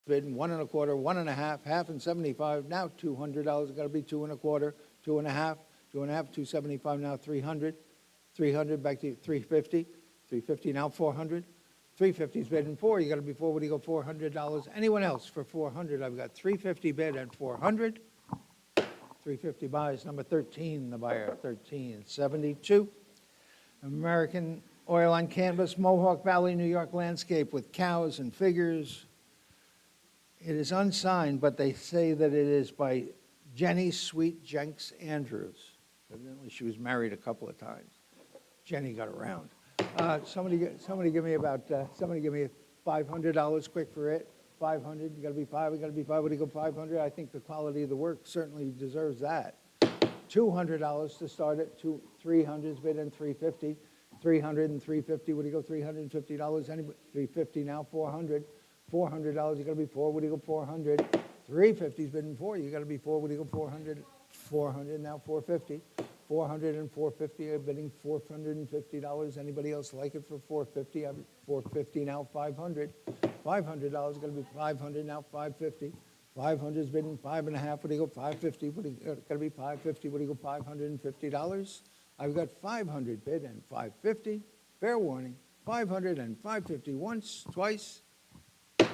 bidding 1.25, 1.5, half and 75, now $200, got to be 2.25, 2.5, 2.5, 275, now 300, 300 back to 350, 350 now 400, 350 is bidding 4, you got to be 4, what do you go, $400? Anyone else for 400? I've got 350 bid and 400. 350 buys, number 13, the buyer, 1372. American oil on canvas, Mohawk Valley, New York landscape with cows and figures. It is unsigned, but they say that it is by Jenny Sweet Jenks Andrews. Evidently, she was married a couple of times. Jenny got around. Somebody give me $500 quick for it. 500, you got to be 5, you got to be 5. What do you go, 500? I think the quality of the work certainly deserves that. $200 to start it. 300's bid in 350. 300 and 350. What do you go, $350? Anybody? 350 now. 400. $400. You got to be 4. What do you go, 400? 350's bidding 4. You got to be 4. What do you go, 400? 400 now. 450. 400 and 450 are bidding $450. Anybody else like it for 450? 450 now. 500. $500 going to be 500 now. 550. 500 is bidding 5.5. What do you go? 550. What do you got to be 550? What do you go? $550. I've got 500 bid and 550. Fair warning. 500 and 550 once, twice.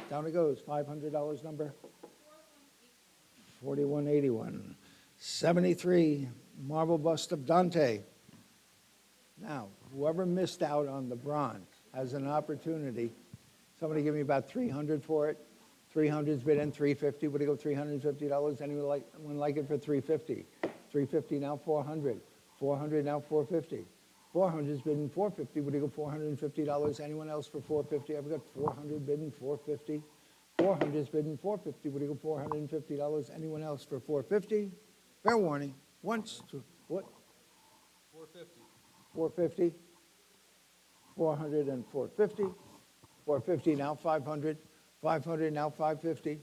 Down it goes. $500 number. 4181. 73. Marble bust of Dante. Now, whoever missed out on the bronze has an opportunity. Somebody give me about 300 for it. 300's bid in 350. What do you go, $350? Anyone like it for 350? 350 now, 400. 400 now, 450. 400's bid in 450. What do you go, $450? Anyone else for 450? I've got 400 bid in 450. 400's bid in 450. What do you go, $450? Anyone else for 450? Fair warning. Once, two, what? 450. 450. 400 and 450. 450 now, 500. 500 now, 550.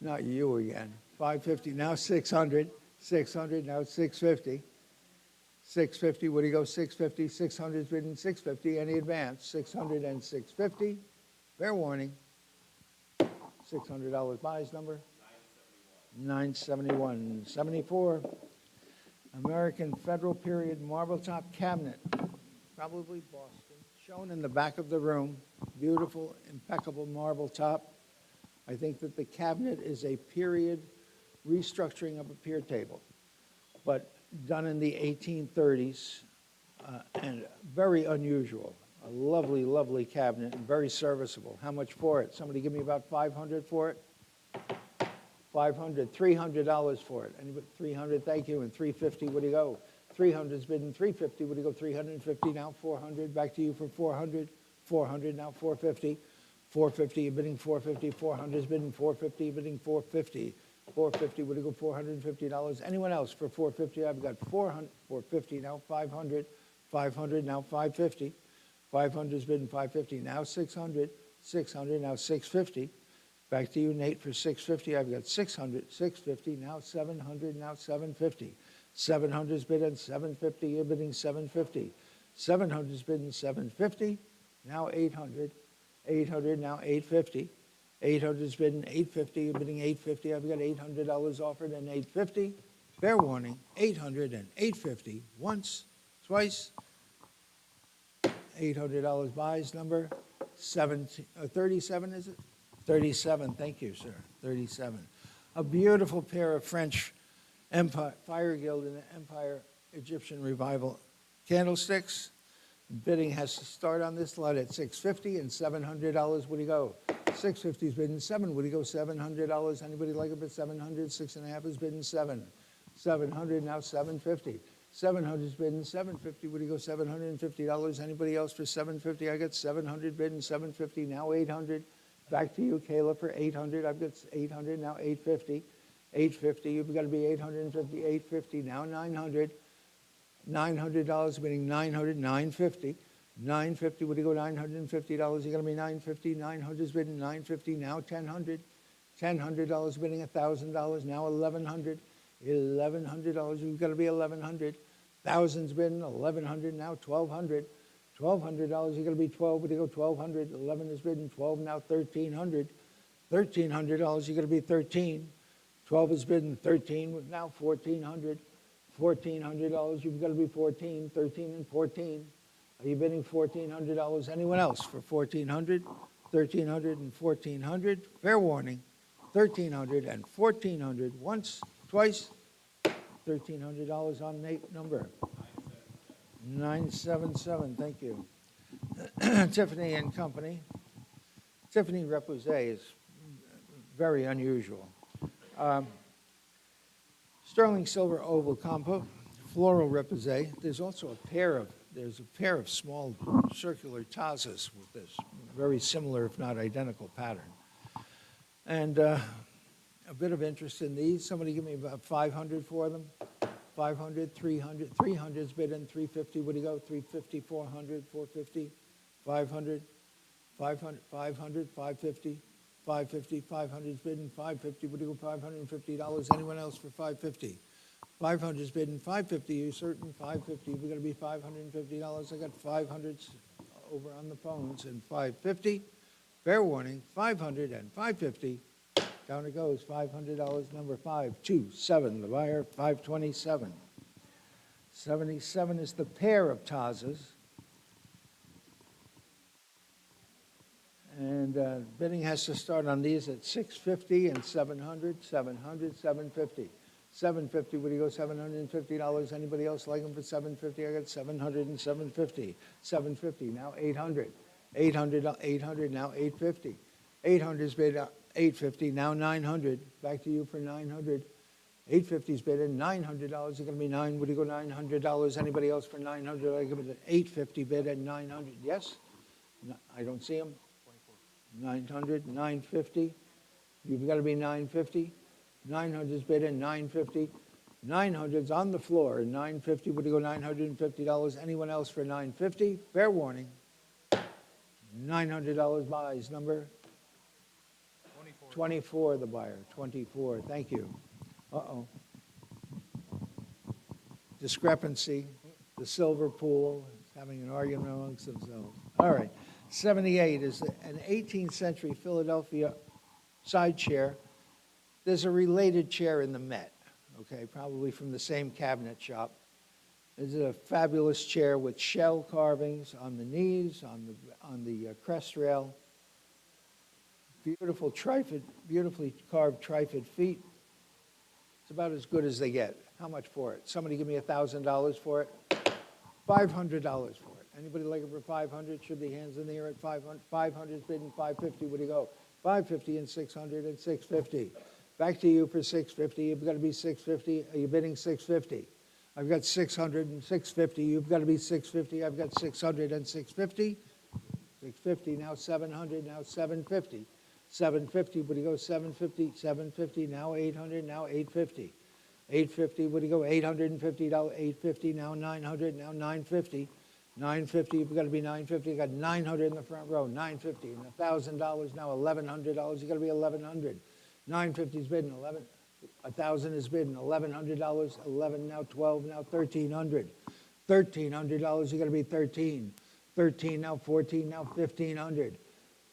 Not you again. 550 now, 600. 600 now, 650. 650, what do you go, 650? 600's bidding 650. Any advance? 600 and 650. Fair warning. $600 buys number? 971. 74. American Federal Period Marble Top Cabinet. Probably Boston. Shown in the back of the room. Beautiful, impeccable marble top. I think that the cabinet is a period restructuring of a pier table, but done in the 1830s and very unusual. A lovely, lovely cabinet and very serviceable. How much for it? Somebody give me about 500 for it. 500, $300 for it. Anybody? 300, thank you. And 350, what do you go? 300's bidding 350. What do you go? 350 now. 400. Back to you for 400. 400 now. 450. 450. You're bidding 450. 400's bidding 450. You're bidding 450. 450. What do you go? $450. Anyone else for 450? I've got 400. 450 now. 500. 500 now. 550. 500's bidding 550 now. 600. 600 now. 650. Back to you, Nate, for 650. I've got 600, 650, now 700, now 750. 700's bidding 750, you're bidding 750. 700's bidding 750, now 800. 800, now 850. 800's bidding 850, you're bidding 850. I've got $800 offered and 850. Fair warning, 800 and 850. Once, twice. $800 buys number 37, is it? 37, thank you, sir, 37. A beautiful pair of French Empire, Fire Guild and Empire Egyptian Revival candlesticks. Bidding has to start on this lot at $650 and $700. What do you go? 650's bidding 7. What do you go? $700. Anybody like it at 700? 6.5 is bidding 7. 700 now 750. 700's bidding 750. What do you go? $750. Anybody else for 750? I got 700 bidding 750. Now 800. Back to you, Kayla, for 800. I've got 800, now 850. 850, you've got to be 850, 850, now 900. $900 bidding 900, 950. 950, what do you go, $950? You're going to be 950. 900's bidding 950, now 1,000. $1,000 bidding $1,000, now 1,100. $1,100, you've got to be 1,100. Thousands bidding 1,100, now 1,200. $1,200, you're going to be 12. What do you go? 1,200. 11 is bidding 12, now 1,300. $1,300, you're gonna be 13. 12 is bidden, 13, with now 1,400. $1,400, you've gotta be 14, 13 and 14. Are you bidding $1,400? Anyone else for 1,400, 1,300 and 1,400? Fair warning, 1,300 and 1,400, once, twice, $1,300 on number. 977, thank you. Tiffany and Company. Tiffany Repousse is very unusual. Sterling silver oval compo, floral repousse. There's also a pair of small circular tazas with this very similar, if not identical, pattern. And a bit of interest in these. Somebody give me about 500 for them. 500, 300. 300's bid in 350. What do you go? 350, 400, 450, 500, 500, 500, 550. 550, 500's bidden, 550, what do you go, $550? Anyone else for 550? 500's bidden, 550, you certain? 550, we're gonna be $550. I got 500s over on the phones and 550. Fair warning, 500 and 550. Down it goes, $500, number 527, the buyer, 527. 77 is the pair of tazas. And bidding has to start on these at 650 and 700, 700, 750. 750, what do you go, $750? Anybody else like them for 750? I got 700 and 750. 750, now 800. 800, now 850. 800's bid 850, now 900. Back to you for 900. 850's bid in $900. You're going to be nine. What do you go, $900? Anybody else for 900? I give it an 850 bid at 900. Yes? No, I don't see them. 900, 950. You've got to be 950. 900's bid in 950. 900's on the floor. 950, would you go $950? Anyone else for 950? Fair warning. $900 buys. Number? 24, the buyer. 24. Thank you. Uh-oh. Discrepancy. The silver pool is having an argument amongst themselves. All right. 78 is an 18th century Philadelphia side chair. There's a related chair in the Met, okay, probably from the same cabinet shop. This is a fabulous chair with shell carvings on the knees, on the crest rail. Beautiful trifid, beautifully carved trifid feet. It's about as good as they get. How much for it? Somebody give me $1,000 for it. $500 for it. Anybody like it for 500? Should be hands in the air at 500. 500's bidding 550. Where do you go? 550 and 600 and 650. Back to you for 650. You've got to be 650. Are you bidding 650? I've got 600 and 650. You've got to be 650. I've got 600 and 650. 650, now 700, now 750. 750, would you go 750? 750, now 800, now 850. 850, would you go $850? 850, now 900, now 950. 950, you've got to be 950. You got 900 in the front row, 950. And $1,000, now $1,100. You got to be 1,100. 950 is bidding 11. 1,000 is bidding $1,100. 11, now 12, now 1,300. $1,300, you got to be 13. 13, now 14, now 1,500.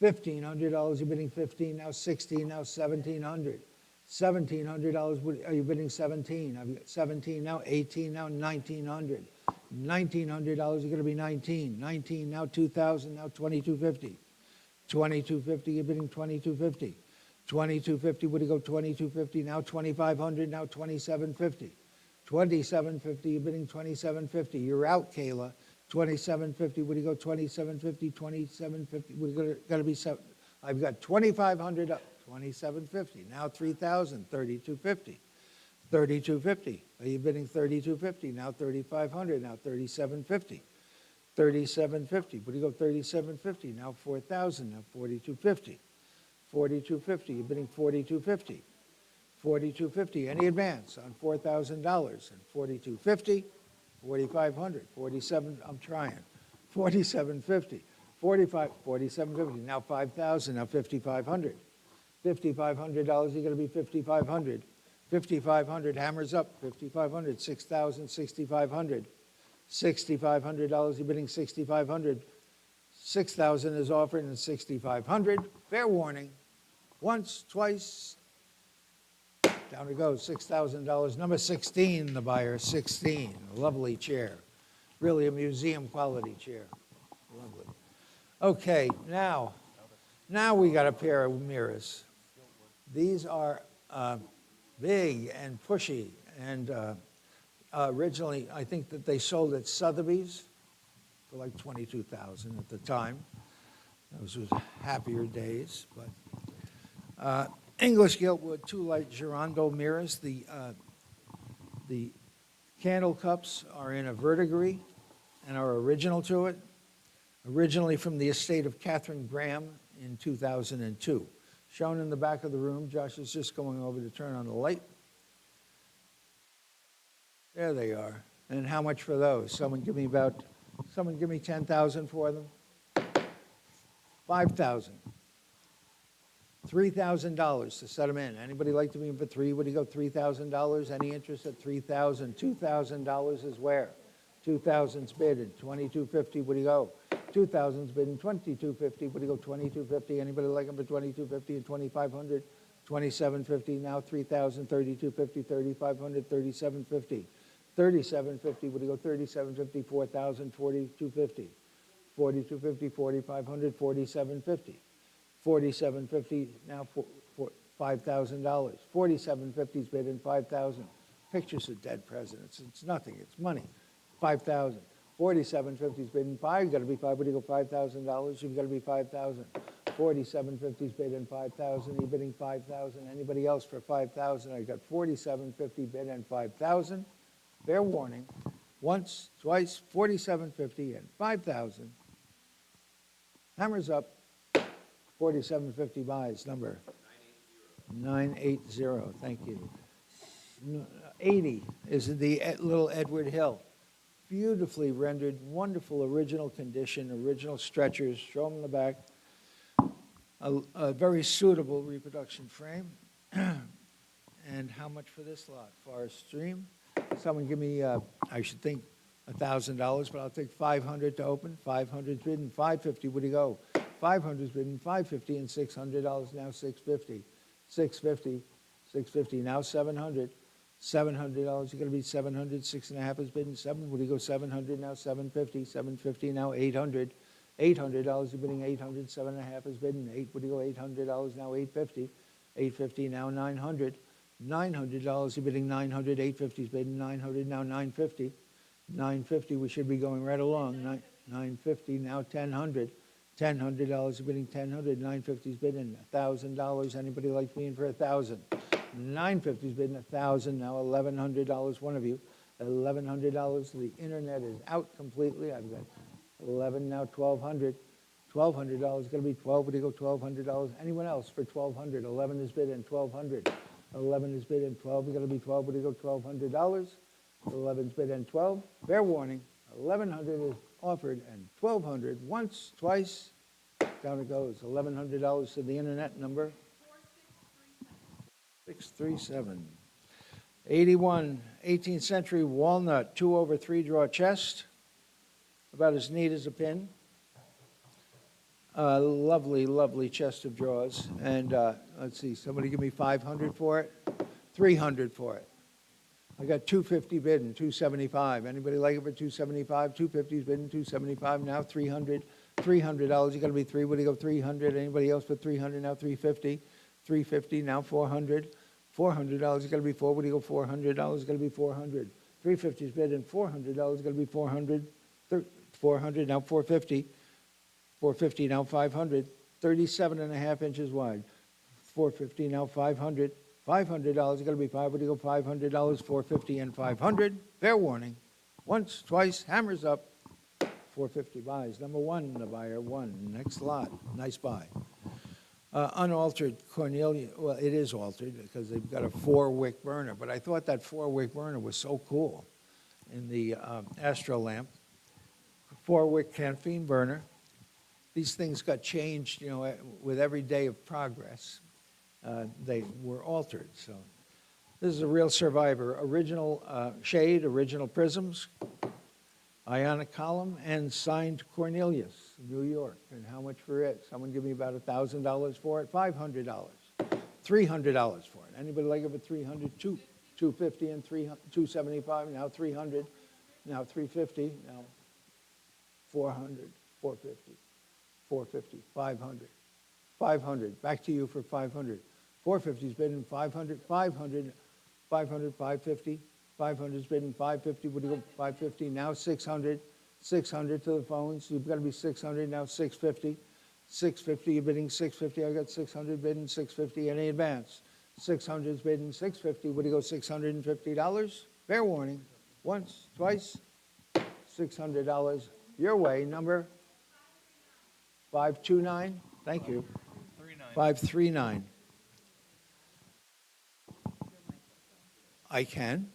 $1,500, you're bidding 15, now 16, now 1,700. $1,700, are you bidding 17? I've got 17, now 18, now 1,900. $1,900, you're going to be 19. 19, now 2,000, now 2,250. 2,250, you're bidding 2,250. 2,250, would you go 2,250? Now 2,500, now 2,750. 2,750, you're bidding 2,750. You're out, Kayla. 2,750, would you go 2,750? 2,750, we're got to be seven. I've got 2,500 up. 2,750, now 3,000, 3,250. 3,250, are you bidding 3,250? Now 3,500, now 3,750. 3,750, would you go 3,750? Now 4,000, now 4,250. 4,250, you're bidding 4,250. 4,250, any advance on $4,000? And 4,250, 4,500, 47, I'm trying. 4,750, 45, 4,750, now 5,000, now 5,500. $5,500, you're going to be 5,500. 5,500, hammers up, 5,500, 6,000, 6,500. $6,500, you're bidding 6,500. 6,000 is offered and 6,500. Fair warning, Once, twice, down it goes, $6,000. Number 16, the buyer, 16. A lovely chair. Really a museum quality chair. Lovely. Okay, now we got a pair of mirrors. These are big and pushy, and originally I think that they sold at Sotheby's for like $22,000 at the time. Those were happier days, but English Giltwood 2-light Girondo mirrors. The candle cups are in a verdigris and are original to it, originally from the estate of Catherine Graham in 2002. Shown in the back of the room. Josh is just going over to turn on the light. There they are. And how much for those? Someone give me 10,000 for them. 5,000. $3,000 to set them in. Anybody like to be in for three? Would you go $3,000? Any interest at $3,000? $2,000 is where? 2,000's bid. $2,250. Would you go? 2,000's bid. $2,250. Would you go? $2,250. Anybody like them for $2,250 and $2,500? $2,750. Now $3,000. $3,250. $3,500. $3,750. $3,750. Would you go? $3,750. $4,000. $4,250. $4,250. $4,500. $4,750. $4,750 now for $5,000. $4,750's bid in $5,000. Pictures of dead presidents. It's nothing. It's money. $5,000. $4,750's bid in $5,000. You've got to be $5,000. What do you go? $5,000. You've got to be $5,000. $4,750's bid in $5,000. You're bidding $5,000. Anybody else for $5,000? I got $4,750 bid in $5,000. Fair warning. Once, twice, $4,750 and $5,000. Hammers up. 4750 buys, number 980. Thank you. 80 is the little Edward Hill. Beautifully rendered, wonderful original condition, original stretchers. Show them in the back. A very suitable reproduction frame. And how much for this lot? Forest Stream. Someone give me, I should think, $1,000, but I'll take $500 to open. $500 bid and $550. Where do you go? $500's bid $550 and $600 now $650. $650 now $700. $700 you're going to be $700. 6.5 is bid and $7. Would you go $700 now $750. $750 now $800. $800 you're bidding $800. 7.5 is bid and $8. Would you go $800 now $850. $850 now $900. $900 you're bidding $900. $850 is bid and $900 now $950. $950 we should be going right along. $950 now $1000. $1,000 you're bidding $1,000. $950's bidding $1,000. Anybody like me in for $1,000? $950's bidding $1,000. Now $1,100. One of you. $1,100. The internet is out completely. I've got 11 now. $1,200. $1,200 going to be 12. Would you go $1,200? Anyone else for $1,200? 11 is bidding $1,200. 11 is bidding 12. We're going to be 12. Would you go $1,200? 11's bidding 12. Fair warning. 1,100 is offered and 1,200 once, twice, down it goes. $1,100 to the internet number 637. 81, 18th century walnut, 2/3 draw chest, about as neat as a pin. Lovely, lovely chest of drawers. And let's see, somebody give me $500 for it, $300 for it. I got $250 bid and $275. Anybody like it for $275? $250's bid and $275. Now $300. $300. You got to be three. What do you go? $300. Anybody else for $300? Now $350. $350. Now $400. $400. You got to be four. What do you go? $400. Got to be $400. $350's bid and $400. Got to be $400. $400. Now $450. $450. Now $500. 37.5 inches wide. $450. Now $500. $500, got to be five. What do you go? $500, $450, and $500. Fair warning. Once, twice, hammers up. $450 buys. Number one, the buyer, one. Next lot, nice buy. Unaltered Cornelia. Well, it is altered because they've got a 4-wick burner. But I thought that 4-wick burner was so cool in the Astro lamp. 4-wick caffeine burner. These things got changed, with every day of progress. They were altered. So this is a real survivor. Original shade, original prisms, ionic column, and signed Cornelius, New York. And how much for it? Someone give me about $1,000 for it. $500. $300 for it. Anybody like it for 300? 250 and 275, now 300, now 350, now 400, 450, 450, 500, 500. Back to you for 500. 450's bidding 500, 500, 500, 550. 500's bidding 550. What do you go? 550. Now 600. 600 to the phones. You've got to be 600. Now 650. 650. You're bidding 650. I got 600 bidding 650. Any advance? 600's bidding 650. What do you go? $650. Fair warning. Once, twice. $600 your way. Number 529. Thank you. 539. I can.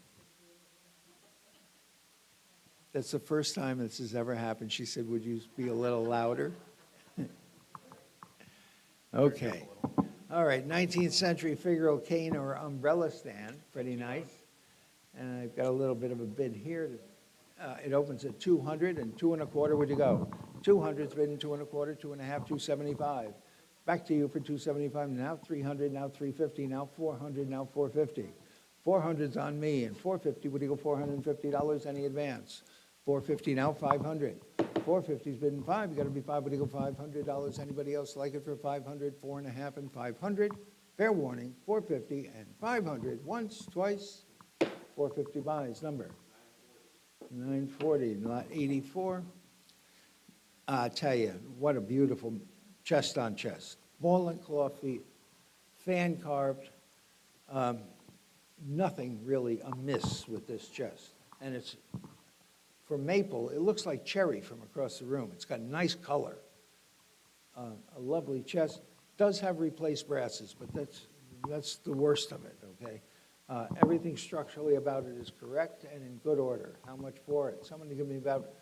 That's the first time this has ever happened. She said, would you be a little louder? Okay. All right, 19th century figural cane or umbrella stand, pretty nice. And I've got a little bit of a bid here. It opens at 200 and 2 1/4, would you go? 200's bidding 2 1/4, 2 1/2, 275. Back to you for 275, now 300, now 350, now 400, now 450. 400's on me, and 450, would you go $450, any advance? 450, now 500. 450's bidding 5, you gotta be 5, would you go $500? Anybody else like it for 500, 4 1/2, and 500? Fair warning, 450 and 500, once, twice. 450 buys, number 940, lot 84. I tell you, what a beautiful chest on chest. Walnut claw feet, fan carved, nothing really amiss with this chest. And it's, for maple, it looks like cherry from across the room. It's got nice color. A lovely chest. Does have replaced brasses, but that's the worst of it, okay? Everything structurally about it is correct and in good order. How much for it? Someone to give me about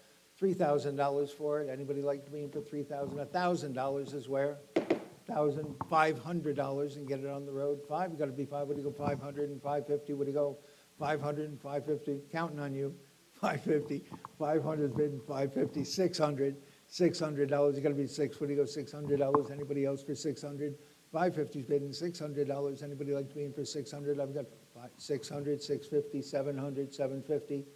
$3,000 for it. Anybody like to be in for $3,000? $1,000 is where? $1,500 and get it on the road. 5, you got to be 5. What do you go? 500 and 550. What do you go? 500 and 550. Counting on you. 550. 500 is bidding 550. 600. $600. You got to be 6. What do you go? $600. Anybody else for 600? 550 is bidding $600. Anybody like to be in for 600? I've got 600, 650, 700, 750.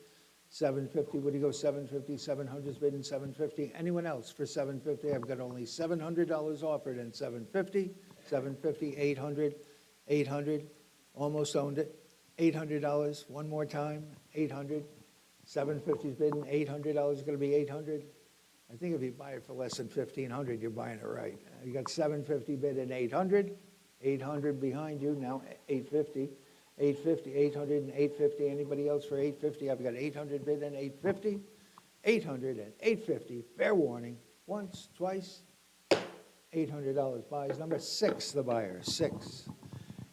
750, what do you go, 750, 700 is bidding 750. Anyone else for 750? I've got only $700 offered and 750, 750, 800, 800, almost owned it. $800, one more time, 800. 750 is bidding, $800 is going to be 800. I think if you buy it for less than 1,500, you're buying it right. You got 750 bid in 800, 800 behind you, now 850. 850, 800, and 850. Anybody else for 850? I've got 800 bid and 850. 800 and 850. Fair warning. Once, twice. $800 buys. Number 6, the buyer. 6.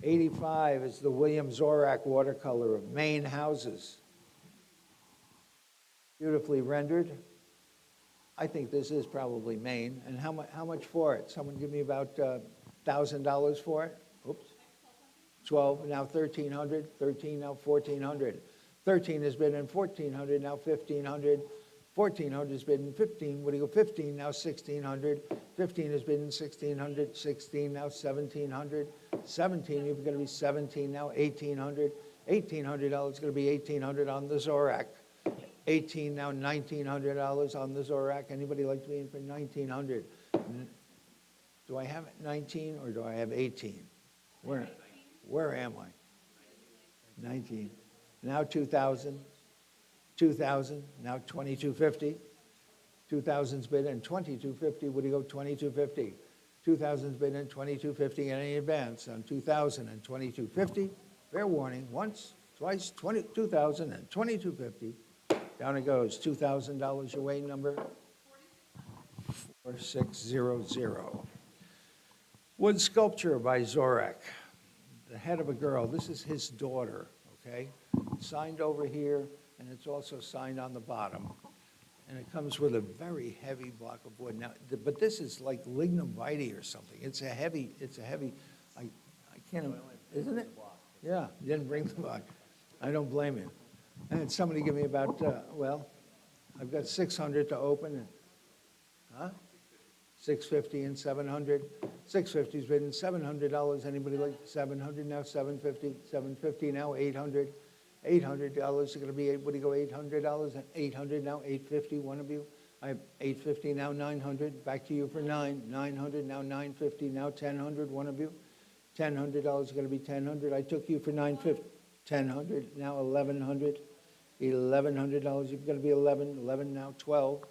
85 is the William Zorak watercolor of Maine houses. Beautifully rendered. I think this is probably Maine. And how much for it? Someone give me about $1,000 for it. Oops. 12, now 1,300, 13, now 1,400. 13 has been in 1,400, now 1,500. 1,400 has been in 15, what do you go, 15, now 1,600. 15 has been in 1,600, 16, now 1,700. 17, you've got to be 17, now 1,800. $1,800 is going to be 1,800 on the Zorak. 18, now $1,900 on the Zorak. Anybody like to be in for 1,900? Do I have 19 or do I have 18? Where am I? 19. Now 2,000. 2,000. Now 2,250. 2,000's bid in 2,250. Would you go 2,250? 2,000's bid in 2,250. Any advance on 2,000 and 2,250? Fair warning. Once, twice, 2,000 and 2,250. Down it goes. $2,000 your way, number 4600. Wood sculpture by Zorak. The head of a girl. This is his daughter, okay? Signed over here, and it's also signed on the bottom. And it comes with a very heavy block of wood. Now, but this is like lignum vitae or something. It's a heavy, I can't, isn't it? Yeah, you didn't bring the block. I don't blame you. And somebody give me about, well, I've got 600 to open. And, huh? 650 and 700. 650's bidden $700. Anybody like 700 now? 750. 750 now. 800. $800 is going to be, what do you go? $800 and 800 now. 850. One of you. I have 850 now. 900. Back to you for 900 now. 950 now. 1,000. One of you. $1,000 is going to be 1,000. I took you for 950. 1,000 now. 1,100. $1,100. You've got to be 11. 11 now. 12.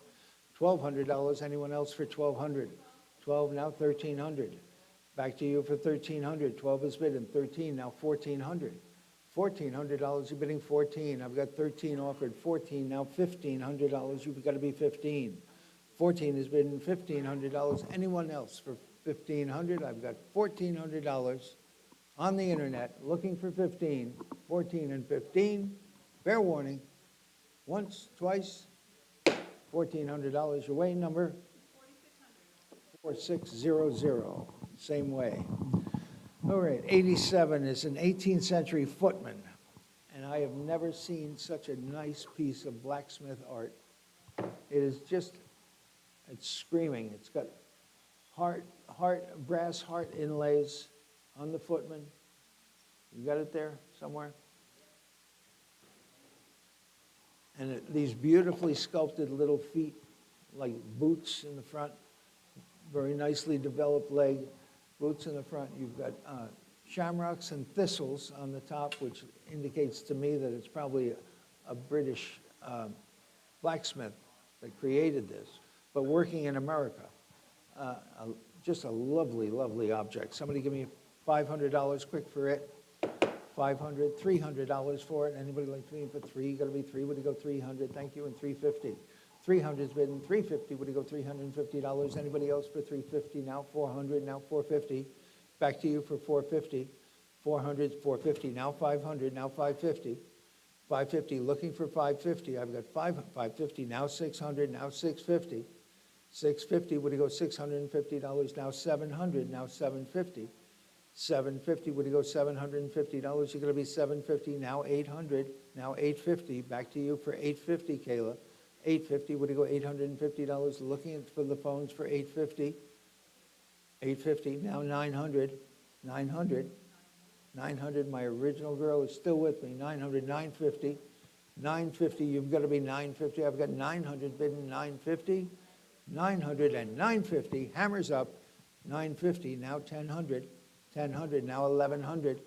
$1,200. Anyone else for 1,200? 12 now. 1,300. Back to you for 1,300. 12 is bidden. 13 now. 1,400. $1,400. You're bidding 14. I've got 13 offered. 14 now. $1,500. You've got to be 15. 14 is bidden. $1,500. Anyone else for 1,500? I've got $1,400 on the internet looking for 15. 14 and 15. Fair warning. Once, twice. $1,400. Your way number? 4600. Same way. All right, 87 is an 18th century footman, and I have never seen such a nice piece of blacksmith art. It is just, it's screaming. It's got brass heart inlays on the footman. You got it there somewhere? And these beautifully sculpted little feet, like boots in the front, very nicely developed leg, boots in the front. You've got shamrocks and thistles on the top, which indicates to me that it's probably a British blacksmith that created this, but working in America. Just a lovely, lovely object. Somebody give me $500 quick for it. $500, $300 for it. Anybody like to be in for three? You got to be three. Would you go 300? Thank you. And 350. 300's bidden. 350. Would you go $350? Anybody else for 350? Now 400. Now 450. Back to you for 450. 400, 450. Now 500. Now 550. 550. Looking for 550. I've got 550. Now 600. Now 650. 650. Would you go $650? Now 700. Now 750. 750, would you go $750? You're going to be 750, now 800, now 850. Back to you for 850, Kayla. 850, would you go $850? Looking for the phones for 850. 850, now 900, 900. 900, my original girl is still with me. 900, 950. 950, you've got to be 950. I've got 900 bidden, 950. 900 and 950, hammers up. 950, now 1,000. 1,000, now 1,100.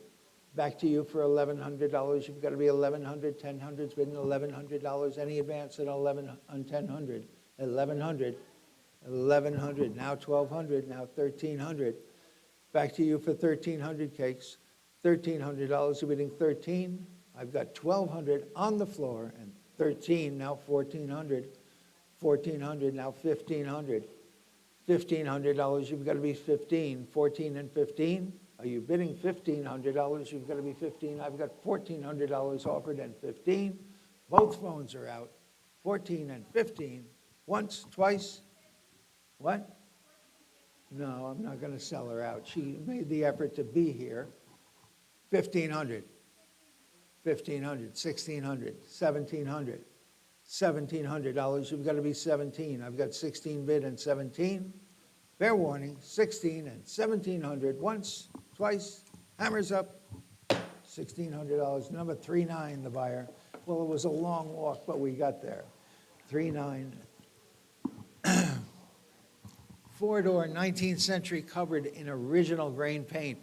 Back to you for $1,100. You've got to be 1,100. 1,000's been $1,100. Any advance at 11 on 1,000? 1,100. 1,100. Now 1,200. Now 1,300. Back to you for 1,300 cakes. $1,300. You're bidding 13. I've got 1,200 on the floor and 13. Now 1,400. 1,400. Now 1,500. $1,500, you've got to be 15. 14 and 15. Are you bidding $1,500? You've got to be 15. I've got $1,400 offered and 15. Both phones are out. 14 and 15. Once, twice. What? No, I'm not going to sell her out. She made the effort to be here. 1,500. 1,500. 1,600. 1,700. $1,700, you've got to be 17. I've got 16 bid and 17. Fair warning, 16 and 1,700. Once, twice, hammers up. $1,600. Number 39, the buyer. Well, it was a long walk, but we got there. 39. Four-door, 19th century cupboard in original grain paint.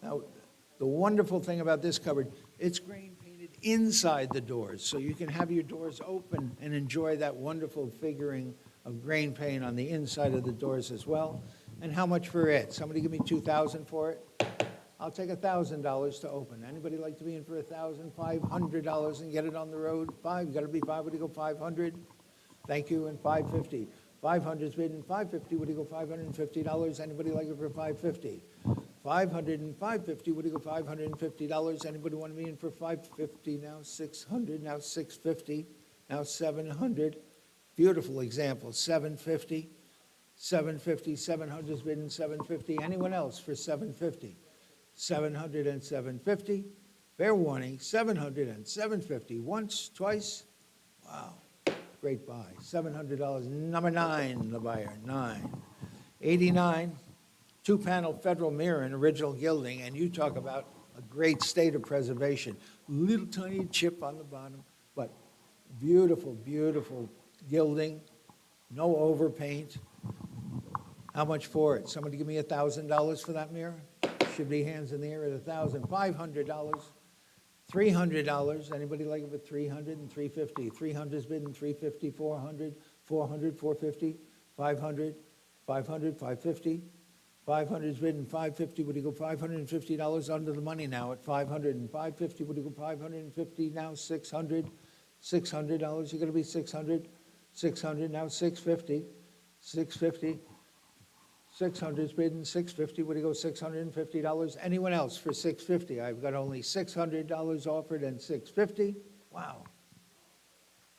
Now, the wonderful thing about this cupboard, it's grain painted inside the doors, so you can have your doors open and enjoy that wonderful figuring of grain paint on the inside of the doors as well. And how much for it? Somebody give me $2,000 for it? I'll take $1,000 to open. Anybody like to be in for $1,500 and get it on the road? Five, got to be five. Would you go 500? Thank you. And 550. 500's bidden. 550. Would you go $550? Anybody like it for 550? 500 and 550. Would you go $550? Anybody want to be in for 550? Now 600. Now 650. Now 700. Beautiful example. 750. 750. 700's bidden. 750. Anyone else for 750? 700 and 750. Fair warning. 700 and 750. Once, twice. Wow. Great buy. $700. Number 9, the buyer. 9. 89, two-panel federal mirror in original gilding, and you talk about a great state of preservation. Little tiny chip on the bottom, but beautiful, beautiful gilding, no overpaint. How much for it? Somebody give me $1,000 for that mirror? Should be hands in the air at $1,000. $500. $300. Anybody like it for $300 and $350? $300's bidding $350, $400, $400, $450, $500, $500, $550. $500's bidding $550. Would you go $550 under the money now at $500 and $550? Would you go $550 now? $600. $600. You're going to be $600. $600 now. $650. $650. 600's bidding $650. Would you go $650? Anyone else for $650? I've got only $600 offered and $650. Wow.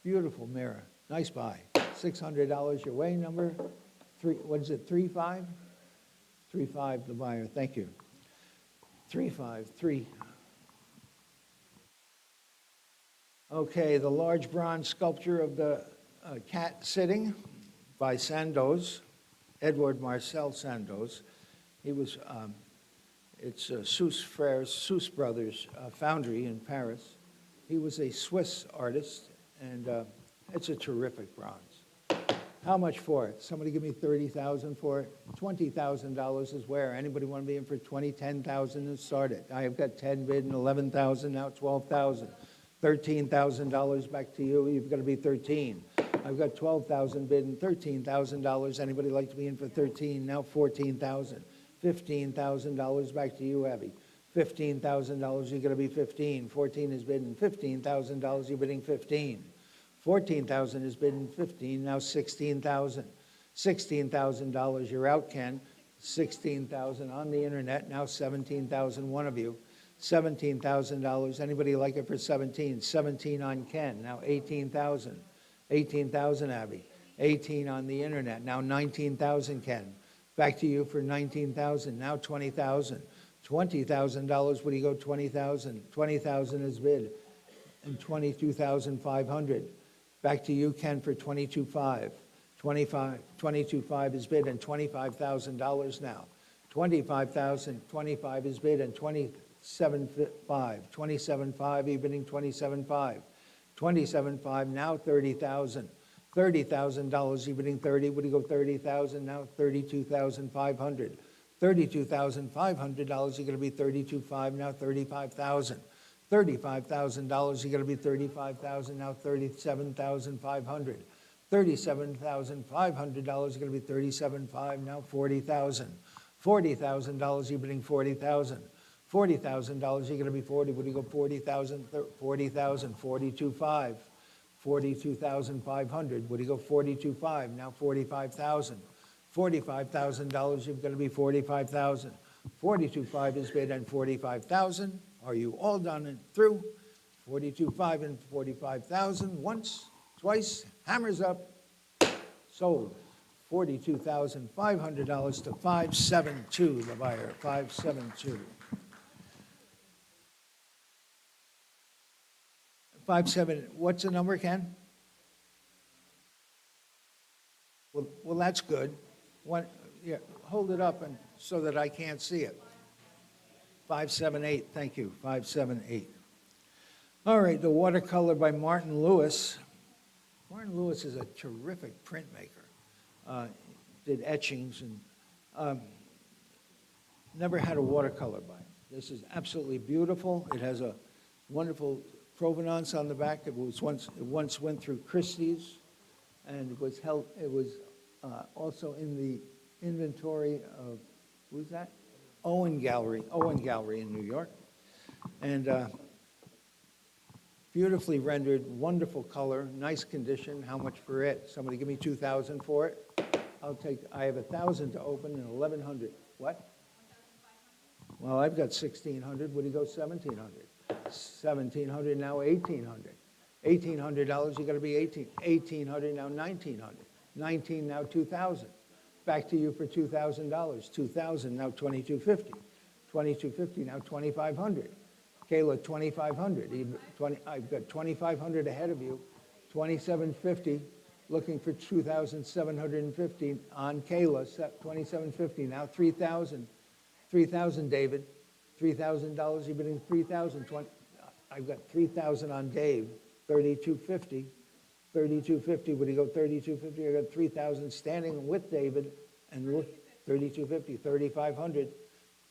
Beautiful mirror. Nice buy. $600 your way. Number three. What is it? 35? 35 the buyer. Thank you. 353. Okay, the large bronze sculpture of the cat sitting by Sandoz. Edward Marcel Sandoz. He was, it's Seuss Brothers foundry in Paris. He was a Swiss artist, and it's a terrific bronze. How much for it? Somebody give me $30,000 for it. $20,000 is where? Anybody want to be in for 20, 10,000 and start it? I have got 10 bid and 11,000, now 12,000. $13,000 back to you. You've got to be 13. I've got 12,000 bid and $13,000. Anybody like to be in for 13? Now 14,000. $15,000 back to you, Abby. $15,000, you're going to be 15. 14 is bidding $15,000, you're bidding 15. 14,000 is bidding 15, now 16,000. $16,000, you're out, Ken. 16,000 on the internet, now 17,000, one of you. $17,000, anybody like it for 17? 17 on Ken, now 18,000. 18,000, Abby. 18 on the internet, now 19,000, Ken. Back to you for 19,000, now 20,000. $20,000, what do you go, 20,000? 20,000 is bid, and 22,500. Back to you, Ken, for 22,500. 22,500 is bid, and $25,000 now. 25,000, 25 is bid, and 27,500. 27,500, you're bidding 27,500. 27,500, now 30,000. $30,000, you're bidding 30. Would you go 30,000? Now 32,500. $32,500, you're going to be 32,500. Now 35,000. $35,000, you're going to be 35,000. Now 37,500. $37,500, you're going to be 37,500. Now 40,000. $40,000, you're bidding 40,000. $40,000, you're going to be 40. Would you go 40,000? 40,000. 42,500. 42,500. Would you go 42,500? Now 45,000. $45,000, you're going to be 45,000. 42,500 is bid and 45,000. Are you all done and through? 42,500 and 45,000. Once, twice, hammers up, sold. $42,500 to 572, the buyer, 572. 57, what's the number, Ken? Well, that's good. Yeah, hold it up and so that I can't see it. 578, thank you, 578. All right, the watercolor by Martin Lewis. Martin Lewis is a terrific printmaker. Did etchings and never had a watercolor by him. This is absolutely beautiful. It has a wonderful provenance on the back. It once went through Christie's, and it was held. It was also in the inventory of who's that? Owen Gallery in New York, and beautifully rendered, wonderful color, nice condition. How much for it? Somebody give me $2,000 for it. I'll take. I have 1,000 to open and 1,100. What? Well, I've got 1,600. Would you go 1,700? 1,700 now 1,800. $1,800. You got to be 18. 1,800 now 1,900. 19 now 2,000. Back to you for $2,000. 2,000 now 2,250. 2,250 now 2,500. Kayla, 2,500. I've got 2,500 ahead of you. 2,750. looking for 2,750 on Kayla, 2,750, now 3,000. 3,000, David. $3,000, you're bidding 3,000. I've got 3,000 on Dave, 3,250. 3,250, would he go 3,250? I got 3,000 standing with David, and look, 3,250, 3,500,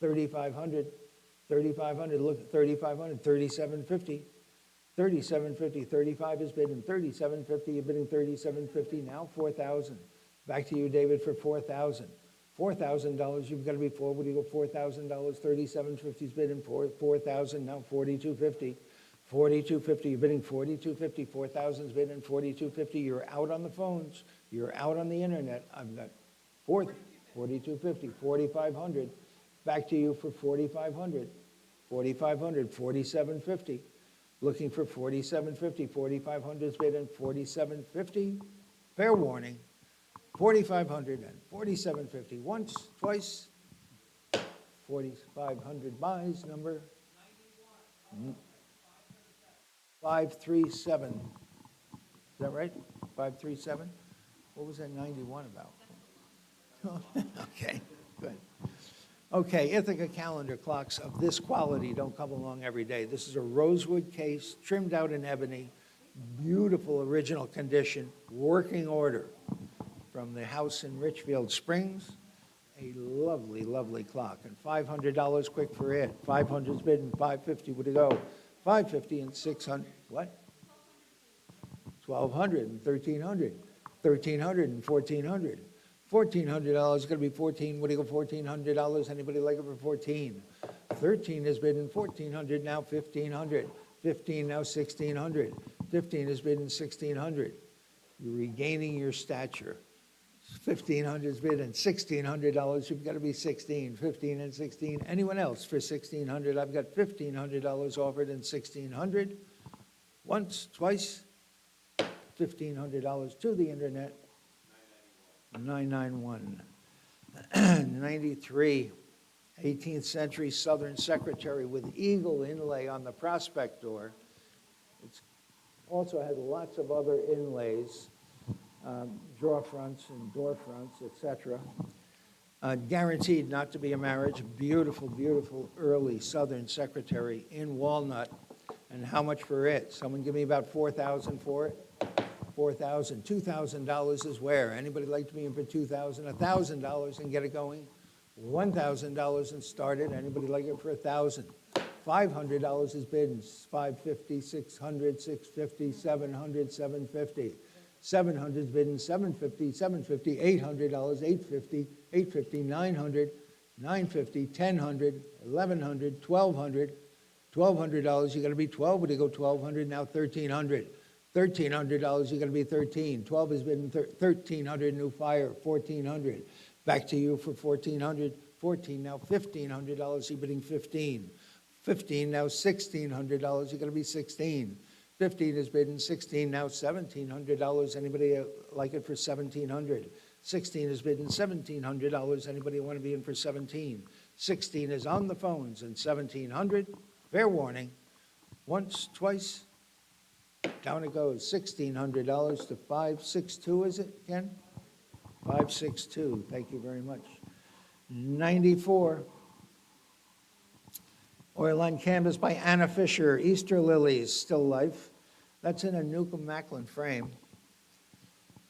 3,500, 3,500, look, 3,500, 3,750, 3,750, 35 is bidding, 3,750, you're bidding 3,750, now 4,000. Back to you, David, for 4,000. $4,000, you've got to be forward, would you go $4,000, 3,750 is bidding, 4,000, now 4,250. 4,250, you're bidding 4,250, 4,000 is bidding 4,250, you're out on the phones, you're out on the internet, I've got 4,250, 4,500, back to you for 4,500, 4,500, 4,750, looking for 4,750, 4,500 is bidding 4,750, fair warning, 4,500 and 4,750, once, twice, 4,500 buys, number 537. Is that right? 537? What was that 91 about? Okay, good. Okay, Ithaca calendar clocks of this quality don't come along every day. This is a rosewood case, trimmed out in ebony, beautiful original condition, working order from the house in Richfield Springs. A lovely, lovely clock, and $500 quick for it. 500's bidding, 550 would it go? 550 and 600, what? 1,200 and 1,300, 1,300 and 1,400. $1,400 is going to be 14, what do you go, $1,400? Anybody like it for 14? 13 is bidding 1,400, now 1,500. 15, now 1,600. 15 is bidding 1,600. You're regaining your stature. 1,500 is bidding $1,600, you've got to be 16, 15 and 16. Anyone else for 1,600? I've got $1,500 offered and 1,600. Once, twice, $1,500 to the internet. 991. 93, 18th century Southern Secretary with eagle inlay on the prospect door. It also has lots of other inlays. Drawer fronts and door fronts, etc. Guaranteed not to be a marriage. Beautiful, beautiful early Southern Secretary in walnut. And how much for it? Someone give me about 4,000 for it. 4,000. $2,000 is where? Anybody like to be in for 2,000? $1,000 and get it going. $1,000 and start it. Anybody like it for 1,000? $500 is bidding. 550, 600, 650, 700, 750. 700 is bidding, 750, 750, $800, 850, 850, 900, 950, 1,000, 1,100, 1,200, $1,200, you got to be 12, would you go 1,200, now 1,300. $1,300, you got to be 13. 12 is bidding 1,300, new fire, 1,400. Back to you for 1,400, 14, now $1,500, you're bidding 15. 15, now $1,600, you got to be 16. 15 is bidding 16, now $1,700. Anybody like it for 1,700? 16 is bidding $1,700. Anybody want to be in for 17? 16 is on the phones and 1,700. Fair warning. Once, twice, down it goes. $1,600 to 562, is it, Ken? 562. Thank you very much. 94. Oil line canvas by Anna Fisher, Easter lilies, still life. That's in a Newcomb Macklin frame.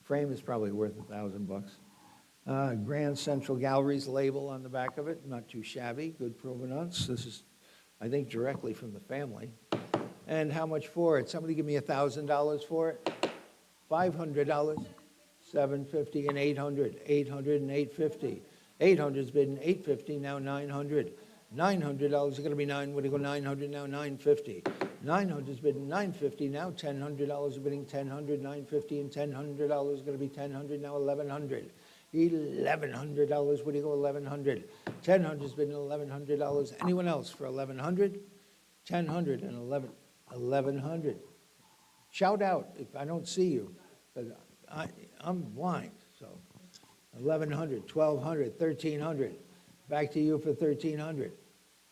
Frame is probably worth $1,000. Grand Central Gallery's label on the back of it, not too shabby, good provenance. This is, I think, directly from the family. And how much for it? Somebody give me $1,000 for it. $500, $750 and $800, $800 and $850. 800's bidding $850, now $900. $900 is going to be $9. What do you go? $900 now $950. 900's bidding $950 now. $1,000 is bidding $1,000. $950 and $1,000 is going to be $1,000 now. $1,100. $1,100. What do you go? $1,100. 1,000's bidding $1,100. Anyone else for $1,100? 1,000 and 1,100. Shout out if I don't see you, because I'm blind. So 1,100, 1,200, 1,300. Back to you for 1,300.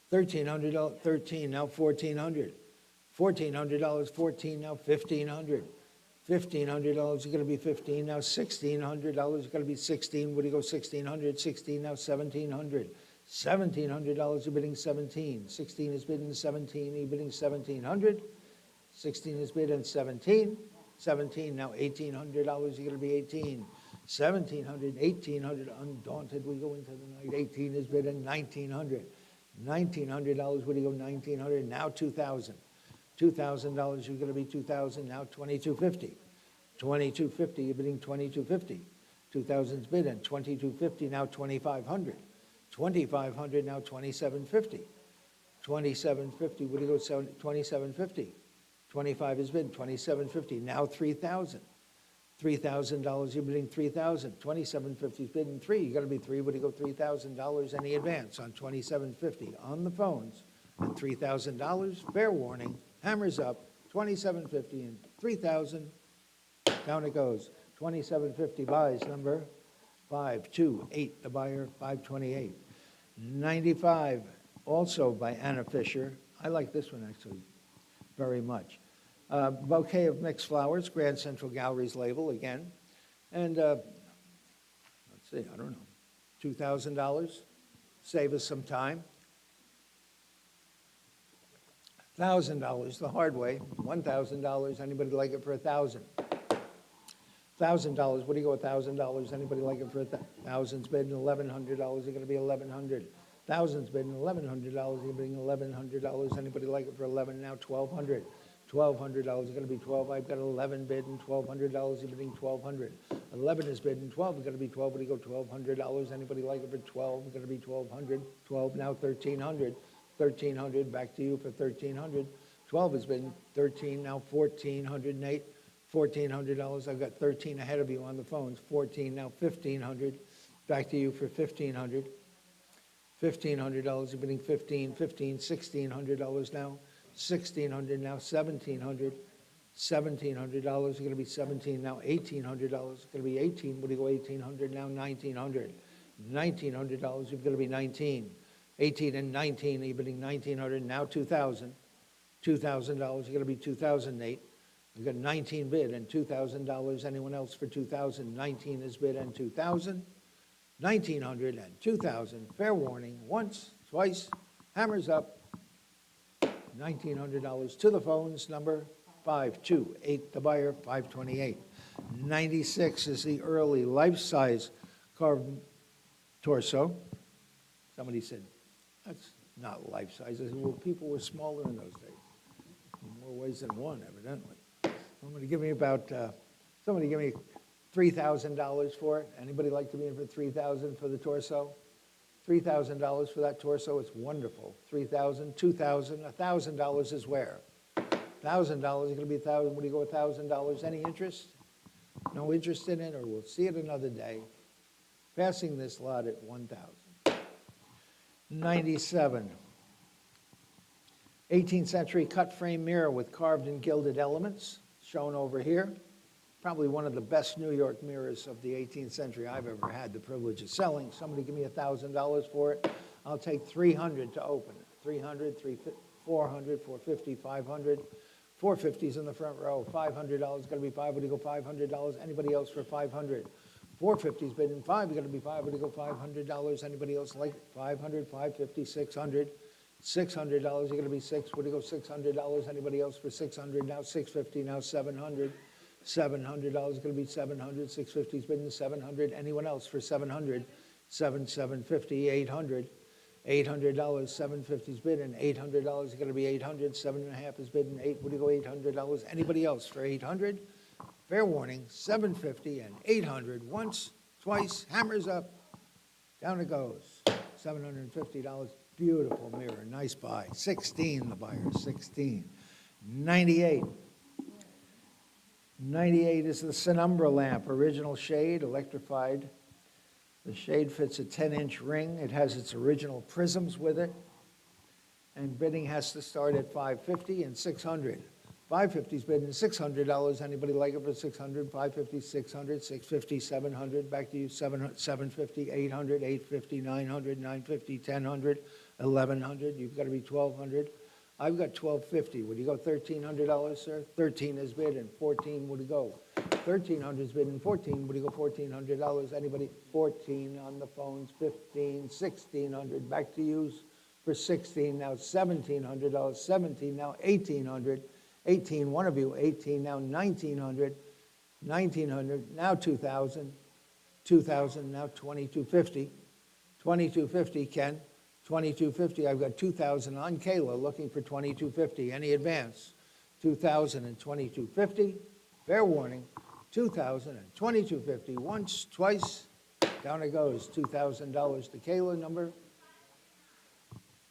1,300, 13, now 1,400. $1,400, 14, now 1,500. $1,500 is going to be 15, now $1,600 is going to be 16. What do you go 1,600, 16, now 1,700. $1,700, you're bidding 17. 16 is bidding 17, you're bidding 1,700. 16 is bid and 17. 17, now $1,800, you're going to be 18. 1,700, 1,800, undaunted, we go into the night. 18 is bid and 1,900. $1,900, where do you go 1,900, now 2,000. $2,000, you're going to be 2,000, now 2,250. 2,250, you're bidding 2,250. 2,000's bid and 2,250, now 2,500. 2,500, now 2,750. 2,750, where do you go 2,750? 25 is bid, 2,750, now 3,000. $3,000, you're bidding 3,000. 2,750 is bidding 3. You got to be 3. What do you go $3,000 any advance on 2,750 on the phones and $3,000? Fair warning. Hammers up. 2,750 and 3,000. Down it goes. 2,750 buys number 528. The buyer 528. 95 also by Anna Fisher. I like this one actually very much. Bouquet of mixed flowers, Grand Central Gallery's label again. And let's see, I don't know, $2,000, save us some time. $1,000 the hard way, $1,000, anybody like it for $1,000? $1,000, what do you go $1,000, anybody like it for $1,000's bidding $1,100, you're going to be $1,100. $1,000's bidding $1,100, you're bidding $1,100, anybody like it for 11, now $1,200. $1,200 is going to be 12. I've got 11 bidding, $1,200, you're bidding 1,200. 11 is bidding, 12 is going to be 12. What do you go $1,200? Anybody like it for 12? It's going to be 1,200. 12 now 1,300. 1,300 back to you for 1,300. 12 is bidding 13 now 1,400. Nate, $1,400. I've got 13 ahead of you on the phones. 14 now 1,500. Back to you for 1,500. $1,500. You're bidding 15. 15. $1,600 now. 1,600 now, 1,700, $1,700, you're going to be 17 now, $1,800, it's going to be 18, what do you go 1,800 now, 1,900, $1,900, you're going to be 19, 18 and 19, you're bidding 1,900, now 2,000, $2,000, you're going to be 2,000, Nate, you've got 19 bid and $2,000, anyone else for 2,000, 19 is bid and 2,000, 1,900 and 2,000, fair warning, once, twice, hammers up, $1,900 to the phones, number 528, the buyer, 528. 96 is the early life-size carved torso. Somebody said, that's not life-size. I said, well, people were smaller in those days. In more ways than one, evidently. Somebody give me $3,000 for it. Anybody like to be in for $3,000 for the torso? $3,000 for that torso, it's wonderful. $3,000, $2,000, $1,000 is where? $1,000 is going to be $1,000. What do you go $1,000? Any interest? No interest in it, or we'll see it another day. Passing this lot at $1,000. 97. 18th century cut frame mirror with carved and gilded elements, shown over here. Probably one of the best New York mirrors of the 18th century I've ever had the privilege of selling. Somebody give me $1,000 for it. I'll take $300 to open it. 300, 300, 400, 450, 500. 450's in the front row. $500 going to be 5. Would you go $500? Anybody else for 500? 450's bidding 5. You're going to be 5. Would you go $500? Anybody else like 500, 550, 600? $600. You're going to be 6. Would you go $600? Anybody else for 600? Now 650. Now 700. $700 is going to be 700. 650's bidding 700. Anyone else for 700? 750, 800. $800, 750's bidding. $800 is going to be 800. 7.5 is bidding 8. Would you go $800? Anybody else for 800? Fair warning, 750 and 800. Once, twice, hammers up. Down it goes. $750. Beautiful mirror. Nice buy. 16, the buyer. 16. 98. 98 is the Penumbra lamp, original shade, electrified. The shade fits a 10-inch ring. It has its original prisms with it. And bidding has to start at $550 and $600. $550's bidding $600. Anybody like it for $600? $550, $600, $650, $700. Back to you, $750, $800, $850, $900, $950, $1,000, $1,100. You've got to be $1,200. I've got 1,250. Would you go $1,300, sir? 13 is bid, and 14, would you go? 1,300 is bid, and 14, would you go $1,400? Anybody? 14 on the phones, 15, 1,600. Back to you for 16, now $1,700. 17, now 1,800. 18, one of you, 18, now 1,900. 1,900, now 2,000. 2,000, now 2,250. 2,250, Ken. 2,250, I've got 2,000 on Kayla, looking for 2,250. Any advance? 2,000 and 2,250. Fair warning, 2,000 and 2,250. Once, twice, down it goes. $2,000 to Kayla, number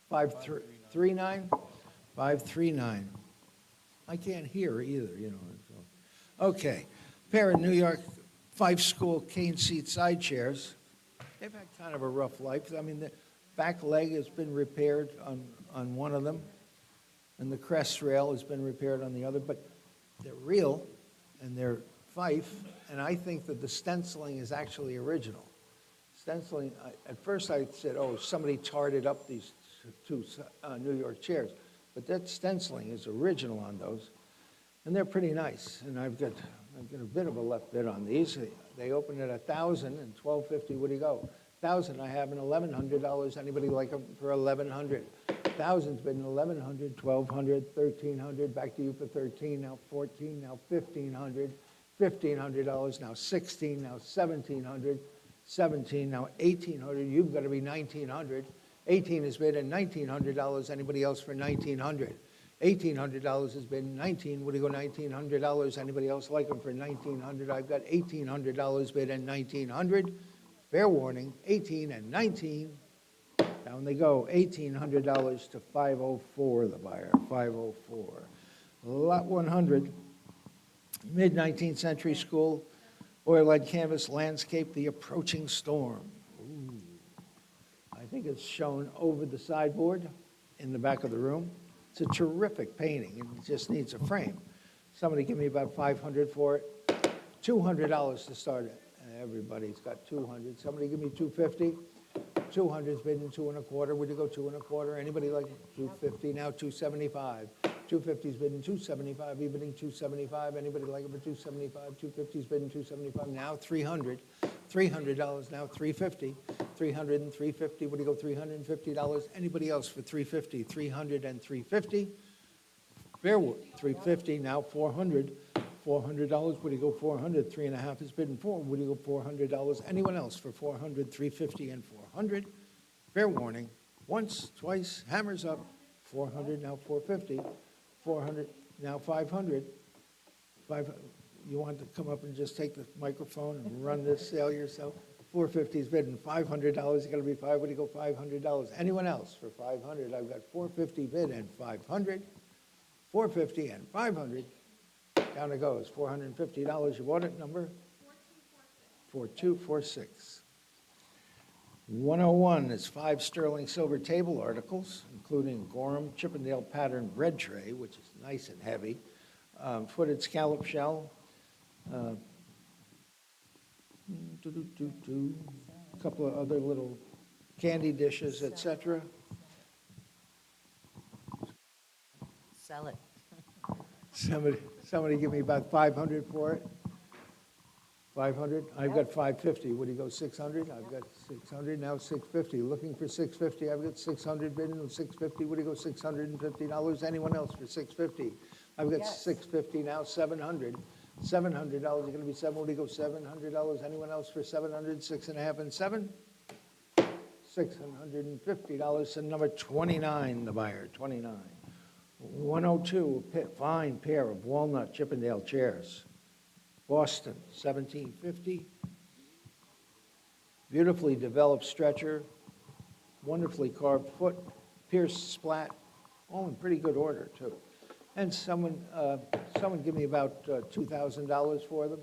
539? 539. I can't hear either, you know. So. Okay, pair of New York five-school cane seat side chairs. They've had kind of a rough life. I mean, the back leg has been repaired on one of them, and the crest rail has been repaired on the other, but they're real, and they're Fife, and I think that the stenciling is actually original. Stenciling, at first I said, oh, somebody tarred up these two New York chairs, but that stenciling is original on those, and they're pretty nice, and I've got a bit of a left bid on these. They open at 1,000 and 1,250. What do you go? 1,000. I have an $1,100. Anybody like them for 1,100? 1,000's been 1,100, 1,200, 1,300. Back to you for 13. Now 14. Now 1,500. $1,500. Now 16. Now 1,700. 17. Now 1,800. You've got to be 1,900. 18 is bid at $1,900. Anybody else for 1,900? $1,800 has been 19. Would you go $1,900? Anybody else like them for 1,900? I've got $1,800 bid at 1,900. Fair warning, 18 and 19. Down they go, $1,800 to 504, the buyer, 504. Lot 100, mid-19th century school, oil-led canvas landscape, the approaching storm. Ooh. I think it's shown over the sideboard in the back of the room. It's a terrific painting. It just needs a frame. Somebody give me about $500 for it. $200 to start it. Everybody's got 200. Somebody give me 250. 200's bidding 2.25. Would you go 2.25? Anybody like 250 now? 275. 250's bidding 275. You bidding 275. Anybody like it for 275? 250's bidding 275. Now 300. $300 now 350. 300 and 350. Would you go $350? Anybody else for 350? 300 and 350. Fairwood 350 now 400. $400. Would you go 400? 3.5 is bidding 4. Would you go $400? Anyone else for 400, 350, and 400? Fair warning. Once, twice, hammers up. 400 now 450. 400 now 500. You want to come up and just take the microphone and run this sale yourself? 450 is bidding $500. You got to be 5. Would you go $500? Anyone else for 500? I've got 450 bid and 500. 450 and 500. Down it goes, $450. You bought it, number? 4246. 101 is 5 sterling silver table articles, including Gorham Chippendale pattern bread tray, which is nice and heavy, footed scallop shell, a couple of other little candy dishes, etc. Sell it. Somebody give me about 500 for it. 500? I've got 550. Would you go 600? I've got 600, now 650. Looking for 650. I've got 600 bidding with 650. Would you go $650? Anyone else for 650? I've got 650 now, 700. $700. You're going to be 7. Would you go $700? Anyone else for 700? 6.5 and 7? $650. And number 29, the buyer, 29. 102, a fine pair of walnut Chippendale chairs. Boston, 1750. Beautifully developed stretcher, wonderfully carved foot, pierced splat, all in pretty good order, too. And someone give me about $2,000 for them.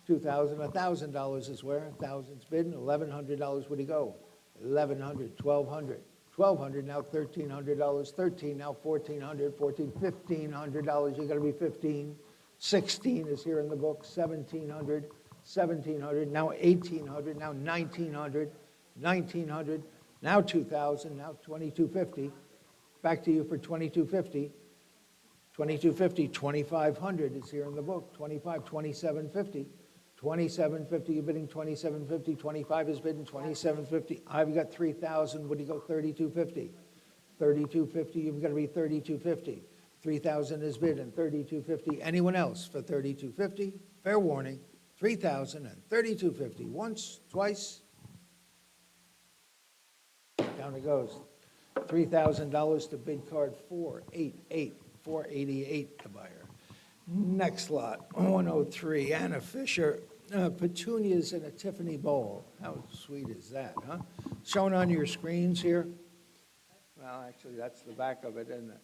$2,000, $1,000 is where, 1,000's bidding, $1,100, would he go? 1,100, 1,200. 1,200 now $1,300, 13 now 1,400, 14, $1,500. You got to be 15. 16 is here in the book. 1,700, 1,700. Now 1,800. Now 1,900, 1,900. Now 2,000. Now 2,250. Back to you for 2250. 2250, 2500 is here in the book. 25, 2750. 2750, you're bidding 2750. 25 is bidding 2750. I've got 3000. What do you go? 3250. 3250, you've got to be 3250. 3000 is bid and 3250. Anyone else for 3250? Fair warning, 3000 and 3250. Once, twice. Down it goes. $3,000 to bid card 488, 488 the buyer. Next lot, 103, Anna Fisher, petunias in a Tiffany bowl. How sweet is that, huh? Shown on your screens here. Well, actually, that's the back of it, isn't it?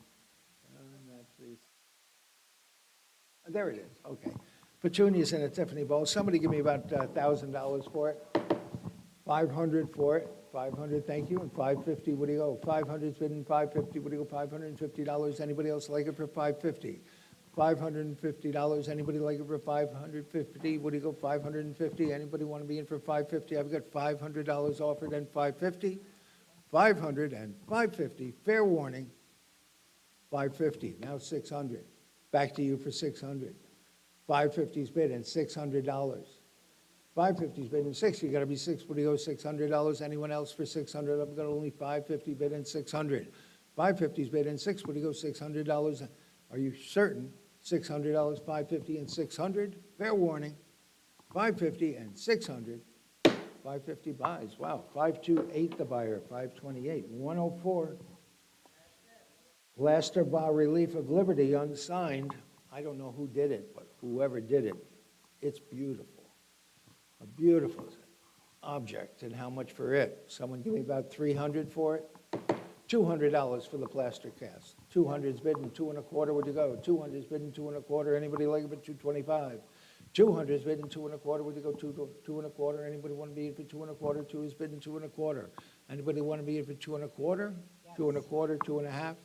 There it is, okay. Petunias in a Tiffany bowl. Somebody give me about $1,000 for it. 500 for it. 500, thank you, and 550, what do you go? 500's bidding 550, what do you go? $550. Anybody else like it for 550? $550. Anybody like it for 550? What do you go? 550. Anybody want to be in for 550? I've got $500 offered and 550. 500 and 550. Fair warning. 550. Now 600. Back to you for 600. 550's bid and $600. 550's bid and 6. You got to be 6. What do you go? $600. Anyone else for 600? I've got only 550 bid and 600. 550's bid and 6. What do you go? $600. Are you certain? $600, 550 and 600. Fair warning. 550 and 600. 550 buys. Wow. 528 the buyer. 528. 104. Plaster bas relief of Liberty unsigned. I don't know who did it, but whoever did it, it's beautiful. A beautiful object. And how much for it? Someone give me about 300 for it. $200 for the plaster cast. 200's bidding 2 1/4. Where'd you go? 200's bidding 2 1/4. Anybody like it for 225? 200's bidding 2 1/4. Where'd you go? 2 1/4. Anybody want to be in for 2 1/4? 2 is bidding 2 1/4. Anybody want to be in for 2 1/4? 2 1/4, 2 1/2,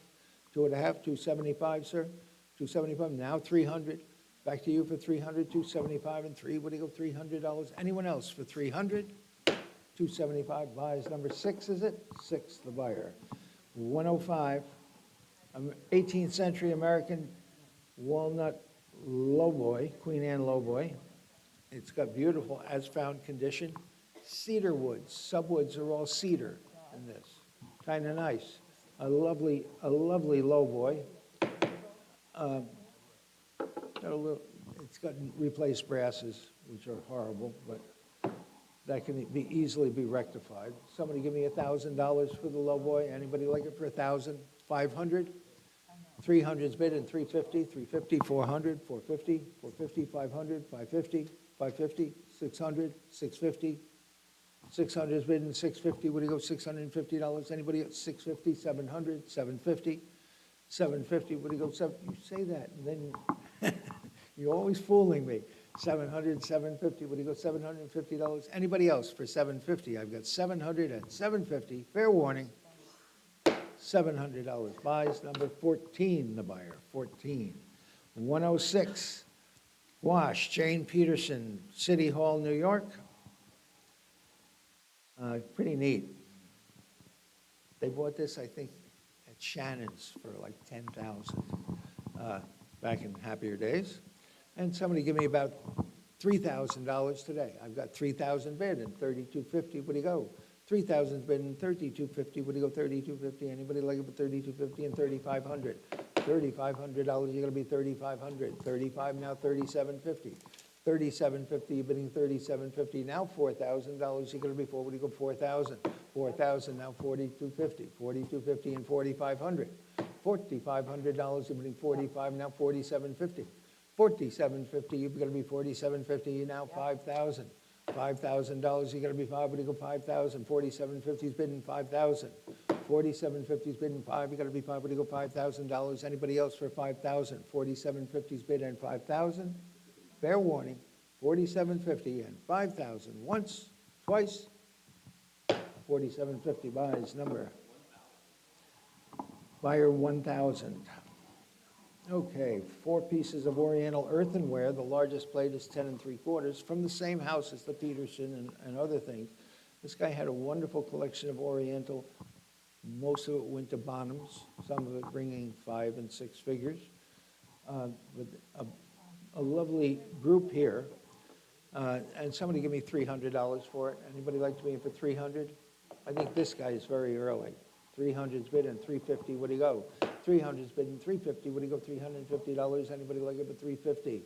2 1/2, 275, sir. 275. Now 300. Back to you for 300, 275 and 3. What do you go? $300. Anyone else for 300? 275 buys. Number 6, is it? 6, the buyer. 105, 18th century American walnut lowboy, Queen Anne lowboy. It's got beautiful as-found condition. Cedar woods, subwoods are all cedar in this. Kind of nice. A lovely lowboy. It's got replaced brasses, which are horrible, but that can easily be rectified. Somebody give me $1,000 for the lowboy. Anybody like it for 1,000? 500? 300's bid and 350, 350, 400, 450, 450, 500, 550, 550, 600, 650. 600's bid and 650. What do you go? $650. Anybody at 650, 700, 750, 750. What do you go? You say that, and then you're always fooling me. 700, 750. What do you go? $750. Anybody else for 750? I've got 700 and 750. Fair warning. $700 buys. Number 14, the buyer. 14. 106. Wash, Jane Peterson, City Hall, New York. Pretty neat. They bought this, I think, at Shannon's for like $10,000 back in happier days. And somebody give me about $3,000 today. I've got 3,000 bid and 3,250. What do you go? 3,000 bid and 3,250. What do you go? 3,250. Anybody like it for 3,250 and 3,500? $3,500. You're going to be 3,500. 35 now. 3,750. 3,750. You're bidding 3,750 now. $4,000. You're going to be four. What do you go? 4,000. 4,000 now. 4,250. 4,250 and 4,500. $4,500. You're bidding 45 now. 4,750. 4,750, you're going to be 4,750, now 5,000. $5,000, you're going to be 5, what do you go, 5,000. 4,750 is bidding 5,000. 4,750 is bidding 5, you're going to be 5, what do you go, $5,000. Anybody else for 5,000? 4,750 is bid and 5,000. Fair warning, 4,750 and 5,000. Once, twice, 4,750 buys. Number buyer 1,000. Okay, 4 pieces of Oriental earthenware. The largest plate is 10 3/4 from the same house as the Peterson and other things. This guy had a wonderful collection of Oriental Most of it went to Bonhams, some of it bringing 5 and 6 figures. With a lovely group here. And somebody give me $300 for it. Anybody like to be in for 300? I think this guy is very early. 300's bid and 350, what do you go? 300's bid and 350, what do you go? $350, anybody like it for 350?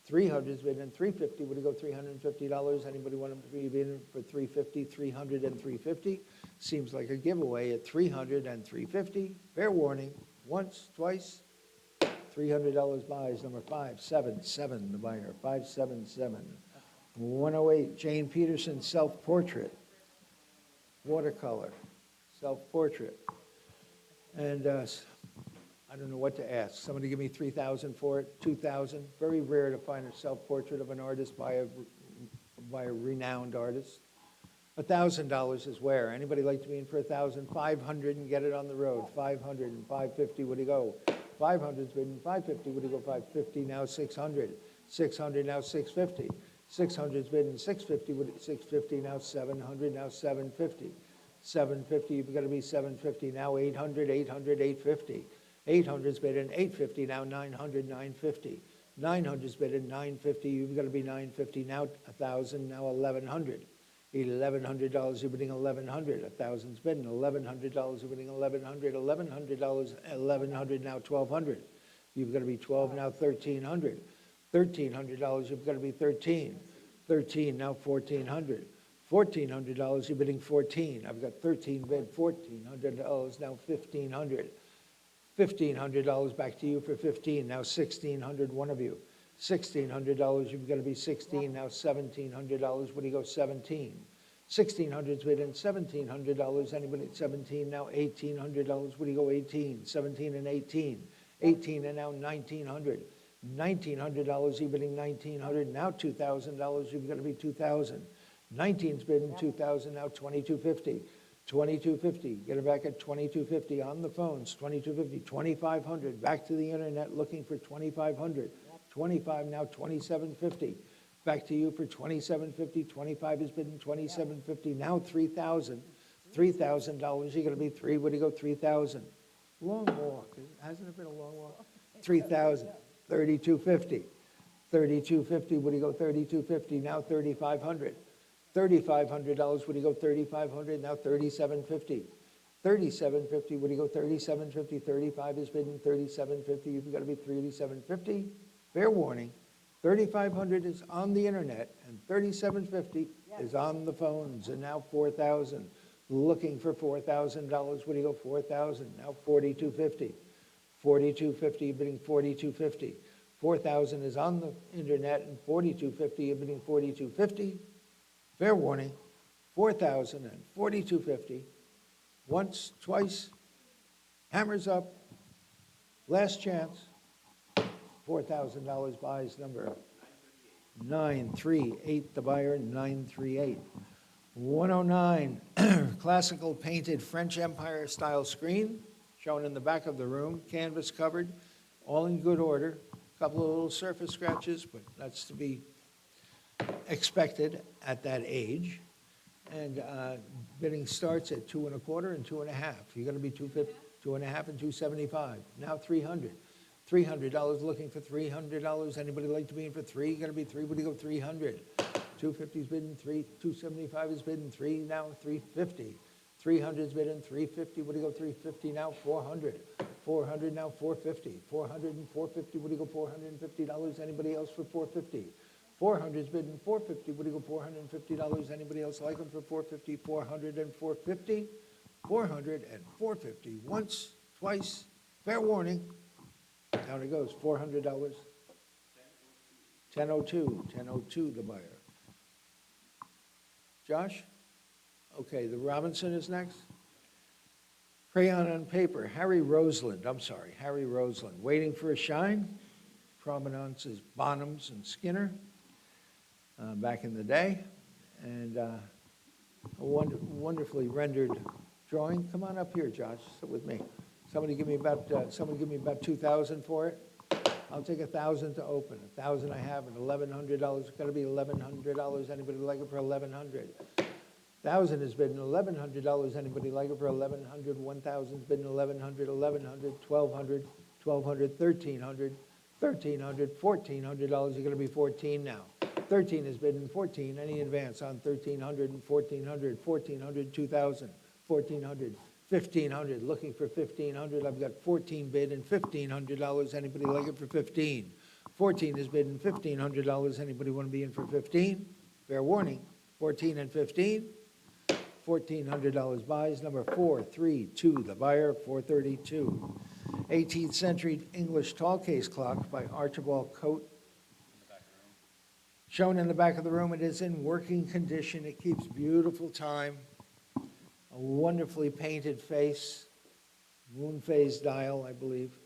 300's bid and 350, what do you go? $350, anybody want to be bidding for 350, 300 and 350? Seems like a giveaway at 300 and 350. Fair warning, once, twice. $300 buys, number 577, the buyer, 577. 108, Jane Peterson, self-portrait, watercolor, self-portrait. And I don't know what to ask. Somebody give me 3,000 for it, 2,000. Very rare to find a self-portrait of an artist by a renowned artist. $1,000 is where? Anybody like to be in for 1,000? 500 and get it on the road. 500 and 550, what do you go? 500's bidding 550, what do you go? 550, now 600. 600, now 650. 600's bidding 650, what 650, now 700, now 750. 750, you've got to be 750, now 800, 800, 850. 800's bidding 850, now 900, 950. 900's bidding 950, you've got to be 950, now 1,000, now 1,100. $1,100, you're bidding 1,100. 1,000's bidding $1,100, you're bidding 1,100. $1,100, 1,100, now 1,200. You've got to be 12, now 1,300. $1,300, you've got to be 13. 13, now 1,400. $1,400, you're bidding 14. I've got 13 bid, $1,400, now 1,500. $1,500 back to you for 15, now 1,600, one of you. $1,600, you've got to be 16, now $1,700, what do you go, 17? 1,600's bidding $1,700, anybody at 17, now $1,800, what do you go, 18? 17 and 18. 18 and now 1,900. $1,900, you're bidding 1,900, now $2,000, you've got to be 2,000. 19's bidding 2,000, now 2,250. 2,250, get it back at 2,250 on the phones, 2,250, 2,500, back to the internet looking for 2,500. 25, now 2,750. Back to you for 2,750. 25 is bidding 2,750, now 3,000. $3,000, you're going to be 3, what do you go, 3,000? Long walk, hasn't it been a long walk? 3,000, 3,250. 3,250, what do you go, 3,250, now 3,500. $3,500, what do you go, 3,500, now 3,750. 3,750, what do you go, 3,750, 35 is bidding 3,750, you've got to be 3,750. Fair warning, 3,500 is on the internet and 3,750 is on the phones, and now 4,000. Looking for $4,000, what do you go, 4,000, now 4,250. 4,250, you're bidding 4,250. 4,000 is on the internet and 4,250, you're bidding 4,250. Fair warning, 4,000 and 4,250. Once, twice, hammers up, last chance. $4,000 buys, number 938, the buyer, 938. 109, classical painted French Empire style screen, shown in the back of the room, canvas covered, all in good order. A couple of little surface scratches, but that's to be expected at that age. And bidding starts at 2.25 and 2.5. You're going to be 250, 2.5 and 275. Now 300. $300, looking for $300. Anybody like to be in for 3? You're going to be 3. What do you go? 300. 250 is bidding 3. 275 is bidding 3. Now 350. 300 is bidding 350. What do you go? 350. Now 400. 400 now 450. 400 and 450. What do you go? $450. Anybody else for 450? 400 is bidding 450. What do you go? $450. Anybody else like them for 450? 400 and 450. 400 and 450. Once, twice. Fair warning. Down it goes. $400. 1002. 1002, the buyer. Josh? Okay, the Robinson is next. Crayon on paper. Harry Roseland. Waiting for a shine. Provenance is Bonhams and Skinner. Back in the day, and a wonderfully rendered drawing. Come on up here, Josh. Sit with me. Somebody give me about 2,000 for it. I'll take 1,000 to open. 1,000 I have, and $1,100. It's got to be $1,100. Anybody like it for 1,100? 1,000 is bid, $1,100. Anybody like it for 1,100? 1,000 is bid, 1,100, 1,100, 1,200, 1,200, 1,300, 1,300, $1,400. You're going to be 14 now. 13 is bid in 14. Any advance on 1,300 and 1,400, 1,400, 2,000, 1,400, 1,500. Looking for 1,500. I've got 14 bid and $1,500. Anybody like it for 15? 14 is bid and $1,500. Anybody want to be in for 15? Fair warning. 14 and 15. $1,400 buys. Number 432, the buyer, 432. 18th century English tall case clock by Archibald Coate. Shown in the back of the room, it is in working condition. It keeps beautiful time. A wonderfully painted face, moon phase dial, I believe.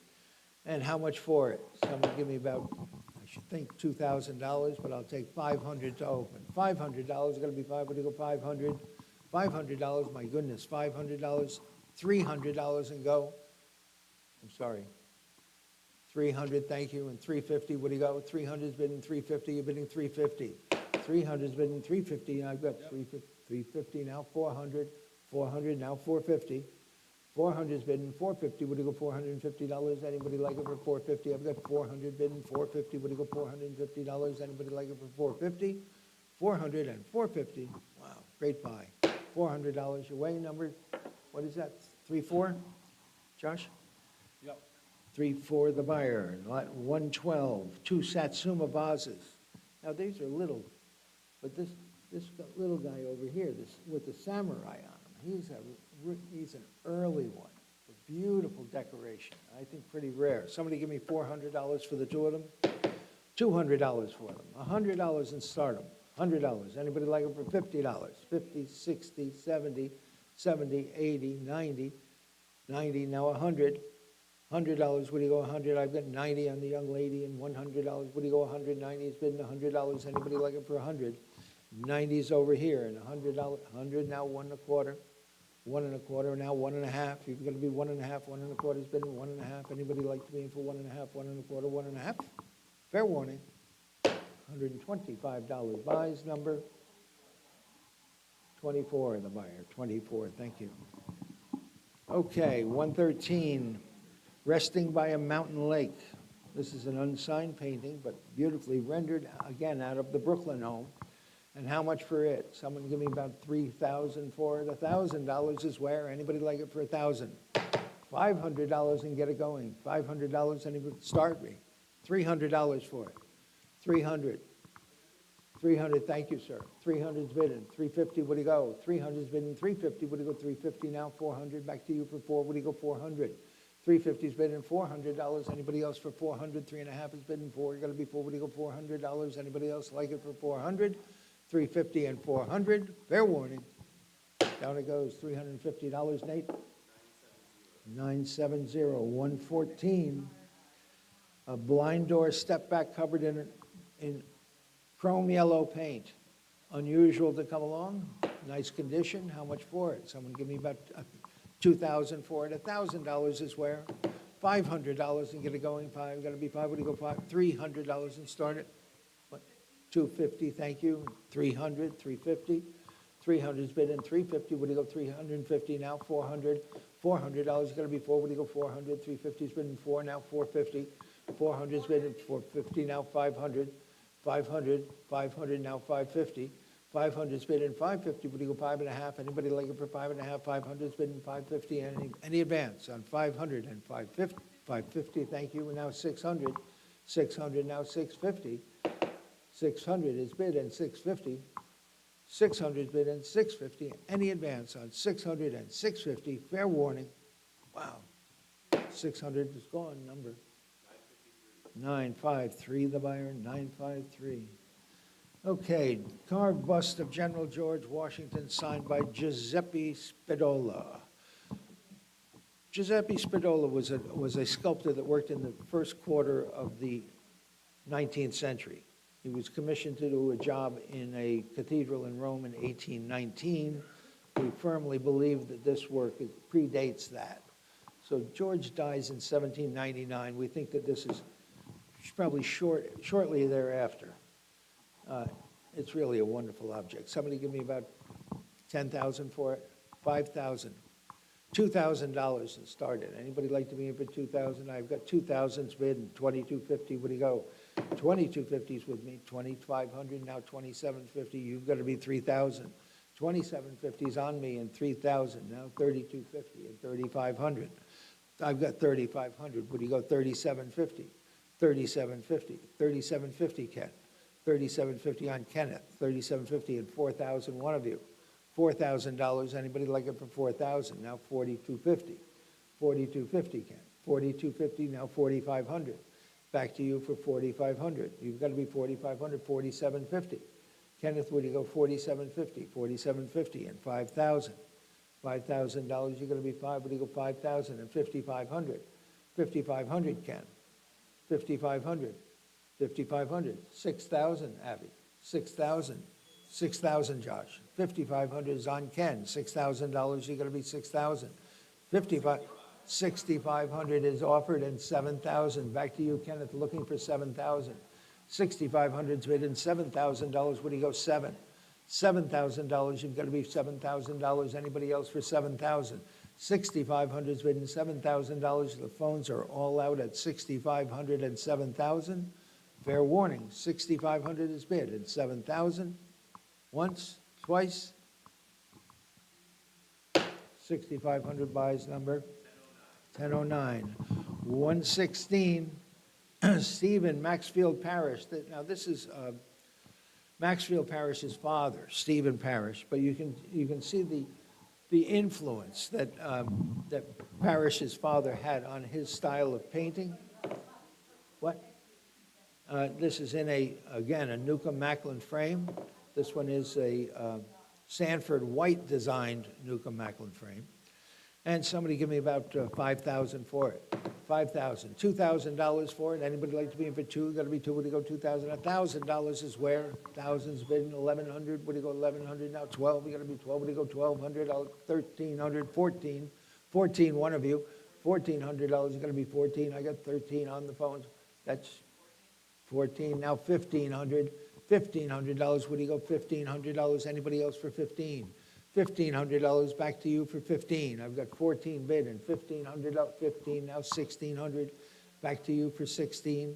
And how much for it? Someone give me about, I should think $2,000, but I'll take $500 to open. $500, got to be $500, what do you go, 500? $500, my goodness, $500, $300 and go. I'm sorry. 300, thank you, and 350, what do you got? 300 is bidding 350, you're bidding 350. 300 is bidding 350, and I've got 350 now, 400, 400 now, 450. 400 is bidding 450, what do you go, $450? Anybody like it for 450? I've got 400 bidding 450, what do you go, $450? Anybody like it for 450? 400 and 450, wow, great buy. $400 your way, number, what is that, 3-4? Josh? Yep. 3-4 the buyer, lot 112, 2 Satsuma vases. Now, these are little, but this little guy over here, this with the samurai on him, he's an early one. A beautiful decoration, I think pretty rare. Somebody give me $400 for the two of them? $200 for them, $100 and start them. $100. Anybody like it for $50? 50, 60, 70, 70, 80, 90, 90, now 100. $100, what do you go, 100? I've got 90 on the young lady and $100. What do you go, 190 is bidding $100. Anybody like it for 100? 90's over here, and $100, 100 now 1 1/4, 1 1/4, now 1 1/2. You're going to be 1 1/2, 1 1/4 is bidding 1 1/2. Anybody like to be in for 1 1/2, 1 1/4, 1 1/2? Fair warning. $125 buys, number 24, the buyer, 24, thank you. Okay, 113, Resting by a Mountain Lake. This is an unsigned painting, but beautifully rendered, again, out of the Brooklyn home. And how much for it? Someone give me about $3,000 for it. $1,000 is where? Anybody like it for $1,000? $500 and get it going. $500, anybody start me. $300 for it. 300. 300, thank you, sir. 300's bidding. 350, what do you go? 300's bidding. 350, what do you go? 350 now. 400, back to you for 4. What do you go? 400. 350's bidding. $400. Anybody else for 400? 3.5 is bidding. 4. You're going to be 4. What do you go? $400. Anybody else like it for 400? 350 and 400. Fair warning. Down it goes. $350, Nate. 970. 114. A blind door step back covered in chrome yellow paint. Unusual to come along. Nice condition. How much for it? Someone give me about $2,000 for it. $1,000 is where? $500 and get it going. Got to be 5. What do you go? 5. $300 and start it. What? 250. Thank you. 300. 350. 300 is bid in. 350. What do you go? 350 now. 400. $400. Got to be 4. What do you go? 400. 350 is bid in. 4 now. 450. 400 is bid in. 450 now. 500. 500. 500 now. 550. 500 is bid in. 550. What do you go? 5.5. Anybody like it for 5.5? 500 is bid in. 550. Any advance on 500 and 550? 550. Thank you. And now 600. 600 now. 650. 600 is bid in. 650. 600 is bid in. 650. Any advance on 600 and 650? Fair warning. Wow. 600 is gone. Number 953. The buyer. 953. Okay, carved bust of General George Washington signed by Giuseppe Spidola. Giuseppe Spidola was a sculptor that worked in the first quarter of the 19th century. He was commissioned to do a job in a cathedral in Rome in 1819. We firmly believe that this work predates that. So George dies in 1799. We think that this is probably shortly thereafter. It's really a wonderful object. Somebody give me about 10,000 for it, 5,000. $2,000 to start it. Anybody like to be in for 2,000? I've got 2,000's bid and 2,250. What do you go? 2,250's with me, 2,500, now 2,750. You've got to be 3,000. 2,750's on me and 3,000, now 3,250 and 3,500. I've got 3,500. What do you go? 3,750. 3,750. 3,750, Ken. 3,750 on Kenneth. 3,750 and 4,000, one of you. $4,000, anybody like it for 4,000? Now 4,250. 4,250, Ken. 4,250, now 4,500. Back to you for 4,500. You've got to be 4,500, 4,750. Kenneth, would you go 4,750? 4,750 and 5,000. $5,000, you're going to be five. Would you go 5,000 and 5,500? 5,500, Ken. 5,500. 5,500. 6,000, Abby. 6,000. 6,000, Josh. 5,500 is on Ken. $6,000, you're going to be 6,000. 6,500 is offered and 7,000. Back to you, Kenneth, looking for 7,000. 6,500's bid and $7,000. What do you go? Seven. $7,000, you've got to be $7,000. Anybody else for 7,000? 6,500's bid and $7,000. The phones are all out at 6,500 and 7,000. Fair warning, 6,500 is bid and 7,000. Once, twice. 6,500 buys number 1009. 116, Stephen, Maxfield Parish. Now this is Maxfield Parish's father, Stephen Parish, but you can see the influence that that Parish's father had on his style of painting. What? This is in again, a Newcomb Macklin frame. This one is a Sanford White designed Newcomb Macklin frame. And somebody give me about 5,000 for it. 5,000. $2,000 for it. Anybody like to be in for two? Got to be two. Would you go 2,000? $1,000 is where? Thousands bidding. 1,100. Would you go 1,100? Now 12. You got to be 12. Would you go 1,200? 1,300. 14. 14. One of you. $1,400. You got to be 14. I got 13 on the phones. That's 14. Now 1,500. $1,500. Would you go $1,500? Anybody else for 15? $1,500. Back to you for 15. I've got 14 bid and 1,500 up. 15 now 1,600. Back to you for 16.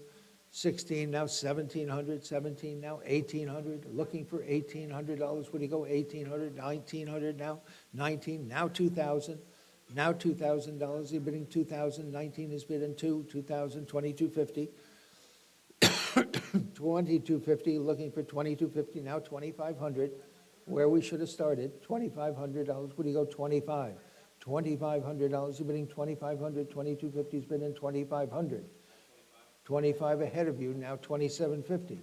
16 now 1,700. 17 now 1,800. Looking for $1,800. Would you go 1,800? 1,900 now. 19 now 2,000. Now $2,000. You're bidding 2,000. 19 is bidding 2,000. 2,250. 2,250, looking for 2,250, now 2,500, where we should have started, $2,500, would you go 25? $2,500, you're bidding 2,500, 2,250 is bidding 2,500. 25 ahead of you, now 2,750.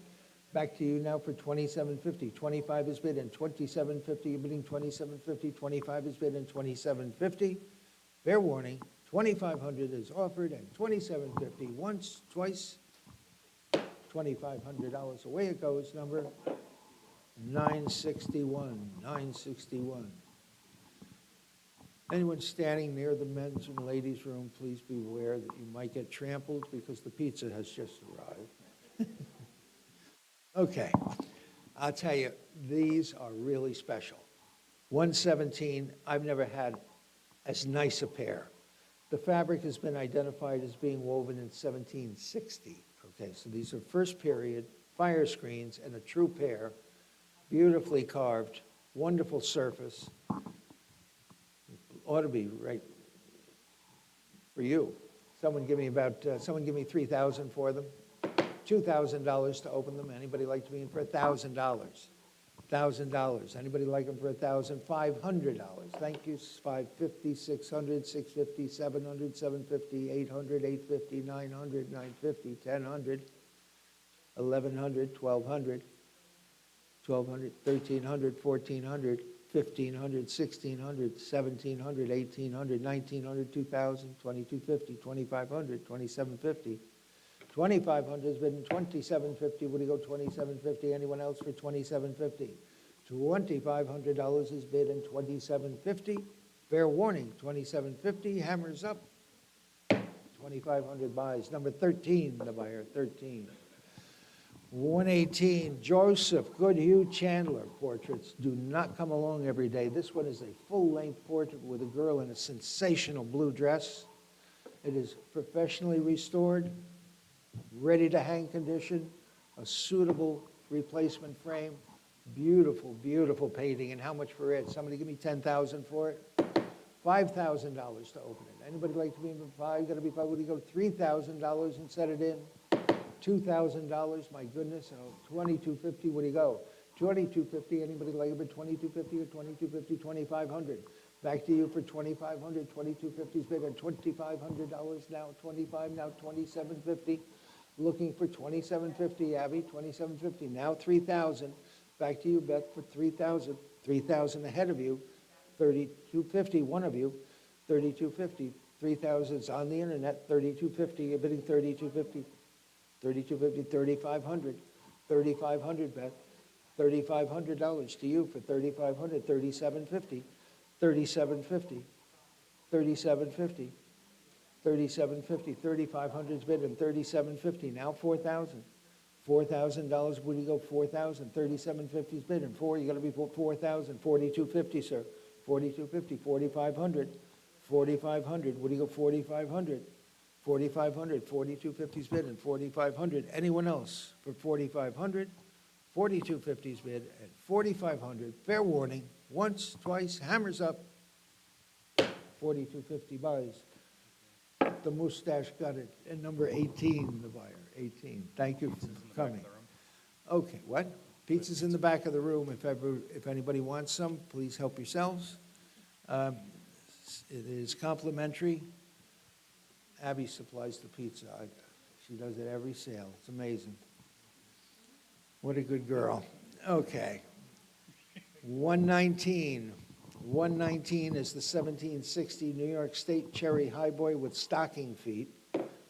Back to you now for 2,750. 25 is bid and 2,750, you're bidding 2,750, 25 is bid and 2,750. Fair warning, 2,500 is offered and 2,750 once, twice, $2,500. Away it goes, number 961, 961. Anyone standing near the men's and ladies' room, please beware that you might get trampled because the pizza has just arrived. Okay, I'll tell you, these are really special. 117, I've never had as nice a pair. The fabric has been identified as being woven in 1760. Okay, so these are first period fire screens and a true pair, beautifully carved, wonderful surface. Ought to be right for you. Someone give me 3,000 for them. $2,000 to open them. Anybody like to be in for $1,000? $1,000. Anybody like them for $1,000? $500. Thank you. 550, 600, 650, 700, 750, 800, 850, 900, 950, 1,000, 1,100, 1,200, 1,200, 1,300, 1,400, 1,500, 1,600, 1,700, 1,800, 1,900, 2,000, 2,250, 2,500, 2,750. 2,500 is bidding 2,750. Would you go 2,750? Anyone else for 2,750? $2,500 is bid and 2,750. Fair warning, 2,750. Hammers up. 2,500 buys. Number 13, the buyer, 13. 118, Joseph Goodhue Chandler portraits do not come along every day. This one is a full-length portrait with a girl in a sensational blue dress. It is professionally restored, ready to hang condition, a suitable replacement frame. Beautiful, beautiful painting. And how much for it? Somebody give me $10,000 for it. $5,000 to open it. Anybody like to be in five? Got to be five. Would you go $3,000 and set it in? $2,000. My goodness. Oh, $2,250. What do you go? $2,250. Anybody like it for $2,250 or $2,250? $2,500. Back to you for $2,500. $2,250's bid at $2,500 now. $25 now. $2,750. Looking for $2,750. Abby. $2,750 now. $3,000. Back to you, Beth, for $3,000. $3,000 ahead of you. $3,250, one of you, $3,250. 3,000 is on the internet, $3,250. You're bidding $3,250. $3,250, $3,500. $3,500, Beth. $3,500 to you for $3,500. $3,750. $3,750. $3,750. $3,750. $3,500 is bid and $3,750. Now $4,000. $4,000. Would you go $4,000? $3,750 is bid and four. You got to be $4,000. $4,250, sir. $4,250, $4,500, $4,500. What do you go, $4,500? $4,500, $4,250's bid, and $4,500. Anyone else for $4,500? $4,250's bid at $4,500. Fair warning, once, twice, hammers up. $4,250 buys. The mustache got it. And number 18, the buyer, 18. Thank you for coming. Okay, what? Pizza's in the back of the room. If anybody wants some, please help yourselves. It is complimentary. Abby supplies the pizza. She does it every sale. It's amazing. What a good girl. Okay. 119. 119 is the 1760 New York State Cherry Highboy with stocking feet.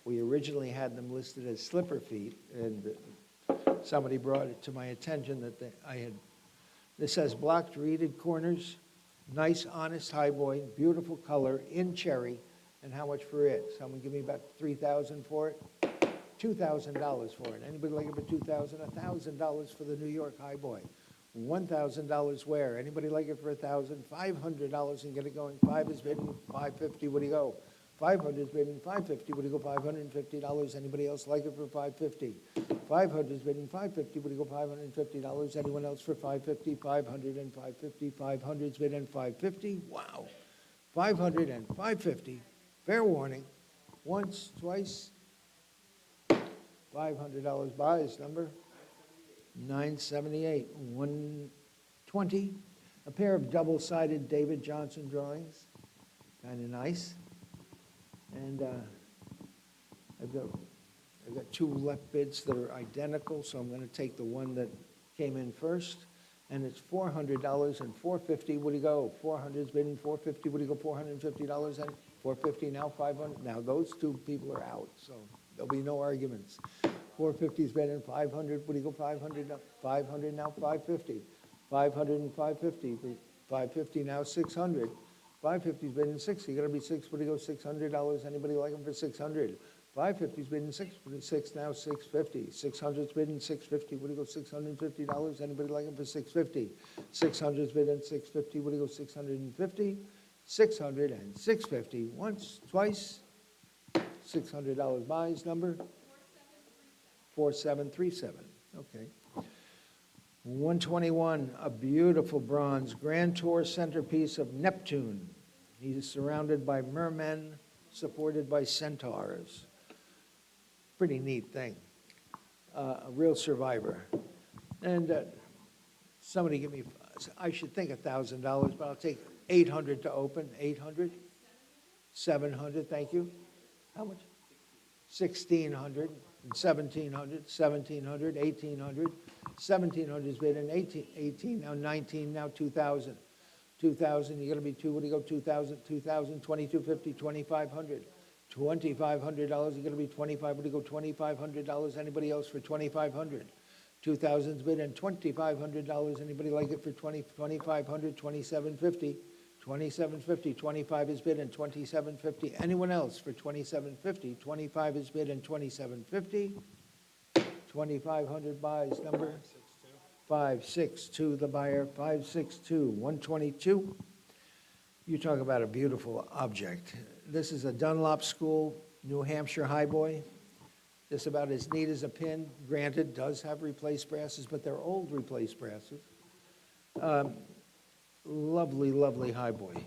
We originally had them listed as slipper feet, and somebody brought it to my attention that this has blocked reeded corners, nice, honest highboy, beautiful color in cherry, and how much for it? Someone give me about $3,000 for it? $2,000 for it. Anybody like it for $2,000? $1,000 for the New York highboy. $1,000 where? Anybody like it for $1,000? $500 and get it going. Five is bidding, $550. What do you go? 500 is bidding $550. Would you go $550? Anybody else like it for $550? 500 is bidding $550. Would you go $550? Anyone else for $550? 500 and $550. 500 is bidding $550. Wow. 500 and $550. Fair warning. Once, twice. $500 buys number 978. 120. A pair of double-sided David Johnson drawings. Kind of nice. And I've got two left bids that are identical, so I'm going to take the one that came in first. And it's $400 and $450. What do you go? 400 is bidding $450. What do you go? $450 and $450 now. 500. Now those two people are out, so there'll be no arguments. 450 is bidding 500. What do you go? 500 now. 500 now. 550. 500 and 550. 550 now. 600. 550 is bidding 60. You got to be six. What do you go? $600. Anybody like them for 600? 550 is bidding six now. 650. 600 is bidding 650. What do you go? $650. Anybody like them for 650? 600 is bidding 650. What do you go? 650. 600 and 650. Once, twice. $600 buys number 4737. Okay. 121, a beautiful bronze Grand Tour centerpiece of Neptune. He is surrounded by mermen, supported by centaurs. Pretty neat thing. A real survivor. And somebody give me, I should think $1,000, but I'll take 800 to open. 800? 700, thank you. How much? 1,600. 1,700, 1,700, 1,800, 1,700 is bid in 18, now 19, now 2,000. 2,000, you're going to be two, what do you go, 2,000, 2,000, 2,250, 2,500. $2,500, you're going to be 25, what do you go, $2,500? Anybody else for 2,500? 2,000 is bid in $2,500. Anybody like it for 2,500, 2,750? 2750, 25 is bid in 2750. Anyone else for 2750? 25 is bid in 2750. 2,500 buys, number 562. 562, the buyer, 562, 122. You talk about a beautiful object. This is a Dunlop School, New Hampshire highboy. Just about as neat as a pin. Granted, does have replaced brasses, but they're old replaced brasses. Lovely, lovely highboy.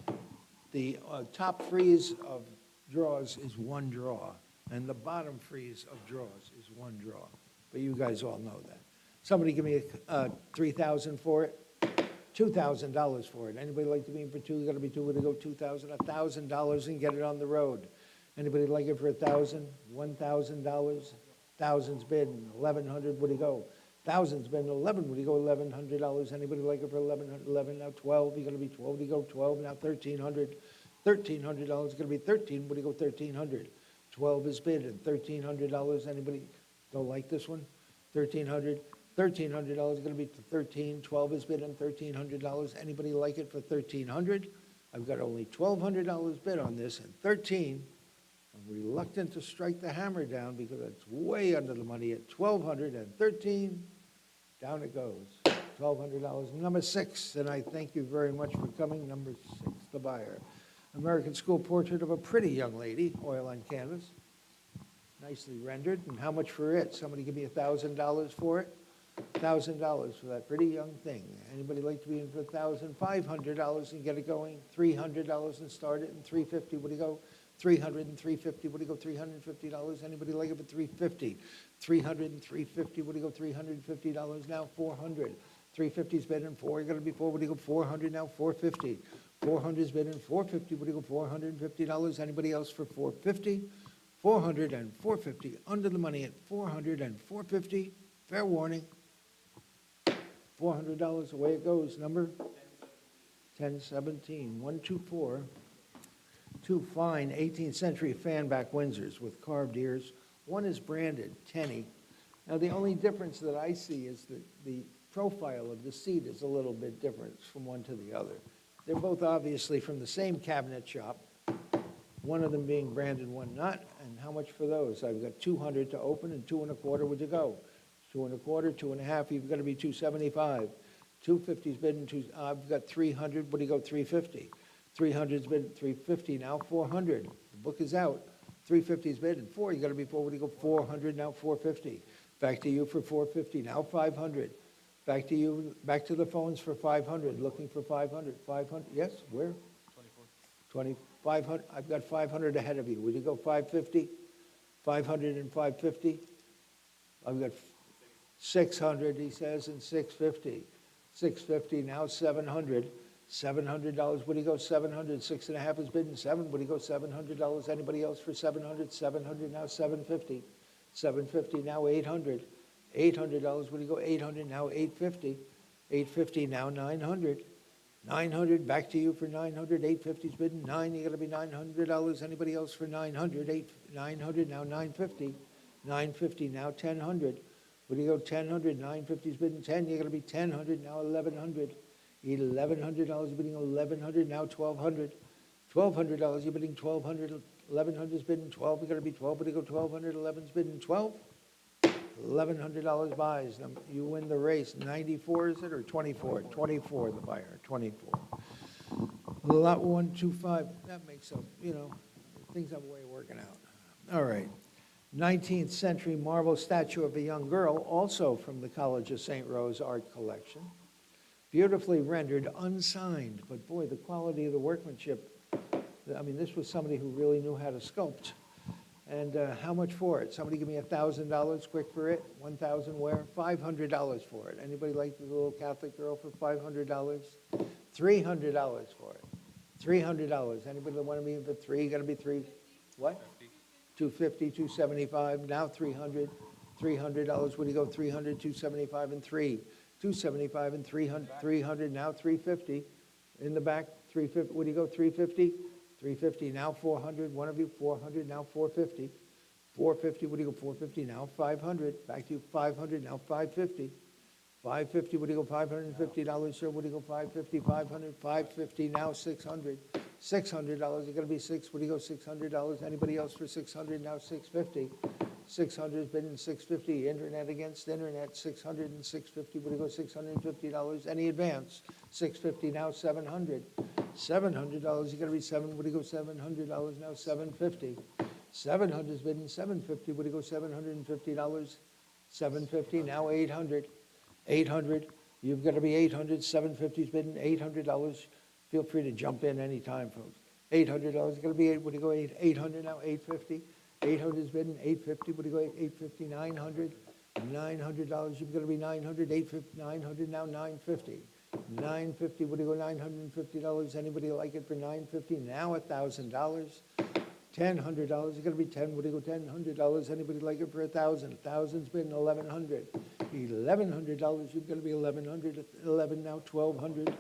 The top frieze of draws is one draw, and the bottom frieze of draws is one draw. But you guys all know that. Somebody give me $3,000 for it, $2,000 for it. Anybody like to be in for two? You gotta be two, would it go $2,000? $1,000 and get it on the road. Anybody like it for $1,000? $1,000? Thousands bid, 1,100, would he go? Thousands bid, 11, would he go $1,100? Anybody like it for 1,100? 11, now 12, you gotta be 12, would he go 12? Now 1,300, $1,300, gonna be 13, would he go 1,300? 12 is bid, and $1,300, anybody don't like this one? 1,300, $1,300 gonna be 13, 12 is bid, and $1,300, anybody like it for 1,300? I've got only $1,200 bid on this, and 13, I'm reluctant to strike the hammer down because it's way under the money at 1,213. Down it goes, $1,200. Number 6, and I thank you very much for coming. Number 6, the buyer. American School portrait of a pretty young lady, oil on canvas. Nicely rendered. And how much for it? Somebody give me $1,000 for it? $1,000 for that pretty young thing. Anybody like to be in for $1,500 and get it going? $300 and start it, and $350, would you go? 300 and 350, would he go $350? Anybody like it for 350? 300 and 350, would he go $350? Now 400. 350's bid in 4, you're gonna be 4, would he go 400? Now 450. 400's bid in 450, would he go $450? Anybody else for 450? 400 and 450, under the money at 400 and 450. Fair warning. $400, away it goes. Number 1017, 124. Two fine 18th century fanback Windsors with carved ears. One is branded Tenny. Now, the only difference that I see is that the profile of the seat is a little bit different from one to the other. They're both obviously from the same cabinet shop, one of them being branded, one not. And how much for those? I've got 200 to open, and 2 1/4 would you go? 2 1/4, 2 1/2, you've got to be 275. 250's bid, and I've got 300, would you go 350? 300's bid, 350, now 400. The book is out. 350's bid, and 4, you got to be 4, would you go 400, now 450. Back to you for 450, now 500. Back to you, back to the phones for 500, looking for 500. 500, yes, where? 24. 500, I've got 500 ahead of you. Would you go 550? 500 and 550? I've got 600, he says, and 650. 650, now 700. $700, would he go 700? 6 1/2 is bid, and 7, would he go $700? Anybody else for 700? 700, now 750. 750, now 800. $800, would he go 800? Now 850. 850, now 900. 900, back to you for 900. 850's bid, and 9, you gotta be $900. Anybody else for 900? 900, now 950. 950, now 1,000. Would he go 1,000? 950's bid, and 10, you gotta be 1,000, now 1,100. $1,100, you're bidding 1,100, now 1,200. $1,200, you're bidding 1,200. 1,100's bidding 12, you gotta be 12, but you go 1,200. 11's bidding 12. $1,100 buys. You win the race. 94 is it, or 24? 24, the buyer, 24. Lot 125, that makes up, things have a way of working out. All right. 19th century marble statue of a young girl, also from the College of St. Rose art collection. Beautifully rendered, unsigned, but boy, the quality of the workmanship. I mean, this was somebody who really knew how to sculpt. And how much for it? Somebody give me $1,000 quick for it. 1,000 where? $500 for it. Anybody like the little Catholic girl for $500? $300 for it. $300. Anybody want to be in for 3? Got to be 3. What? 250, 275. Now 300. $300. Would you go 300, 275, and 3? 275 and 300, 300, now 350. In the back, 350, would you go 350? 350, now 400, one of you, 400, now 450. 450, would you go 450, now 500. Back to you, 500, now 550. 550, would you go $550, sir? Would you go 550, 500, 550, now 600. $600, you're gonna be 6, would you go $600? Anybody else for 600, now 650. 600 is bidding 650. Internet against internet, 600 and 650. Would you go $650? Any advance? 650 now, 700. $700, you gotta be seven. Would you go $700 now? 750. 700 is bidding 750. Would you go $750? 750 now, 800. 800. You've got to be 800. 750 is bidding $800. Feel free to jump in anytime, folks. $800 is going to be, would you go 800 now, 850? 800 is bidding 850, would you go 850, 900? $900, you've got to be 900, 850, 900 now, 950. 950, would you go $950? Anybody like it for 950? Now $1,000. $1,000, you're going to be 10, would you go $1,000? Anybody like it for 1,000? 1,000's been 1,100. $1,100, you've got to be 1,100. 11 now, 1,200.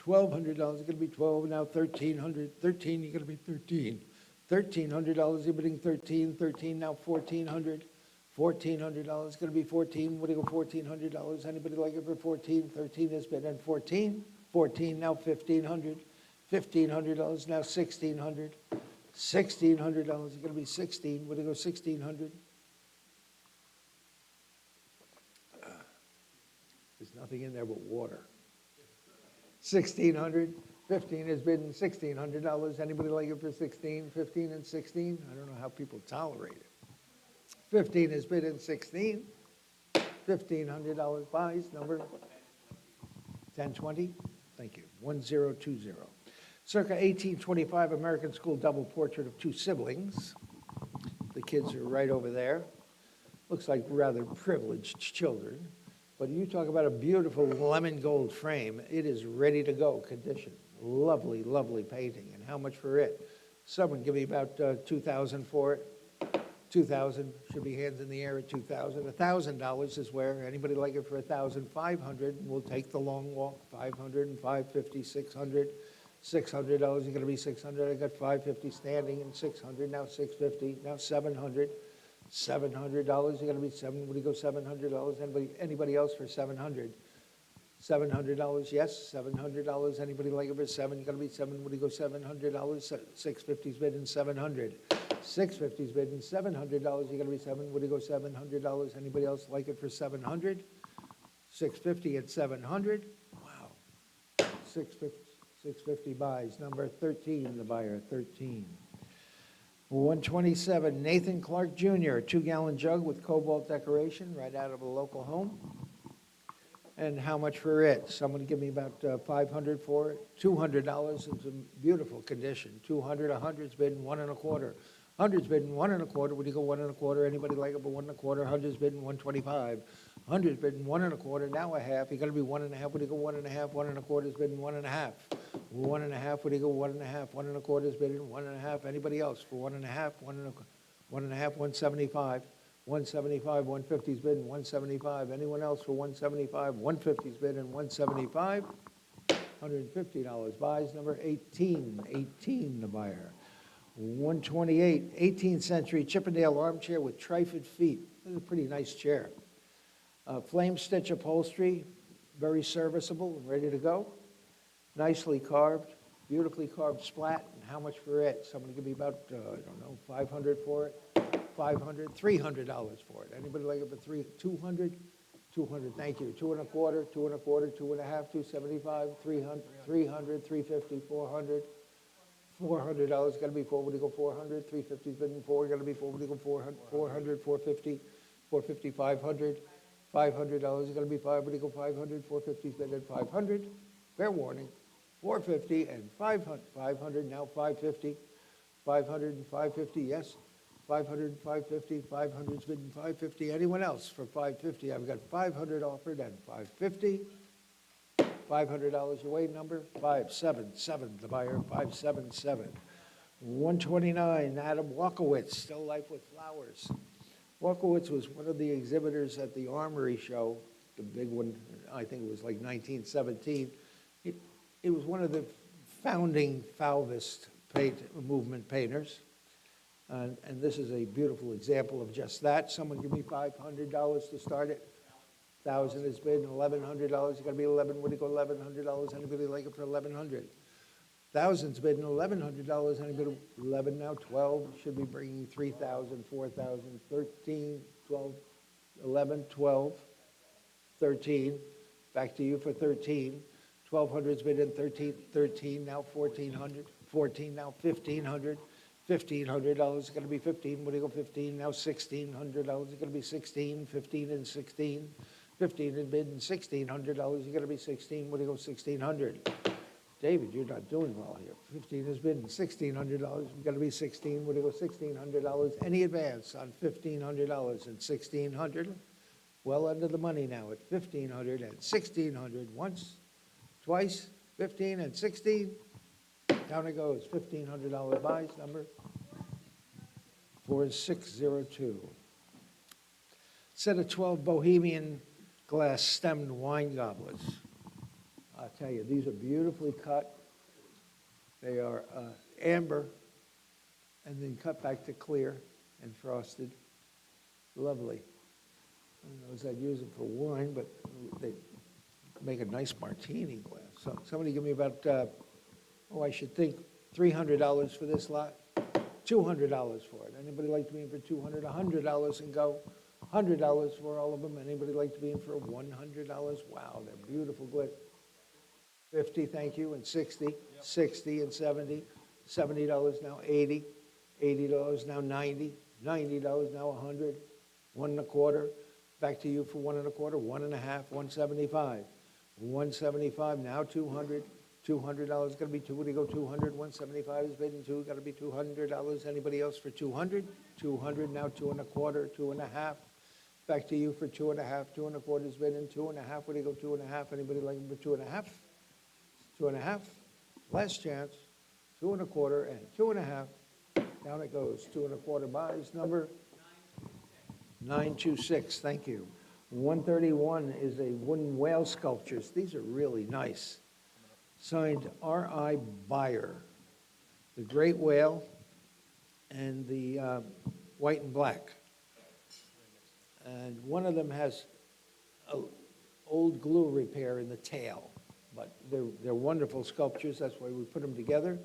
$1,200, you're going to be 12 now. 1,300. 13, you're going to be 13. $1,300, you're bidding 13. 13 now, 1,400. $1,400, going to be 14. What do you go $1,400? Anybody like it for 14? 13 has been, and 14. 14 now, 1,500. $1,500 now, 1,600. $1,600, you're going to be 16. What do you go 1,600? There's nothing in there but water. 1,600. 15 has been $1,600. Anybody like it for 16? 15 and 16? I don't know how people tolerate it. 15 has bid in 16. $1,500 buys, number 1020. Thank you. 1020. Circa 1825 American School double portrait of two siblings. The kids are right over there. Looks like rather privileged children. But you talk about a beautiful lemon gold frame. It is ready to go condition. Lovely, lovely painting. And how much for it? Someone give me about $2,000 for it. 2,000, should be hands in the air at 2,000. $1,000 is where, anybody like it for 1,000? 500, we'll take the long walk. 500 and 550, 600. $600, you're gonna be 600. I got 550 standing and 600, now 650, now 700. $700, you're gonna be seven, would you go $700? Anybody else for 700? $700, yes, $700. Anybody like it for seven? You're gonna be seven, would you go $700? 650's bidding 700. 650's bidding $700, you're gonna be seven, would you go $700? Anybody else like it for 700? 650 at 700, wow. 650 buys, number 13, the buyer, 13. 127, Nathan Clark Jr., a 2-gallon jug with cobalt decoration, right out of a local home. And how much for it? Someone give me about 500 for it. $200, it's in beautiful condition. 200, 100's bidding 1 1/4. 100's bidding 1 1/4. Would you go 1 1/4? Anybody like it for 1 1/4? 100's bidding 125. 100's bidding 1 1/4. Now a half. You got to be 1 1/2. Would you go 1 1/2? 1 1/4's bidding 1 1/2. 1 1/2. Would you go 1 1/2? 1 1/4's bidding 1 1/2. Anybody else for 1 1/2? 1 1/2. 175. 175. 150's bidding 175. Anyone else for 175? 150's bidding 175. $150 buys, number 18. 18, the buyer. 128, 18th century Chippendale armchair with trifid feet. This is a pretty nice chair. Flame stitch upholstery, very serviceable and ready to go. Nicely carved, beautifully carved splat. And how much for it? Someone give me about, I don't know, 500 for it? 500, $300 for it. Anybody like it for 200? 200, thank you. 2 1/4, 2 1/4, 2 1/2, 275, 300, 350, 400. $400, got to be 4. Would you go 400? 350's bidding 4. Got to be 4. Would you go 400? 400, 450, 450, 500. $500, got to be 5. Would you go 500? 450's bidding 500. Fair warning. 450 and 500. 500 now 550. 500 and 550. Yes. 500 and 550. 500's bidding 550. Anyone else for 550? I've got 500 offered and 550. $500 your way number, 577, the buyer, 577. 129, Adam Walkowitz, Still Life with Flowers. Walkowitz was one of the exhibitors at the Armory show, the big one, I think it was like 1917. It was one of the founding Fauvist movement painters. And this is a beautiful example of just that. Someone give me $500 to start it. 1,000 is bid, $1,100. You got to be 11. What do you go $1,100? Anybody like it for 1,100? Thousands bidding $1,100, anybody, 11 now, 12, should be bringing 3,000, 4,000, 13, 12, 11, 12, 13, back to you for 13. 1,200's bidding 13, 13, now 1,400, 14, now 1,500, $1,500 is going to be 15, what do you go 15, now $1,600 is going to be 16, 15 and 16, 15 and bidding $1,600, you're going to be 16, what do you go 1,600? David, you're not doing well here. 15 has been $1,600, you've got to be 16, what do you go $1,600? Any advance on $1,500 and 1,600? Well under the money now at 1,500 and 1,600, once, twice, 15 and 16, down it goes, $1,500 buys, number 4602. Set of 12 Bohemian glass stemmed wine goblets. I'll tell you, these are beautifully cut. They are amber and then cut back to clear and frosted. Lovely. I don't know if I'd use them for wine, but they make a nice martini glass. So somebody give me about, I should think $300 for this lot, $200 for it. Anybody like to be in for $200, $100 and go? $100 for all of them. Anybody like to be in for $100? Wow, they're beautiful glass. 50, thank you, and 60, 60 and 70, $70 now 80, $80 now 90, $90 now 100, 1 1/4. Back to you for 1 1/4, 1 1/2, 175, 175 now 200, $200 going to be 2. What do you go 200? 175 is bidding 2, got to be $200. Anybody else for 200? 200 now 2 1/4, 2 1/2. Back to you for 2 1/2, 2 1/4 is bidding 2 1/2. What do you go 2 1/2? Anybody like for 2 1/2? 2 1/2. Last chance. 2 1/4 and 2 1/2. Down it goes. 2 1/4 buys. Number 926. Thank you. 131 is a wooden whale sculptures. These are really nice. Signed R.I. Beyer. The great whale and the white and black. And one of them has an old glue repair in the tail. But they're wonderful sculptures. That's why we put them together.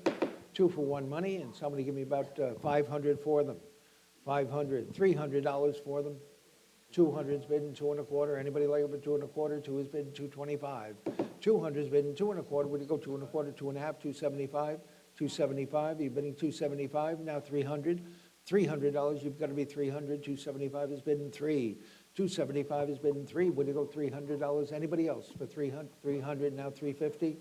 2 for 1 money, and somebody give me about 500 for them. 500, $300 for them. 200's bidding 2 1/4. Anybody like over 2 1/4? 2 is bidding 225. 200's bidding 2 1/4. Would you go 2 1/4, 2 1/2, 275? 275. You're bidding 275. Now 300. $300. You've got to be 300. 275 is bidding 3. 275 is bidding 3. Would you go $300? Anybody else for 300? 300 now 350.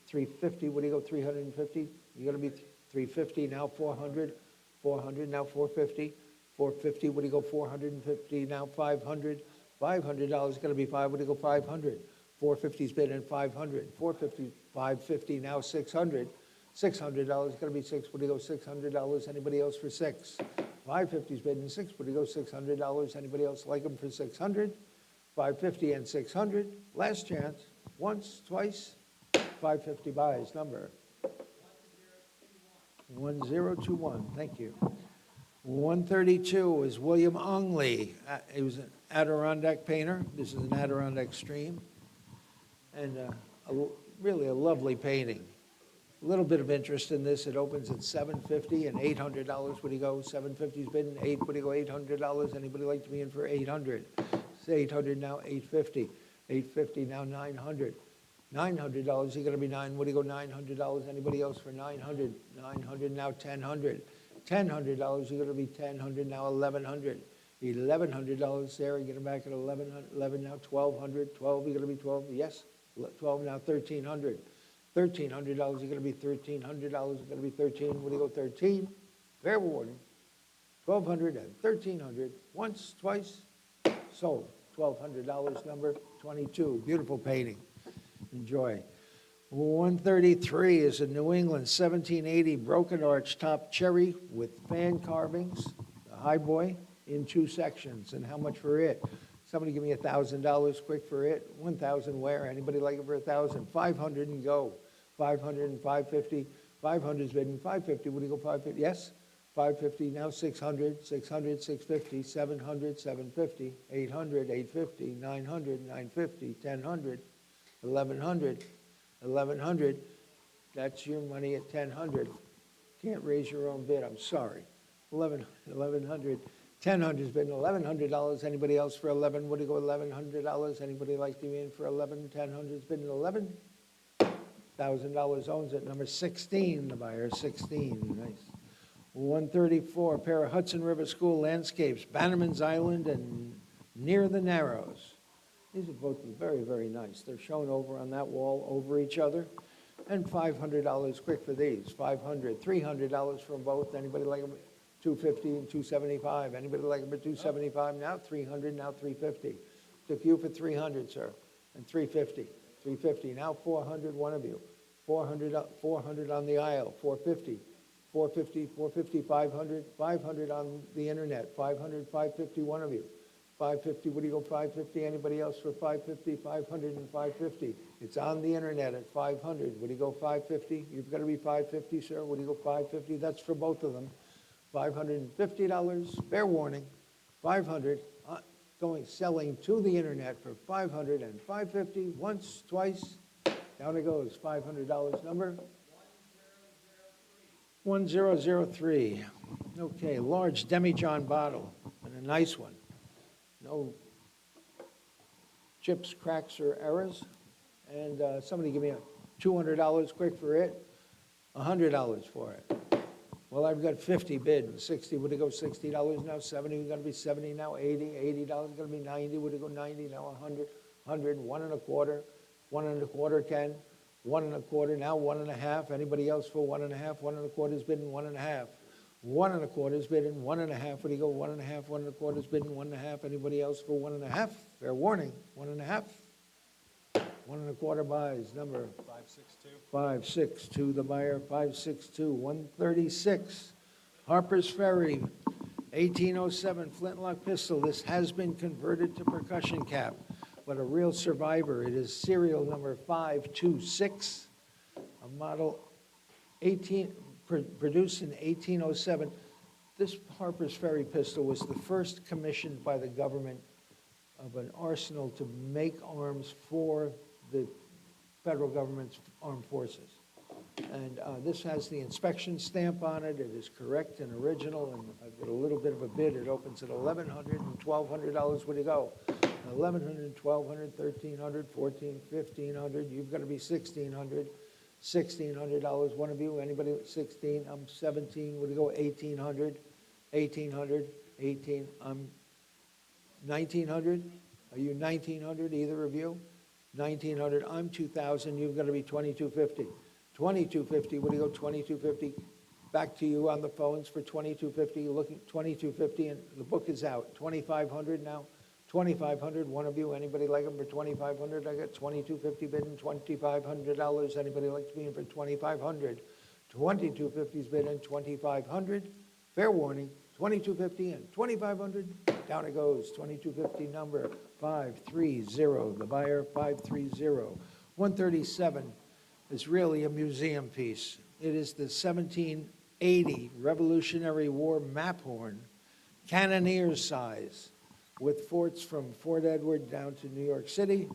350. Would you go 350? You're going to be 350 now 400. 400 now 450. 450. Would you go 450 now 500? $500 is going to be 5. Would you go 500? 450's bidding 500. 450. 550 now 600. $600 is going to be 6. Would you go $600? Anybody else for 6? 550's bidding 6. Would you go $600? Anybody else like them for 600? 550 and 600. Last chance. Once, twice. 550 buys. Number 1021. Thank you. 132 is William Ongley. He was an Adirondack painter. This is an Adirondack stream. And really a lovely painting. A little bit of interest in this. It opens at $750 and $800. Would you go? 750's bidding 8. Would you go $800? Anybody like to be in for 800? It's 800 now 850. 850 now 900. $900. You're going to be 9. Would you go $900? Anybody else for 900? 900 now 1000. $1,000. You're going to be 1,000 now 1100. $1,100 there. You're getting back at 1100. 11 now 1200. 12. You're going to be 12. Yes. 12 now 1300. $1,300, you're going to be $1,300, you're going to be 13. What do you go 13? Fair warning. 1,200 and 1,300. Once, twice, sold. $1,200, number 22. Beautiful painting. Enjoy. 133 is a New England 1780 broken arch top cherry with fan carvings, the high boy, in 2 sections. And how much for it? Somebody give me $1,000 quick for it. 1,000 where? Anybody like it for 1,000? 500 and go. 500 and 550. 500's bidding 550. Would you go 550? Yes. 550 now 600. 600, 650. 700, 750. 800, 850. 900, 950. 1,000. 1,100. 1,100. That's your money at 1,000. Can't raise your own bid, I'm sorry. 1,100, 1,000's bid, $1,100. Anybody else for 11? Would you go $1,100? Anybody like to be in for 11? 1,000's bid in 11? $1,000 owns it. Number 16, the buyer, 16, nice. 134, pair of Hudson River School landscapes, Bannerman's Island and Near the Narrows. These are both very, very nice. They're shown over on that wall, over each other. And $500 quick for these, $500, $300 from both. Anybody like them? $250 and $275. Anybody like them at $275 now? $300, now $350. Took you for $300, sir, and $350. $350, now $400, one of you. $400 on the aisle, $450. $450, $500, $500 on the internet, $500, $550, one of you. $550, what do you go, $550? Anybody else for $550? $500 and $550. It's on the internet at $500. What do you go, $550? You've got to be $550, sir. What do you go, $550? That's for both of them. $550, fair warning, $500, selling to the internet for $500 and $550, once, twice, down it goes, $500 number. 1003. Okay, large demijohn bottle, and a nice one. No chips, cracks, or errors. And somebody give me a $200 quick for it, $100 for it. Well, I've got 50 bid, and 60, would it go $60 now, 70, we're gonna be 70 now, 80, $80 gonna be 90, would it go 90 now, 100, 100, one and a quarter, Ken, one and a quarter, now one and a half, anybody else for one and a half, one and a quarter's bidding one and a half, one and a quarter's bidding one and a half, would he go one and a half, one and a quarter's bidding one and a half, anybody else for one and a half, fair warning, one and a half, one and a quarter buys, number 562. 562, the buyer, 562, 136, Harper's Ferry, 1807 flintlock pistol. This has been converted to percussion cap, but a real survivor. It is serial number 526, a model produced in 1807. This Harper's Ferry pistol was the first commissioned by the government of an arsenal to make arms for the federal government's armed forces. And this has the inspection stamp on it. It is correct and original, and I've got a little bit of a bid. It opens at $1,100 and $1,200. Where do you go? $1,100, $1,200, $1,300, $1,400, $1,500. You've got to be $1,600. $1,600. One of you, anybody at 16? I'm 17. Where do you go? $1,800. $1,800. 18. I'm 1,900. Are you 1,900? Either of you? 1,900, I'm 2,000, you've got to be 2,250. 2,250, what do you go, 2,250? Back to you on the phones for 2,250, you're looking, 2,250, and the book is out. 2,500 now, 2,500, one of you, anybody like them for 2,500? I got 2,250 bidding, $2,500. Anybody like to be in for 2,500? 2,250's bidding, 2,500. Fair warning, 2,250 and 2,500. Down it goes, 2,250 number 530. The buyer 530. 137 is really a museum piece. It is the 1780 Revolutionary War map horn, cannoneer size, with forts from Fort Edward down to New York City,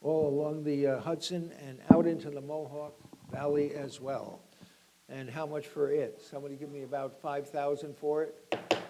all along the Hudson and out into the Mohawk Valley as well. And how much for it? Somebody give me about $5,000 for it.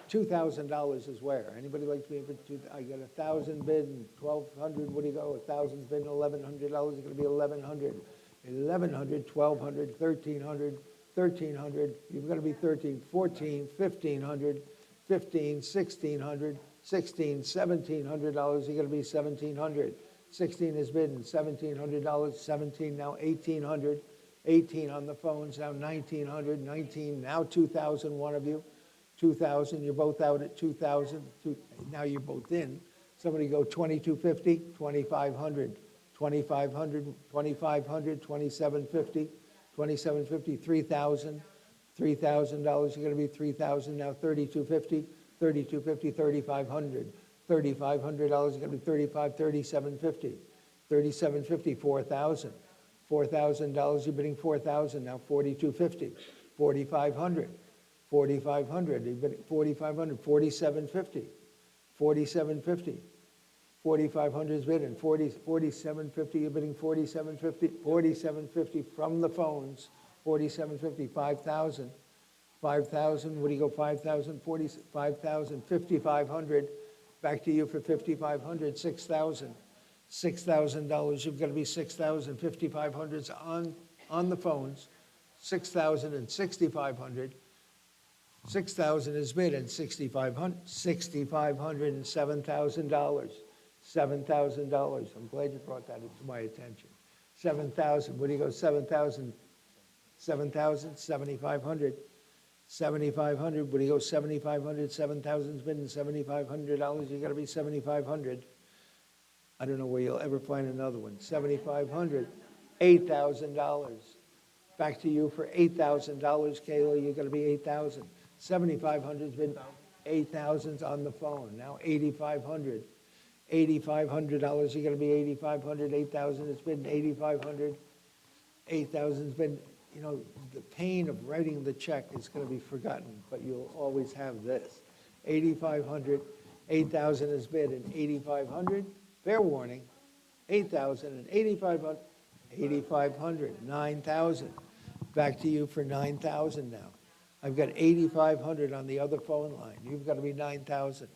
$2,000 is where? Anybody like to be in for two? I got 1,000 bid and 1,200. What do you go? 1,000 bid and $1,100 is going to be 1,100. 1,100, 1,200, 1,300, 1,300. You've got to be 13, 14, 1,500, 15, 1,600, 16, $1,700. You got to be 1,700. 16 is bid and $1,700. 17 now 1,800. 18 on the phones now 1,900. 19 now 2,000. One of you. 2,000, you're both out at 2,000. Now you're both in. Somebody go 2,250, 2,500, 2,500, 2,500, 2,750, 2,750, 3,000, $3,000. You're going to be 3,000 now. 3,250, 3,250, 3,500, $3,500. You're going to be 35, 3,750, 3,750, 4,000, $4,000. You're bidding 4,000 now. 4,250, 4,500. 4,500, 4,500, 4,750, 4,750, 4,500 is bid, and 4750, you're bidding 4750 from the phones, 4750, 5,000. 5,000, what do you go, 5,000, 5,000, 5,500, back to you for 5,500, 6,000. $6,000, you've got to be 6,000, 5,500's on the phones, 6,000 and 6,500. 6,000 is bid, and 6,500 and $7,000. $7,000, I'm glad you brought that to my attention. 7,000, what do you go, 7,000, 7,000, 7,500. 7,500, what do you go, 7,500, 7,000's bid, and $7,500, you gotta be 7,500. I don't know where you'll ever find another one. 7,500, $8,000. Back to you for $8,000, Kayla, you're gonna be 8,000. 7,500's been, 8,000's on the phone, now 8,500. $8,500, you're gonna be 8,500, 8,000 has been 8,500. 8,000's been, you know, the pain of writing the check is gonna be forgotten, but you'll always have this. 8,500, 8,000 is bid, and 8,500, fair warning, 8,000 and 8,500, 8,500, 9,000. Back to you for 9,000 now. I've got 8,500 on the other phone line. You've got to be 9,000.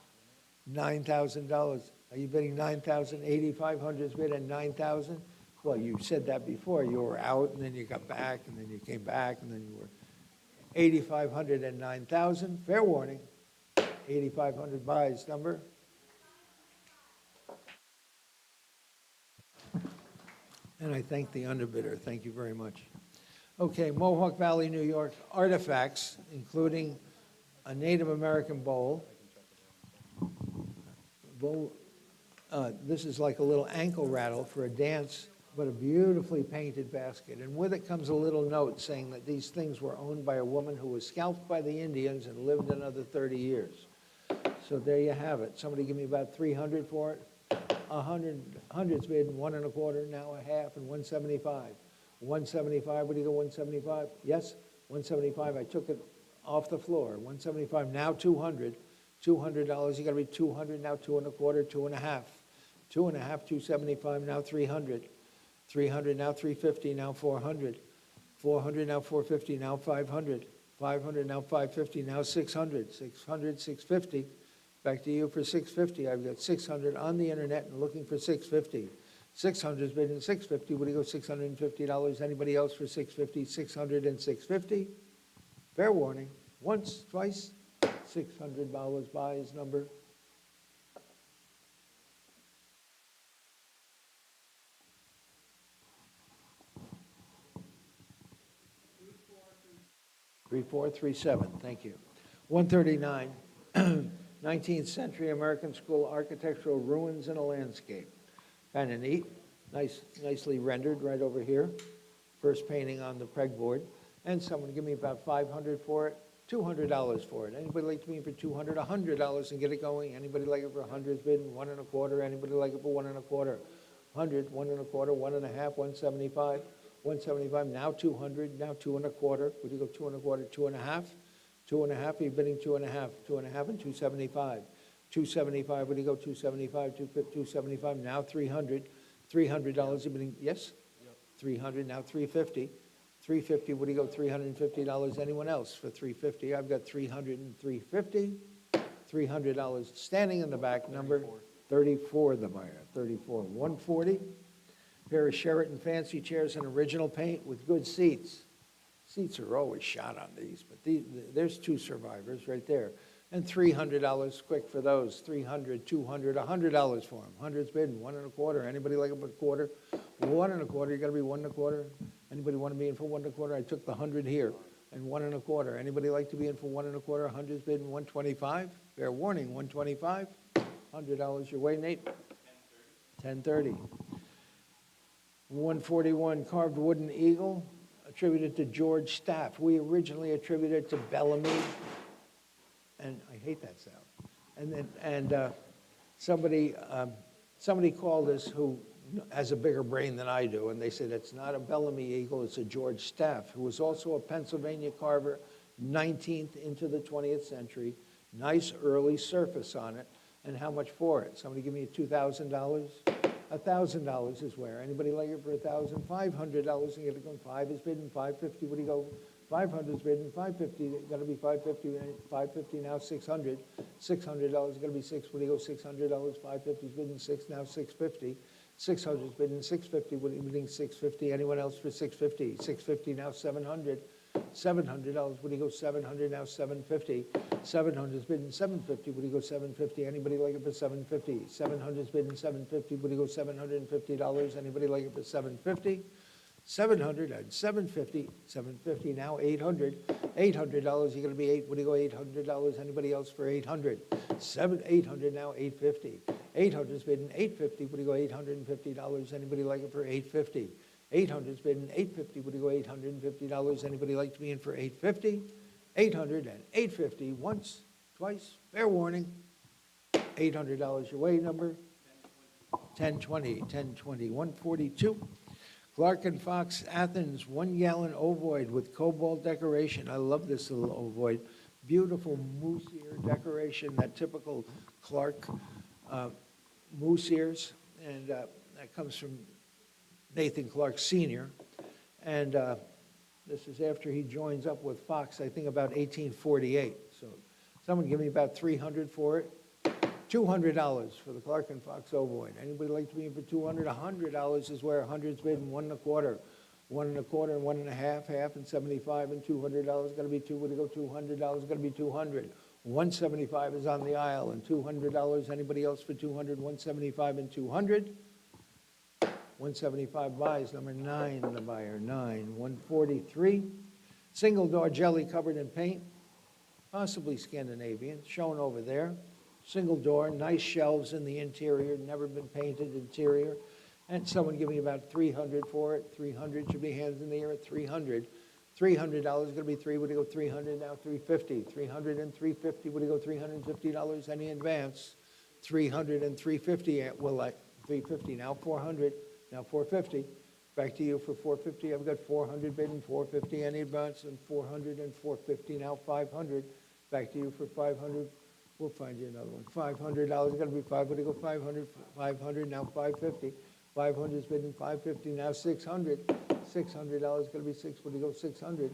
$9,000. Are you bidding 9,000? 8,500 is bid and 9,000? Well, you said that before. You were out, and then you got back, and then you came back, and then you were 8,500 and 9,000. Fair warning. 8,500 buys number. And I thank the underbidder. Thank you very much. Okay, Mohawk Valley, New York, artifacts, including a Native American bowl. This is like a little ankle rattle for a dance, but a beautifully painted basket. And with it comes a little note saying that these things were owned by a woman who was scalped by the Indians and lived another 30 years. So there you have it. Somebody give me about 300 for it. 100's bid, 1 1/4, now a half, and 175. 175, what do you go, 175? Yes, 175, I took it off the floor. 175, now 200. $200, you gotta be 200, now 2 1/4, 2 1/2. 2 1/2, 275, now 300. 300, now 350, now 400. 400, now 450, now 500. 500, now 550, now 600. 600, 650. Back to you for 650. I've got 600 on the internet and looking for 650. 600's bidding 650. What do you go, $650? Anybody else for 650? 600 and 650. Fair warning. Once, twice, $600 buys number. Three, 4, 3, 7. Thank you. 139. 19th century American school architectural ruins in a landscape. Kind of neat. Nicely rendered right over here. First painting on the pegboard. And someone give me about 500 for it. $200 for it. Anybody like to be for 200? $100 and get it going. Anybody like it for 100's bid? 1 1/4. Anybody like it for 1 1/4? 100, 1 1/4, 1 1/2, 175. 175, now 200, now 2 1/4. Would you go 2 1/4, 2 1/2? 2 1/2, you're bidding 2 1/2, 2 1/2 and 275. 275, would you go 275, 275, now 300. $300, you're bidding, yes? 300, now 350. 350, would you go $350? Anyone else for 350? I've got 300 and 350. $300, standing in the back, number 34, the buyer, 34. 140. Pair of Sheraton fancy chairs in original paint with good seats. Seats are always shot on these, but there's 2 survivors right there. And $300 quick for those. 300, 200, $100 for them. 100's bid, 1 1/4. Anybody like a quarter? 1 1/4, you gotta be 1 1/4. Anybody want to be in for 1 1/4? I took the 100 here and 1 1/4. Anybody like to be in for 1 1/4? 100's bid, 125. Fair warning, 125. $100 your way, Nate. 1030. 141 carved wooden eagle attributed to George Staff. We originally attributed it to Bellamy, and I hate that sound. And then somebody called us who has a bigger brain than I do, and they said it's not a Bellamy eagle, it's a George Staff, who was also a Pennsylvania carver, 19th into the 20th century. Nice early surface on it. And how much for it? Somebody give me $2,000? $1,000 is where? Anybody like it for $1,000? $500 and get it going. 5 is bidden, 550, what do you go? 500 is bidden, 550, got to be 550, 550 now 600. $600 got to be 6, what do you go? $600, 550 is bidden, 6 now 650. 600 is bidden, 650, what are you bidding? 650. Anyone else for 650? 650 now 700. $700, what do you go? 700 now 750. 700 is bidden, 750, what do you go? 750. Anybody like it for 750? 700 is bidden, 750, what do you go? $750. Anybody like it for 750? 700 and 750, 750 now 800. $800, you're going to be 8. What do you go? $800. Anybody else for 800? 800 now 850. 800 is bidden, 850. What do you go? $850. Anybody like it for 850? 800 is bidden, 850. What do you go? $850. Anybody like to be in for 850? 800 and 850. Once, twice. Fair warning. $800 your way. Number 1020. 1020. 142. Clark and Fox, Athens, 1 gallon ovoid with cobalt decoration. I love this little ovoid. Beautiful moose ear decoration, that typical Clark moose ears. And that comes from Nathan Clark Sr. And this is after he joins up with Fox, I think about 1848. So someone give me about 300 for it. $200 for the Clark and Fox ovoid. Anybody like to be in for 200? $100 is where 100's bidden, 1 1/4. 1 1/4 and 1 1/2, half and 75 and $200 got to be 2. Would it go? $200 got to be 200. 175 is on the aisle and $200. Anybody else for 200? 175 and 200. 175 buys. Number 9, the buyer. 9. 143. Single door jelly covered in paint, possibly Scandinavian, shown over there. Single door, nice shelves in the interior, never been painted interior. And someone give me about 300 for it. 300 should be hands in the air at 300. $300 going to be 3. Would you go? 300 now 350. 300 and 350. Would you go? $350. Any advance? 300 and 350. Well, like 350 now 400. Now 450. Back to you for 450. I've got 400 bidding, 450 any advance, and 400 and 450 now 500. Back to you for 500. We'll find you another one. $500 got to be 5. Would you go? 500? 500 now 550. 500 is bidding, 550 now 600. $600 got to be 6. Would you go? 600?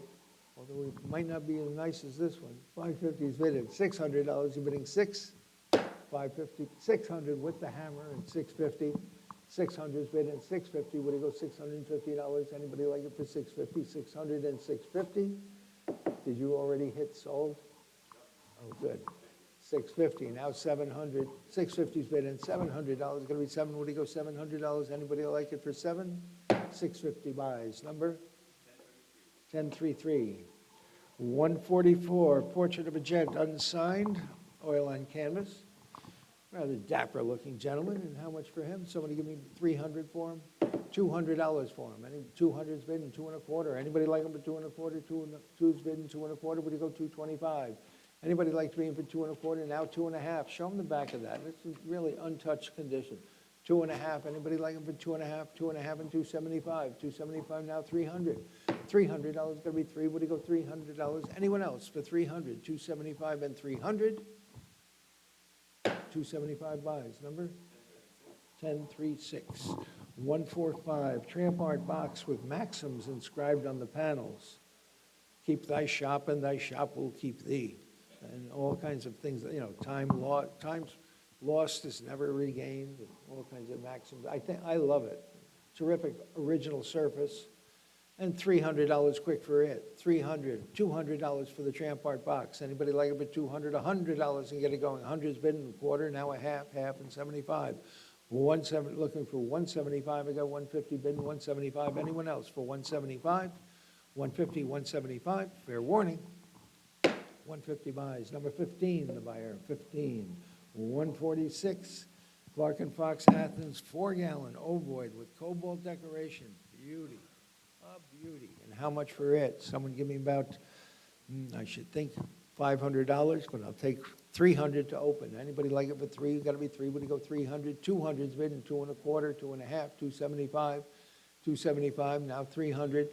Although it might not be as nice as this one. 550 is bidding. $600 you're bidding 6. 550, 600 with the hammer and 650. 600 is bidding 650. Would you go? $650. Anybody like it for 650? 600 and 650. Did you already hit sold? Oh, good. 650, now 700. 650's bidding, $700, going to be 7. Would you go? $700. Anybody like it for 7? 650 buys. Number 1033. 144, portrait of a gent, unsigned, oil on canvas. Rather dapper looking gentleman. And how much for him? Somebody give me 300 for him. $200 for him. Any 200's bidding, 2 1/4. Anybody like him for 2 1/4? 2's bidding, 2 1/4. Would you go? 225. Anybody like to be in for 2 1/4? Now 2 1/2. Show them the back of that. This is really untouched condition. 2 1/2. Anybody like them for 2 1/2? 2 1/2 and 275. 275 now 300. $300 going to be 3. Would you go? $300. Anyone else for 300? 275 and 300. 275 buys. Number 1036. 145. Tramp art box with maxims inscribed on the panels. Keep thy shop and thy shop will keep thee. And all kinds of things, times lost is never regained, and all kinds of maxims. I love it. Terrific original surface. And $300 quick for it. $200 for the tramp art box. Anybody like it for $200? $100 and get it going. 100's bidding, 1/4, now a half and 75. 170, looking for 175. I got 150 bidding, 175. Anyone else for 175? 150, 175. Fair warning. 150 buys. Number 15, the buyer. 15. 146. Clark and Fox, Athens, 4 gallon ovoid with cobalt decoration. Beauty. A beauty. And how much for it? Someone give me about, I should think, $500, but I'll take 300 to open. Anybody like it for 3? Got to be 3. Would you go? 300? 200's bidding, 2 1/4, 2 1/2, 275. 275, now 300.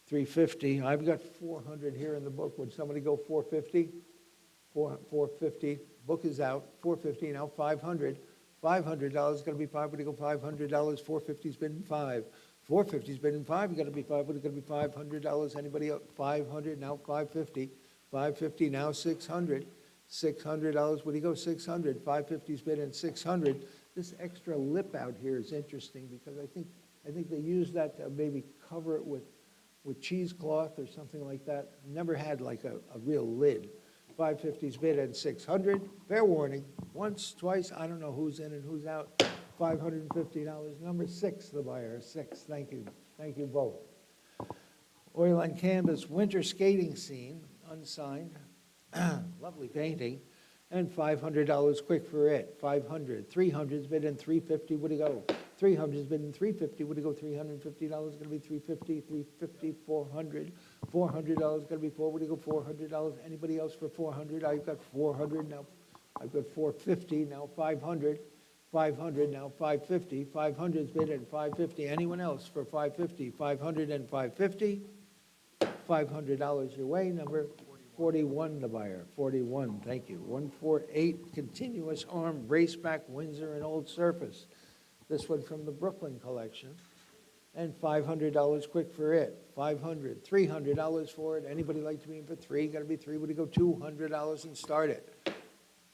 350. I've got 400 here in the book. Would somebody go 450? 450, book is out, 450, now 500. $500 is gonna be five, what do you go, $500, 450's bidding five. 450's bidding five, you gotta be five, what are gonna be $500, anybody else? 500, now 550. 550, now 600. $600, what do you go, 600? 550's bidding 600. This extra lip out here is interesting because I think they use that to maybe cover it with cheesecloth or something like that. Never had like a real lid. 550's bid at 600. Fair warning, once, twice, I don't know who's in and who's out. $550. Number six, the buyer, six, thank you. Thank you both. Oil on canvas, winter skating scene, unsigned. Lovely painting. And $500 quick for it, 500. 300's bid in 350, what do you go? 300's bid in 350, what do you go? $350 gonna be 350, 350, 400. $400 gonna be four, what do you go? $400. Anybody else for 400? I've got 400 now. I've got 450, now 500. 500, now 550. 500's bid at 550. Anyone else for 550? 500 and 550. $500 your way, number 41, the buyer, 41, thank you. 148, continuous arm raceback Windsor and Old Surface. This one from the Brooklyn collection. And $500 quick for it, 500, $300 for it. Anybody like to be in for three? Gotta be three, would you go $200 and start it?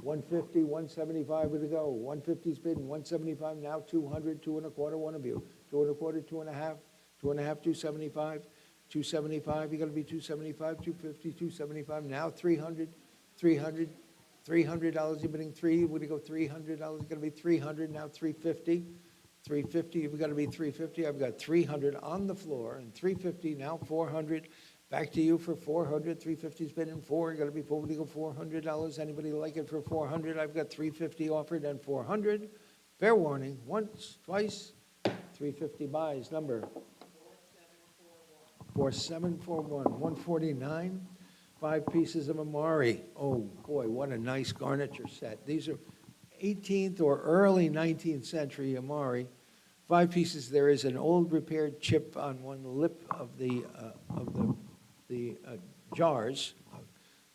150, 175, would you go? 150's bidding, 175, now 200, two and a quarter, one of you. Two and a quarter, two and a half, 275. 275, you gotta be 275, 250, 275, now 300, $300, you're bidding three, would you go $300, gonna be 300, now 350, 350, you've gotta be 350, I've got 300 on the floor, and 350, now 400, back to you for 400, 350's bidding four, you gotta be four, would you go $400, anybody like it for 400, I've got 350 offered and 400, fair warning, once, twice, 350 buys, number 4741, 149, 5 pieces of Amari. Oh, boy, what a nice garniture set. These are 18th or early 19th century Amari. 5 pieces. There is an old repaired chip on one lip of the jars,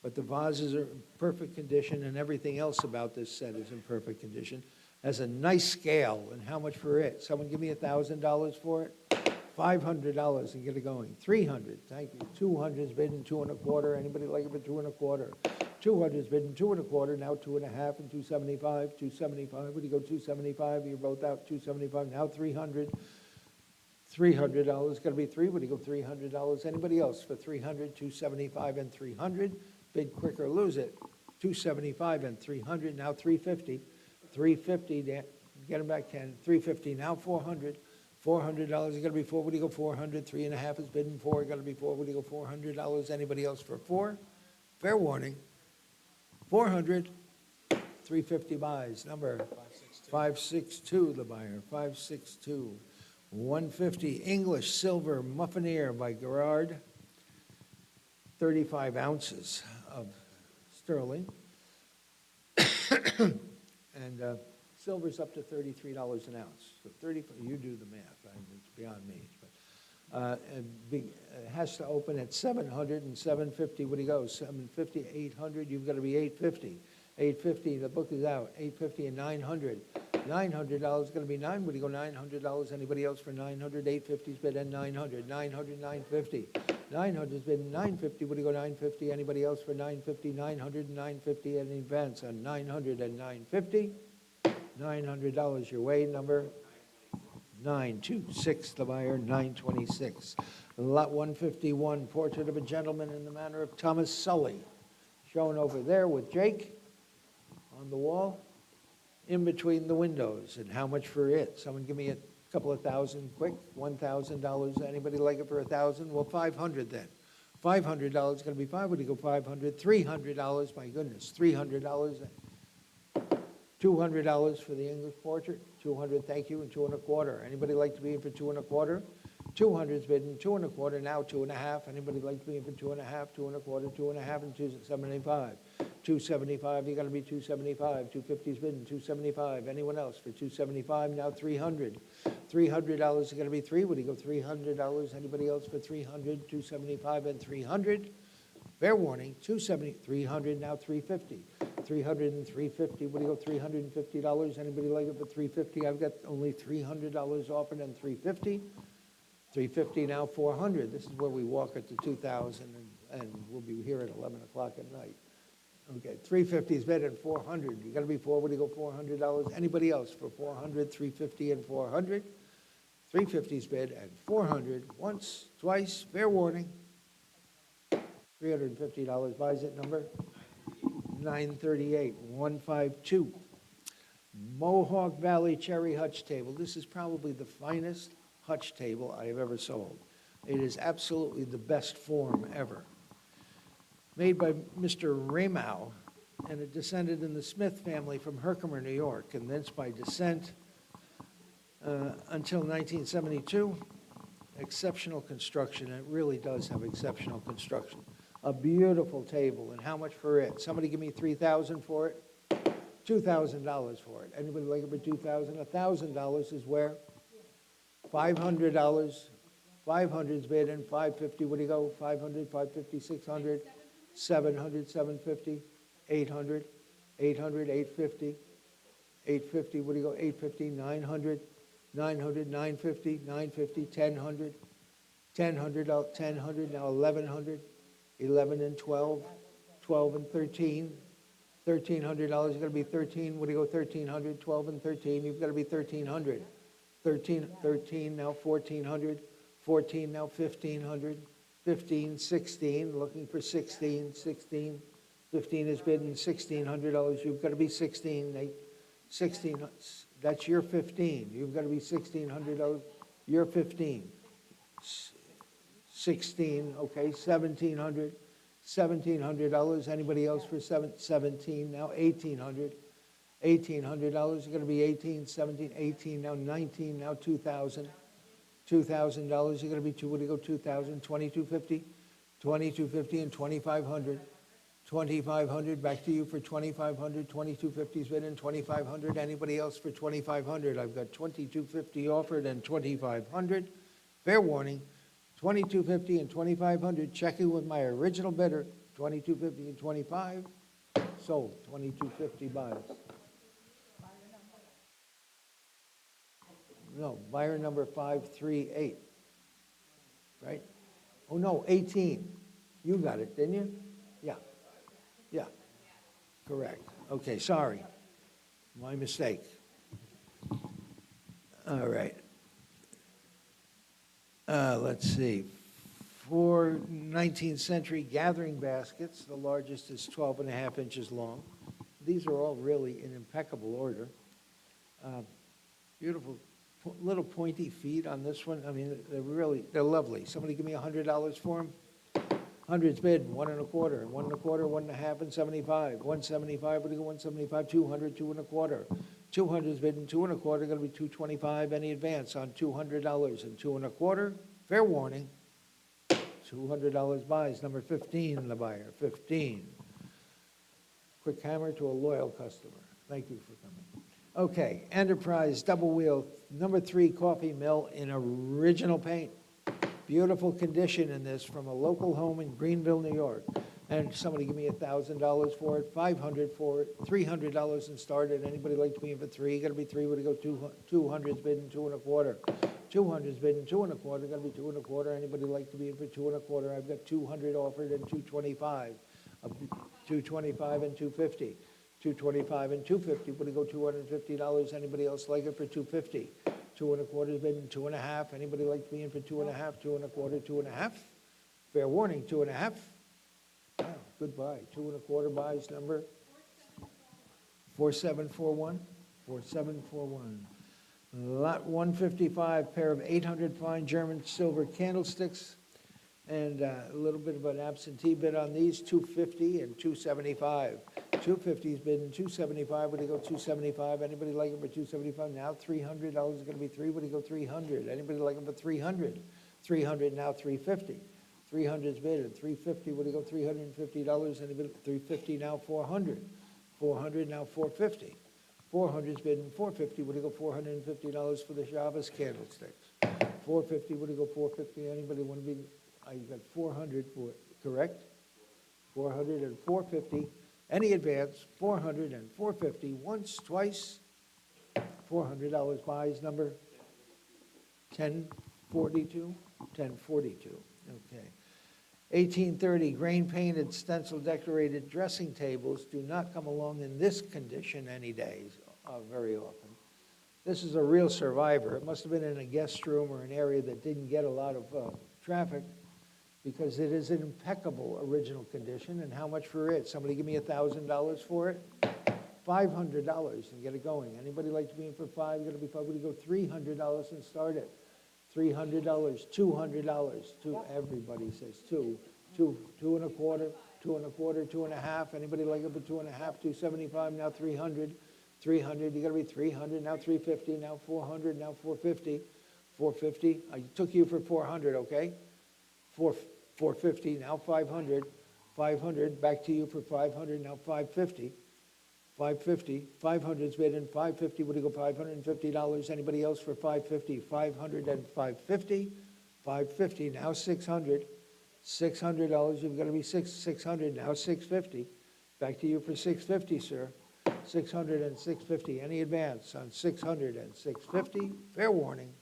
but the vases are in perfect condition, and everything else about this set is in perfect condition. Has a nice scale, and how much for it? Someone give me $1,000 for it? $500 and get it going. 300, thank you. 200's bidding two and a quarter. Anybody like it for two and a quarter? 200's bidding two and a quarter, now two and a half, and 275. 275, would you go 275? You're both out, 275, now 300. $300, gonna be three, would you go $300? Anybody else for 300, 275 and 300? Bid quick or lose it. 275 and 300, now 350. 350, get them back, Ken. 350, now 400. $400, you gotta be four, what do you go, 400, 3.5 is bidding four, you gotta be four, what do you go, $400, anybody else for four? Fair warning, 400, 350 buys, number 562, the buyer, 562, 150, English Silver Muffineer by Gerard, 35 ounces of sterling, and silver's up to $33 an ounce. So you do the math, it's beyond me. But it has to open at 700 and 750. What do you go? 750, 800. You've got to be 850. 850. The book is out. 850 and 900. $900 going to be nine. What do you go? $900. Anybody else for 900? 850's bid and 900. 900, 950. 900's bid and 950. What do you go? 950. Anybody else for 950? 900 and 950. Any advance on 900 and 950? $900 your way, number 926, the buyer, 926. Lot 151, portrait of a gentleman in the manner of Thomas Sully, shown over there with Jake on the wall, in between the windows. And how much for it? Someone give me a couple of thousand quick, $1,000. Anybody like it for 1,000? Well, 500 then. $500 going to be five. Would you go 500? $300, my goodness, $300. $200 for the English portrait, 200, thank you, and two and a quarter. Anybody like to be in for two and a quarter? 200's bidding two and a quarter, now two and a half. Anybody like to be in for two and a half, two and a quarter, two and a half, and 275. 275, you gotta be 275. 250's bidding, 275. Anyone else for 275? Now 300. $300, you gotta be three. Would you go $300? Anybody else for 300? 275 and 300. Fair warning, 270, 300, now 350. 300 and 350, what do you go, $350? Anybody like it for 350? I've got only $300 offered and 350. 350 now 400. This is where we walk it to 2,000 and we'll be here at 11 o'clock at night. Okay, 350 is better than 400. You gotta be four, what do you go, $400? Anybody else for 400, 350 and 400? 350 is bid and 400, once, twice, fair warning. $350 buys it, number 938, 152. Mohawk Valley Cherry Hutch Table. This is probably the finest hutch table I have ever sold. It is absolutely the best form ever. Made by Mr. Ramow, and it descended in the Smith family from Herkimer, New York, and thence by descent until 1972. Exceptional construction. It really does have exceptional construction. A beautiful table, and how much for it? Somebody give me $3,000 for it? $2,000 for it. Anybody like it for $2,000? $1,000 is where? $500. 500 is bid, and 550. What do you go? 500, 550, 600, 700, 750, 800, 800, 850, 850. What do you go? 850, 900, 900, 950, 950, 1,000, 1,000, 1,000. Now 1,100. 11 and 12, 12 and 13, $1,300, you've got to be 13, what do you go, 1,300, 12 and 13, you've got to be 1,300, 13, now 1,400, 14, now 1,500, 15, 16, looking for 16, 15 is bidding $1,600, you've got to be 16, 16, that's your 15, you've got to be $1,600, your 15. 16, okay, $1,700, anybody else for 17, now 1,800, $1,800, you're gonna be 18, 17, 18, now 19, now 2,000, $2,000, you're gonna be what do you go, 2,000, 2,250, 2,250 and 2,500, 2,500, back to you for 2,500, 2,250 is bid in 2,500, anybody else for 2,500? I've got 2,250 offered and 2,500, fair warning, 2,250 and 2,500, checking with my original bidder, 2,250 and 25, sold, 2,250 buys. No, buyer number 538, right? Oh, no, 18. You got it, didn't you? Yeah, correct. Okay, sorry, my mistake. All right. Let's see, 4 19th century gathering baskets. The largest is 12 and a half inches long. These are all really in impeccable order. Beautiful little pointy feet on this one. I mean, they're lovely. Somebody give me $100 for them? 100's bid, 1 1/4, 1 1/4, 1 1/2, and 75. 175, what do you go, 175, 200, 2 1/4. 200's bid and 2 1/4, going to be 225. Any advance on $200 and 2 1/4? Fair warning. $200 buys, number 15, the buyer, 15. Quick hammer to a loyal customer. Thank you for coming. Okay, Enterprise double wheel, number 3 coffee mill in original paint. Beautiful condition in this from a local home in Greenville, New York. And somebody give me $1,000 for it, $500 for it, $300 and started. Anybody like to be in for 3? Got to be 3. Would it go 200's bidding 2 1/4. 200's bidding 2 1/4. Got to be 2 1/4. Anybody like to be in for 2 1/4? I've got 200 offered and 225. 225 and 250. 225 and 250. Would it go $250? Anybody else like it for 250? 2 1/4's bidding 2 1/2. Anybody like to be in for 2 1/2? 2 1/4, 2 1/2. Fair warning, 2 1/2. Wow, good buy. 2 1/4 buys, number 4741. 4741. Lot 155, pair of 800 fine German silver candlesticks, and a little bit of an absentee bid on these, 250 and 275. 250 is bidding 275. Would you go 275? Anybody like it for 275? Now $300 is going to be 3. Would you go 300? Anybody like it for 300? 300 now 350. 300 is bid at 350. Would you go $350? Anybody 350 now 400. 400 now 450. 400 is bidding 450. Would you go $450 for the Shabbos candlesticks? 450. Would you go 450? Anybody want to be? I got 400 for it, correct? 400 and 450. Any advance, 400 and 450, once, twice. $400 buys, number 1042, 1042, okay. 1830, grain painted, stencil decorated dressing tables do not come along in this condition any days, very often. This is a real survivor. It must have been in a guest room or an area that didn't get a lot of traffic, because it is in impeccable original condition. And how much for it? Somebody give me $1,000 for it? $500 and get it going. Anybody like to be in for five? You're gonna be five. Would you go $300 and start it? $300, $200, everybody says two and a quarter, two and a quarter, two and a half. Anybody like it for two and a half? 275, now 300, 300, you gotta be 300, now 350, now 400, now 450, 450. I took you for 400, okay? 450, now 500, 500, back to you for 500, now 550, 550, 500's bid in 550, would you go $550? Anybody else for 550? 500 and 550, 550, now 600, $600, you've got to be 600, now 650, back to you for 650, sir. 600 and 650, any advance on 600 and 650? Fair warning,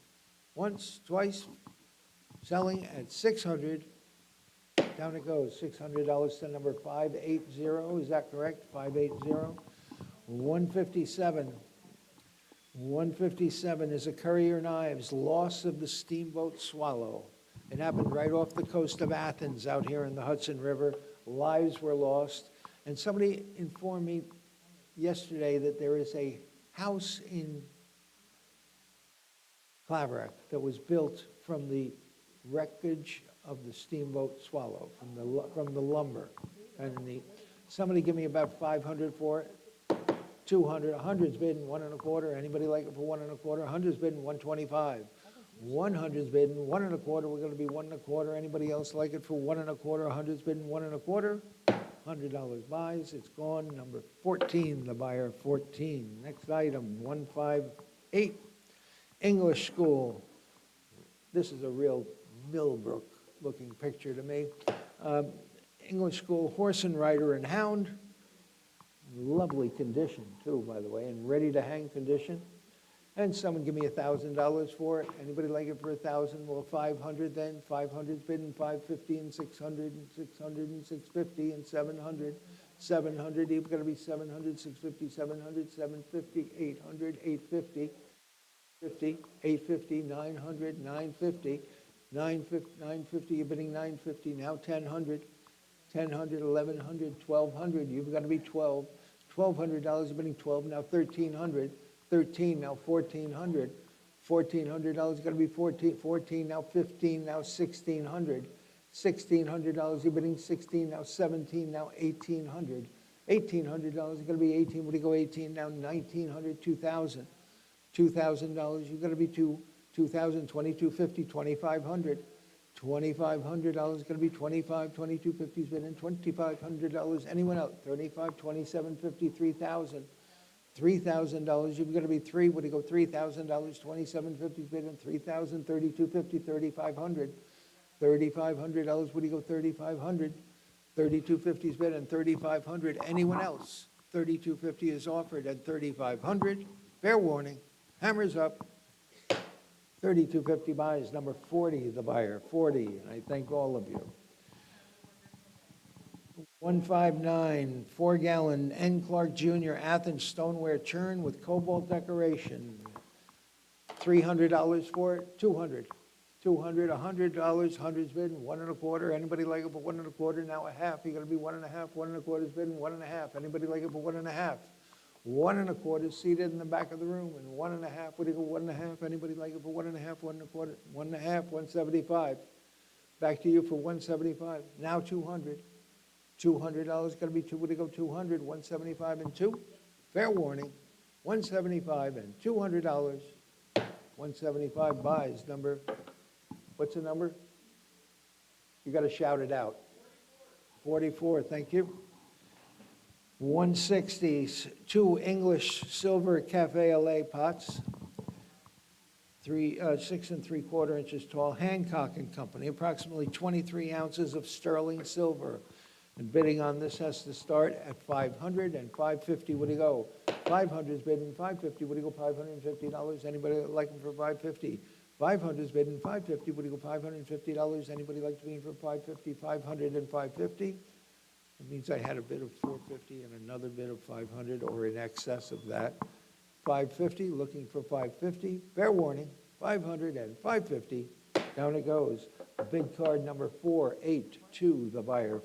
once, twice, selling at 600, down it goes, $600 to number 580, is that correct? 580. 157. 157 is a Currier Knives, loss of the steamboat Swallow. It happened right off the coast of Athens out here in the Hudson River. Lives were lost. And somebody informed me yesterday that there is a house in Claverack that was built from the wreckage of the steamboat Swallow, from the lumber. And somebody give me about 500 for it. 200, 100's bidding 1 1/4. Anybody like it for 1 1/4? 100's bidding 125. 100's bidding 1 1/4. We're going to be 1 1/4. Anybody else like it for 1 1/4? 100's bidding 1 1/4. $100 buys. It's gone. Number 14, the buyer 14. Next item, 158. English School. This is a real Millbrook-looking picture to me. English School, horse and rider and hound. Lovely condition, too, by the way, and ready-to-hang condition. And someone give me $1,000 for it. Anybody like it for 1,000? Well, 500 then. 500's bidding 550 and 600 and 600 and 650 and 700. 700, you've got to be 700, 650, 700, 750, 800, 850, 50, 850, 900, 950, 950, you're bidding 950, now 1,000, 1,000, 1,100, 1,200, you've got to be 12. $1,200, you're bidding 12, now 1,300, 13, now 1,400, $1,400, got to be 14, 14, now 15, now 1,600, $1,600, you're bidding 16, now 17, now 1,800, $1,800, got to be 18, what do you go 18, now 1,900, 2,000, $2,000, you've got to be 2,000, 2,250, 2,500, $2,500 going to be 25, 2250's been in, $2,500. Anyone else? 35, 2750, 3,000. $3,000. You've got to be three. Would you go $3,000? 2750's been in, 3,000, 3250, 3,500. $3,500. Would you go 3,500? 3250's been in, 3,500. Anyone else? 3,250 is offered at 3,500. Fair warning. Hammers up. 3,250 buys, number 40, the buyer, 40, and I thank all of you. 159, 4-gallon N. Clark Jr. Athens stoneware churn with cobalt decoration. $300 for it, 200, $100, 100's bidding, 1 1/4. Anybody like it for 1 1/4? Now a half, you gotta be 1 1/2, 1 1/4's bidding, 1 1/2. Anybody like it for 1 1/2? 1 1/4 seated in the back of the room, and 1 1/2, what do you go, 1 1/2? Anybody like it for 1 1/2, 1 1/4? 1 1/2, 175. Back to you for 175. Now 200. $200, gotta be two, what do you go, 200, 175 and 2? Fair warning, 175 and $200. 175 buys, number, what's the number? You gotta shout it out. 44, thank you. 160, 2 English silver Cafe LA pots, 6 3/4 inches tall, Hancock and Company, approximately 23 ounces of sterling silver, And bidding on this has to start at 500 and 550. What do you go? 500 is bidding 550. What do you go? $550. Anybody like them for 550? 500 is bidding 550. What do you go? $550. Anybody like to be in for 550? 500 and 550. It means I had a bid of 450 and another bid of 500 or in excess of that. 550, looking for 550. Fair warning, 500 and 550. Down it goes. Bid card number 482, the buyer.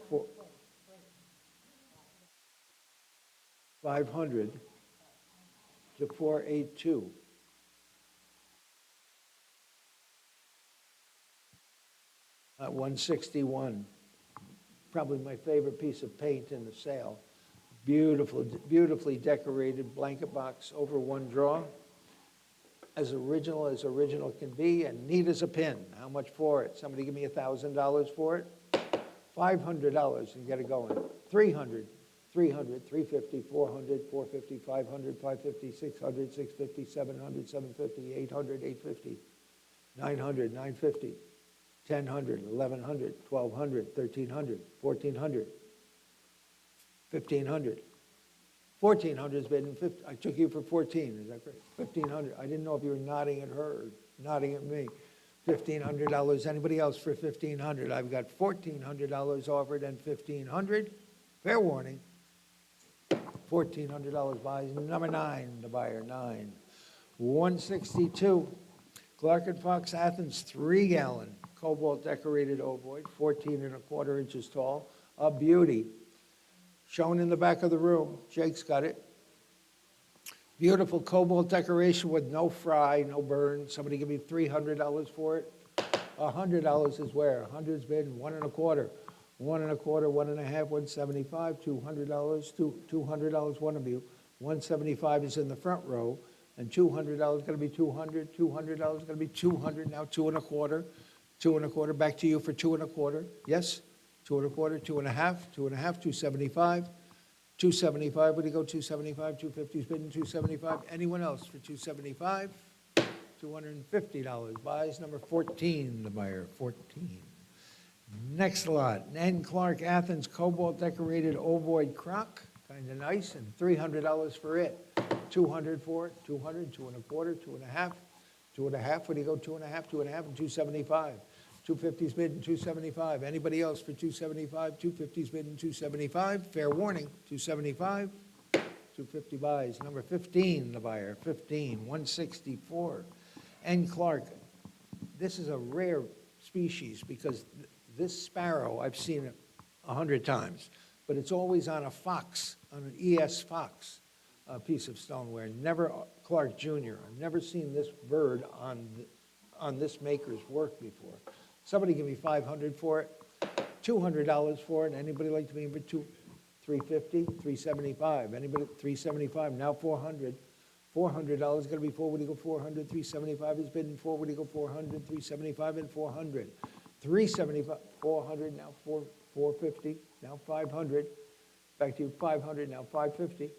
500 to 482. At 161. Probably my favorite piece of paint in the sale. Beautiful, beautifully decorated blanket box over one drawer. As original can be, and neat as a pin. How much for it? Somebody give me $1,000 for it? $500 and get it going. 300, 350, 400, 450, 500, 550, 600, 650, 700, 750, 800, 850, 900, 950, 1,000, 1,100, 1,200, 1,300, 1,400, 1,500. 1,400 has been 50. I took you for 14, is that correct? 1,500. I didn't know if you were nodding at her or nodding at me. $1,500. Anybody else for 1,500? I've got $1,400 offered and 1,500. Fair warning. $1,400 buys. Number 9, the buyer, 9. 162. Clark and Fox Athens, 3-gallon cobalt decorated ovoid, 14 and a quarter inches tall. A beauty. Shown in the back of the room. Jake's got it. Beautiful cobalt decoration with no fry, no burn. Somebody give me $300 for it. $100 is where? 100's bid, 1 and a quarter. 1 and a quarter, 1 and a half, 175, $200, $200, one of you. 175 is in the front row, and $200 is going to be 200, $200 is going to be 200, now 2 and a quarter, 2 and a quarter, back to you for 2 and a quarter. Yes? 2 and a quarter, 2 and a half, 2 and a half, 275. 275, what do you go, 275, 250 is bidding, 275. Anyone else for 275? $250. Buys number 14, the buyer, 14. Next lot, N. Clark Athens Cobalt Decorated Ovoid Crock, kind of nice, and $300 for it. 200 for it, 200, 2 and a quarter, 2 and a half, 2 and a half, what do you go, 2 and a half, 2 and a half, and 275. 250's bidding 275. Anybody else for 275? 250's bidding 275. Fair warning, 275. 250 buys. Number 15, the buyer, 15, 164. N. Clark. This is a rare species because this sparrow, I've seen it 100 times, but it's always on a fox, on an ES fox piece of stoneware. Never Clark Jr. I've never seen this bird on this maker's work before. Somebody give me $500 for it, $200 for it. Anybody like to be in for $350, $375. Anybody, $375, now $400. $400 going to be $4, what do you go, $400, $375 is bidding $4, what do you go, $400, $375 and $400. $375, $400, now $450, now $500. Back to you, $500, now $550.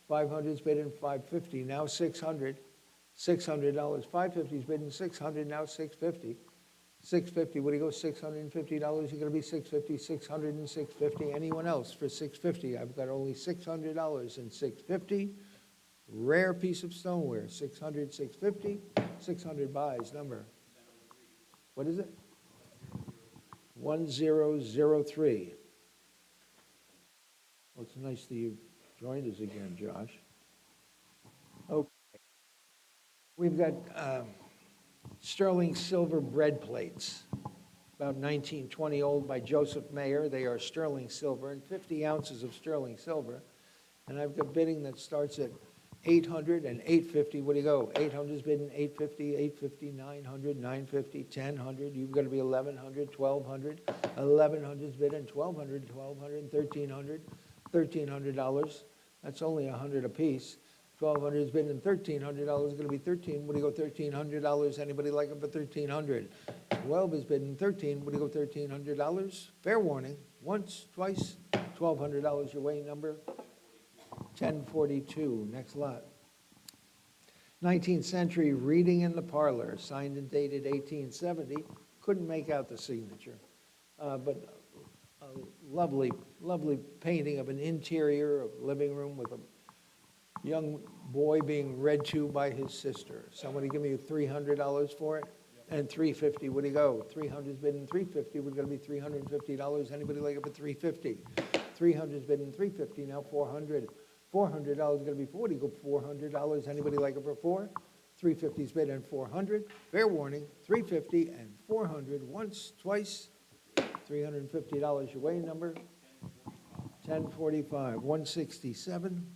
$500 is bidding $550, now $600. $600, $550 is bidding $600, now $650. $650, what do you go, $650? You're going to be $650, $600 and $650. Anyone else for $650? I've got only $600 and $650. Rare piece of stoneware, $600, $650. 600 buys, number. What is it? 1003. Well, it's nice that you joined us again, Josh. Okay. We've got sterling silver bread plates, about 1920 old, by Joseph Mayer. They are sterling silver, and 50 ounces of sterling silver. And I've got bidding that starts at 800 and 850. What do you go? 800 is bidding 850, 850, 900, 950, 1000. You've got to be 1100, 1200. 1100 is bidding 1200, 1200, 1300, $1,300. That's only 100 apiece. 1200 is bidding $1,300. Going to be 13. What do you go? $1,300. Anybody like it for 1300? 12 is bidding 13. What do you go? $1,300. Fair warning. Once, twice. $1,200 your weighing number. 1042. Next lot. 19th century reading in the parlor, signed and dated 1870. Couldn't make out the signature, but a lovely lovely painting of an interior of living room with a young boy being read to by his sister. Somebody give me $300 for it? And $350, would he go? 300's bidding $350, we're gonna be $350. Anybody like it for $350? 300's bidding $350, now $400. $400 gonna be $40, go $400. Anybody like it for $4? 350's bid and 400. Fair warning, 350 and 400, once, twice, $350 your way, number 1045, 167.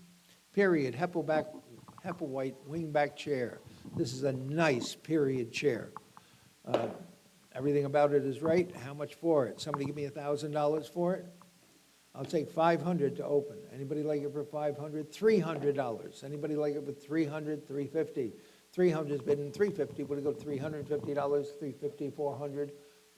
Period, Hepplewhite wingback chair. This is a nice period chair. Everything about it is right. How much for it? Somebody give me $1,000 for it? I'll take $500 to open. Anybody like it for $500? $300. Anybody like it for $300? $350. 300's bidding $350. Would it go $350? $350, $400.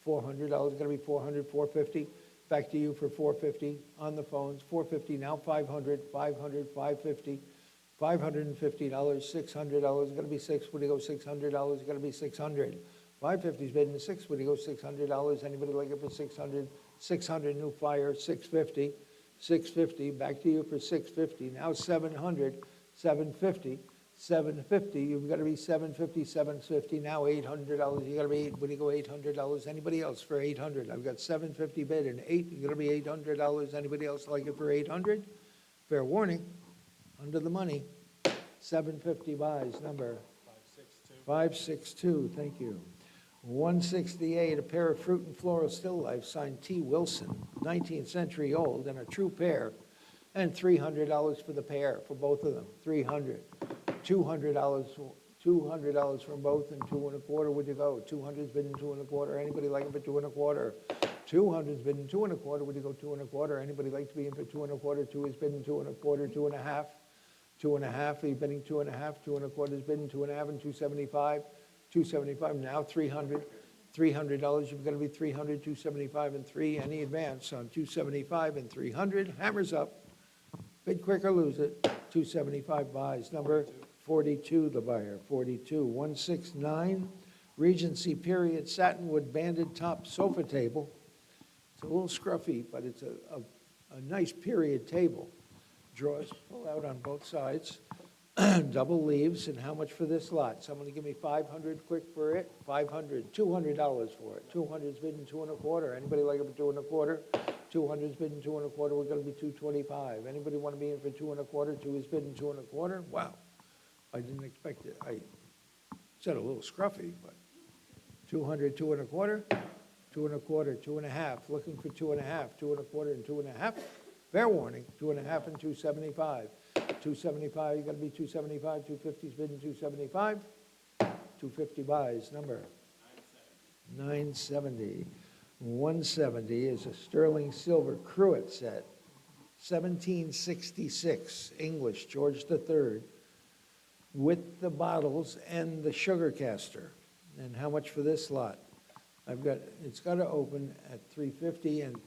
$400 going to be $400, $450. Back to you for $450 on the phones. $450 now $500, $500, $550. $550, $600 going to be $6. Would it go $600? Going to be $600. 550's bidding $6. Would it go $600? Anybody like it for $600? $600 new fire, $650. $650 back to you for $650. Now $700, $750. $750, you've got to be $750, $750, now $800, you got to be, would you go $800? Anybody else for $800? I've got $750 bid and you're going to be $800. Anybody else like it for $800? Fair warning, under the money. $750 buys, number 562, thank you. 168, a pair of fruit and floral still life, signed T. Wilson, 19th century old, and a true pair, and $300 for the pair, for both of them, $300. $200 from both, and 2 1/4, would you go? 200's bidding 2 1/4. Anybody like it for 2 1/4? 200's bidding 2 1/4. Would you go 2 1/4? Anybody like to be in for 2 1/4? 2 is bidding 2 1/4, 2 1/2. 2 1/2, are you bidding 2 1/2? 2 1/4 is bidding 2 1/2, and 275. 275 now $300. $300, you've got to be 300, 275 and 3. Any advance on 275 and 300? Hammers up. Bid quick or lose it. 275 buys. Number 42, the buyer, 42. 169, Regency period satinwood banded top sofa table. It's a little scruffy, but it's a nice period table. Drawers pull out on both sides. Double leaves, and how much for this lot? Somebody give me 500 quick for it? 500, $200 for it. 200's bidding 2 1/4. Anybody like it for 2 1/4? 200's bidding 2 1/4. We're going to be 225. Anybody want to be in for 2 1/4? 2 is bidding 2 1/4. Wow, I didn't expect it. I said a little scruffy, but 200, 2 1/4, 2 1/4, 2 1/2. Looking for 2 1/2, 2 1/4, and 2 1/2. Fair warning, 2 1/2 and 275. 275, you got to be 275. 250's bidding 275. 250 buys. Number 970. 170 is a sterling silver cruet set, 1766, English, George III, with the bottles and the sugar caster. And how much for this lot? It's got to open at 350, and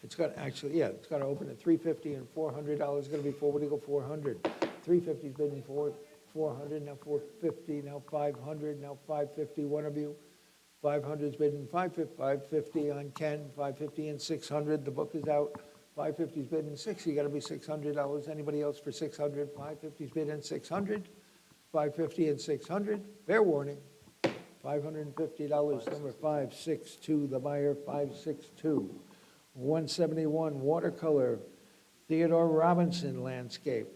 it's got to open at 350 and $400. It's going to be what do you go 400? 350's bidding 400, now 450, now 500, now 550. One of you. 500's bidding 550, 550 on Ken, 550 and 600. The book is out. 550's bidding 6. You got to be $600. Anybody else for 600? 550's bidding 600. 550 and 600. Fair warning. $550. Number 562. The buyer 562. 171 watercolor Theodore Robinson landscape.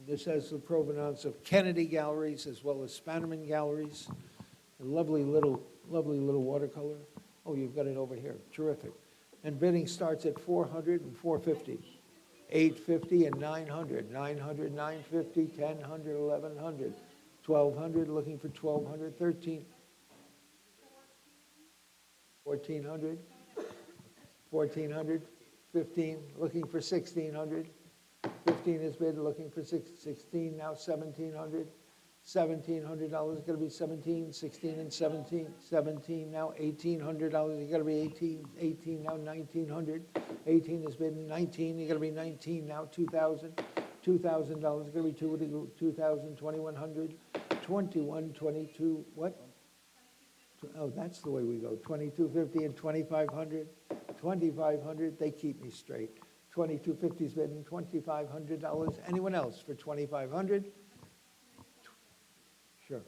This has the provenance of Kennedy galleries as well as Spannerman galleries. A lovely little watercolor. Oh, you've got it over here. Terrific. And bidding starts at 400 and 450. 850 and 900. 900, 950, 1000, 1100. 1200, looking for 1200. 13. 1400. 1400. 15, looking for 1600. 15 is bid, looking for 16, now 1700. $1,700 going to be 17, 16 and 17, 17 now $1,800. You got to be 18, 18 now 1900. 18 is bid 19. You got to be 19 now 2,000. $2,000 going to be 2,000, 2,100, 21, 22. What? Oh, that's the way we go. 2,250 and 2,500. 2,500. They keep me straight. 2250's bidding, $2,500. Anyone else for 2,500? Sure.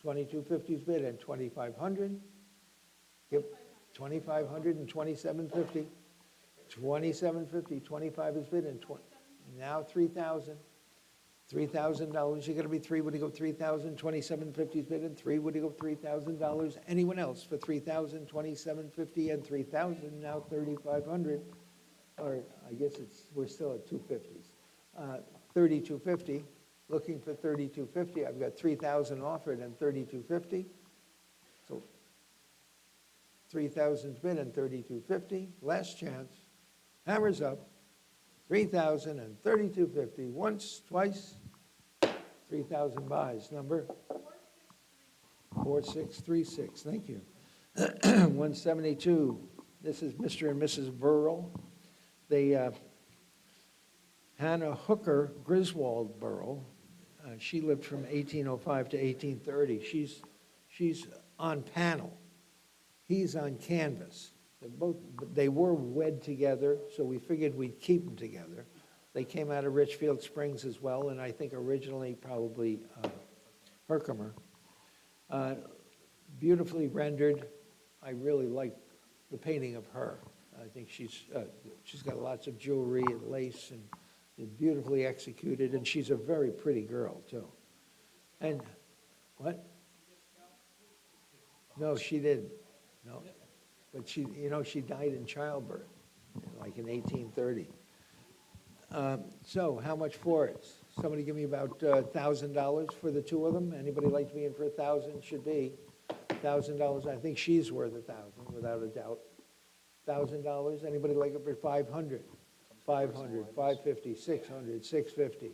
2250's bid and 2,500. Yep, 2,500 and 2,750. 2,750, 25 is bid and now 3,000. $3,000, you're gonna be three, would you go 3,000, 2,750's bid and three, would you go $3,000? Anyone else for 3,000, 2,750 and 3,000, now 3,500? Or I guess we're still at 250s. 3,250, looking for 3,250, I've got 3,000 offered and 3,250. So 3,000's bid and 3,250, last chance, hammers up, 3,000 and 3,250, once, twice, 3,000 buys, number 4636, thank you. 172, this is Mr. and Mrs. Burrell. They, Hannah Hooker Griswold Burrell, she lived from 1805 to 1830. She's on panel. He's on canvas. They were wed together, so we figured we'd keep them together. They came out of Richfield Springs as well, and I think originally probably Herkimer. Beautifully rendered. I really like the painting of her. I think she's got lots of jewelry and lace and beautifully executed, and she's a very pretty girl too. And what? No, she didn't. No. But she died in childbirth, like in 1830. So how much for it? Somebody give me about $1,000 for the two of them. Anybody like to be in for 1,000? Should be $1,000. I think she's worth 1,000 without a doubt. $1,000. Anybody like it for 500? 500, 550, 600, 650.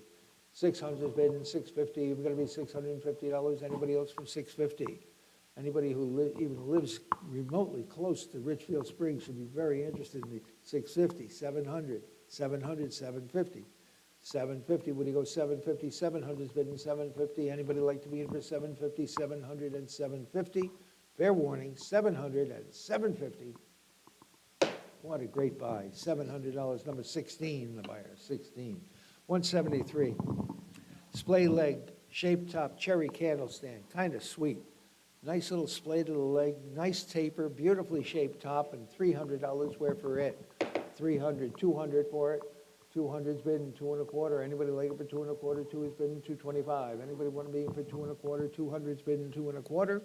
600's bidding, 650. We're going to be $650. Anybody else for 650? Anybody who even lives remotely close to Richfield Springs should be very interested in the 650, 700, 700, 750. 750, would you go 750? 700's bidding 750. Anybody like to be in for 750, 700, and 750? Fair warning, 700 and 750. What a great buy. $700, number 16, the buyer, 16. 173, splay-legged, shape-top cherry candle stand, kind of sweet. Nice little splay to the leg, nice taper, beautifully shaped top, and $300 where for it. 300, 200 for it. 200's bidding 225. Anybody like it for 225? 2 is bidding 225. Anybody want to be in for 225? 200's bidding 225.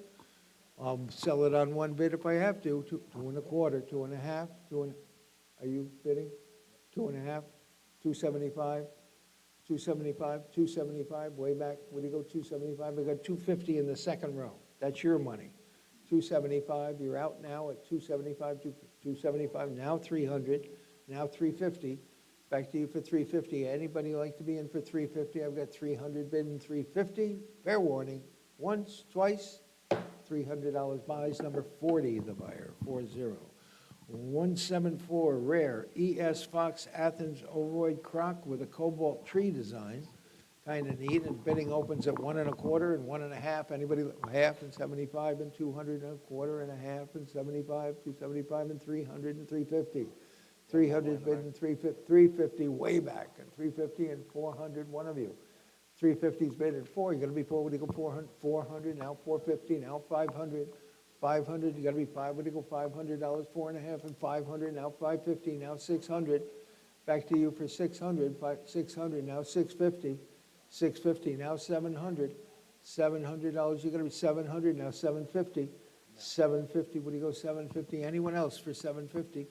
I'll sell it on one bid if I have to. 225, 2.5, are you bidding? 2.5, 275, 275, 275, way back. Where do you go? 275. I got 250 in the second row. That's your money. 275, you're out now at 275, 275, now 300, now 350. Back to you for 350. Anybody like to be in for 350? I've got 300 bidding 350. Fair warning, once, twice, $300 buys, number 40, the buyer, 40. 174, rare, E.S. Fox Athens Oroid crock with a cobalt tree design. Kind of neat, and bidding opens at 1.25 and 1.5. Anybody, half and 75 and 200 and a quarter and a half and 75, 275 and 300 and 350. 300 bidding 350, 350 way back, and 350 and 400, one of you. 350's bid at 4, you're gonna be 4, would you go 400, 400, now 450, now 500. 500, you gotta be 5, would you go $500, 4.5 and 500, now 550, now 600. Back to you for 600, 600, now 650. 650, now 700. $700, you're gonna be 700, now 750. 750, would you go 750? Anyone else for 750?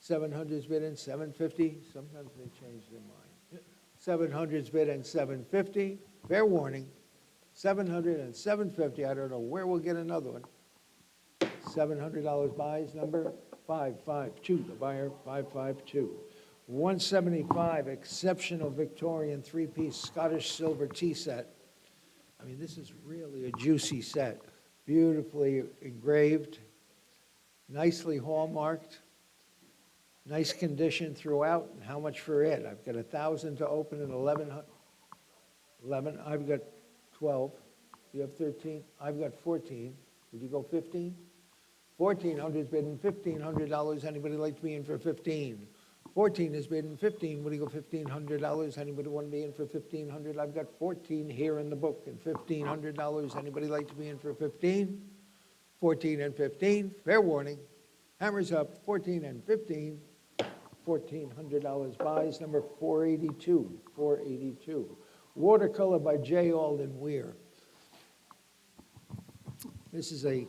700's bid in 750. Sometimes they change their mind. 700's bid in 750. Fair warning, 700 and 750. I don't know where we'll get another one. $700 buys, number 552, the buyer, 552. 175, exceptional Victorian three-piece Scottish silver tea set. I mean, this is really a juicy set. Beautifully engraved, nicely hallmarked, nice condition throughout. And how much for it? I've got 1,000 to open and 11. I've got 12. You have 13. I've got 14. Would you go 15? 1,400's bidding $1,500. Anybody like to be in for 15? 14 is bid, and 15, what do you go, $1,500? Anybody want to be in for 1,500? I've got 14 here in the book, and $1,500. Anybody like to be in for 15? 14 and 15, fair warning. Hammers up, 14 and 15, $1,400 buys, number 482, 482. Watercolor by J. Alden Weir. This is either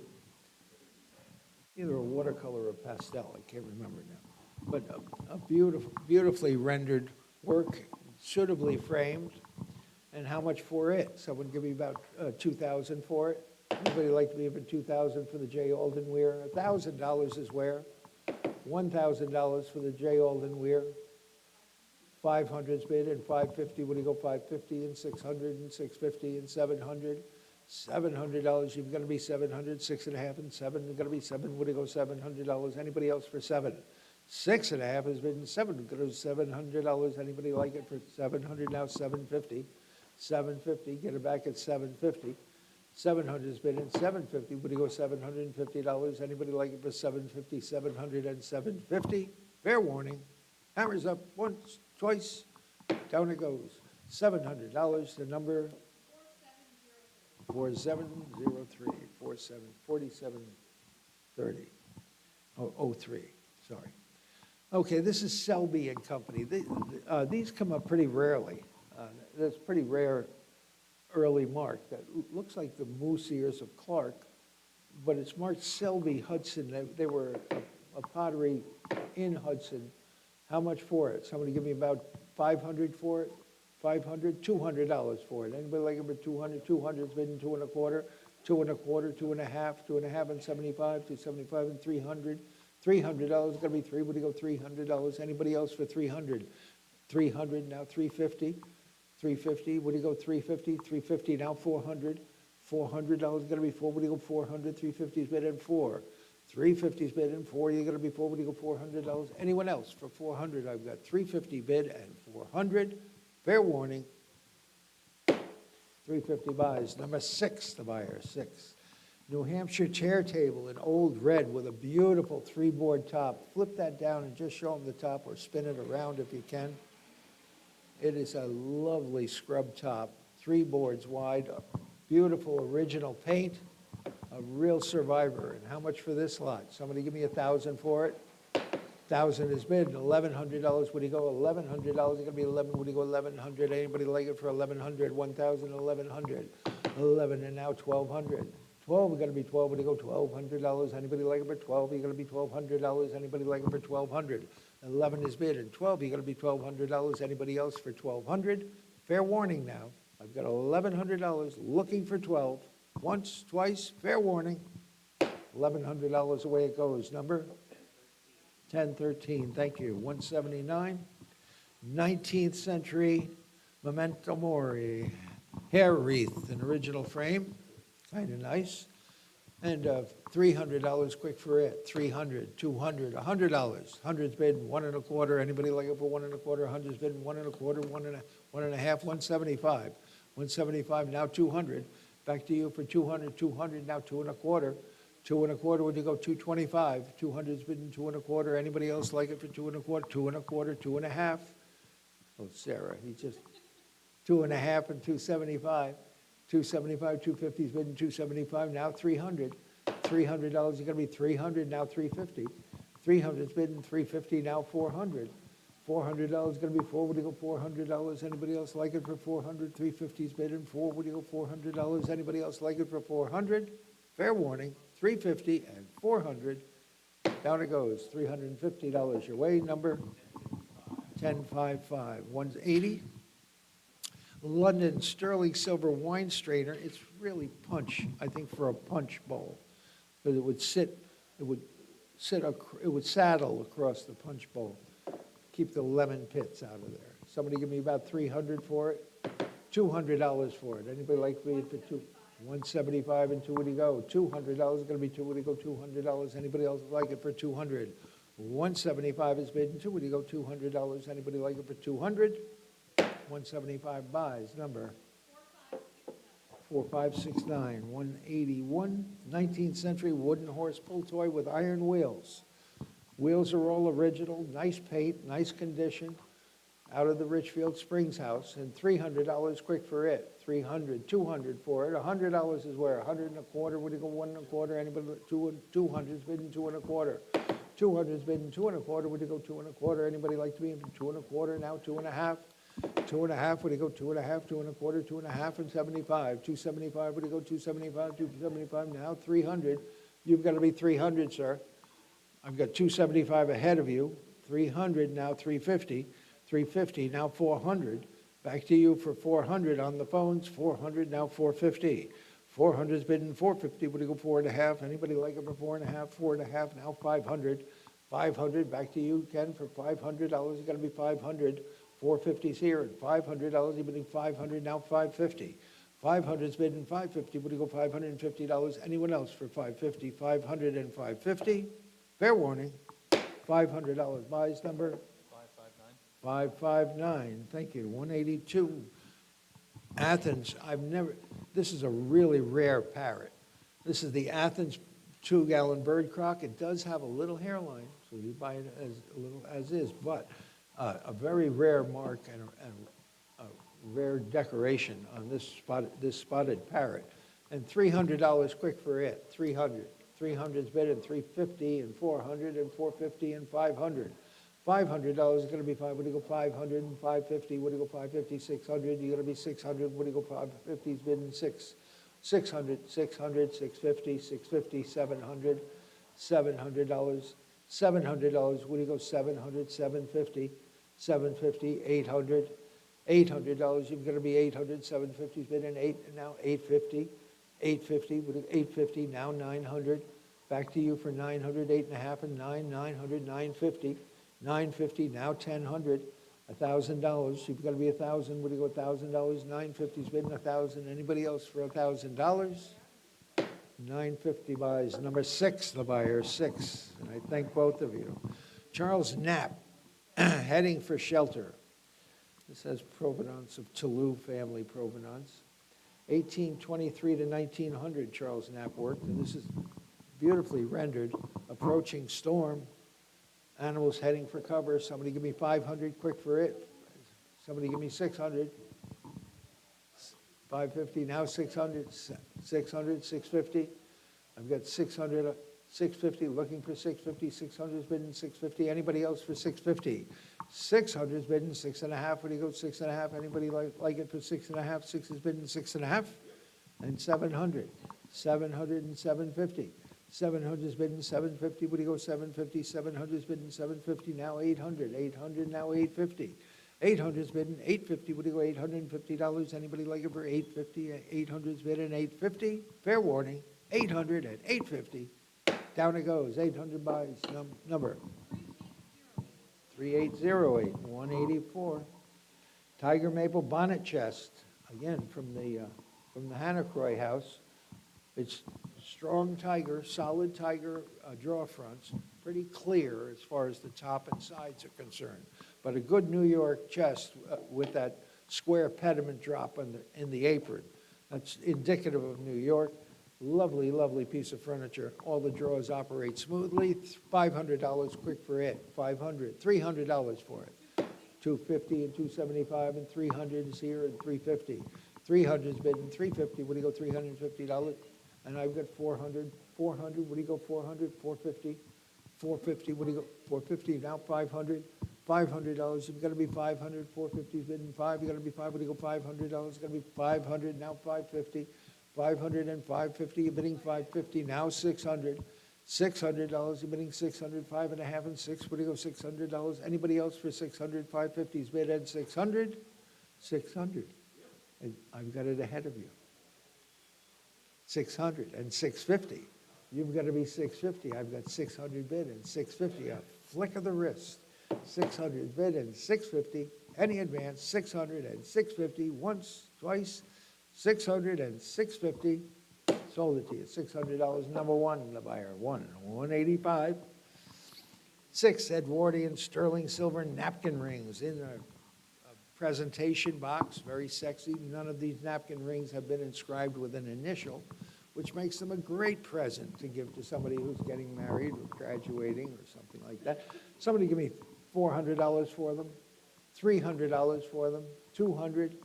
a watercolor or pastel, I can't remember now. But a beautiful, beautifully rendered work, suitably framed. And how much for it? Someone give me about $2,000 for it. Anybody like to be given $2,000 for the J. Alden Weir? $1,000 is where? $1,000 for the J. Alden Weir. 500's bid, and 550. What do you go? 550 and 600 and 650 and 700. $700. You've got to be 700. 6.5 and 7. You've got to be 7. What do you go? $700. Anybody else for 7? 6.5 has been 7. Goes $700. Anybody like it for 700? Now 750. 750. Get it back at 750. 700 has been in 750. Would you go $750? Anybody like it for 750? 700 and 750. Fair warning. Hammers up once, twice. Down it goes. $700. The number 4703. 4730. Oh, 03. Sorry. Okay, this is Selby and Company. These come up pretty rarely. That's pretty rare early mark. That looks like the moose ears of Clark, but it's marked Selby Hudson. They were a pottery in Hudson. How much for it? Somebody give me about 500 for it? 500? $200 for it. Anybody like it for 200? 200's been 2 1/4, 2 1/4, 2 1/2, 2 1/2 and 75, 275 and 300. $300 is going to be 3. Would you go $300? Anybody else for 300? 300 now 350. 350. Would you go 350? 350 now 400. $400 is going to be 4. Would you go 400? 350 is bid in 4. 350 is bid in 4. You're going to be 4. Would you go $400? Anyone else for 400? I've got 350 bid and 400. Fair warning. 350 buys. Number 6, the buyer, 6. New Hampshire chair table in old red with a beautiful 3-board top. Flip that down and just show them the top, or spin it around if you can. It is a lovely scrub top, 3 boards wide, beautiful original paint, a real survivor. And how much for this lot? Somebody give me $1,000 for it. 1,000 is bid. $1,100. Would you go $1,100? It's going to be 11. Would you go 1,100? Anybody like it for 1,100? 1,000, 1,100. 11 and now 1,200. 12, we're going to be 12. Would you go $1,200? Anybody like it for 12? You're going to be $1,200. Anybody like it for 1,200? 11 is bid, and 12, you're going to be $1,200. Anybody else for 1,200? Fair warning now. I've got $1,100 looking for 12. Once, twice, fair warning. $1,100 away it goes. Number 1013. Thank you. 179. 19th century memento mori. Hair wreath, an original frame. Kind of nice. And $300 quick for it. 300, 200, $100. 100's bid 1 1/4. Anybody like it for 1 1/4? 100's bid 1 1/4, 1 1/2, 175. 175 now 200. Back to you for 200. 200 now 2 1/4. 2 1/4. Would you go 225? 200's bid 2 1/4. Anybody else like it for 2 1/4? 2 1/4, 2 1/2. Oh, Sarah, he just 2 1/2 and 275. 275, 250's bid 275, now 300. $300 is going to be 300, now 350. 300's bid 350, now 400. $400 is going to be 4. Would you go $400? Anybody else like it for 400? 350's bid 4. Would you go $400? Anybody else like it for 400? Fair warning, 350 and 400. Down it goes, $350 your way. Number 1055, 180. London sterling silver wine strainer. It's really punch, I think, for a punch bowl, but it would saddle across the punch bowl, keep the lemon pits out of there. Somebody give me about 300 for it. $200 for it. Anybody like me for 175 and 2? Would you go? $200 is going to be 2. Would you go $200? Anybody else like it for 200? 175 is bid and 2. Would you go $200? Anybody like it for 200? 175 buys. Number 4569. 181. 19th century wooden horse pull toy with iron wheels. Wheels are all original, nice paint, nice condition, out of the Richfield Springs house, and $300 quick for it. 300, 200 for it. $100 is where? 100 and a quarter, would you go 1 and a quarter? Anybody, 200's bidding 2 and a quarter. 200's bidding 2 and a quarter, would you go 2 and a quarter? Anybody like to be in 2 and a quarter, now 2 and a half? 2 and a half, would you go 2 and a half, 2 and a quarter, 2 and a half, and 75. 275, would you go 275, 275, now 300. You've got to be 300, sir. I've got 275 ahead of you, 300, now 350, 350, now 400. Back to you for 400 on the phones, 400, now 450. 400's bidding 450, would you go 4.5? Anybody like it for 4.5, 4.5, now 500. 500, back to you, Ken, for $500, you gotta be 500. 450's here, and $500, you're bidding 500, now 550. 500's bidding 550, would you go $550? Anyone else for 550? 500 and 550. Fair warning, $500 buys number? 559, thank you, 182. Athens, this is a really rare parrot. This is the Athens 2-gallon bird crock. It does have a little hairline, so you buy it as a little as is, but a very rare mark and a rare decoration on this spotted parrot. And $300 quick for it, 300. 300's bid and 350 and 400 and 450 and 500. $500 is going to be fine. Would you go 500 and 550? Would you go 550, 600? You're going to be 600. Would you go 550's bidding 600, 600, 650, 650, 700, $700. $700. Would you go 700, 750, 750, 800, $800. You're going to be 800. 750's bidding 8, and now 850. 850, would you, 850, now 900. Back to you for 900, 8.5 and 9, 900, 950. 950, now 1,000. $1,000, you've got to be 1,000. Would you go $1,000? 950's bidding 1,000. Anybody else for $1,000? 950 buys. Number 6, the buyer, 6. And I thank both of you. Charles Knapp, heading for shelter. This has provenance of Toulouse family provenance. 1823 to 1900, Charles Knapp worked, and this is beautifully rendered. Approaching storm, animals heading for cover. Somebody give me 500 quick for it. Somebody give me 600. 550, now 600, 600, 650. I've got 600, 650, looking for 650. 600's bidding 650. Anybody else for 650? 600's bidding 6.5. Would you go 6.5? Anybody like it for 6.5? 6 is bidding 6.5. And 700. 700 and 750. 700's bidding 750. Would you go 750? 700's bidding 750. Now 800. 800, now 850. 800's bidding 850. Would you go $850? Anybody like it for 850? 800's bidding 850. Fair warning, 800 and 850. Down it goes. 800 buys. Number 3808, 184. Tiger maple bonnet chest, again from the Hanacroy house. It's strong tiger, solid tiger draw fronts, pretty clear as far as the top and sides are concerned. But a good New York chest with that square pediment drop in the apron. That's indicative of New York. Lovely, lovely piece of furniture. All the drawers operate smoothly. $500 quick for it. 500, $300 for it. 250 and 275 and 300 is here and 350. 300's bidding 350. Would you go $350? And I've got 400. 400. Would you go 400? 450. 450. Would you go 450? Now 500. $500. You've got to be 500. 450's bidding 5. You got to be 5. Would you go $500? It's got to be 500. Now 550. 500 and 550, you're bidding 550, now 600. $600, you're bidding 600, 5.5 and 6, would you go $600? Anybody else for 600? 550's bid at 600? 600. And I've got it ahead of you. 600 and 650. You've got to be 650. I've got 600 bid and 650. A flick of the wrist. 600 bid and 650. Any advance, 600 and 650. Once, twice. 600 and 650, sold it to you. $600, number 1, the buyer, 185. 6 Edwardian sterling silver napkin rings in a presentation box, very sexy. None of these napkin rings have been inscribed with an initial, which makes them a great present to give to somebody who's getting married or graduating or something like that. Somebody give me $400 for them, $300 for them, 200.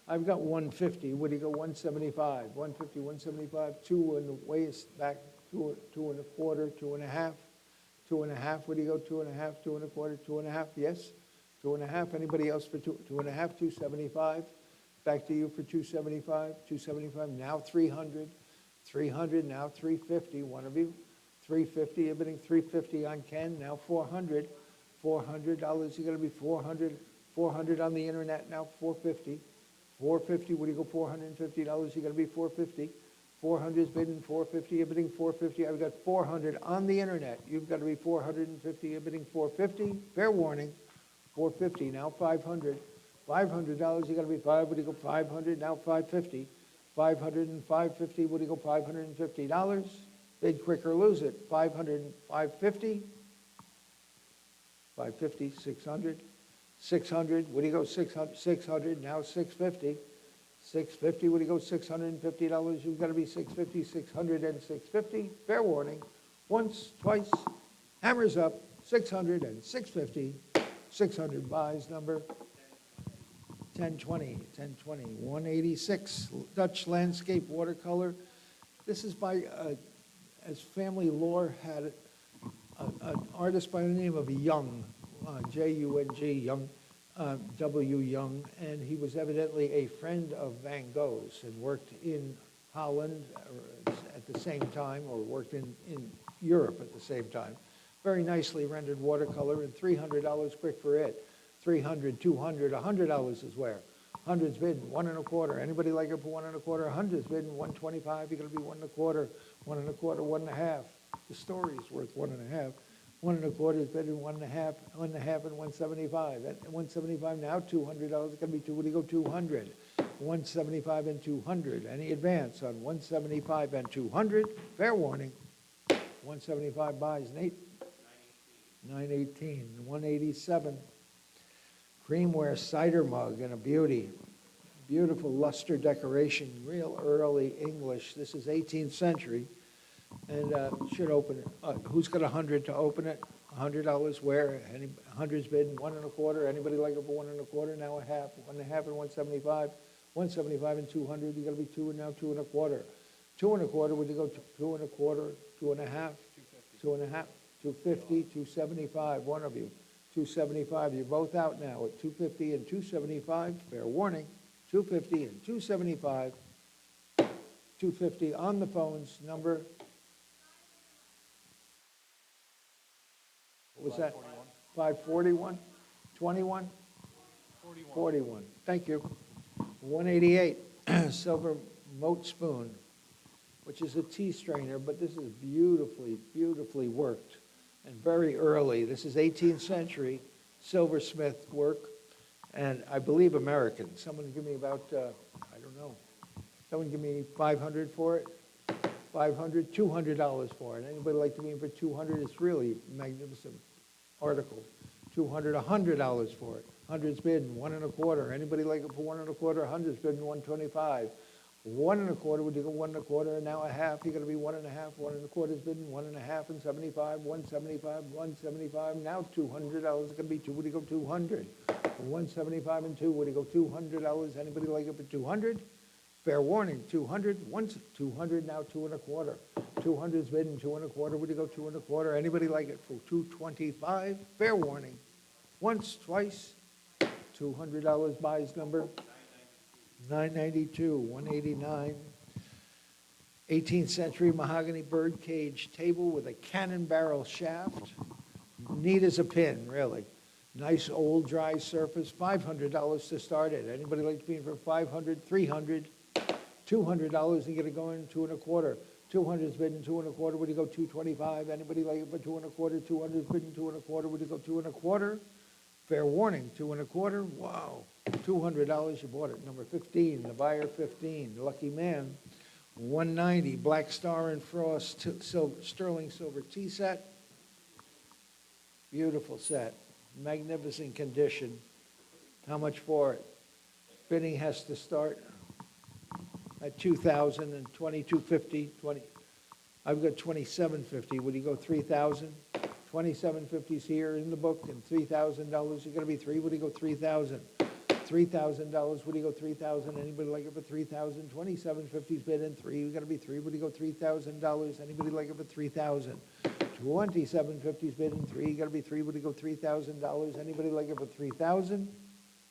I've got 150. Would he go 175? 150, 175, two in the waist, back, two and a quarter, two and a half. Two and a half, would he go two and a half, two and a quarter, two and a half? Yes, two and a half. Anybody else for two and a half, 275? Back to you for 275, 275, now 300, 300, now 350, one of you. 350, you're bidding 350 on Ken, now 400, $400, you're gonna be 400, 400 on the internet, now 450. 450, would you go $450, you're gonna be 450. 400 is bidding 450, you're bidding 450, I've got 400 on the internet, you've got to be 450, you're bidding 450, fair warning, 450, now 500, $500, you got to be 5, would you go 500, now 550, 500 and 550, would you go $550, bid quick or lose it, 500 and 550, 550, 600, 600, would you go 600, 600, now 650, 650, would you go $650? You've got to be 650, 600, and 650. Fair warning. Once, twice, hammers up, 600 and 650. 600 buys, number 1020, 1020. 186, Dutch landscape watercolor. This is by, as family lore had it, an artist by the name of Young, J-U-N-G, Young. W. Young, and he was evidently a friend of Van Gogh's and worked in Holland at the same time, or worked in Europe at the same time. Very nicely rendered watercolor, and $300 quick for it. 300, 200, $100 is where. 100's bidding, 1 1/4. Anybody like it for 1 1/4? 100's bidding, 125. You're going to be 1 1/4, 1 1/4, 1 1/2. The story's worth 1 1/2. 1 1/4 is better than 1 1/2, 1 1/2 and 175. At 175 now, $200, it's gonna be two, what do you go, 200? 175 and 200. Any advance on 175 and 200? Fair warning. 175 buys, Nate? 918. 187. Creamware cider mug and a beauty. Beautiful luster decoration, real early English. This is 18th century. And should open it. Who's got 100 to open it? $100 where? 100's bidding 1 1/4. Anybody like it for 1 1/4? Now a half, 1 1/2 and 175. 175 and 200. You got to be 2 and now 2 1/4. 2 1/4. Would you go 2 1/4? 2 1/2. 2 1/2. 250. 275. One of you. 275. You're both out now at 250 and 275. Fair warning. 250 and 275. 250 on the phones. Number. What was that? 541? 21? 41. Thank you. 188, silver moat spoon, which is a tea strainer, but this is beautifully, beautifully worked and very early. This is 18th century silversmith work, and I believe American. Someone give me about, I don't know, someone give me 500 for it? 500, $200 for it. Anybody like to be in for 200? It's really magnificent article. 200, $100 for it. 100's bidding 1 1/4. Anybody like it for 1 1/4? 100's bidding 125. 1 1/4, would you go 1 1/4? And now a half, you're going to be 1 1/2. 1 1/4's bidding 1 1/2 and 75. 175, 175. Now $200 is going to be 2. Would you go 200? 175 and 2. Would you go $200? Anybody like it for 200? Fair warning, 200, once 200, now 2 1/4. 200's bidding 2 1/4. Would you go 2 1/4? Anybody like it for 225? Fair warning, once, twice. $200 buys, number 992. 189. 18th century mahogany bird cage table with a cannon barrel shaft. Neat as a pin, really. Nice old dry surface. $500 to start it. Anybody like to be in for 500, 300? $200 and get it going 2 1/4. 200's bidding 2 1/4. Would you go 225? Anybody like it for 2 1/4? 200's bidding 2 1/4. Would you go 2 1/4? Fair warning, 2 1/4. Wow, $200. You bought it. Number 15, the buyer 15, lucky man. 190, Black Star and Frost sterling silver tea set. Beautiful set, magnificent condition. How much for it? Bidding has to start at $2,000 and $2,250. I've got $2,750. Would you go $3,000? 2750's here in the book, and $3,000, you're gonna be three, what do you go, 3,000? $3,000, what do you go, 3,000? Anybody like it for 3,000? 2750's bid in three, we gotta be three, what do you go, $3,000? Anybody like it for 3,000? 2750's bid in three, you gotta be three, what do you go, $3,000? Anybody like it for 3,000?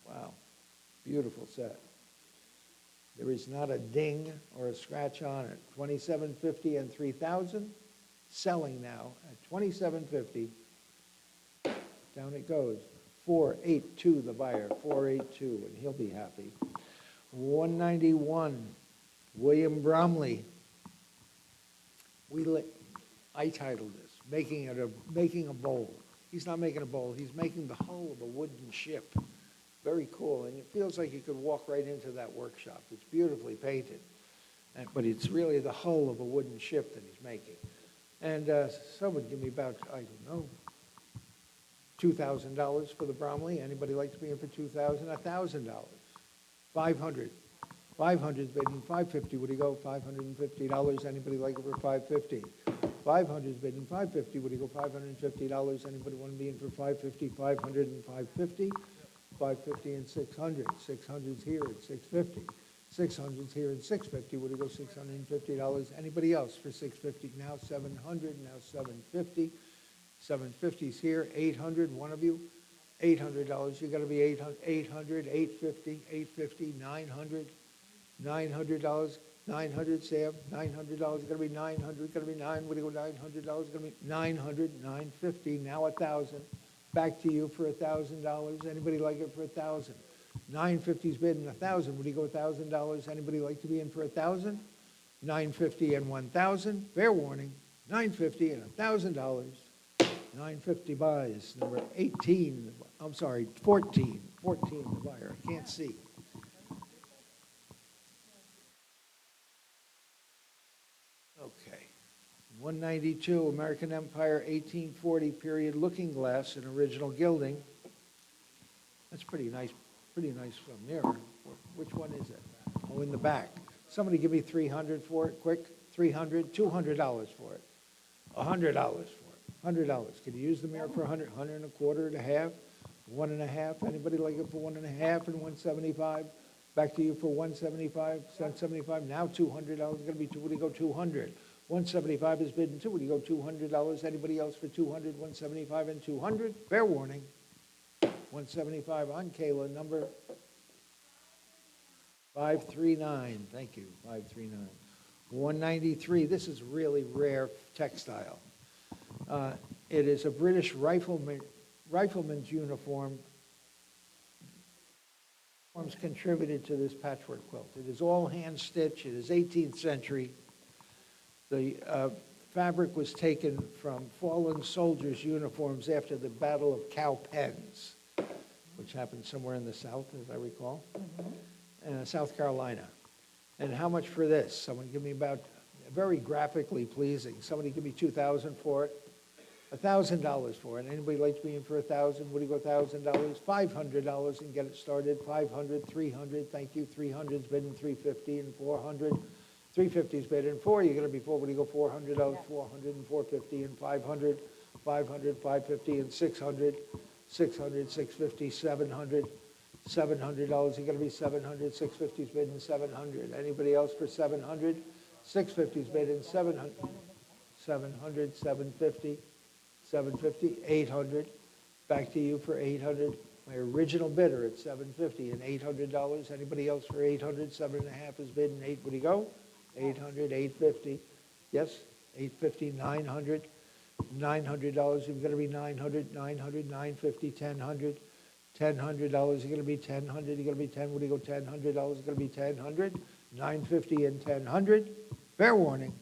Wow, beautiful set. There is not a ding or a scratch on it. 2750 and 3,000, selling now at 2750. Down it goes. 482, the buyer, 482, and he'll be happy. 191, William Bromley. I titled this, making a bowl. He's not making a bowl, he's making the hull of a wooden ship. Very cool, and it feels like you could walk right into that workshop. It's beautifully painted, but it's really the hull of a wooden ship that he's making. And someone give me about, I don't know, $2,000 for the Bromley. Anybody like to be in for $2,000? $1,000. 500. 500 bidding 550. Would he go $550? Anybody like it for 550? 500 bidding 550. Would he go $550? Anybody want to be in for 550? 500 and 550. 550 and 600. 600's here at 650. 600's here at 650. Would he go $650? Anybody else for 650? Now 700. Now 750. 750's here. 800. One of you. $800. You got to be 800. 800. 850. 850. 900. $900. 900. Sam. $900. Got to be 900. Got to be 9. Would he go $900? Got to be 900. 950. Now 1,000. Back to you for $1,000. Anybody like it for 1,000? 950's bidding 1,000. Would he go $1,000? Anybody like to be in for 1,000? 950 and 1,000. Fair warning. 950 and $1,000. 950 buys. Number 18. I'm sorry, 14. 14 the buyer. I can't see. Okay. 192, American Empire, 1840 period looking glass in original gilding. That's pretty nice from there. Which one is it? Oh, in the back. Somebody give me 300 for it, quick. 300, $200 for it. $100 for it. $100. Can you use the mirror for 100, 100 and a quarter and a half? 1.5. Anybody like it for 1.5 and 175? Back to you for 175, 175. Now $200. Going to be two. Would you go 200? 175 is bid in two. Would you go $200? Anybody else for 200? 175 and 200. Fair warning. 175 on Kayla, number 539. Thank you, 539. 193. This is really rare textile. It is a British rifleman's uniform. Uniforms contributed to this patchwork quilt. It is all hand stitched. It is 18th century. The fabric was taken from fallen soldiers' uniforms after the Battle of Cowpens, which happened somewhere in the South, as I recall, South Carolina. And how much for this? Someone give me about, very graphically pleasing. Somebody give me $2,000 for it. $1,000 for it. Anybody like to be in for 1,000? Would you go $1,000? $500 and get it started. 500, 300. Thank you. 300's bidding 350 and 400. 350's bidding 4. You're going to be 4. Would you go $400? 400 and 450 and 500. 500, 550 and 600. 600, 650, 700. $700. You're going to be 700. 650's bidding 700. Anybody else for 700? 650's bidding 700. 700, 750. 750, 800. Back to you for 800. My original bidder at 750 and $800. Anybody else for 800? 7.5 is bidding 8. Would he go? 800, 850. Yes, 850, 900. $900. You're going to be 900, 900, 950, 1,000. $1,000. You're going to be 1,000. You're going to be 10. Would he go $1,000? You're going to be 1,000. 950 and 1,000. Fair warning.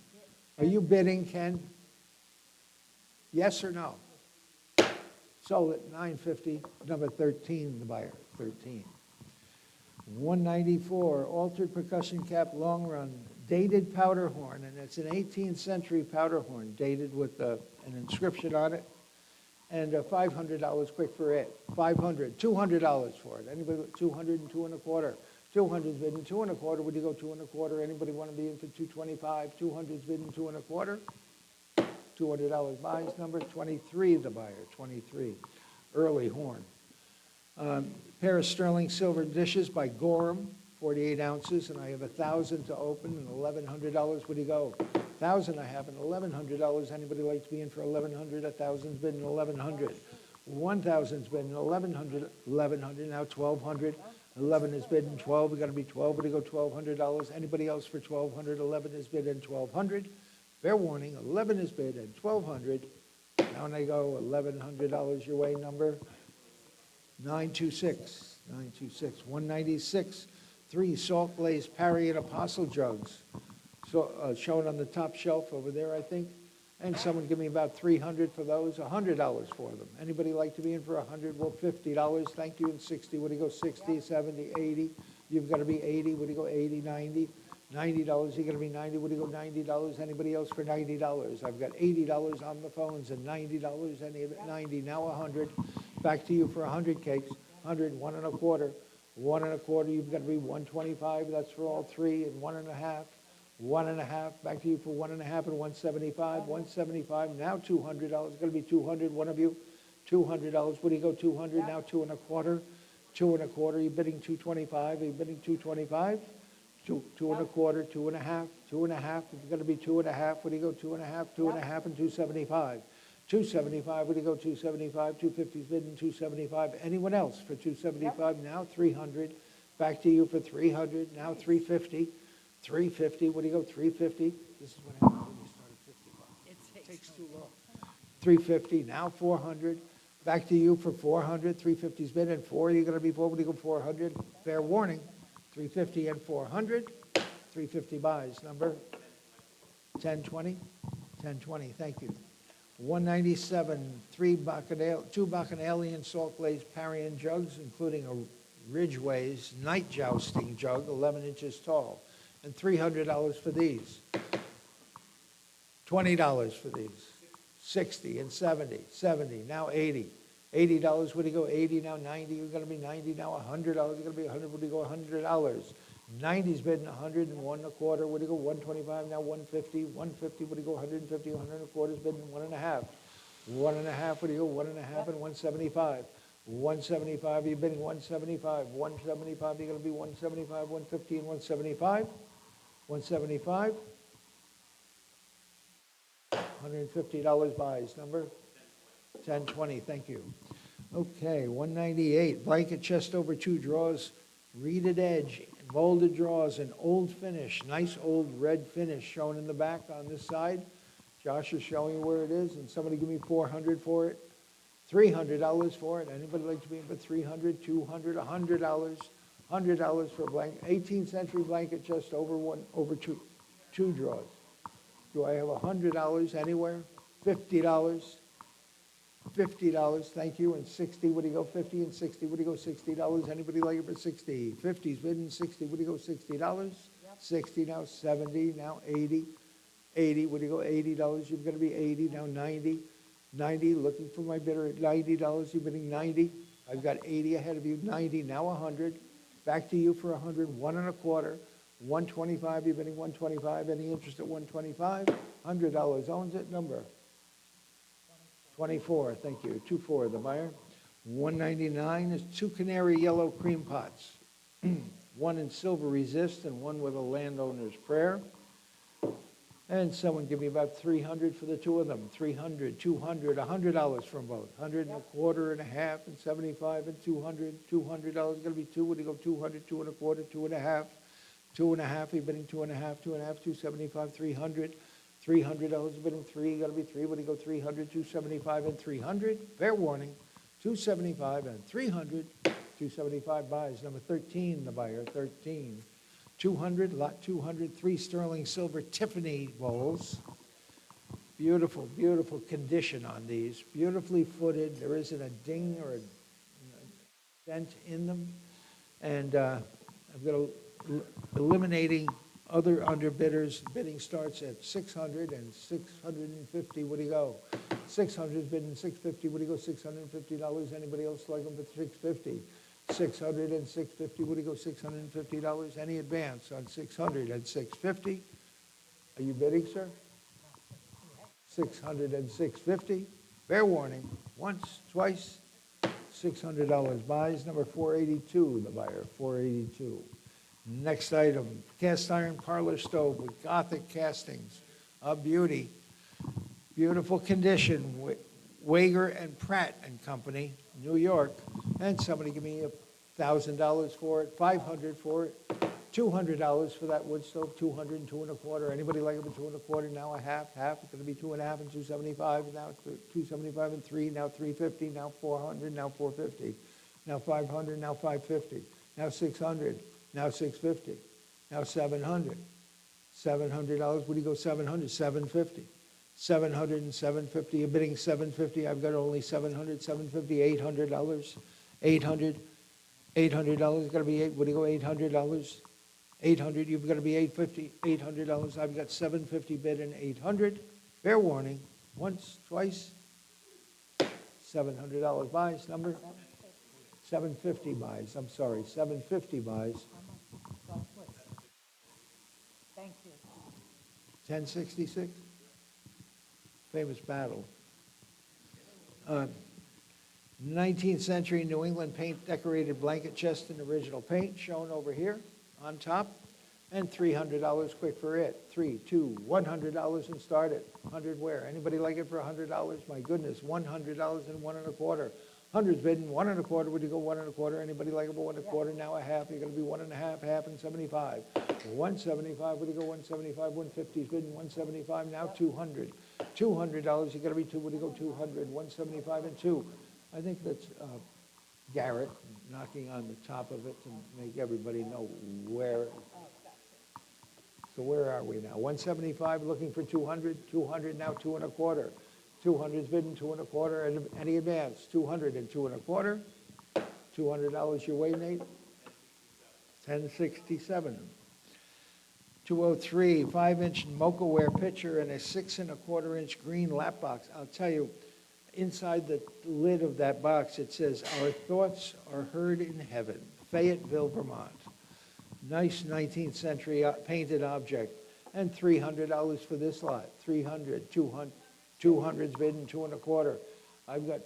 Are you bidding, Ken? Yes or no? Sold at 950, number 13, the buyer, 13. 194, altered percussion cap, long run, dated powder horn, and it's an 18th century powder horn, dated with an inscription on it, and $500 quick for it. 500, $200 for it. Anybody, 200 and 2.25. 200's bidding 2.25. Would you go 2.25? Anybody want to be in for 225? 200's bidding 2.25. $200 buys. Number 23, the buyer, 23, Early Horn. Pair of sterling silver dishes by Gorham, 48 ounces, and I have 1,000 to open and $1,100. Where do you go? 1,000 I have and $1,100. Anybody like to be in for 1,100? 1,000's bid and 1,100. 1,000's bid and 1,100. 1,100 now 1,200. 11 is bid and 12. We got to be 12. Where do you go? $1,200. Anybody else for 1,200? 11 is bid and 1,200. Fair warning. 11 is bid and 1,200. Down I go. $1,100 your way. Number 926. 926. 196. 3 Salt Glazed Parry and Apostle jugs. So, shown on the top shelf over there, I think. And someone give me about 300 for those, $100 for them. Anybody like to be in for 100? Well, $50. Thank you. And 60. What do you go? 60, 70, 80. You've got to be 80. What do you go? 80, 90. $90. You're going to be 90. What do you go? $90. Anybody else for $90? I've got $80 on the phones and $90. Any of it? 90. Now 100. Back to you for 100 cakes. 100, 1 1/4. 1 1/4. You've got to be 125. That's for all 3 and 1 1/2. 1 1/2, back to you for 1 1/2 and 175, 175, now $200, going to be 200, one of you, $200, where do you go, 200, now 2 1/4, 2 1/4, you're bidding 225, are you bidding 225? 2 1/4, 2 1/2, 2 1/2, it's going to be 2 1/2, where do you go, 2 1/2, 2 1/2 and 275, 275, where do you go, 275, 250 is bidding 275, anyone else for 275, now 300, back to you for 300, now 350, 350, what do you go, 350? This is what happens when you start at 50 bucks. It takes too long. 350, now 400. Back to you for 400. 350's bid and 4. You're going to be 4. What do you go, 400? Fair warning. 350 and 400. 350 buys. Number 1020. 1020, thank you. 197, 2 Bacchanalian salt glazed Parian jugs, including a Ridgway's night jousting jug, 11 inches tall. And $300 for these. $20 for these. 60 and 70, 70, now 80. $80, where do you go? 80, now 90, you're going to be 90, now $100, you're going to be 100, where do you go? $100. 90's bidding 100 and 1 1/4, where do you go? 125, now 150, 150, where do you go? 150, 1 1/4 is bidding 1 1/2. 1 1/2, where do you go? 1 1/2 and 175. 175, you're bidding 175, 175, you're going to be 175, 150 and 175. 175, $150 buys. Number 1020, thank you. Okay, 198, blanket chest over 2 drawers, reeded edge, molded drawers, and old finish, nice old red finish shown in the back on this side. Josh is showing you where it is, and somebody give me 400 for it. $300 for it. Anybody like to be in for 300, 200, $100? $100 for a blanket, 18th century blanket chest over two drawers. Do I have $100 anywhere? $50? $50, thank you, and 60, what do you go, 50 and 60, what do you go, $60? Anybody like it for 60? 50's bidding 60, what do you go, $60? 60, now 70, now 80. 80, what do you go, $80? You're going to be 80, now 90. 90, looking for my bidder at $90, you're bidding 90. I've got 80 ahead of you, 90, now 100. Back to you for 100, 1 1/4, 125, you're bidding 125. Any interest at 125? $100 owns it. Number 24. Thank you. 24, the buyer. 199 is 2 canary yellow cream pots, one in silver resist and one with a landowner's prayer. And someone give me about 300 for the 2 of them. 300, 200, $100 from both. 100 and a quarter and a half and 75 and 200. $200 going to be 2. What do you go? 200, 2 1/4, 2 1/2. 2 1/2, you're bidding 2 1/2, 2 1/2, 275, 300. $300 bidding 3, got to be 3. What do you go? 300, 275 and 300. Fair warning. 275 and 300. 275 buys. Number 13, the buyer. 13. 200, lot 200, 3 sterling silver Tiffany bowls. Beautiful, beautiful condition on these. Beautifully footed. There isn't a ding or a dent in them. And I've got eliminating other underbidders. Bidding starts at 600 and 650. What do you go? 600 is bidding 650. What do you go? $650. Anybody else like them for 650? 600 and 650. What do you go? $650. Any advance on 600 and 650? Are you bidding, sir? 600 and 650. Fair warning, once, twice, $600 buys. Number 482, the buyer, 482. Next item, cast iron parlor stove with Gothic castings, a beauty. Beautiful condition, Wager and Pratt and Company, New York. And somebody give me $1,000 for it, $500 for it, $200 for that wood stove, 200 and 2 1/4. Anybody like it for 2 1/4? Now a half, it's gonna be 2 1/2 and 275, now 275 and 3, now 350, now 400, now 450, now 500, now 550, now 600, now 650, now 700. $700, what do you go 700? 750. 700 and 750, you're bidding 750, I've got only 700, 750, $800, $800, gotta be what do you go, $800? 800, you've got to be 850, $800, I've got 750 bid and 800. Fair warning, once, twice, $700 buys, number? 750 buys, I'm sorry, 750 buys, Thank you. 1066? Famous battle. 19th century New England paint decorated blanket chest in original paint, shown over here on top, and $300 quick for it. 3, 2, $100 and start it. 100 where? Anybody like it for $100? My goodness, $100 and 1 1/4. Hundreds bidding 1 1/4. Would you go 1 1/4? Anybody like it for 1 1/4? Now a half. You're going to be 1 1/2, half, and 75. 175. Would you go 175? 150 is bidding 175. Now 200. $200. You got to be 2. Would you go 200? 175 and 2. I think that's Garrett knocking on the top of it to make everybody know where. So where are we now? 175 looking for 200. 200 now 2 1/4. 200 is bidding 2 1/4. And any advance? 200 and 2 1/4. $200 your way, Nate. 1067. 203, 5-inch Mocha-ware pitcher and a 6 1/4-inch green lap box. I'll tell you, inside the lid of that box, it says, "Our thoughts are heard in heaven, Fayetteville, Vermont." Nice 19th century painted object. And $300 for this lot. 300, 200, 200's bidding 2 1/4. I've got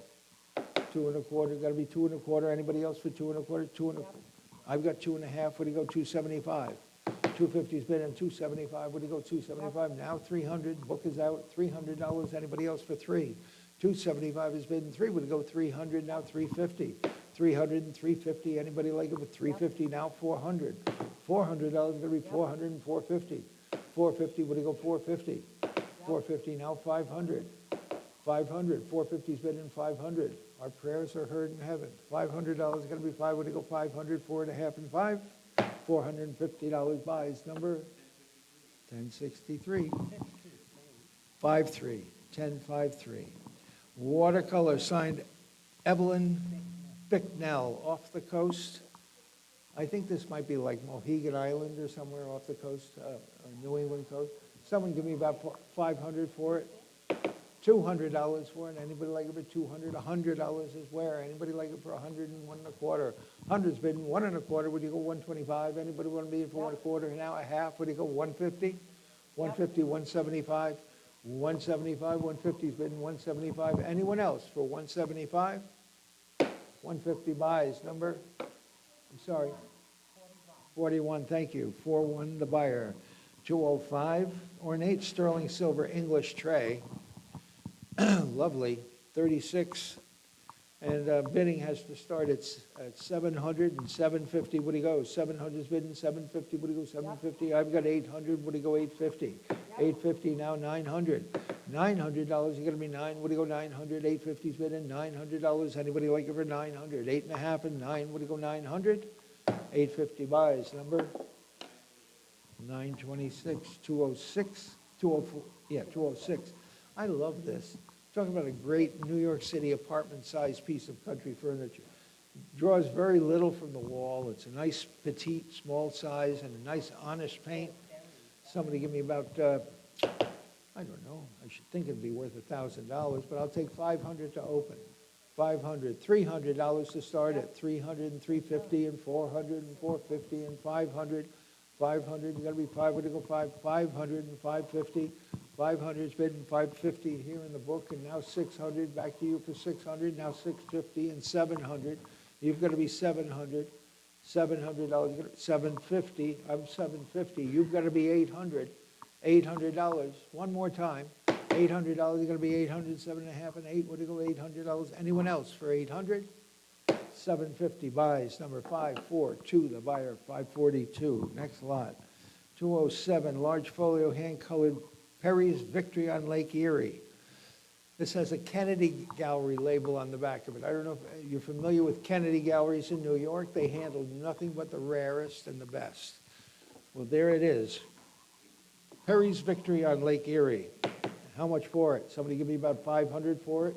2 1/4, got to be 2 1/4. Anybody else for 2 1/4? 2 1/4. I've got 2 1/2. What do you go? 275. 250's bidding 275. What do you go? 275. Now 300. Book is out. $300. Anybody else for 3? 275 is bidding 3. Would go 300. Now 350. 300 and 350. Anybody like it with 350? Now 400. $400 going to be 400 and 450. 450. Would go 450? 450. Now 500. 500. 450's bidding 500. Our prayers are heard in heaven. $500 going to be 5. Would go 500? 4 1/2 and 5. $450 buys. Number 1063. 53. 1053. Watercolor signed Evelyn Bicknell off the coast. I think this might be like Mohegan Island or somewhere off the coast, New England coast. Someone give me about 500 for it. $200 for it. Anybody like it for 200? $100 is where? Anybody like it for 100 and 1 1/4? 100's bidding 1 1/4. Would you go 125? Anybody want to be in for 1 1/4? Now a half. Would you go 150? 150, 175. 175, 150's bidding 175. Anyone else for 175? 150 buys. Number? I'm sorry. 41, thank you. 41, the buyer. 205, ornate sterling silver English tray. Lovely. 36, and bidding has to start at 700 and 750. What do you go? 700's bidding 750. What do you go? 750. I've got 800. What do you go? 850. 850 now 900. $900. You're going to be 9. What do you go? 900. 850's bidding $900. Anybody like it for 900? 8 1/2 and 9. What do you go? 900. 850 buys. Number 926. 206. 204. Yeah, 206. I love this. Talking about a great New York City apartment-sized piece of country furniture. Draws very little from the wall. It's a nice petite, small size, and a nice honest paint. Somebody give me about, I don't know, I should think it'd be worth $1,000, but I'll take 500 to open. 500, $300 to start at 300 and 350 and 400 and 450 and 500. 500, you gotta be 500 to go 500 and 550. 500's bid, 550 here in the book, and now 600, back to you for 600, now 650 and 700. You've got to be 700, $700, 750, I'm 750, you've got to be 800, $800. One more time, $800, you're going to be 800, 7.5 and 8, what do you go, $800? Anyone else for 800? 750 buys, number 542, the buyer, 542. Next lot, 207, large folio hand-colored Perry's Victory on Lake Erie. This has a Kennedy Gallery label on the back of it. I don't know if you're familiar with Kennedy Galleries in New York. They handle nothing but the rarest and the best. Well, there it is. Perry's Victory on Lake Erie. How much for it? Somebody give me about 500 for it?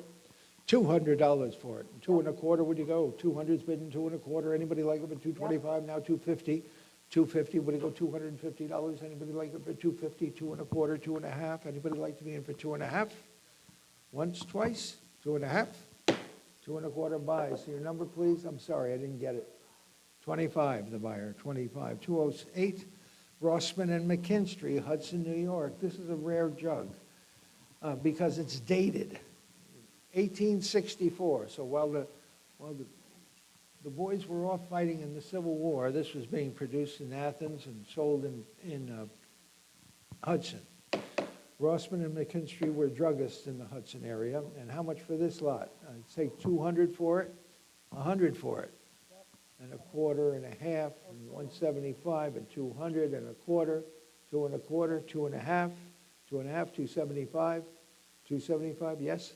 $200 for it. 2.25, would you go? 200's bidding 2.25. Anybody like it for 225? Now 250. 250, would you go $250? Anybody like it for 250? 2.25, 2.5. Anybody like to be in for 2.5? Once, twice, 2.5. 2.25 buys. Your number, please. I'm sorry, I didn't get it. 25, the buyer. 25. 208, Rossman and McKinstry, Hudson, New York. This is a rare jug because it's dated. 1864. So while the boys were off fighting in the Civil War, this was being produced in Athens and sold in Hudson. Rossman and McKinstry were druggists in the Hudson area. And how much for this lot? I'd say 200 for it, 100 for it, and a quarter and a half, and 175 and 200 and a quarter, 2.25, 2.5, 2.5, 275, 275, yes?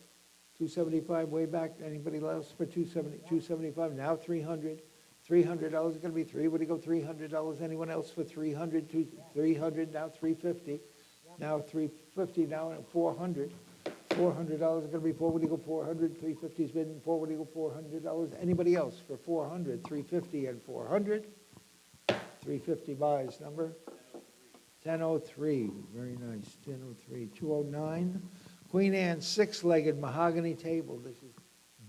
275 way back. Anybody else for 275? Now 300. $300 is going to be three. Would you go $300? Anyone else for 300? 300 now 350. Now 350 now 400. $400 is going to be four. Would you go 400? 350's been four. Would you go $400? Anybody else for 400? 350 and 400. 350 buys. Number 1003. Very nice. 1003. 209. Queen Anne's six-legged mahogany table. This is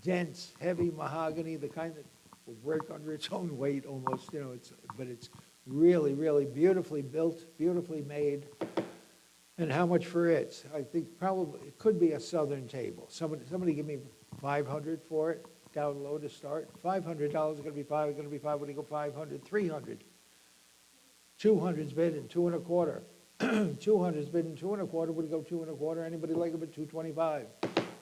dense, heavy mahogany, the kind that will break under its own weight almost, but it's really, really beautifully built, beautifully made. And how much for it? I think probably it could be a southern table. Somebody give me 500 for it, down low to start. $500 is going to be five, going to be five. When you go 500, 300. 200's bid and 2.25. 200's bidding 2.25, would you go 2.25? Anybody like it at 225?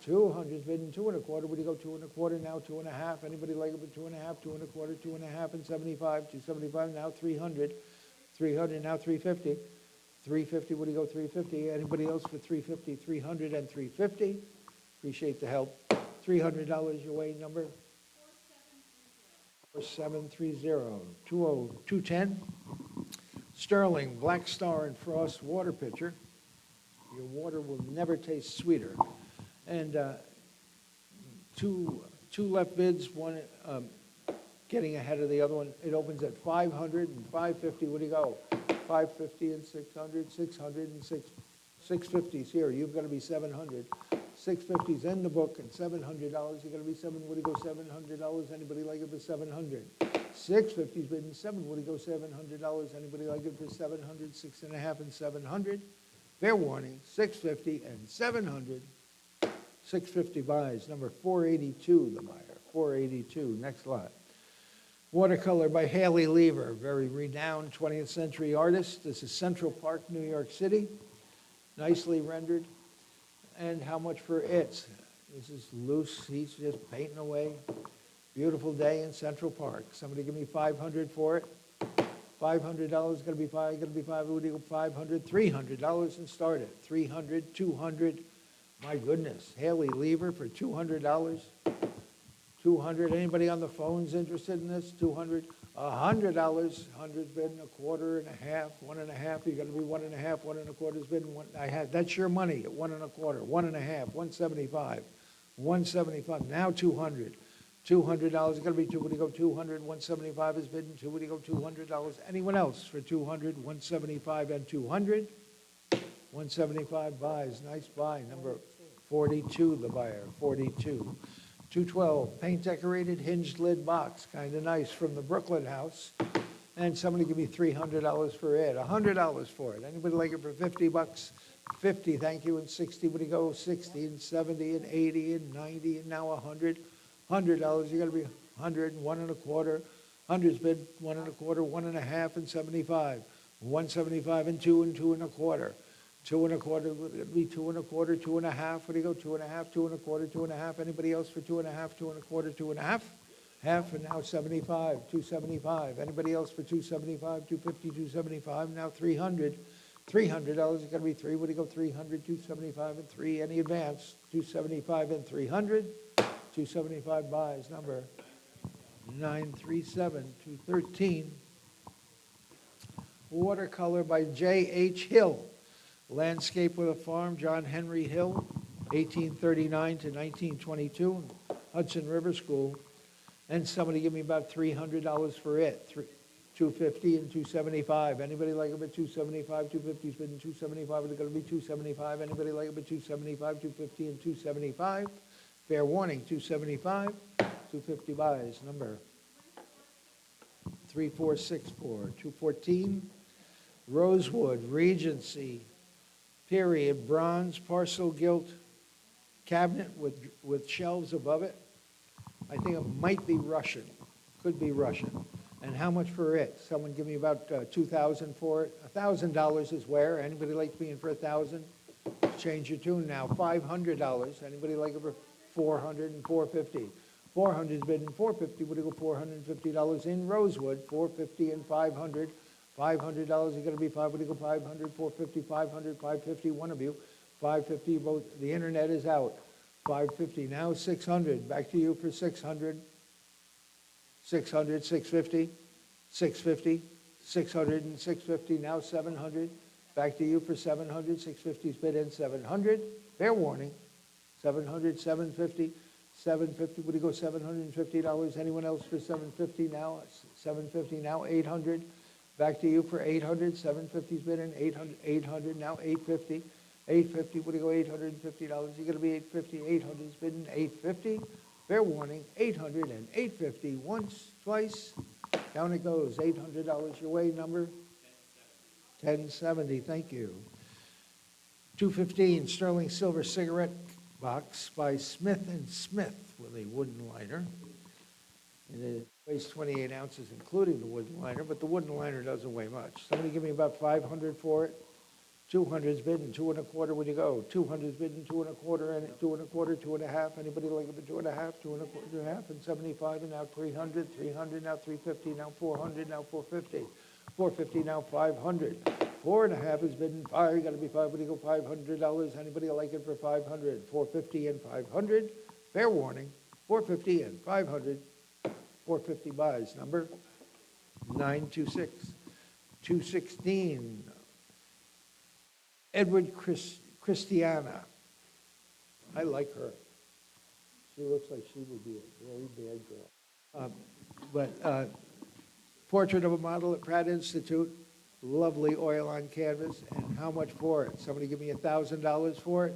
200's bidding 2.25, would you go 2.25? Now 2.5. Anybody like it at 2.5? 2.25, 2.5 and 75. 275 now 300. 300 now 350. 350, would you go 350? Anybody else for 350? 300 and 350. Appreciate the help. $300 your way number. 4730. 210. Sterling Black Star and Frost water pitcher. Your water will never taste sweeter. And two left bids, one getting ahead of the other one. It opens at 500 and 550. What do you go? 550 and 600, 600 and 650's here. You've got to be 700. 650's in the book and $700. You're going to be seven. What do you go? $700. Anybody like it for 700? 650's bidding 7. Would you go $700? Anybody like it for 700? 6.5 and 700. Fair warning, 650 and 700. 650 buys. Number 482, the buyer. 482. Next lot. Watercolor by Haley Lever, very renowned 20th century artist. This is Central Park, New York City. Nicely rendered. And how much for it? This is loose. He's just painting away. Beautiful day in Central Park. Somebody give me 500 for it. $500 is going to be five. Going to be five. What do you go? 500, $300 and start it. 300, 200. My goodness, Haley Lever for $200. 200. Anybody on the phones interested in this? 200. $100. 100's bid, a quarter and a half, 1.5. You got to be 1.5. 1.25's bid. That's your money at 1.25. 1.5. 175. 175. Now 200. $200 is going to be two. Would you go 200? 175 is bidden. Two. Would you go $200? Anyone else for 200? 175 and 200. 175 buys. Nice buy. Number 42, the buyer. 42. 212 paint decorated hinged lid box. Kind of nice from the Brooklyn house. And somebody give me $300 for it. $100 for it. Anybody like it for $50? 50, thank you, and 60, what do you go, 60, and 70, and 80, and 90, and now 100. $100, you gotta be 100, and 1 1/4. 100's bid, 1 1/4, 1 1/2, and 75. 175, and 2, and 2 1/4. 2 1/4, would be 2 1/4, 2 1/2, what do you go, 2 1/2, 2 1/4, 2 1/2. Anybody else for 2 1/2, 2 1/4, 2 1/2? Half, and now 75, 275. Anybody else for 275, 250, 275, now 300. $300, it's gotta be 3, what do you go, 300, 275, and 3, any advance? 275 and 300, 275 buys, number 937, 213. Watercolor by J.H. Hill, Landscape with a Farm, John Henry Hill, 1839 to 1922, Hudson River School. And somebody give me about $300 for it, 250 and 275. Anybody like it at 275, 250's bidding 275, it's gonna be 275. Anybody like it at 275, 250 and 275? Fair warning, 275, 250 buys, number 3464, 214. Rosewood, Regency, period, bronze, parcel gilt cabinet with shelves above it. I think it might be Russian, could be Russian. And how much for it? Someone give me about 2,000 for it. $1,000 is where? Anybody like being for 1,000? Change your tune now. $500. Anybody like it for 400 and 450? 400 is bidding 450. Would it go $450 in Rosewood? 450 and 500. $500 is going to be 5. Would it go 500? 450, 500, 550. One of you. 550. Both. The internet is out. 550. Now 600. Back to you for 600. 600, 650, 650, 600 and 650, now 700. Back to you for 700, 650's bid in 700. Fair warning, 700, 750, 750, would you go $750? Anyone else for 750 now? 750, now 800. Back to you for 800, 750's bid in 800, 800, now 850. 850, would you go $850? You're gonna be 850, 800's bid in 850. Fair warning, 800 and 850, once, twice, down it goes, $800 your way, number? 1070, thank you. 215, sterling silver cigarette box by Smith & Smith with a wooden liner. It weighs 28 ounces, including the wooden liner, but the wooden liner doesn't weigh much. Somebody give me about 500 for it. 200's bidding 2 1/4, where'd you go? 200's bidding 2 1/4 and 2 1/4, 2 1/2. Anybody like it for 2 1/2, 2 1/4, 2 1/2, and 75, and now 300, 300, now 350, now 400, now 450, 450, now 500. 4 1/2 is bidding 5, you gotta be 5, where'd you go? $500. Anybody like it for 500? 450 and 500. Fair warning, 450 and 500. 450 buys, number 926. 216. Edward Christiana. I like her. She looks like she would be a very bad girl. Portrait of a model at Pratt Institute. Lovely oil on canvas. And how much for it? Somebody give me $1,000 for it?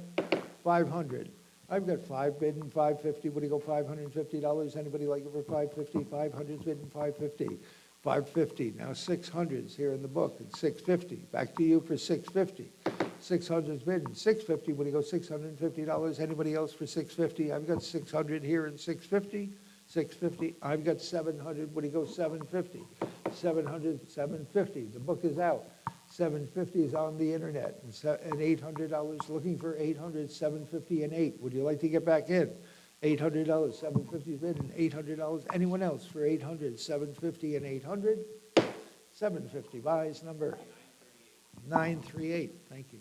500. I've got 5 bidding 550. Would you go $550? Anybody like it for 550? 500's bidding 550. 550. Now 600's here in the book. It's 650. Back to you for 650. 600's bidding 650. Would you go $650? Anybody else for 650? I've got 600 here and 650. 650. I've got 700. Would you go 750? 700, 750. The book is out. 750 is on the internet. And $800. Looking for 800, 750, and 8. Would you like to get back in? $800, 750's bidding $800. Anyone else for 800, 750, and 800? 750 buys, number 938. Thank you.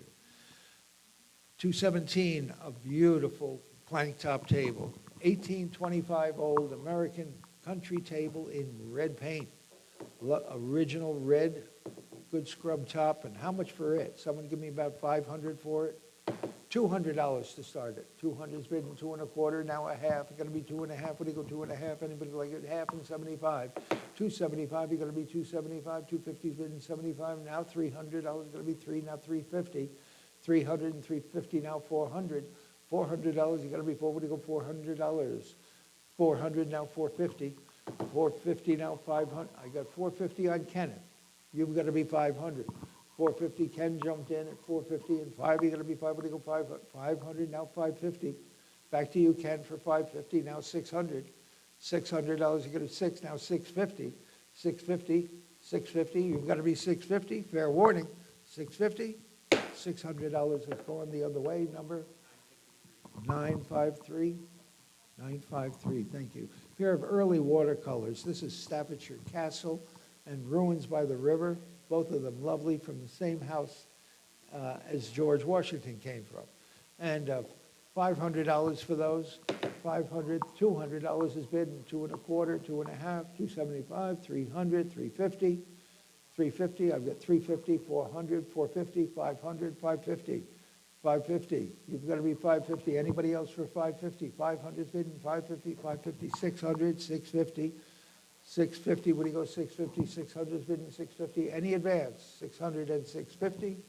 217, a beautiful plank top table. 1825 old American country table in red paint. Original red, good scrub top. And how much for it? Someone give me about 500 for it. $200 to start it. 200's bidding 2 1/4, now a half. It's gonna be 2 1/2. What do you go 2 1/2? Anybody like it? Half and 75. 275, you're gonna be 275. 250's bidding 75. Now $300, gonna be 3, now 350. 300 and 350, now 400. $400, you're gonna be 4, what do you go $400? 400, now 450. 450, now 500. I got 450 on Kenneth. You've got to be 500. 450, Ken jumped in at 450 and 5, you're gonna be 5, what do you go, 500, now 550. Back to you, Ken, for 550, now 600. $600, you're gonna 6, now 650. 650, 650, you've gotta be 650, fair warning, 650. $600 is going the other way, number 953. 953, thank you. Pair of early watercolors. This is Staffordshire Castle and Ruins by the River, both of them lovely, from the same house as George Washington came from. And $500 for those. $500, $200 is bid, and 2 1/4, 2 1/2, 275, 300, 350, 350. I've got 350, 400, 450, 500, 550. 550, you've got to be 550. Anybody else for 550? 500 bid, and 550, 550, 600, 650, 650. What do you go? 650, 600 bid, and 650. Any advance? 600 and 650.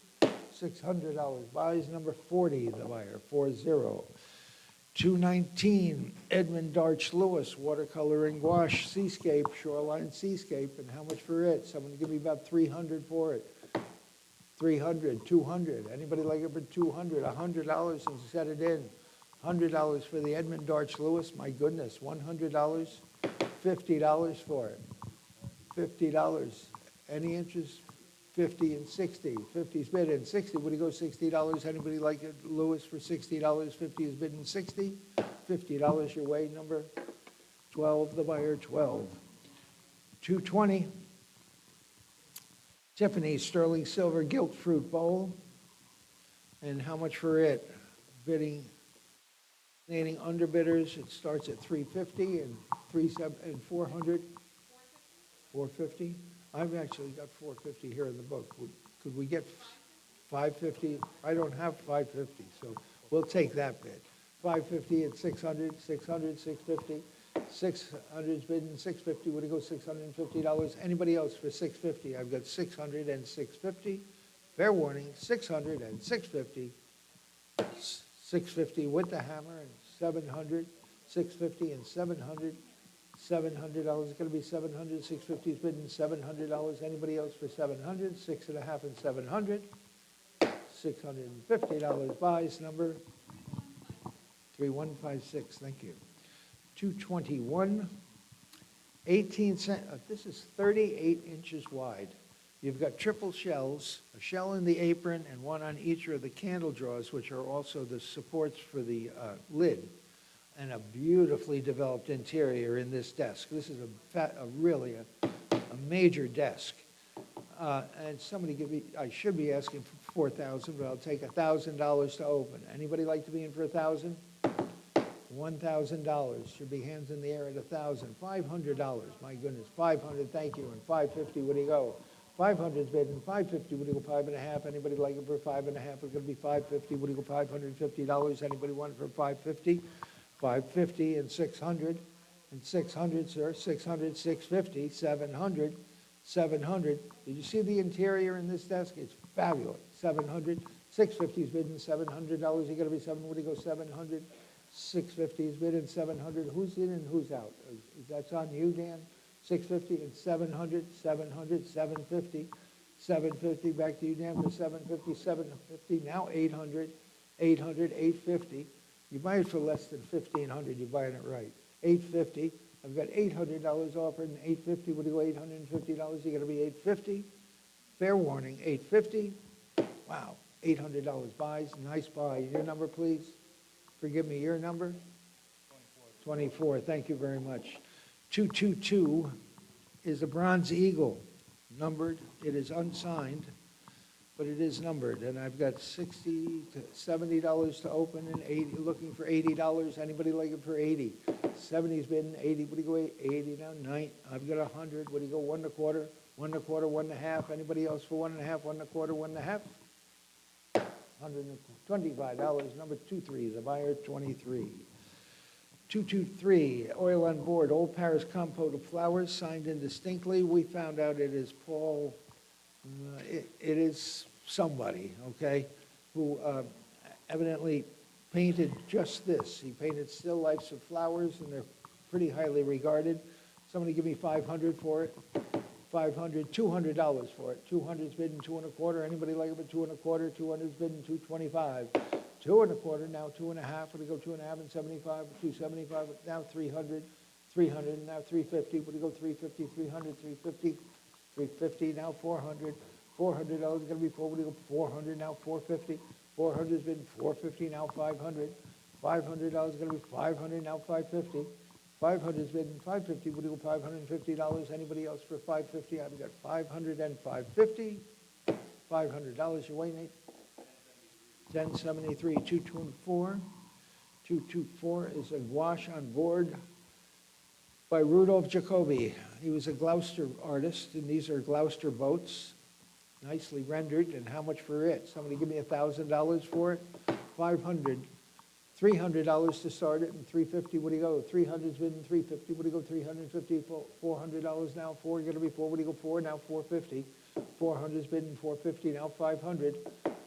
$600. Buys number 40, the buyer, 40. 219, Edmund Darch Lewis, watercoloring gouache, seascape, shoreline seascape. And how much for it? Someone give me about 300 for it. 300, 200. Anybody like it for 200? $100 and set it in. $100 for the Edmund Darch Lewis. My goodness, $100. $50 for it. $50. Any interest? 50 and 60. 50's bid in 60. Would he go $60? Anybody like it, Lewis, for $60? 50 is bid in 60. $50 your way, number 12, the buyer, 12. 220. Tiffany sterling silver gilt fruit bowl. And how much for it? Bidding, remaining underbidders, it starts at 350 and 400. 450? I've actually got 450 here in the book. Could we get 550? I don't have 550, so we'll take that bid. 550 and 600, 600, 650. 600's bidding 650. Would it go $650? Anybody else for 650? I've got 600 and 650. Fair warning, 600 and 650. 650 with the hammer and 700. 650 and 700. $700 is going to be 700. 650 is bidding $700. Anybody else for 700? 6.5 and 700. $650 buys number 3156. Thank you. 221, 18 cent. This is 38 inches wide. You've got triple shells, a shell in the apron, and one on each of the candle drawers, which are also the supports for the lid, and a beautifully developed interior in this desk. This is really a major desk. And somebody give me, I should be asking for $4,000, but I'll take $1,000 to open. Anybody like to be in for $1,000? $1,000. Should be hands in the air at $1,000. $500. My goodness, 500. Thank you. And 550. What do you go? 500's bid and 550. What do you go? 5.5. Anybody like it for 5.5? It's going to be 550. What do you go? $550. Anybody want it for 550? 550 and 600 and 600, sir. 600, 650, 700, 700. Did you see the interior in this desk? It's fabulous. 700, 650's bidding $700. You're going to be 7. What do you go? 700. 650 is bid and 700. Who's in and who's out? That's on you, Dan. 650 and 700, 700, 750, 750. Back to you, Dan, for 750, 750. Now 800, 800, 850. You buy it for less than 1,500. You're buying it right. 850. I've got $800 offered and 850. What do you go? $850. You're going to be 850. Fair warning. 850. Wow. $800 buys. Nice buy. Your number, please. Forgive me, your number? 24. Thank you very much. 222 is a bronze eagle, numbered. It is unsigned, but it is numbered. And I've got $60 to $70 to open and 80, looking for $80. Anybody like it for 80? 70's been 80. What do you go? 80 now. 9. I've got 100. What do you go? 1 1/4, 1 1/4, 1 1/2. Anybody else for 1 1/2, 1 1/4, 1 1/2? $125, number 23, the buyer 23. 223, oil on board, Old Paris Compote of Flowers, signed indistinctly. We found out it is Paul, it is somebody, okay, who evidently painted just this. He painted still lifes of flowers, and they're pretty highly regarded. Somebody give me 500 for it. 500, $200 for it. 200's bidding 2.25. Anybody like it for 2.25? 200's bidding 225. 2.25, now 2.5. Would it go 2.5 and 75? 275, now 300. 300, now 350. Would it go 350? 300, 350. 350, now 400. $400 is going to be 4. Would it go 400? Now 450. 400's bidding 450, now 500. $500 is going to be 500, now 550. 500's bidding 550, would it go $550? Anybody else for 550? I've got 500 and 550. $500 your way, Nate. 1073, 224. 224 is a gouache on board by Rudolph Jacobi. He was a Gloucester artist, and these are Gloucester boats, nicely rendered. And how much for it? Somebody give me $1,000 for it. 500. $300 to start it, and 350. Would he go? 300's been 350. Would he go 350? $400 now. 4 going to be 4. Would he go 4? Now 450. 400's been 450. Now 500.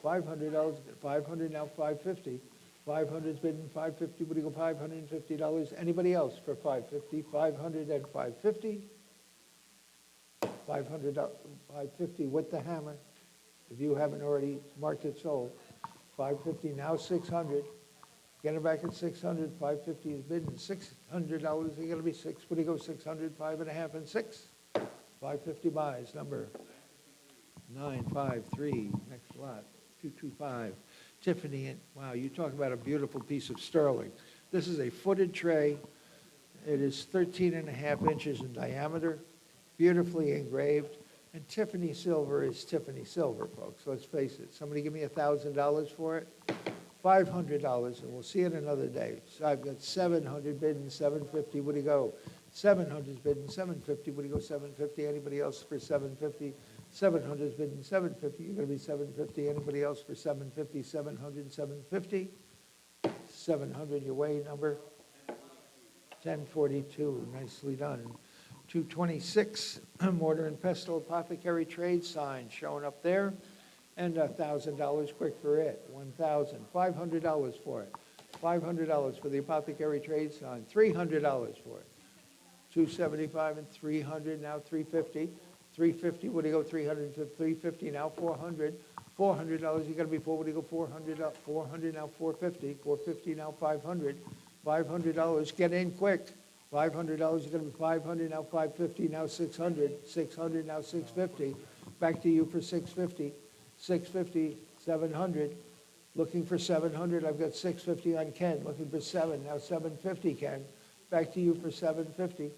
$500. 500 now 550. 500's been 550. Would he go $550? Anybody else for 550? 500 and 550. 500, 550 with the hammer. If you haven't already marked it sold. 550 now 600. Get it back at 600. 550 is bidding. $600 is going to be 6. Would he go 600? 5.5 and 6. 550 buys. Number 953. Next lot. 225. Tiffany. Wow, you talk about a beautiful piece of sterling. This is a footed tray. It is 13.5 inches in diameter. Beautifully engraved. And Tiffany silver is Tiffany silver, folks. Let's face it. Somebody give me $1,000 for it. $500, and we'll see it another day. So I've got 700 bidding, 750. Would he go? 700's bidding, 750. Would he go 750? Anybody else for 750? 700's bidding, 750. You're going to be 750. Anybody else for 750? 700, 750. 700 your way, number 1042. Nicely done. 226 mortar and pestle apothecary trade sign showing up there. And $1,000 quick for it. $1,000. $500 for it. $500 for the apothecary trade sign. $300 for it. 275 and 300, now 350. 350, would he go 300? 350, now 400. $400, you got to be 4, would he go 400? 400, now 450. 450, now 500. $500, get in quick. $500, you're going to be 500, now 550, now 600. 600, now 650. Back to you for 650. 650, 700, looking for 700. I've got 650 on Ken, looking for 7. Now 750, Ken. Back to you for 750.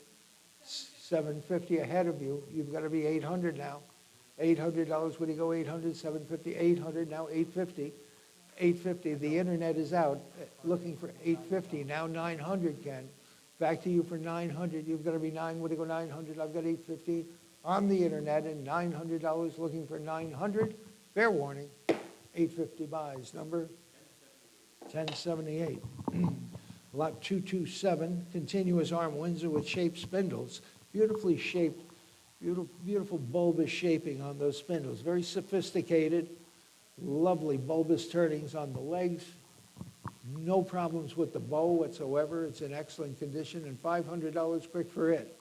750 ahead of you. You've got to be 800 now. $800, would he go 800? 750, 800, now 850. 850, the internet is out, looking for 850. Now 900, Ken. Back to you for 900. You've got to be 9, would he go 900? I've got 850 on the internet, and $900, looking for 900. Fair warning, 850 buys. Number 1078. Lot 227, continuous arm Windsor with shaped spindles. Beautifully shaped, beautiful bulbous shaping on those spindles. Very sophisticated, lovely bulbous turnings on the legs. No problems with the bow whatsoever. It's in excellent condition, and $500 quick for it.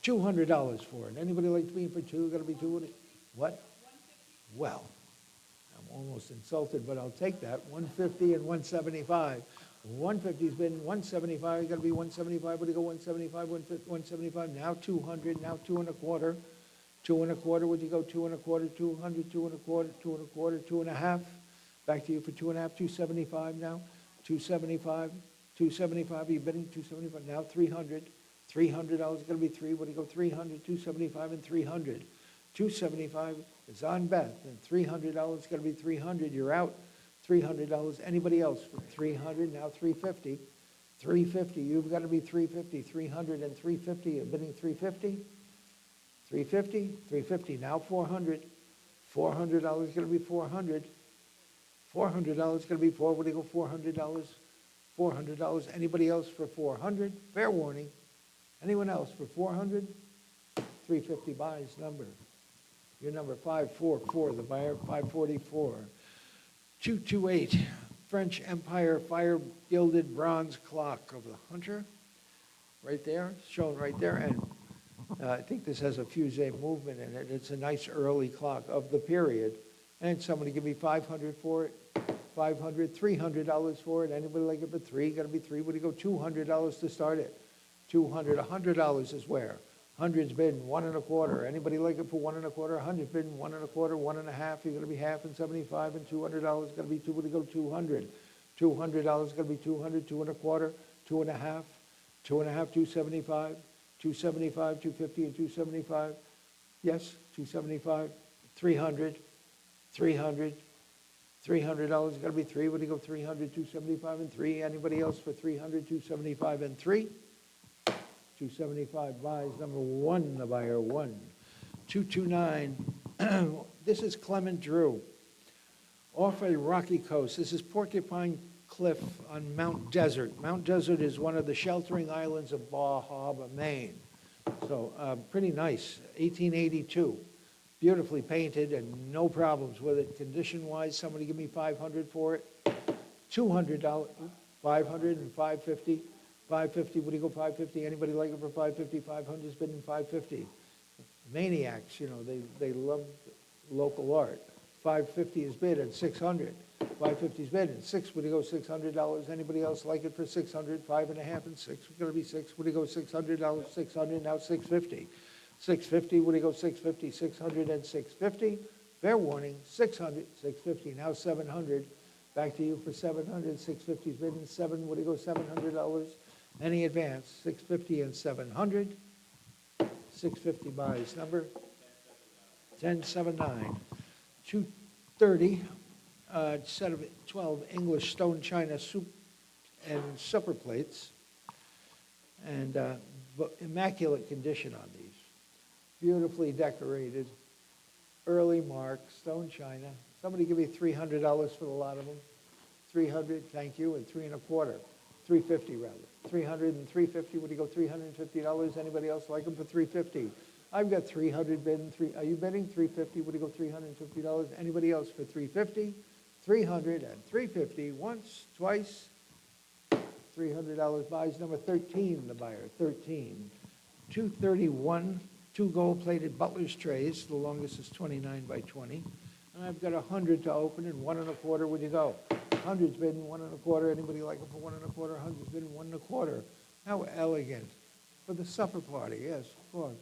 $200 for it. Anybody like to be for 2? Got to be 2? What? Well, I'm almost insulted, but I'll take that. 150 and 175. 150's been 175. You got to be 175. Would you go 175? 175. Now 200. Now 2.25. 2.25. Would you go 2.25? 200. 2.25. 2.25. 2.5. Back to you for 2.5. 275 now. 275. 275. Are you bidding 275? Now 300. $300 is going to be 3. Would you go 300? 275 and 300. 275 is on Beth, and $300 is going to be 300. You're out. $300. Anybody else for 300? Now 350. 350. You've got to be 350. 300 and 350. You're bidding 350. 350. 350. Now 400. $400 is going to be 400. $400 is going to be 4. Would you go $400? $400. Anybody else for 400? Fair warning. Anyone else for 400? 350 buys number. Your number 544, the buyer 544. 228, French Empire fire gilded bronze clock of the Hunter. Right there, shown right there. And I think this has a fusee movement in it. It's a nice early clock of the period. And somebody give me 500 for it, 500, $300 for it. Anybody like it for three? Got to be three. What do you go? $200 to start it. 200, $100 is where? 100's bid, 1 1/4. Anybody like it for 1 1/4? 100's bid, 1 1/4, 1 1/2. You're going to be half and 75 and $200. Got to be two. What do you go? 200. $200 got to be 200, 2 1/4, 2 1/2, 2 1/2, 275, 275, 250, and 275. Yes, 275, 300, 300, $300 got to be three. What do you go? 300, 275, and three. Anybody else for 300, 275, and three? 275 buys, number one, the buyer, 1. 229, this is Clement Drew. Off a rocky coast, this is Porcupine Cliff on Mount Desert. Mount Desert is one of the sheltering islands of Bar Harbor, Maine. So pretty nice, 1882. Beautifully painted and no problems with it. Condition-wise, somebody give me 500 for it. $200, 500 and 550. 550, what do you go, 550? Anybody like it for 550? 500's bidding 550. Maniacs, you know, they love local art. 550 is bid at 600. 550 is bid at 6. What do you go, $600? Anybody else like it for 600? 5 1/2 and 6. It's going to be 6. What do you go, $600? 600, now 650. 650, what do you go, 650? 600 and 650. Fair warning, 600, 650, now 700. Back to you for 700. 650 is bidding 7. What do you go, $700? Any advance? 650 and 700. 650 buys, number 1079. 230, set of 12 English stone china soup and supper plates, and immaculate condition on these. Beautifully decorated, early mark, stone china. Somebody give me $300 for the lot of them. 300, thank you, and 3 1/4. 350 rather. 300 and 350. What do you go? $350. Anybody else like them for 350? I've got 300 bidding. Are you bidding 350? What do you go? $350. Anybody else for 350? 300 and 350. Once, twice. $300 buys. Number 13, the buyer. 13. 231. 2 gold-plated butler's trays. The longest is 29 by 20. And I've got 100 to open and 1 1/4. Where'd you go? 100's bidding 1 1/4. Anybody like it for 1 1/4? 100's bidding 1 1/4. How elegant. For the supper party, yes, of course.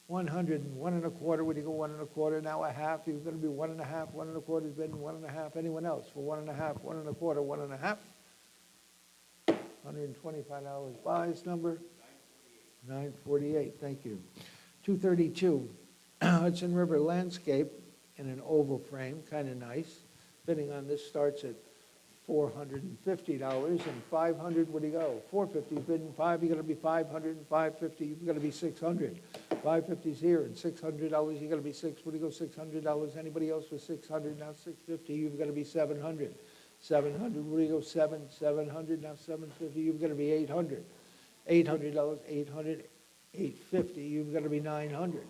100 and 1 1/4. Would you go 1 1/4? Now a half. You're going to be 1 1/2. 1 1/4 is bidding 1 1/2. Anyone else for 1 1/2? 1 1/4. 1 1/2. $125 buys, number 948. Thank you. 232. Hudson River landscape in an oval frame, kind of nice. Bidding on this starts at $450 and 500. What do you go? 450 is bidding 5. You're going to be 500 and 550. You've got to be 600. 550 is here and $600. You got to be 6. What do you go? $600. Anybody else for 600? Now 650. You've got to be 700. 700. What do you go? 700. Now 750. You've got to be 800. $800. 800. 850. You've got to be 900.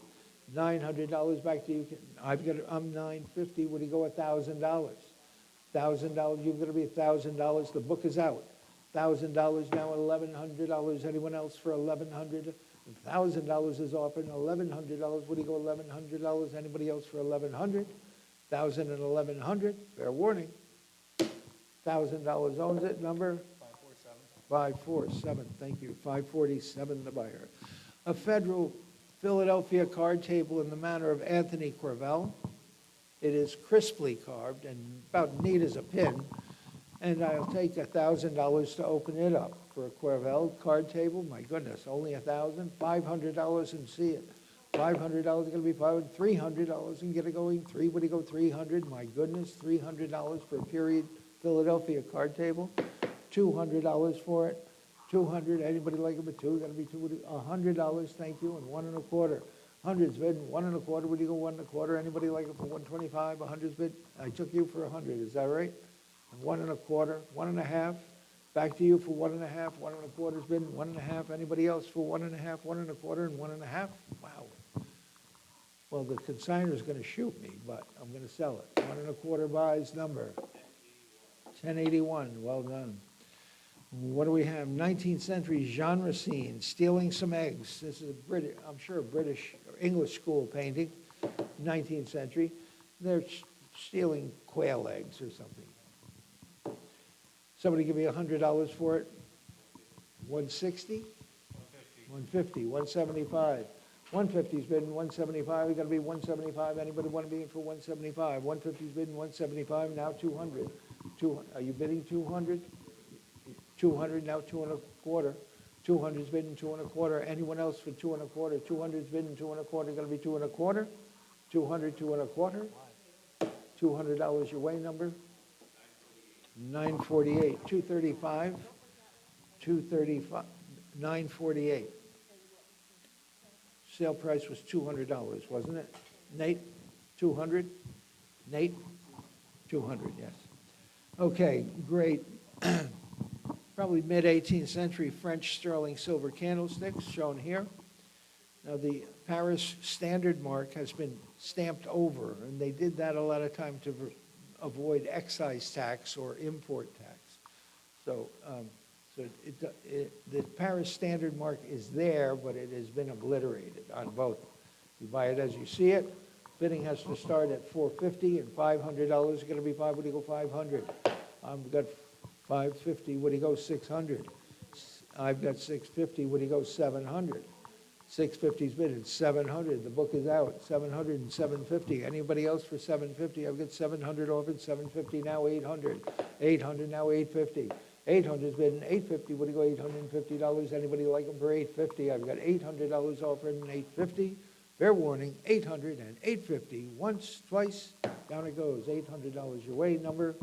$900 back to you. I'm 950. What do you go? $1,000. $1,000. You've got to be $1,000. The book is out. $1,000 now. $1,100. Anyone else for $1,100? $1,000 is offered. $1,100. What do you go? $1,100. Anybody else for $1,100? $1,000 and $1,100. Fair warning. $1,000 owns it. Number 547. Thank you. 547. The buyer. A federal Philadelphia card table in the manner of Anthony Corvell. It is crisply carved and about neat as a pin. And I'll take $1,000 to open it up for a Corvell card table. My goodness, only $1,000, $500 and see it. $500 going to be $500, $300 and get it going. What do you go? 300. My goodness, $300 for a period Philadelphia card table. $200 for it. 200. Anybody like them at 2? Got to be $100. Thank you, and 1 1/4. 100's bid 1 1/4. Would you go 1 1/4? Anybody like it for 125? 100's bid. I took you for 100. Is that right? And 1 1/4. 1 1/2. Back to you for 1 1/2. 1 1/4's bid 1 1/2. Anybody else for 1 1/2? 1 1/4 and 1 1/2. Wow. Well, the consignor's going to shoot me, but I'm going to sell it. 1 1/4 buys, number 1081. Well done. What do we have? 19th century genre scene, stealing some eggs. This is a British, I'm sure a British or English school painting, 19th century. They're stealing quail eggs or something. Somebody give me $100 for it? 160? 150, 175. 150's bidding 175, we gotta be 175. Anybody want to be in for 175? 150's bidding 175, now 200. Are you bidding 200? 200, now 225. 200's bidding 225. Anyone else for 225? 200's bidding 225, gonna be 225. 200, 225. $200 your way number. 948, 235, 235, 948. Sale price was $200, wasn't it? Nate, 200? Nate? 200, yes. Okay, great. Probably mid-18th century French sterling silver candlesticks shown here. Now, the Paris standard mark has been stamped over, and they did that a lot of time to avoid excise tax or import tax. So, the Paris standard mark is there, but it has been obliterated on both. You buy it as you see it. Bidding has to start at $450 and $500 is going to be what do you go 500? I've got 550. What do you go 600? I've got 650. What do you go 700? 650's bidded 700. The book is out 700 and 750. Anybody else for 750? I've got 700 offered. 750 now 800. 800 now 850. 800's bidding 850. What do you go $850? Anybody like them for 850? I've got $800 offered and 850. Fair warning, 800 and 850. Once, twice, down it goes. $800 your way. Number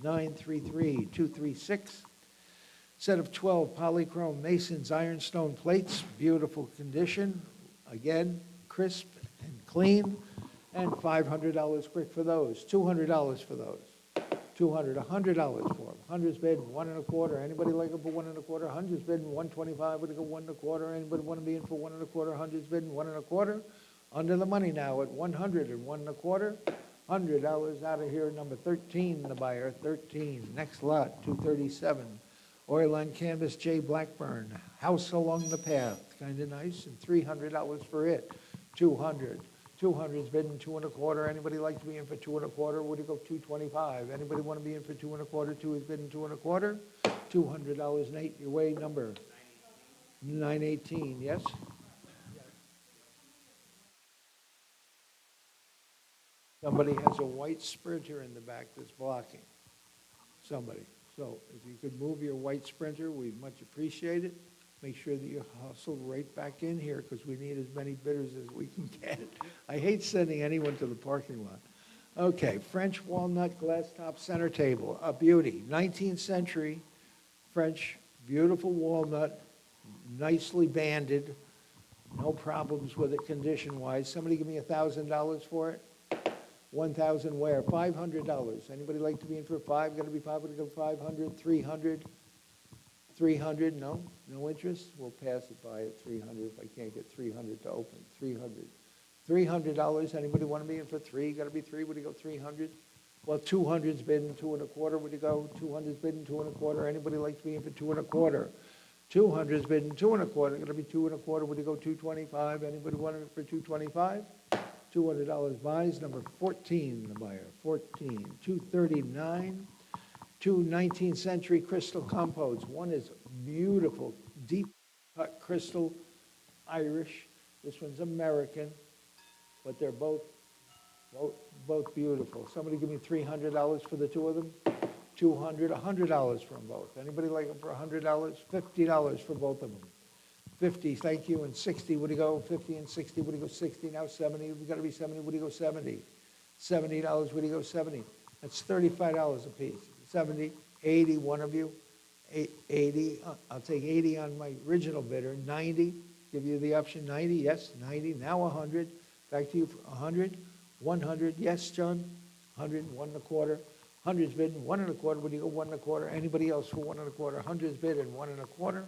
933236. Set of 12 polychrome Mason's ironstone plates, beautiful condition. Again, crisp and clean. And $500 quick for those. $200 for those. $200, $100 for them. 100's bidding 125. Anybody like them for 125? 100's bidding 125. Would it go 125? Anybody want to be in for 125? 100's bidding 125. Under the money now at 100 and 125. $100 out of here. Number 13, the buyer. 13. Next lot, 237. Oil on canvas, J. Blackburn. House along the path. Kind of nice. And $300 for it. 200. 200's bidding 225. Anybody like to be in for 225? Would it go 225? Anybody want to be in for 225? 2 is bidding 225. $200, Nate, your way number 918. Yes. Somebody has a white Sprinter in the back that's blocking. Somebody. So if you could move your white Sprinter, we'd much appreciate it. Make sure that you hustle right back in here because we need as many bidders as we can get. I hate sending anyone to the parking lot. Okay, French walnut glass top center table, a beauty. 19th century French, beautiful walnut, nicely banded. No problems with it condition-wise. Somebody give me $1,000 for it. 1,000 where? $500. Anybody like to be in for 5? Got to be 5. Would it go 500? 300? 300? No? No interest? We'll pass it by at 300 if I can't get 300 to open. 300. $300. Anybody want to be in for 3? Got to be 3. Would you go 300? Well, 200's bidding 225. Would you go? 200's bidding 225. Anybody like to be in for 225? 200's bidding 225. Got to be 225. Would you go 225? Anybody want it for 225? $200 buys. Number 14, the buyer. 14. 239. 2 19th century crystal compotes. One is beautiful, deep cut crystal Irish. This one's American, but they're both beautiful. Somebody give me $300 for the two of them. $200, $100 for them both. Anybody like them for $100? $50 for both of them. 50, thank you, and 60, would you go? 50 and 60, would you go 60? Now 70, we got to be 70, would you go 70? $70, would you go 70? That's $35 a piece. 70, 80, one of you. 80, I'll take 80 on my original bidder. 90, give you the option. 90, yes, 90. Now 100. Back to you for 100. 100, yes, John. 100, 125. 100's bidding 125. Would you go 125? Anybody else for 125? 100's bidding 125.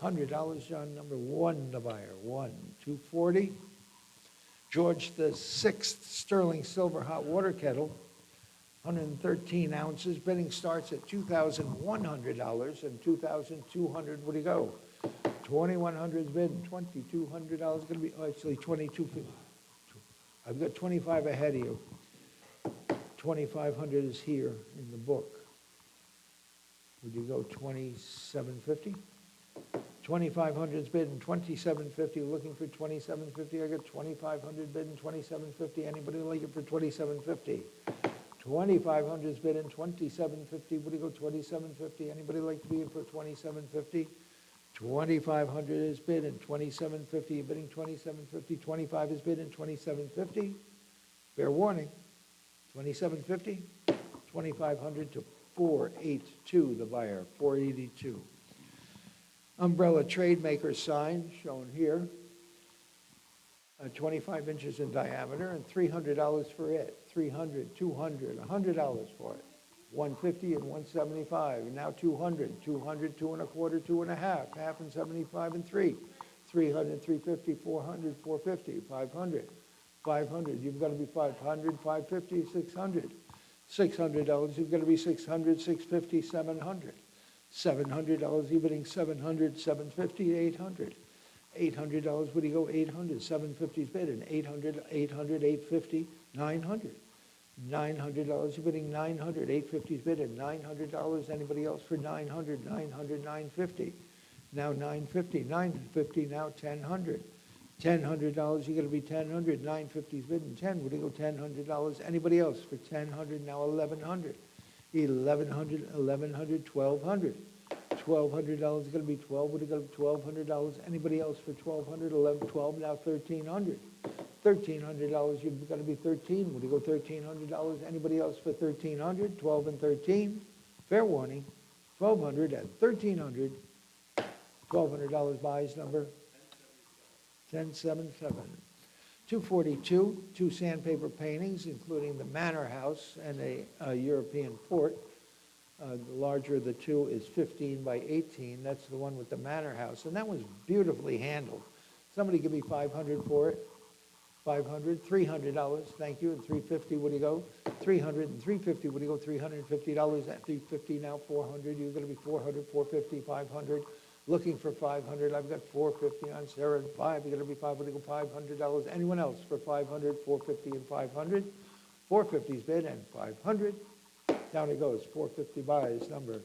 $100, John, number 1, the buyer. 1, 240. George the 6th sterling silver hot water kettle. 113 ounces. Bidding starts at $2,100 and 2,200, what do you go? 2,100 is bid and $2,200 going to be, oh, actually 2,250. I've got 25 ahead of you. 2,500 is here in the book. Would you go 2,750? 2,500 is bid and 2,750, looking for 2,750. I got 2,500 bid and 2,750. Anybody like it for 2,750? 2,500 is bid and 2,750. Would you go 2,750? Anybody like to be in for 2,750? 2,500 is bid and 2,750. You're bidding 2,750. 25 is bid and 2,750. Fair warning. 2,750. 2,500 to 482. The buyer 482. Umbrella trade maker sign shown here, 25 inches in diameter and $300 for it. $300, $200, $100 for it. $150 and $175, and now $200, $200, $2 and a quarter, $2 and a half, half and $75 and $3, $300, $350, $400, $450, $500, $500. You've got to be $500, $550, $600, $600. You've got to be $600, $650, $700. $700, you're bidding $700, $750, $800. $800, where do you go? $800, $750 is bid, and $800, $800, $850, $900. $900, you're bidding $900, $850 is bid, and $900. Anybody else for $900, $900, $950. Now $950, $950, now $1,000. $1,000, you're going to be $1,000, $950 is bid, and $10. Where do you go? $1,000. Anybody else for $1,000, now $1,100. $1,100, $1,100, $1,200. $1,200 is going to be 12. Would it go $1,200? Anybody else for $1,200? 11, 12, now $1,300. $1,300, you've got to be 13. Would you go $1,300? Anybody else for $1,300? 12 and 13. Fair warning. 1,200 and 1,300. $1,200 buys number 1077. 242, two sandpaper paintings, including the Manor House and a European port. The larger of the two is 15 by 18. That's the one with the Manor House, and that was beautifully handled. Somebody give me $500 for it. $500, $300, thank you, and $350, what do you go? $300 and $350, what do you go? $350 at $350, now $400, you're going to be $400, $450, $500. Looking for $500, I've got $450 on Sarah and $5, you're going to be $500, go $500. Anyone else for $500, $450, and $500? $450's bid and $500. Down it goes, $450 buys, number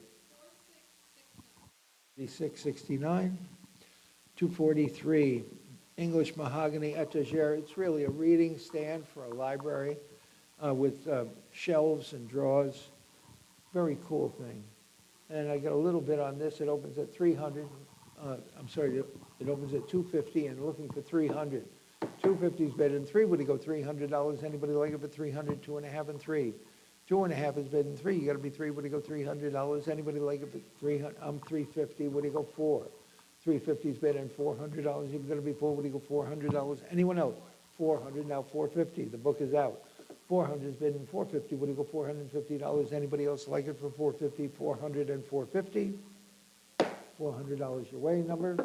669. 243, English mahogany etagere. It's really a reading stand for a library with shelves and drawers. Very cool thing. And I got a little bit on this. It opens at 300. I'm sorry, it opens at 250 and looking for 300. 250's bid and 3. Would it go $300? Anybody like it for 300? 2.5 and 3. 2.5 is bid and 3. You got to be 3. Would it go $300? Anybody like it for 300? 350. Would it go 4? 350's bid and $400. You've got to be 4. Would it go $400? Anyone else? 400. Now 450. The book is out. 400 is bid and 450. Would it go $450? Anybody else like it for 450? 400 and 450. $400 your way. Number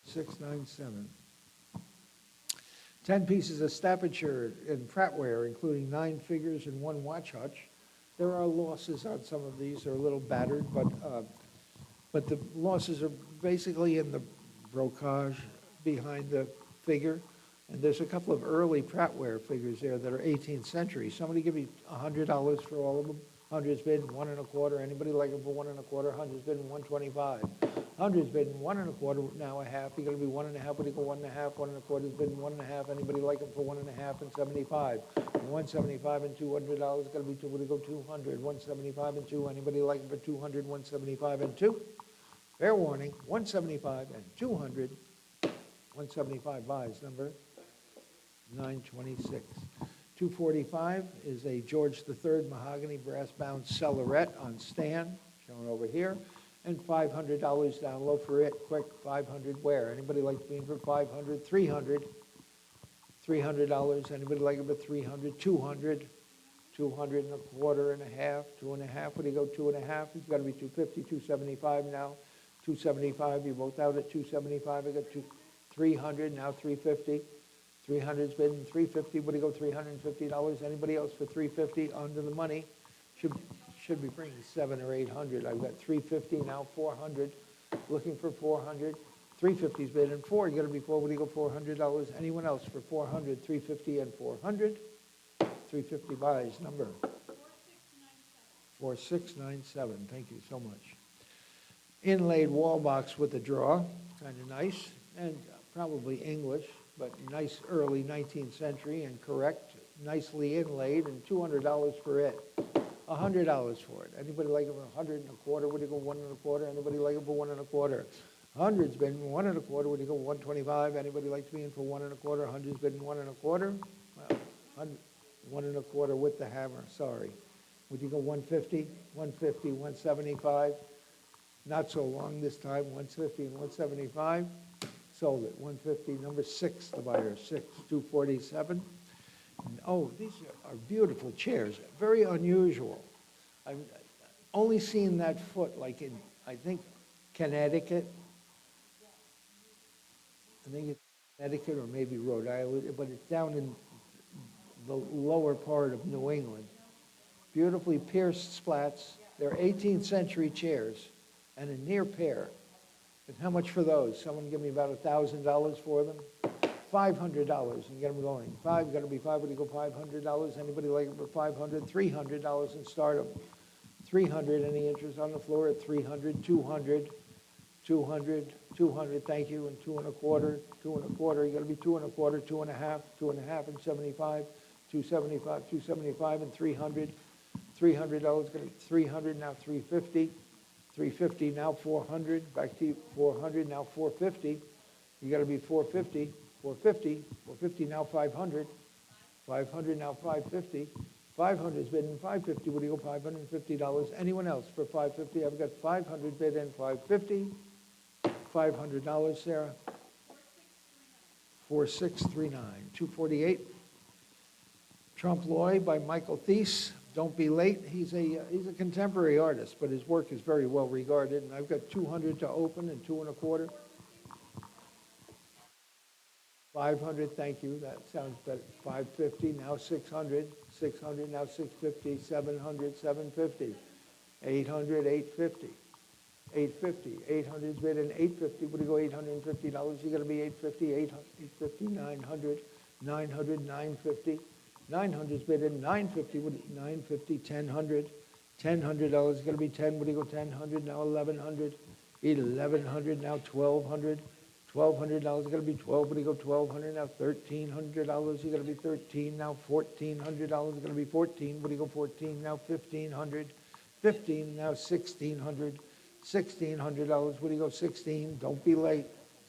697. 10 pieces of Staffordshire and Prattware, including 9 figures and 1 watch hutch. There are losses on some of these. They're a little battered, but the losses are basically in the brocage behind the figure. And there's a couple of early Prattware figures there that are 18th century. Somebody give me $100 for all of them. 100's bid and 1 1/4. Anybody like it for 1 1/4? 100's bid and 125. 100's bid and 1 1/4. Now a half. You're going to be 1 1/2. What do you go 1 1/2? 1 1/4 is bid and 1 1/2. Anybody like it for 1 1/2 and 75? 175 and $200 is going to be 2. What do you go 200? 175 and 2. Anybody like it for 200? 175 and 2. Fair warning. 175 and 200. 175 buys number 926. 245 is a George III mahogany brass-bound cellaret on stand, shown over here, and $500 down low for it. Quick, 500 where? Anybody like to be in for 500? 300. $300. Anybody like it for 300? 200. 200 and a quarter and a half. 2 and a half. What do you go 2 and a half? It's got to be 250. 275 now. 275. You're both out at 275. I got 300 now. 350. 300's bidding, 350, what do you go, $350? Anybody else for 350 under the money? Should be bringing 700 or 800. I've got 350 now, 400, looking for 400. 350's bidding, 4, you gotta be 4, what do you go, $400? Anyone else for 400, 350 and 400? 350 buys, number? 4697, thank you so much. Inlaid wall box with a draw, kind of nice, and probably English, but nice early 19th century and correct, nicely inlaid, and $200 for it. $100 for it. Anybody like it for 100 and a quarter? Would you go 1 and a quarter? Anybody like it for 1 and a quarter? 100's been 1 and a quarter. Would you go 125? Anybody like to be in for 1 and a quarter? 100's been 1 and a quarter. Well, 1 and a quarter with the hammer. Sorry. Would you go 150? 150, 175? Not so long this time. 150 and 175. Sold it. 150. Number 6, the buyer. 6, 247. Oh, these are beautiful chairs, very unusual. I've only seen that foot like in, I think, Connecticut. I think it's Connecticut or maybe Rhode Island, but it's down in the lower part of New England. Beautifully pierced slats. They're 18th century chairs and a near pair. And how much for those? Someone give me about $1,000 for them? $500 and get them going. Got to be 5, would you go $500? Anybody like it for 500? $300 and start them. 300, any interest on the floor at 300, 200, 200, 200, thank you, and 2 and a quarter, 2 and a quarter, you got to be 2 and a quarter, 2 and a half, 2 and a half and 75, 275, 275 and 300, $300, going to be 300, now 350, 350, now 400, back to you, 400, now 450, you got to be 450, 450, 450, now 500, 500, now 550, 500 is bid in 550, what do you go, $550? Anyone else for 550? I've got 500 bid in 550, $500, Sarah. 4639, 248. Trompe l'oeil by Michael Thies. Don't be late. He's a contemporary artist, but his work is very well regarded. And I've got 200 to open and 2 and a quarter. 500, thank you. That sounds better. 550, now 600. 600, now 650. 700, 750. 800, 850. 850. 800's bid in 850. What do you go, $850? You got to be 850. 850, 900. 900, 950. 900's bid in 950. What, 950, 1000. $1,000 is going to be 10. What do you go, 1,000? Now 1,100. 1,100, now 1,200. $1,200 is going to be 12. What do you go, 1,200? Now $1,300. You got to be 13. Now $1,400 is going to be 14. What do you go, 14? Now 1,500. 15. Now 1,600. $1,600. What do you go, 16? Don't be late.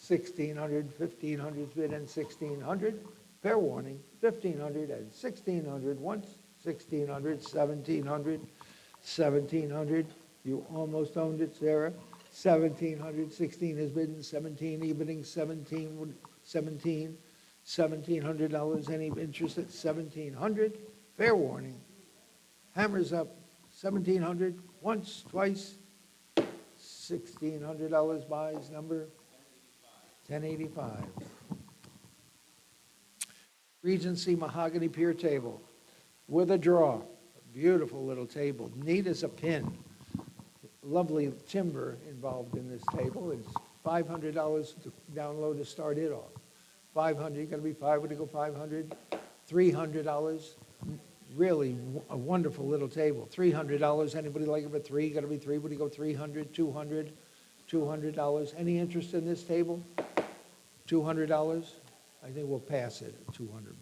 1,600. 1,500's bid in 1,600. Fair warning. 1,500 and 1,600 once. 1,600. 1,700. 1,700. You almost owned it, Sarah. 1,700, 16 has been 17, evening 17, 17, $1,700. Any interest at 1,700? Fair warning. Hammers up. 1,700 once, twice. $1,600 buys number 1085. Regency mahogany pier table with a draw. Beautiful little table, neat as a pin. Lovely timber involved in this table. It's $500 to download to start it off. 500, you got to be 5. Would you go 500? $300. Really a wonderful little table. $300. Anybody like it for 3? Got to be 3. Would you go 300? 200? $200. Any interest in this table? $200. I think we'll pass it at $200.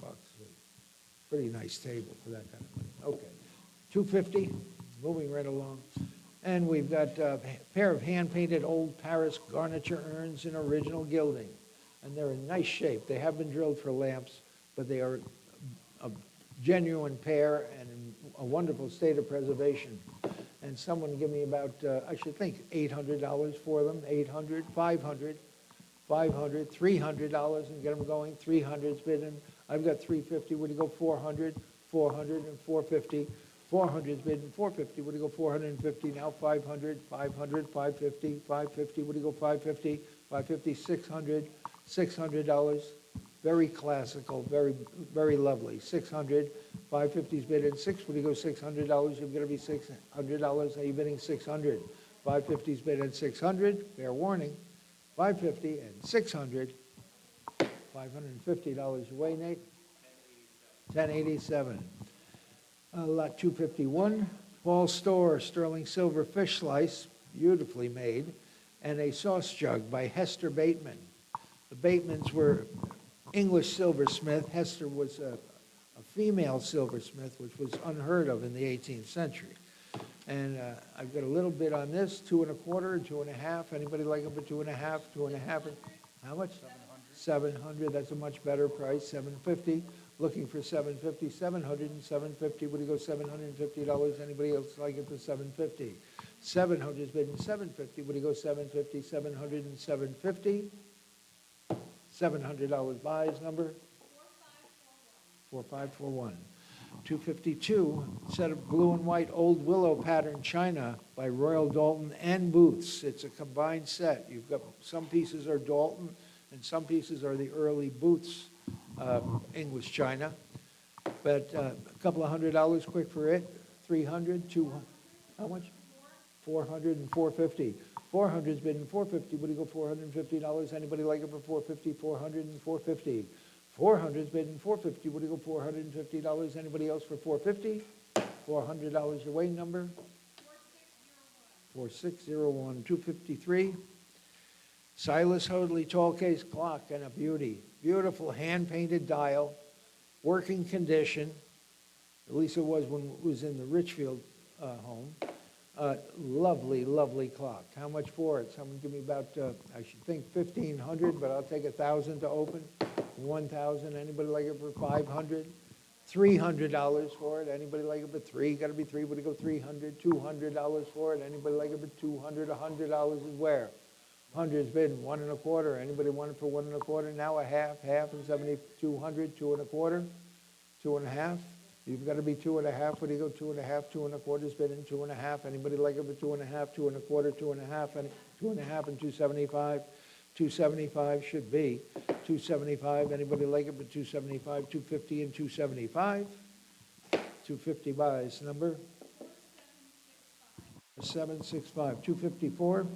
Pretty nice table for that kind of money. Okay. 250. Moving right along. And we've got a pair of hand-painted old Paris garniture urns in original gilding. And they're in nice shape. They have been drilled for lamps, but they are a genuine pair and in a wonderful state of preservation. And someone give me about, I should think, $800 for them. 800, 500, 500, $300 and get them going. 300's bidden. I've got 350. Would you go 400, 400, and 450? 400's bid, 450, what do you go, 450, now 500, 500, 550, 550, what do you go, 550, 550, 600, $600, very classical, very, very lovely. 600, 550's bid in 6, would you go $600? You're gonna be $600, are you bidding 600? 550's bid at 600, fair warning. 550 and 600, $550 your way, Nate? 1087. Lot 251, Paul Store, sterling silver fish slice, beautifully made, and a sauce jug by Hester Bateman. The Batemans were English silversmith. Hester was a female silversmith, which was unheard of in the 18th century. And I've got a little bit on this, 2 1/4, 2 1/2. Anybody like them for 2 1/2, 2 1/2? How much? 700. That's a much better price. 750. Looking for 750. 700 and 750. Would you go $750? Anybody else like it for 750? 700 is bidding 750. Would you go 750? 700 and 750. $700 buys number 4541. 252, set of blue and white old willow pattern china by Royal Dalton and Booths. It's a combined set. You've got some pieces are Dalton and some pieces are the early Booths English china. But a couple of $100 quick for it. 300, 200, how much? 400 and 450. 400's bidding 450. Would you go $450? Anybody like it for 450? 400 and 450. 400's bidding 450. Would you go $450? Anybody else for 450? $400 your way number? 4601. 253. Silas Hoadley tall case clock and a beauty. Beautiful hand-painted dial, working condition. At least it was when it was in the Richfield home. Lovely, lovely clock. How much for it? Someone give me about, I should think 1,500, but I'll take 1,000 to open. 1,000. Anybody like it for 500? $300 for it. Anybody like it for 3? Got to be 3. Would you go 300? $200 for it. Anybody like it for 200? $100 is where? 100's bidding 1 1/4. Anybody want it for 1 1/4? Now a half, and 70, 200, 2 1/4, 2 1/2. You've got to be 2 1/2. Would you go 2 1/2? 2 1/4's bidding 2 1/2. Anybody like it for 2 1/2? 2 1/4, 2 1/2, and 2 1/2 and 275. 275 should be 275. Anybody like it for 275? 250 and 275. 250 buys number 765. 254.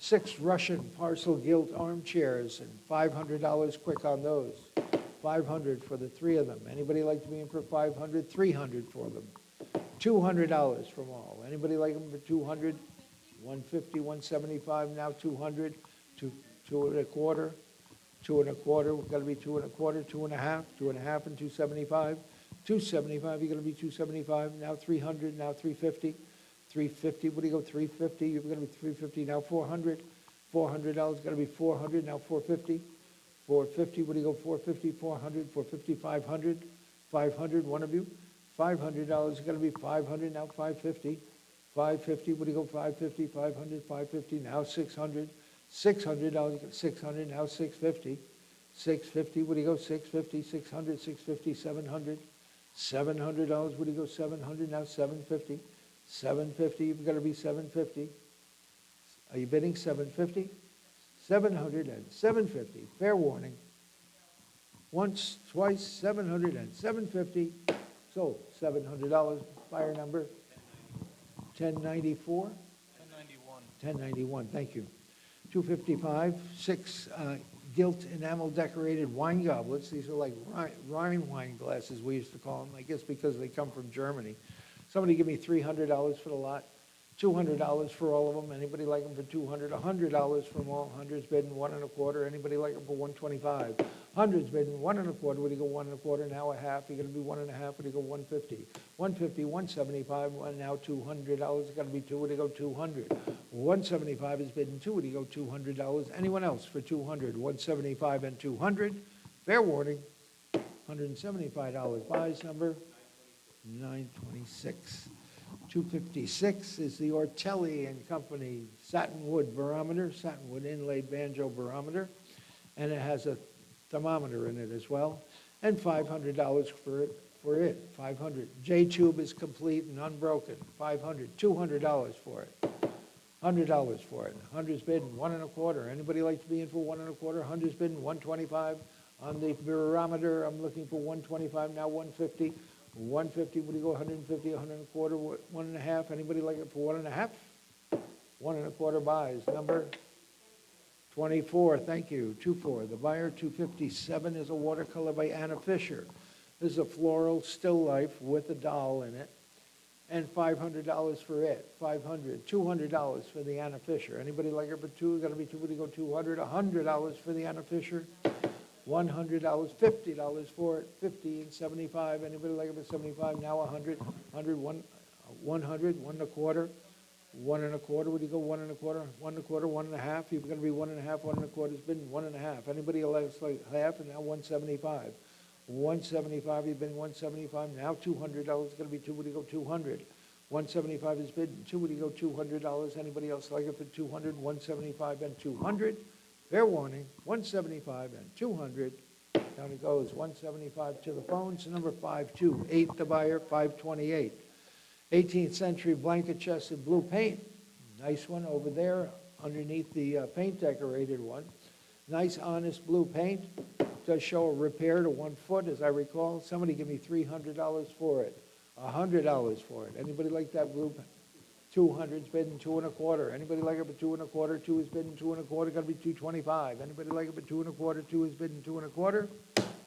6 Russian parcel gilt armchairs and $500 quick on those. 500 for the 3 of them. Anybody like to be in for 500? 300 for them. $200 from all. Anybody like them for 200? 150, 175, now 200. 2 1/4. 2 1/4. We've got to be 2 1/4, 2 1/2, 2 1/2 and 275. 275, you're going to be 275. Now 300, now 350. 350, what do you go, 350? You're going to be 350, now 400. $400, got to be 400, now 450. 450, what do you go, 450, 400, 450, 500. 500, one of you. $500, got to be 500, now 550. 550, what do you go, 550, 500, 550, now 600. $600, 600, now 650. 650, what do you go, 650, 600, 650, 700. $700, what do you go, 700, now 750. 750, you've got to be 750. Are you bidding 750? 700 and 750. Fair warning. Once, twice, 700 and 750. Sold. $700. Buyer number 1094. 1091. 1091. Thank you. 255. 6 gilt enamel decorated wine goblets. These are like Rhine wine glasses, we used to call them. I guess because they come from Germany. Somebody give me $300 for the lot, $200 for all of them. Anybody like them for $200? $100 from all. 100's bidding 1 1/4. Anybody like them for 125? 100's bidding 1 1/4. Would you go 1 1/4? Now a half. You're going to be 1 1/2. Would you go 150? 150, 175. Now $200. It's got to be 2. Would you go 200? 175 is bidding 2. Would you go $200? Anyone else for 200? 175 and 200. Fair warning. $175 buys number 926. 256 is the Ortelli and Company satinwood barometer, satinwood inlaid banjo barometer, and it has a thermometer in it as well, and $500 for it. 500. J-tube is complete and unbroken. 500. $200 for it. $100 for it. 100's bidding 1 1/4. Anybody like to be in for 1 1/4? 100's bidding 125. On the barometer, I'm looking for 125, now 150. 150, what do you go, 150, 100 and a quarter, one and a half? Anybody like it for one and a half? One and a quarter buys. Number 24, thank you, 24. The buyer, 257, is a watercolor by Anna Fisher. This is a floral still life with a doll in it, and $500 for it. $500, $200 for the Anna Fisher. Anybody like her for two? Got to be two. What do you go? 200, $100 for the Anna Fisher. $100, $50 for it. 50 and 75. Anybody like it for 75? Now 100, 100, 100, one and a quarter. One and a quarter, would you go one and a quarter, one and a quarter, one and a half? You're gonna be one and a half, one and a quarter, it's been one and a half. Anybody else like half, and now 175. 175, you've been 175, now $200, gonna be two, would you go 200? 175 is bid, two, would you go $200? Anybody else like it for 200? 175 and 200. Fair warning, 175 and 200. Down it goes, 175 to the phones, number 528, the buyer, 528. 18th century blanket chest in blue paint. Nice one over there underneath the paint decorated one. Nice honest blue paint. Does show a repair to 1 foot, as I recall. Somebody give me $300 for it. $100 for it. Anybody like that blue? 200's bidding two and a quarter. Anybody like it for two and a quarter? Two is bidding two and a quarter. Got to be 225. Anybody like it for two and a quarter? Two is bidding two and a quarter.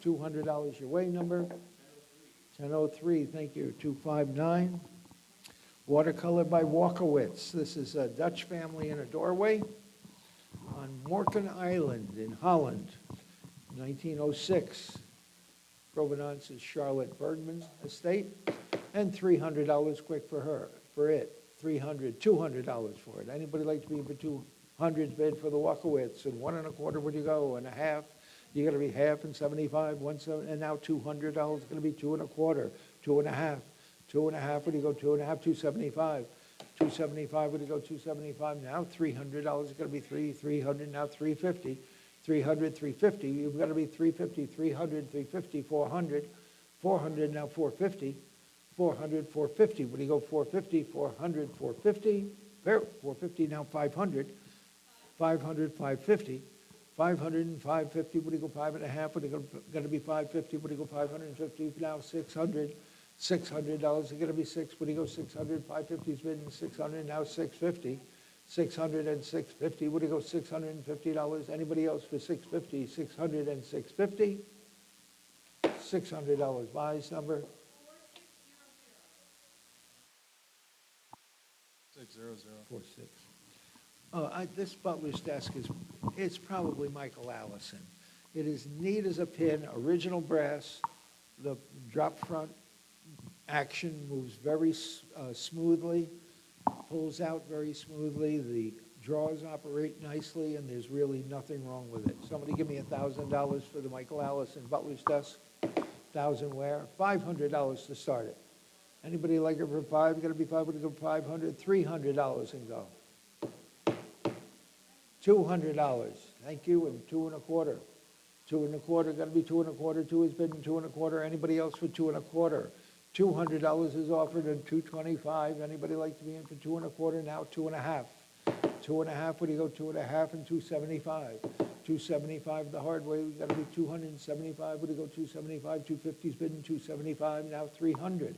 $200 your way. Number 1003. Thank you. 259. Watercolor by Walkowitz. This is a Dutch family in a doorway on Morken Island in Holland, 1906. Provenance is Charlotte Bergman's estate, and $300 quick for it. $300, $200 for it. Anybody like to be for 200 bid for the Walkowitz? And one and a quarter, where do you go? And a half, you gotta be half and 75, and now $200, gonna be two and a quarter, two and a half. Two and a half, would you go two and a half, 275. 275, would you go 275 now? $300 is going to be 300, now 350. 300, 350, you've got to be 350, 300, 350, 400. 400, now 450. 400, 450, would you go 450, 400, 450. 450, now 500. 500, 550. 500 and 550, would you go five and a half, would you go, got to be 550, would you go 550, now 600. $600 is going to be six. Would you go 600? 550's been 600. Now 650. 600 and 650. Would you go $650? Anybody else for 650? 600 and 650. $600 buys number 600. 46. This butler's desk it's probably Michael Allison. It is neat as a pin. Original brass. The drop front action moves very smoothly, pulls out very smoothly. The drawers operate nicely, and there's really nothing wrong with it. Somebody give me $1,000 for the Michael Allison butler's desk. 1,000 where? $500 to start it. Anybody like it for five? Got to be five. Would it go 500? $300 and go. $200. Thank you, and two and a quarter. Two and a quarter. Got to be two and a quarter. Two is bidding two and a quarter. Anybody else for two and a quarter? $200 is offered at $225. Anybody like to be in for two and a quarter? Now two and a half. Two and a half, would you go two and a half and $275? $275 the hard way, we got to be $275. Would you go $275? $250's bidding $275. Now $300.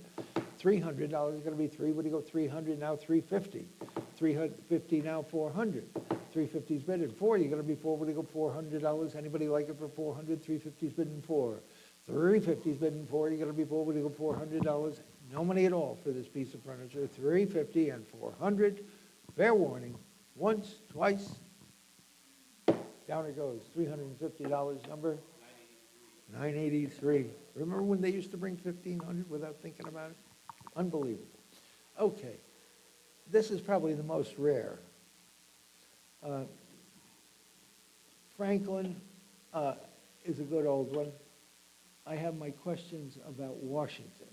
$300 is going to be three. Would you go $300? Now $350. $350 now $400. $350's bidding four. You're going to be four. Would you go $400? Anybody like it for $400? $350's bidding four. $350's bidding four. You're going to be four. Would you go $400? No money at all for this piece of furniture. $350 and $400. Fair warning. Once, twice. Down it goes. $350 number. 983. Remember when they used to bring 1,500 without thinking about it? Unbelievable. Okay. This is probably the most rare. Franklin is a good old one. I have my questions about Washington.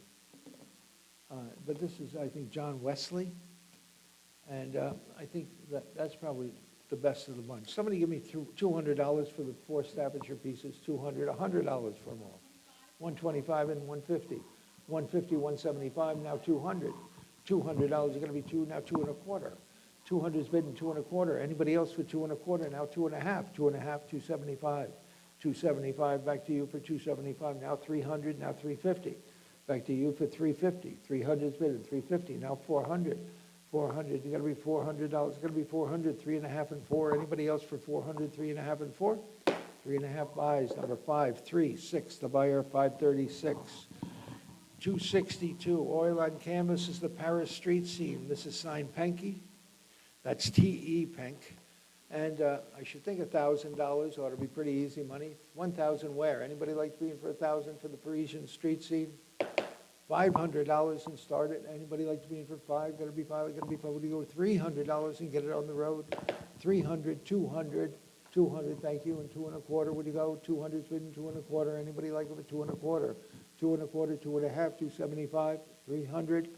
But this is, I think, John Wesley. And I think that's probably the best of the bunch. Somebody give me $200 for the four Staffordshire pieces, $200, $100 for them all. 125 and 150. 150, 175, now 200. $200 is going to be two, now two and a quarter. 200 is bidding two and a quarter. Anybody else for two and a quarter? Now two and a half. Two and a half, 275. 275, back to you for 275, now 300, now 350. Back to you for 350, 300's bid, 350, now 400. 400, you gotta be $400, it's gonna be 400, 3.5 and 4. Anybody else for 400, 3.5 and 4? 3.5 buys, number 536, the buyer, 536. 262, oil on canvas is the Paris street scene. This is signed Penke. That's T.E. Penk. And I should think $1,000 ought to be pretty easy money. 1,000 where? Anybody like to be in for 1,000 for the Parisian street scene? $500 and start it. Anybody like to be in for 5? Gotta be 5, gotta be 5. What do you go with $300 and get it on the road? 300, 200, 200, thank you, and 2.25. What do you go? 200's bid, 2.25. Anybody like it for 2.25? 2.25, 2.5, 275, 300,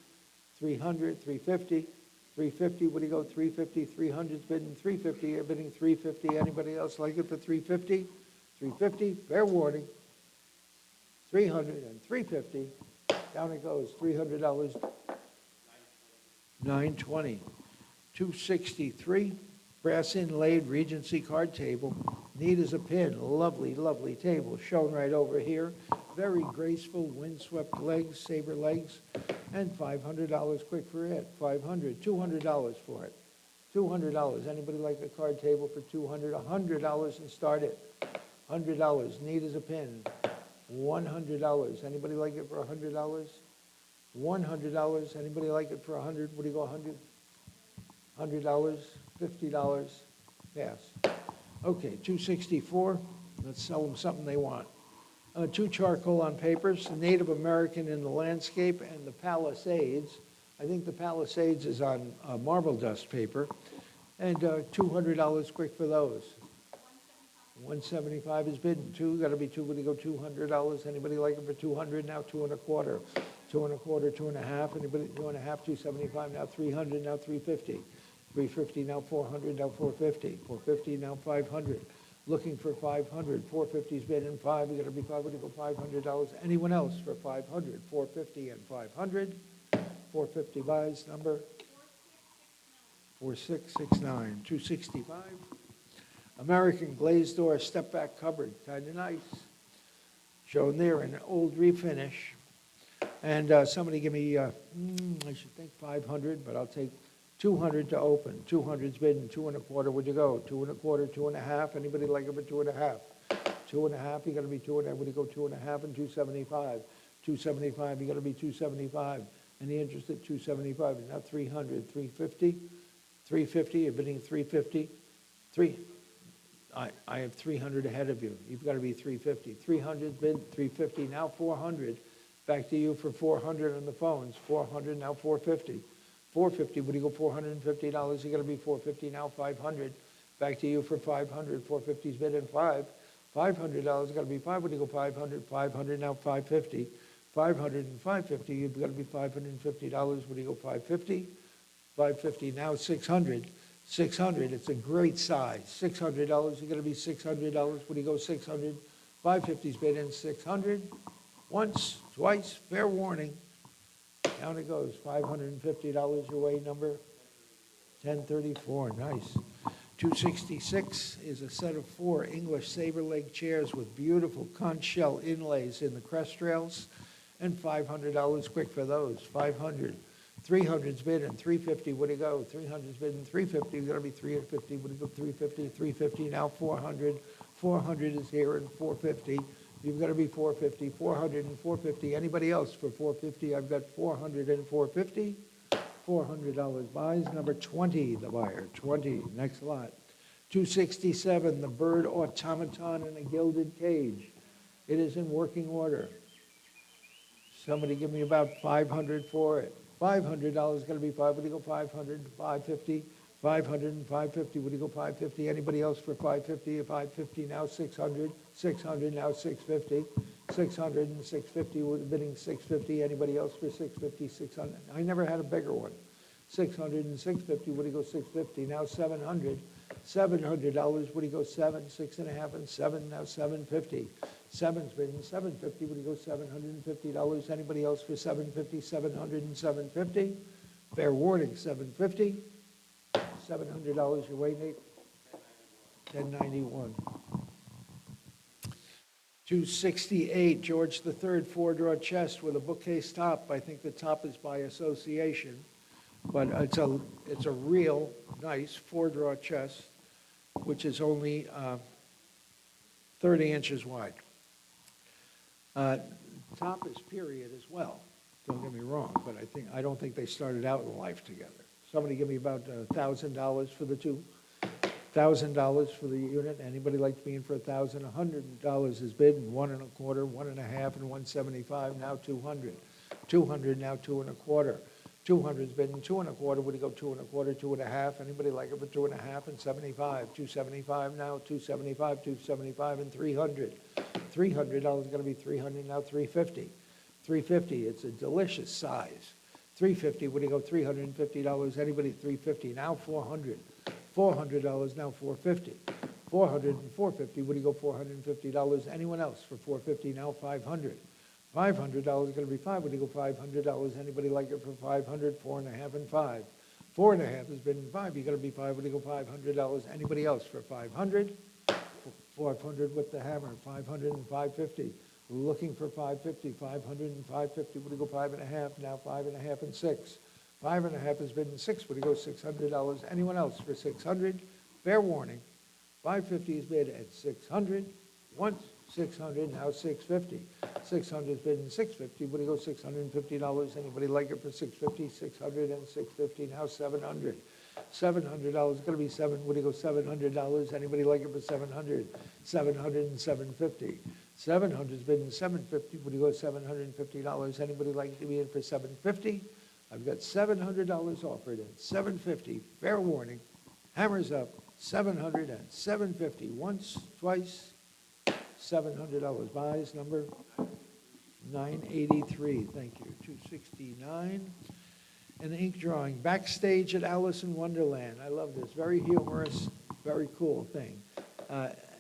300, 350, 350. What do you go? 350, 300's bidding 350. You're bidding 350. Anybody else like it for 350? 350. Fair warning. 300 and 350. Down it goes. $300. 920. 263. Brass inlaid Regency card table. Neat as a pin. Lovely, lovely table. Shown right over here. Very graceful, windswept legs, saber legs. And $500 quick for it. 500. $200 for it. $200. Anybody like a card table for 200? $100 and start it. $100. Neat as a pin. $100. Anybody like it for $100? $100. Anybody like it for 100? What do you go, 100? $100, $50, pass. Okay, 264, let's sell them something they want. 2 charcoal on papers, the Native American in the landscape and the Palisades. I think the Palisades is on marble dust paper. And $200 quick for those. 175 is bidden. 2, got to be 2, what do you go, $200? Anybody like it for 200? Now 2.25. 2.25, 2.5. Anybody 2.5, 275, now 300, now 350. 350, now 400, now 450. 450, now 500. Looking for 500. 450's bid in 5. You got to be 5. What do you go, $500? Anyone else for 500? 450 and 500. 450 buys, number 4669. 265. American glazed door step back cupboard, kind of nice. Shown there in an old refinish. And somebody give me, I should think 500, but I'll take 200 to open. 200's bidden, 2.25. Where'd you go? 2.25, 2.5. Anybody like it for 2.5? 2.5, you got to be 2.5. What do you go? 2.5 and 275. 275, you got to be 275. Any interest at 275? Now 300, 350. 350, you're bidding 350. I have 300 ahead of you. You've got to be 350. 300 bid, 350. Now 400. Back to you for 400 on the phones. 400, now 450. 450, what do you go, $450? You got to be 450, now 500. Back to you for 500. 450's bid in 5. $500, got to be 5. What do you go, 500? 500, now 550. 500 and 550, you've got to be $550. What do you go, 550? 550, now 600. 600, it's a great size. $600, you got to be $600. What do you go, 600? 550's bid in 600. Once, twice, fair warning. Down it goes, $550 your way, number 1034, nice. 266 is a set of 4 English saber leg chairs with beautiful conch shell inlays in the crest rails, and $500 quick for those, 500. 300's bid and 350, what do you go? 300's bid and 350, you got to be 350, what do you go? 350, 350, now 400. 400 is here and 450. You've got to be 450, 400 and 450. Anybody else for 450? I've got 400 and 450. $400 buys. Number 20, the buyer. 20, next lot. 267, the bird automaton in a gilded cage. It is in working order. Somebody give me about 500 for it. $500 got to be 5. What do you go, 500? 550. 500 and 550. What do you go, 550? Anybody else for 550? 550 now 600. 600 now 650. 600 and 650. We're bidding 650. Anybody else for 650? 600. I never had a bigger one. 600 and 650. What do you go, 650? Now 700. $700. What do you go, 7? 6.5 and 7. Now 750. 7's bidding 750. What do you go, $750? Anybody else for 750? 700 and 750. Fair warning, 750. $700 your way, Nate. 1091. 268, George III four-drawer chest with a bookcase top. I think the top is by association, but it's a real nice four-drawer chest, which is only 30 inches wide. Top is period as well, don't get me wrong, but I don't think they started out in life together. Somebody give me about $1,000 for the two. $1,000 for the unit. Anybody like to be in for $1,000? $100 is bid, and 1 1/4, 1 1/2, and 175. Now 200. 200 now 2 1/4. 200 is bid, and 2 1/4. Would you go 2 1/4, 2 1/2? Anybody like it for 2 1/2 and 75? 275 now, 275, 275, and 300. $300 is going to be 300 now, 350. 350. It's a delicious size. 350. Would you go $350? Anybody 350 now? 400. $400 now, 450. 400 and 450. Would you go $450? Anyone else for 450 now? 500. $500 is going to be 5. Would you go $500? Anybody like it for 500? 4 1/2 and 5. 4 1/2 has been 5. You got to be 5. Would you go $500? Anybody else for 500? 400 with the hammer. 500 and 550. Looking for 550. 500 and 550. Would you go 5 1/2? Now 5 1/2 and 6. 5 1/2 has been 6. Would you go $600? Anyone else for 600? Fair warning. 550 is bid at 600. Once 600, now 650. 600 is bid at 650. Would you go $650? Anybody like it for 650? 600 and 650. Now 700. $700 is going to be 7. Would you go $700? Anybody like it for 700? 700 and 750. 700 is bid at 750. Would you go $750? Anybody like to be in for 750? I've got $700 offered at $750. Fair warning. Hammers up. 700 and 750. Once, twice. $700. Buys number 983. Thank you. 269. An ink drawing. Backstage at Alice in Wonderland. I love this. Very humorous, very cool thing.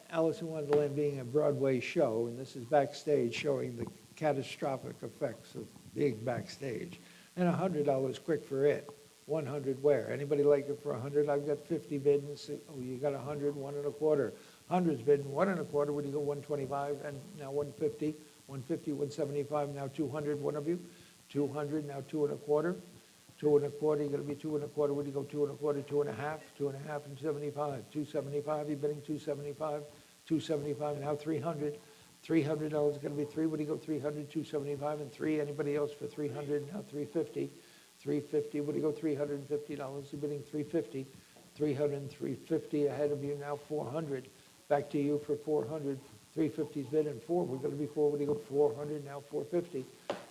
Alice in Wonderland being a Broadway show, and this is backstage showing the catastrophic effects of being backstage. And $100 quick for it. 100 where? Anybody like it for 100? I've got 50 bid. And oh, you got 100, 1 1/4. 100's bid, 1 1/4. Would you go 125? And now 150, 150, 175. Now 200. One of you. 200. Now 2 1/4. 2 1/4. You're going to be 2 1/4. Would you go 2 1/4, 2 1/2, 2 1/2, and 75? 275. You're bidding 275. 275. Now 300. $300 is going to be 3. Would you go 300, 275, and 3? Anybody else for 300? Now 350. 350. Would you go $350? You're bidding 350. 300 and 350 ahead of you. Now 400. Back to you for 400. 350's bid and 4. We're going to be 4. Would you go 400? Now 450.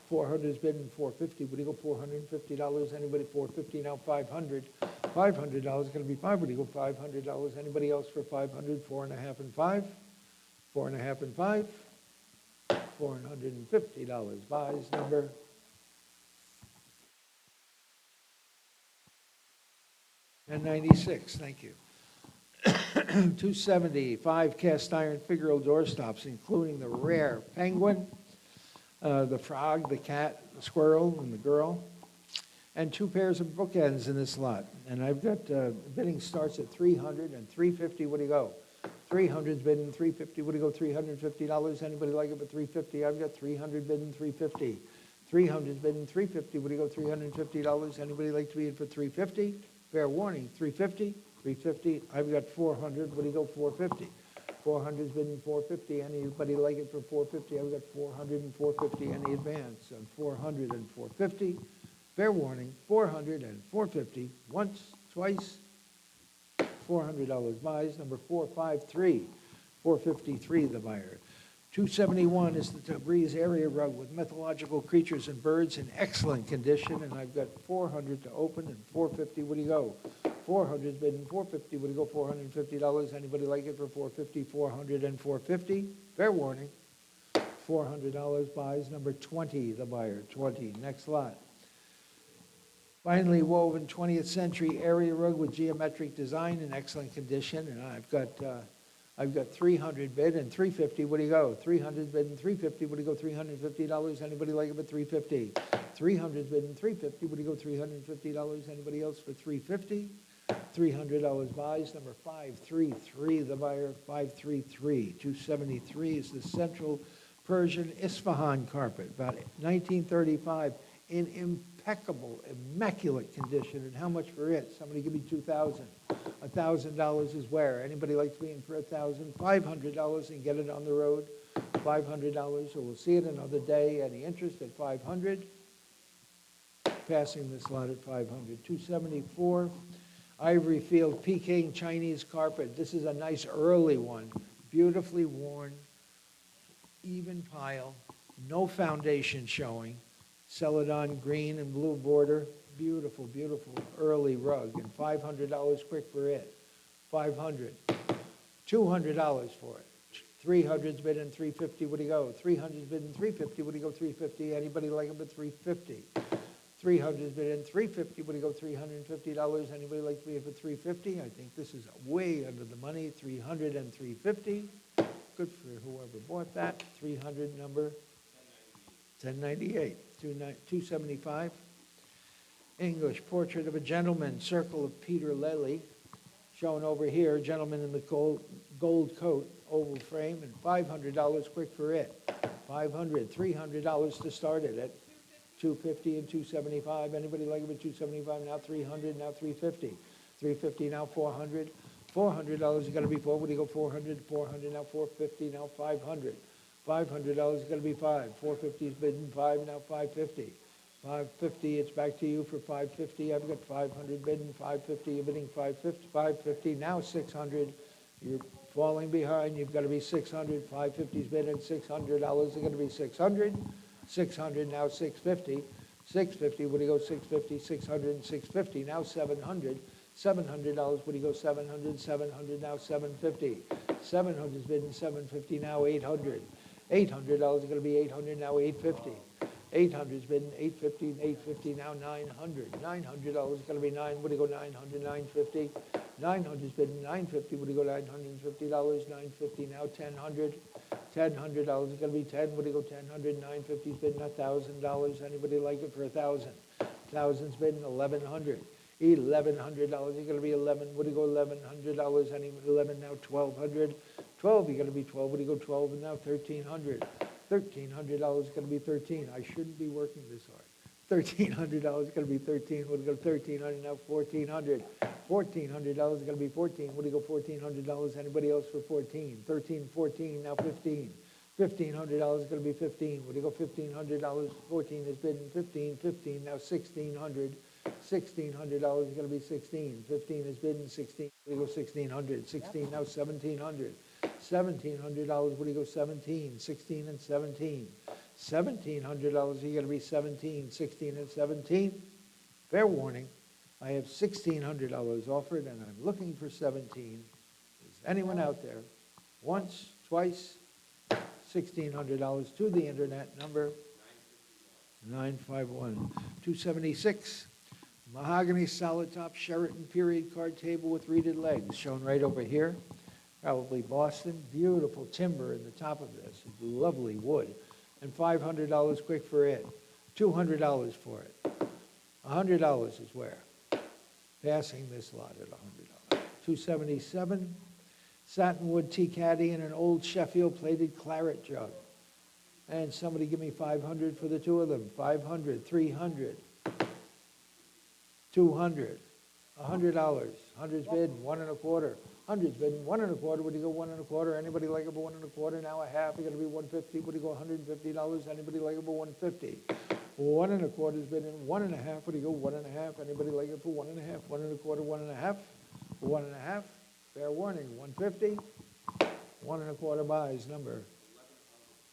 400 is bid and 450. Would you go $450? Anybody 450? Now 500. $500 is going to be 5. Would you go $500? Anybody else for 500? 4 1/2 and 5. 4 1/2 and 5. $450. Buys number 1096. Thank you. 270. 5 cast iron figural doorstops, including the rare penguin, the frog, the cat, the squirrel, and the girl, and 2 pairs of bookends in this lot. And I've got bidding starts at 300 and 350. What do you go? 300's bidding 350. Would you go $350? Anybody like it for 350? I've got 300 bidding 350. 300's bidding 350. Would you go $350? Anybody like to be in for 350? Fair warning, 350. 350. I've got 400. Would you go 450? 400's bidding 450. Anybody like it for 450? I've got 400 and 450. Any advance on 400 and 450? Fair warning, 400 and 450. Once, twice. $400 buys. Number 453. 453 the buyer. 271 is the Tabriz area rug with mythological creatures and birds in excellent condition, and I've got 400 to open and 450. What do you go? 400's bidding 450. Would you go $450? Anybody like it for 450? 400 and 450. Fair warning. $400 buys. Number 20 the buyer. 20. Next lot. Finely woven 20th century area rug with geometric design in excellent condition, and I've got 300 bid and 350. What do you go? 300 bid and 350. Would you go $350? Anybody like it for 350? 300 bid and 350. Would you go $350? Anybody else for 350? $300 buys, number 533, the buyer, 533. 273 is the Central Persian Isfahan carpet, about 1935, in impeccable, immaculate condition. And how much for it? Somebody give me 2,000. $1,000 is where? Anybody like to be in for 1,000? $500 and get it on the road. $500, so we'll see it another day. Any interest at 500? Passing this lot at 500. 274, Ivory Field Peking Chinese carpet. This is a nice early one, beautifully worn, even pile, no foundation showing. Celadon green and blue border, beautiful, beautiful early rug, and $500 quick for it. 500. $200 for it. 300's bidding 350, what do you go? 300's bidding 350, what do you go? 350. Anybody like them at 350? 300's bidding 350, what do you go? $350. Anybody like to be for 350? I think this is way under the money. 300 and 350. Good for whoever bought that. 300 number 1098. 275. English Portrait of a Gentleman, Circle of Peter Lely. Shown over here, gentleman in the gold coat, oval frame, and $500 quick for it. 500, $300 to start it at 250 and 275. Anybody like it at 275? Now 300, now 350. 350, now 400. $400 is going to be 4. What do you go? 400, 400, now 450, now 500. $500 is going to be 5. 450 is bidding 5, now 550. 550, it's back to you for 550. I've got 500 bidding, 550, you're bidding 550, 550, now 600. You're falling behind, you've got to be 600. 550 is bidding, $600 is going to be 600. 600, now 650. 650, what do you go? 650, 600, and 650, now 700. $700, what do you go? 700, 700, now 750. 700 is bidding 750, now 800. $800 is going to be 800, now 850. 800 is bidding 850 and 850, now 900. $900 is going to be 9, what do you go? 900, 950. 900 is bidding 950, what do you go? $950, 950, now 1,000. $1,000 is going to be 10, what do you go? 1,000, 950 is bidding $1,000. Anybody like it for 1,000? 1,000 is bidding 1,100. $1,100 is going to be 11. What do you go? $1,100. Any 11 now 1,200. 12 you're going to be 12. What do you go? 12 and now 1,300. $1,300 is going to be 13. I shouldn't be working this hard. $1,300 is going to be 13. What do you go? 1,300 now 1,400. $1,400 is going to be 14. What do you go? $1,400. Anybody else for 14? 13, 14 now 15. $1,500 is going to be 15. What do you go? $1,500. 14 is bidding 15. 15 now 1,600. $1,600 is going to be 16. 15 is bidding 16. What do you go? 1,600. 16 now 1,700. $1,700. What do you go? 17. 16 and 17. $1,700 you're going to be 17. 16 and 17. Fair warning. I have $1,600 offered, and I'm looking for 17. Is anyone out there? Once, twice, $1,600 to the internet number 951-276. Mahogany solid top Sheraton period card table with reeded legs, shown right over here. Probably Boston. Beautiful timber in the top of this. Lovely wood. And $500 quick for it. $200 for it. $100 is where? Passing this lot at $100. 277. Satinwood tea caddy and an old Sheffield plated claret jug. And somebody give me 500 for the two of them. 500, 300, 200, $100. 100's bid, 1 1/4. 100's bid, 1 1/4. What do you go? 1 1/4. Anybody like it for 1 1/4? Now a half. You're going to be 150. What do you go? $150. Anybody like it for 150? 1 1/4 is bid in 1 1/2. What do you go? 1 1/2. Anybody like it for 1 1/2? 1 1/4, 1 1/2. 1 1/2. Fair warning. 150. 1 1/4 buys number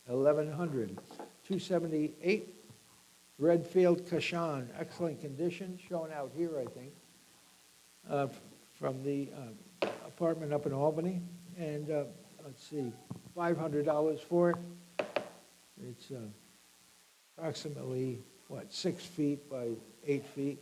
1,100. 278. Redfield Kashan, excellent condition, shown out here, I think, from the apartment up in Albany. And let's see, $500 for it. It's approximately, 6 feet by 8 feet.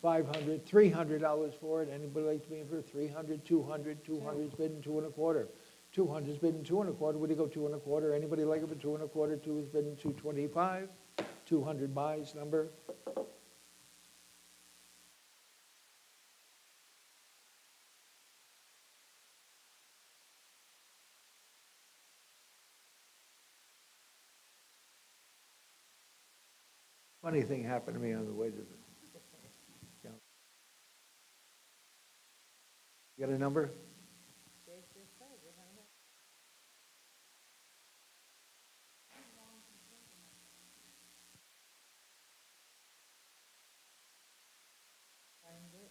$500, $300 for it. Anybody like to be in for 300, 200, 200's bidding 2 1/4. 200's bidding 2 1/4. Where do you go? 2 1/4. Anybody like it for 2 1/4? 2 is bidding 225. 200 buys number Funny thing happened to me on the way to the, yeah. You got a number?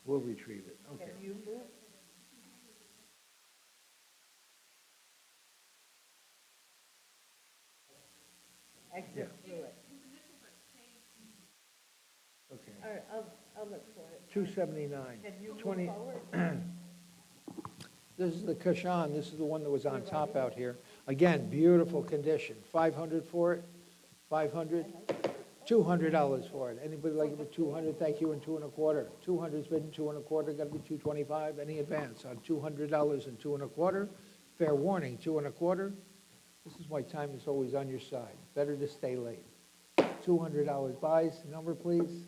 We'll retrieve it, okay. I Yeah. just threw it. Okay. All right, I'll look for it. 279. Can you move 20 forward? This is the Kashan, this is the one that was on top out here. Again, beautiful condition. 500 for it, 500, $200 for it. Anybody like it for 200? Thank you, and 2 1/4. 200's bid, 2 1/4, got to be 225. Any advance on $200 and 2 1/4? Fair warning, 2 1/4. This is why time is always on your side. Better to stay late. $200 buys, number please.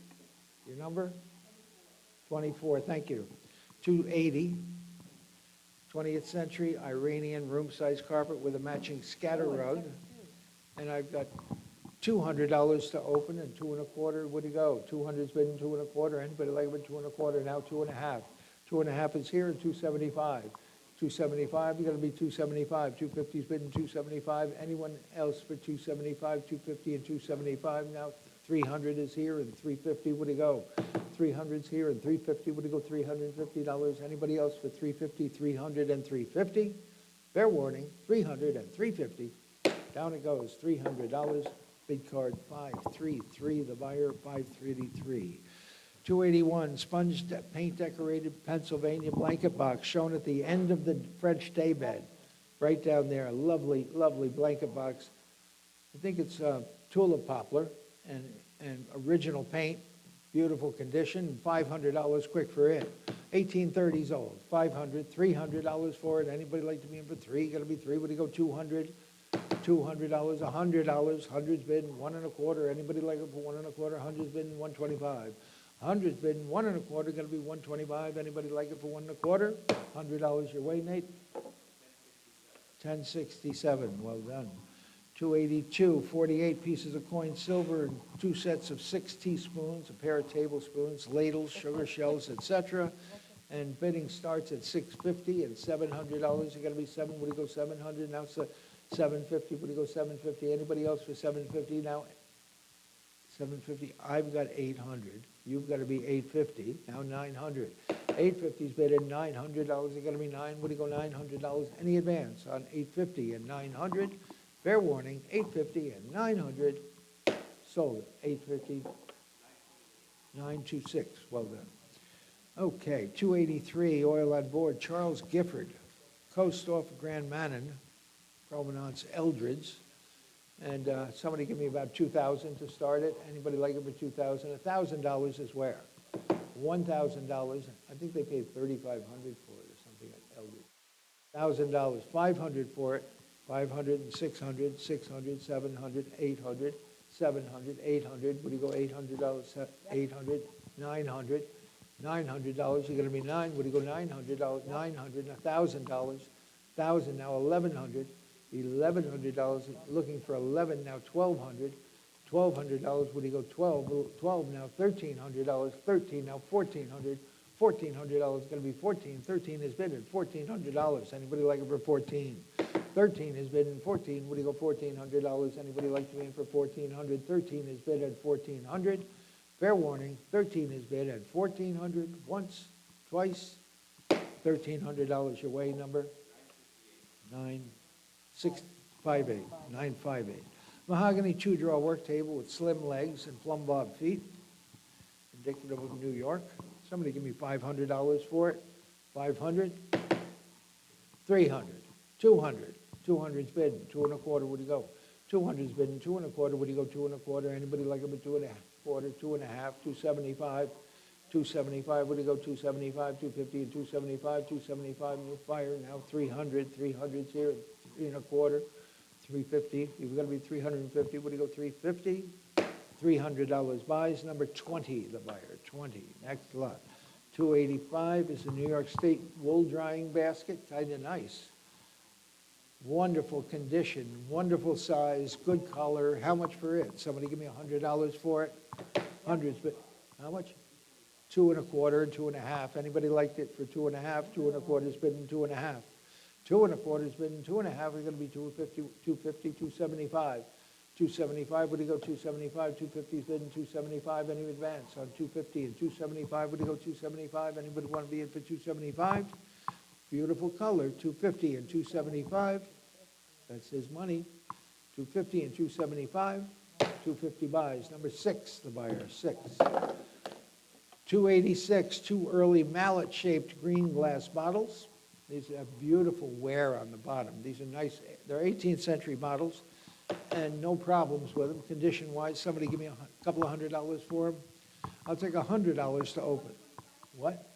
Your number? 24, thank you. 280, 20th century Iranian room-size carpet with a matching scatter rug. And I've got $200 to open and 2 1/4, where'd it go? 200's bid, 2 1/4, anybody like it, 2 1/4, now 2 1/2. 2 1/2 is here, and 275. 275, you gotta be 275. 250's bid, 275. Anyone else for 275, 250 and 275? Now 300 is here and 350, where'd it go? 300's here and 350, where'd it go? $350. Anybody else for 350, 300 and 350? Fair warning, 300 and 350. Down it goes, $300. Bid card 533, the buyer 533. 281, sponge paint decorated Pennsylvania blanket box shown at the end of the French daybed. Right down there, a lovely, lovely blanket box. I think it's tulip poplar and original paint, beautiful condition, $500 quick for it. 1830s old, $500, $300 for it. Anybody like to be in for 3? Got to be 3. Would you go 200? $200, $100. 100's bid, 1 1/4. Anybody like it for 1 1/4? 100's bid, 125. 100's bid, 1 1/4. Got to be 125. Anybody like it for 1 1/4? $100 your way, Nate. 1067. Well done. 282, 48 pieces of coin silver, and 2 sets of 6 teaspoons, a pair of tablespoons, ladles, sugar shells, etc. And bidding starts at $650 and $700. You got to be 7. Would you go 700? Now it's 750. Would you go 750? Anybody else for 750 now? 750. I've got 800. You've got to be 850. Now 900. 850's bid at $900. You got to be 9. Would you go $900? Any advance on 850 and 900? Fair warning, 850 and 900. Sold at 850. 926. Well done. Okay, 283, oil on board, Charles Gifford, coast off of Grand Manan, provenance Eldred's. And somebody give me about 2,000 to start it. Anybody like it for 2,000? $1,000 is where? $1,000. I think they paid $3,500 for it or something at Eldred's. $1,000, 500 for it. 500 and 600, 600, 700, 800, 700, 800. Would you go $800? 800, 900. $900, you're going to be 9. Would you go $900? 900, $1,000, 1,000 now 1,100, $1,100. Looking for 11 now 1,200, $1,200. Would you go 12? 12 now $1,300, 13 now 1,400, $1,400. Going to be 14. 13 is bid at $1,400. Anybody like it for 14? 13 is bid at 14. Would you go $1,400? Anybody like to be in for 1,400? 13 is bid at 1,400. Fair warning, 13 is bid at 1,400, once, twice, $1,300 your way, number 9658, 958. Mahogany 2-drawer work table with slim legs and plumb bob feet, indicative of New York. Somebody give me $500 for it. 500, 300, 200, 200's bid, 2 1/4, would you go? 200's bid, 2 1/4, would you go 2 1/4? Anybody like it for 2 1/4, 2 1/2, 275, 275, would you go 275, 250 and 275, 275, new fire now 300, 300's here, 3 1/4, 350, you've got to be 350, would you go 350? $300 buys, number 20, the buyer, 20, next lot. 285 is a New York State wool drying basket, kind of nice. wonderful condition, wonderful size, good color. How much for it? Somebody give me $100 for it? Hundreds, but how much? 2 1/4 and 2 1/2. Anybody liked it for 2 1/2? 2 1/4's bidding 2 1/2. 2 1/4's bidding 2 1/2. We're gonna be 250, 275. 275, would he go 275? 250's bidding 275. Any advance on 250 and 275? Would he go 275? Anybody want to be in for 275? Beautiful color, 250 and 275. That's his money. 250 and 275. 250 buys. Number 6, the buyer, 6. 286, 2 early mallet-shaped green glass bottles. These have beautiful wear on the bottom. These are nice, they're 18th century bottles, and no problems with them, condition-wise. Somebody give me a couple of $100 for them. I'll take $100 to open. What?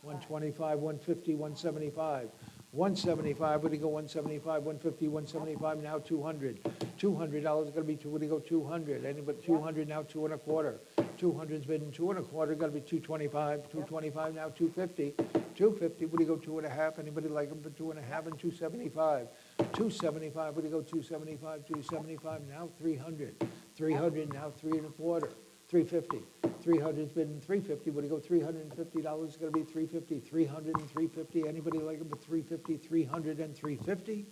125, 150, 175. 175, would he go 175, 150, 175, now 200. $200 gonna be, would he go 200? Anybody, 200 now, 2 1/4. 200's bidding 2 1/4, gotta be 225. 225 now, 250. 250, would he go 2 1/2? Anybody like him for 2 1/2 and 275? 275, would he go 275? 275 now, 300. 300 now, 3 1/4. 350. 300's bidding 350. Would he go $350? It's going to be 350. 300 and 350. Anybody like him for 350? 300 and 350.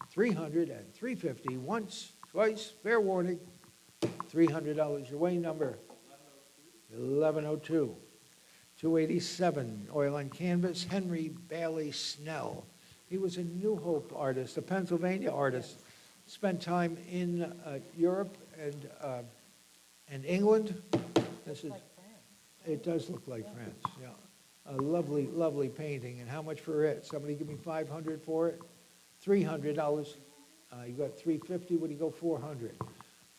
300 and 350. Once, twice, fair warning. $300. Your way number 1102. 287. Oil on canvas. Henry Bailey Snell. He was a New Hope artist, a Pennsylvania artist. Spent time in Europe and England. This is, it does look like France, yeah. A lovely, lovely painting. And how much for it? Somebody give me $500 for it? $300. You got $350. Would you go $400?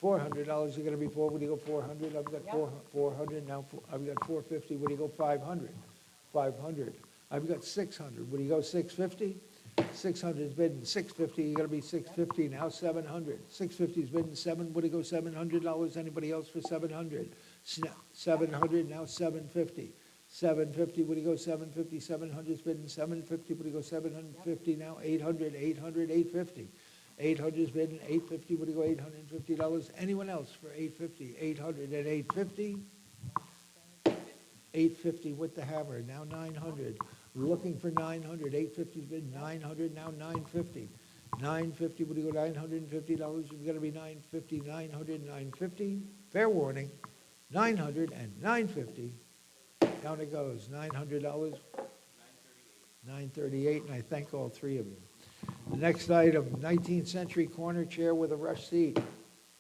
$400 you're going to be for. Would you go $400? I've got 400 now. I've got $450. Would you go $500? $500. I've got $600. Would you go $650? 600 is bidding $650. You're going to be $650 now. $700. $650 is bidding $7. Would he go $700? Anybody else for $700? $700 now. $750. $750. Would he go $750? 700 is bidding $750. Would he go $750 now? $800. $800. $850. 800 is bidding $850. Would he go $850? Anyone else for $850? 800 and $850. $850 with the hammer. Now $900. Looking for $900. $850's bid $900, now $950. $950, would you go $950? You've got to be $950, $900, $950. Fair warning, $900 and $950. Down it goes, $900, $938, and I thank all three of you. The next item, 19th century corner chair with a rush seat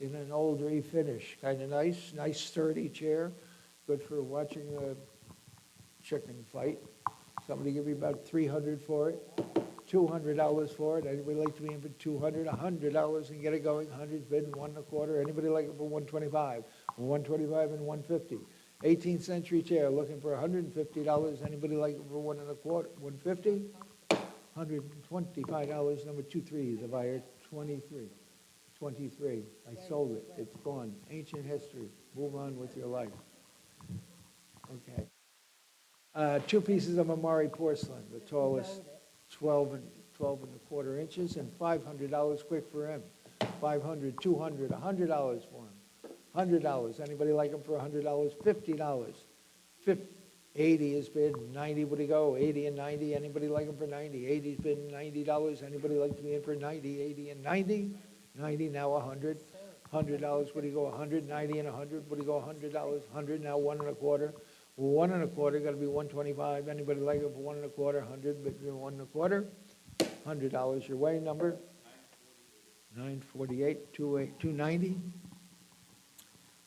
in an old refinish. Kind of nice sturdy chair. Good for watching a chicken fight. Somebody give me about $300 for it, $200 for it. Anybody like to be in for $200, $100 and get it going? 100's bidding 1 1/4. Anybody like it for 125? 125 and 150. 18th century chair looking for $150. Anybody like it for 1 1/4? 150? $125. Number 23, the buyer, 23. 23. I sold it. It's gone. Ancient history. Move on with your life. Okay. 2 pieces of Amari porcelain, the tallest 12 1/4 inches, and $500 quick for him. $500, $200, $100 for him. $100. Anybody like him for $100? $50. 80 is bid. 90, would he go? 80 and 90. Anybody like him for 90? 80's bid $90. Anybody like to be in for 90? 80 and 90. 90 now 100. $100. Would he go 100? 90 and 100. Would he go $100? 100 now 1 1/4. 1 1/4, got to be 125. Anybody like it for 1 1/4? 100, but you're 1 1/4. $100 your way. Number 948, 290.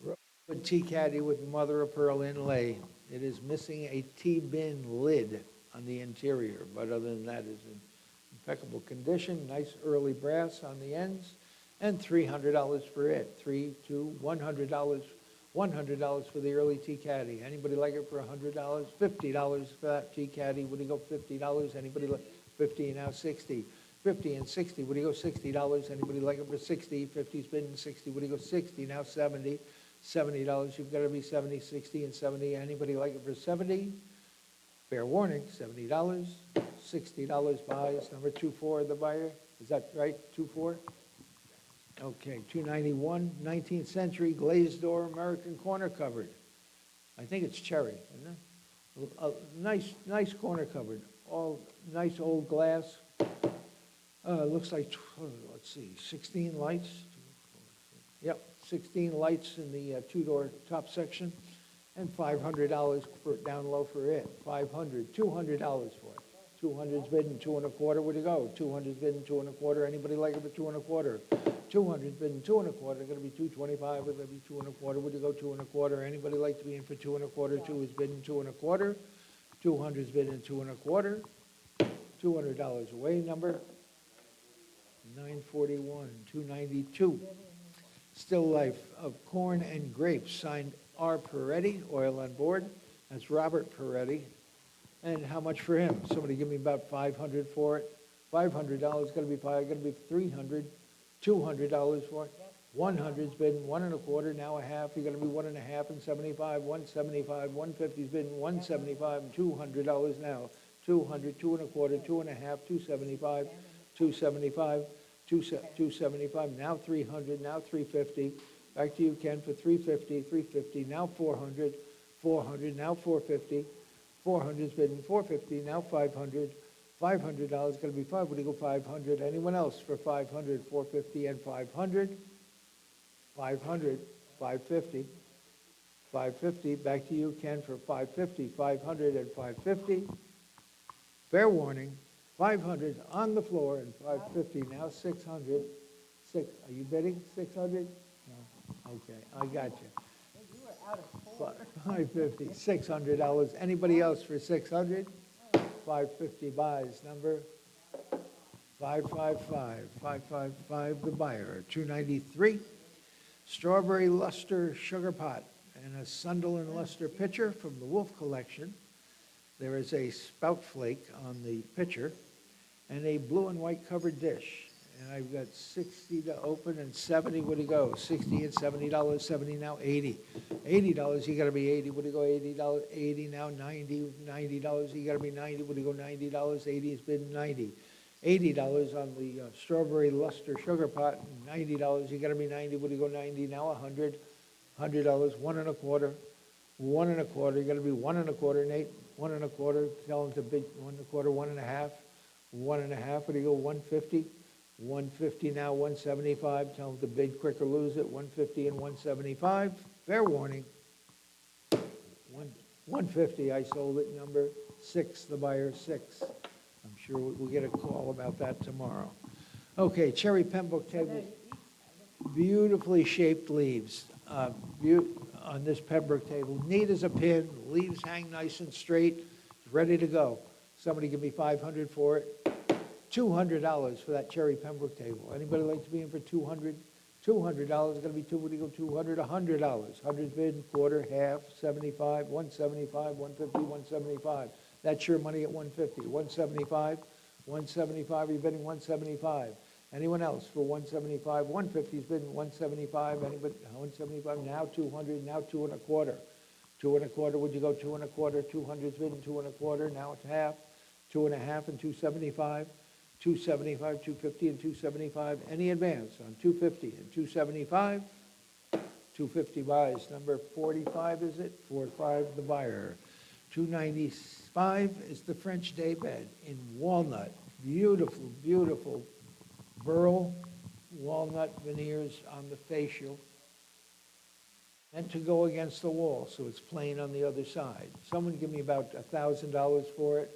Rosewood tea caddy with mother of pearl inlay. It is missing a tea bin lid on the interior, but other than that, it's in impeccable condition. Nice early brass on the ends, and $300 for it. $100. $100 for the early tea caddy. Anybody like it for $100? $50 for that tea caddy. Would he go $50? Anybody like 50 now 60? 50 and 60. Would he go $60? Anybody like it for 60? 50's been 60. Would he go 60? Now 70. $70. You've got to be 70, 60, and 70. Anybody like it for 70? Fair warning, $70. $60 buys. Number 24, the buyer. Is that right, 2.4? Okay, 291, 19th century glazed door American corner cupboard. I think it's cherry, isn't it? Nice corner cupboard, all nice old glass. Looks like, let's see, 16 lights. Yep, 16 lights in the two-door top section, and $500 for, down low for it. $200 for it. 200's bidding 2.25, where'd it go? 200's bidding 2.25, anybody like it for 2.25? 200's bidding 2.25, gonna be 225, it's gonna be 2.25, where'd you go? 2.25, anybody like to be in for 2.25? 2 is bidding 2.25, 200's bidding 2.25, $200 away, number 941, 292. Still life of corn and grapes, signed R. Peretti, oil on board. That's Robert Peretti. And how much for him? Somebody give me about $500 for it. $500 gonna be $300, $200 for it. 100's been 1.25, now a half. You're gonna be 1.5 and 75, 175, 150's been 175, and $200 now. 200, 2.25, 2.5, 275, 275, 275, now 300, now 350. Back to you, Ken, for 350, 350, now 400, 400, now 450. 400's been 450, now 500. $500 gonna be 5. What do you go 500? Anyone else for 500, 450, and 500? 500, 550, 550. Back to you, Ken, for 550, 500, and 550. Fair warning, 500 on the floor and 550. Now 600. Are you bidding 600? No. Okay, I got you. You were out of order. 550, $600. Anybody else for 600? 550 buys, number 555. 555, the buyer. 293, strawberry luster sugar pot and a Sunderland luster pitcher from the Wolf collection. There is a spout flake on the pitcher and a blue and white covered dish. And I've got 60 to open and 70, where do you go? 60 and $70, 70 now 80. $80, you gotta be 80, where do you go? $80, 80 now 90, $90, you gotta be 90, where do you go? $90, 80 has been 90. $80 on the strawberry luster sugar pot, $90, you gotta be 90, where do you go? 90 now 100, $100, 1.25, 1.25, you gotta be 1.25, Nate, 1.25, tell them to bid 1.25, 1.5, 1.5, where do you go? 150. 150 now, 175. Tell them to bid quick or lose it. 150 and 175. Fair warning. 150, I sold it. Number 6, the buyer 6. I'm sure we'll get a call about that tomorrow. Okay, cherry Pembroke table. Beautifully shaped leaves on this Pembroke table. Neat as a pin. Leaves hang nice and straight. Ready to go. Somebody give me 500 for it. $200 for that cherry Pembroke table. Anybody like to be in for 200? $200 is gonna be what do you go, 200, $100. 100's bid, quarter, half, 75, 175, 150, 175. That's your money at 150. 175, 175, you're bidding 175. Anyone else for 175? 150's bidding 175. Anybody, 175, now 200, now 2.25. 2.25, would you go 2.25? 200's bidding 2.25, now it's half. 2.5 and 275. 275, 250, and 275. Any advance on 250 and 275? 250 buys. Number 45, is it? 45, the buyer. 295 is the French daybed in walnut. Beautiful, beautiful burl walnut veneers on the facial. And to go against the wall, so it's plain on the other side. Someone give me about $1,000 for it.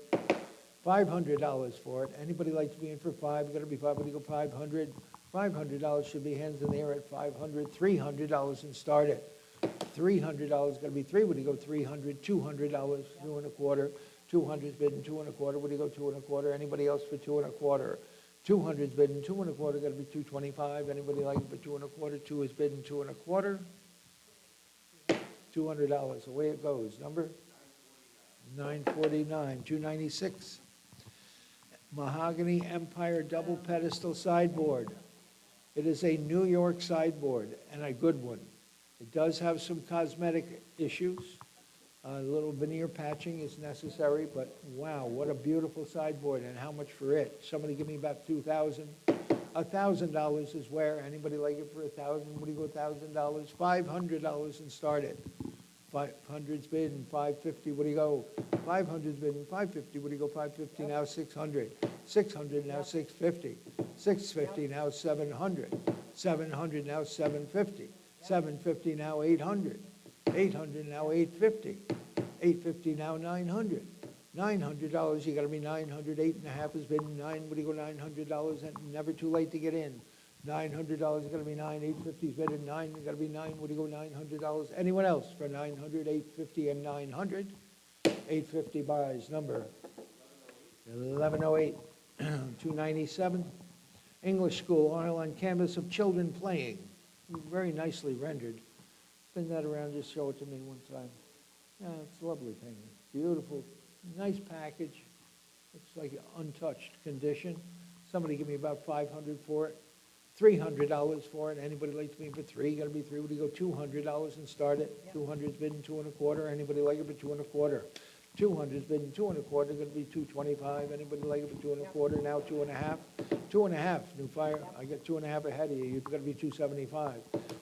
$500 for it. Anybody like to be in for 5? You're gonna be 5, what do you go, 500? $500 should be hands in the air at 500. $300 and start it. $300 gonna be 3, what do you go, 300? $200, 2.25. 200's bidding 2.25, what do you go, 2.25? Anybody else for 2.25? 200's bidding 2.25, gotta be 225. Anybody like it for 2.25? 2 is bidding 2.25. $200, away it goes. Number 949, 296. Mahogany Empire double pedestal sideboard. It is a New York sideboard and a good one. It does have some cosmetic issues. A little veneer patching is necessary, but wow, what a beautiful sideboard, and how much for it? Somebody give me about 2,000. $1,000 is where, anybody like it for 1,000, what do you go, $1,000? $500 and start it. 500's bid and 550, what do you go? 500's bid and 550, what do you go, 550, now 600. 600, now 650. 650, now 700. 700, now 750. 750, now 800. 800, now 850. 850, now 900. $900, you gotta be 900, 8.5 has been 9, what do you go, $900, and never too late to get in. $900, you gotta be 9, 850's bid at 9, you gotta be 9, what do you go, $900? Anyone else for 900, 850, and 900? 850 buys, number 1108. 297. English school, oil on canvas of children playing. Very nicely rendered. Spin that around, just show it to me one time. Yeah, it's a lovely painting. Beautiful, nice package. Looks like untouched condition. Somebody give me about 500 for it. $300 for it. Anybody like to be in for three? Got to be three. Would you go $200 and start it? 200's bidding 2 1/4. Anybody like it for 2 1/4? 200's bidding 2 1/4. Going to be 225. Anybody like it for 2 1/4? Now 2 1/2. 2 1/2. New fire. I got 2 1/2 ahead of you. You've got to be 275.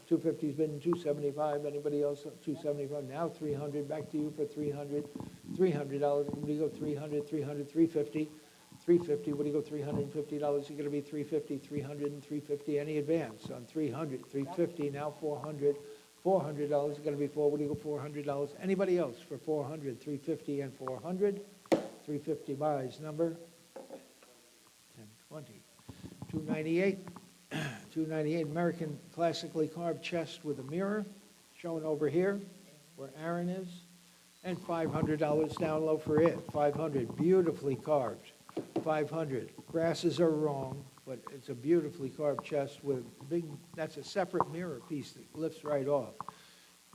250's bidding 275. Anybody else? 275. Now 300. Back to you for 300. $300. What do you go? 300. 300. 350. 350, what do you go, $350, you're going to be 350, 300, and 350, any advance on 300, 350, now 400, $400, you're going to be what do you go, $400, anybody else for 400, 350, and 400, 350 buys, number 1020, 298, 298, American classically carved chest with a mirror, shown over here, where Aaron is, and $500 down low for it, 500, beautifully carved. 500. Grasses are wrong, but it's a beautifully carved chest with big, that's a separate mirror piece that lifts right off.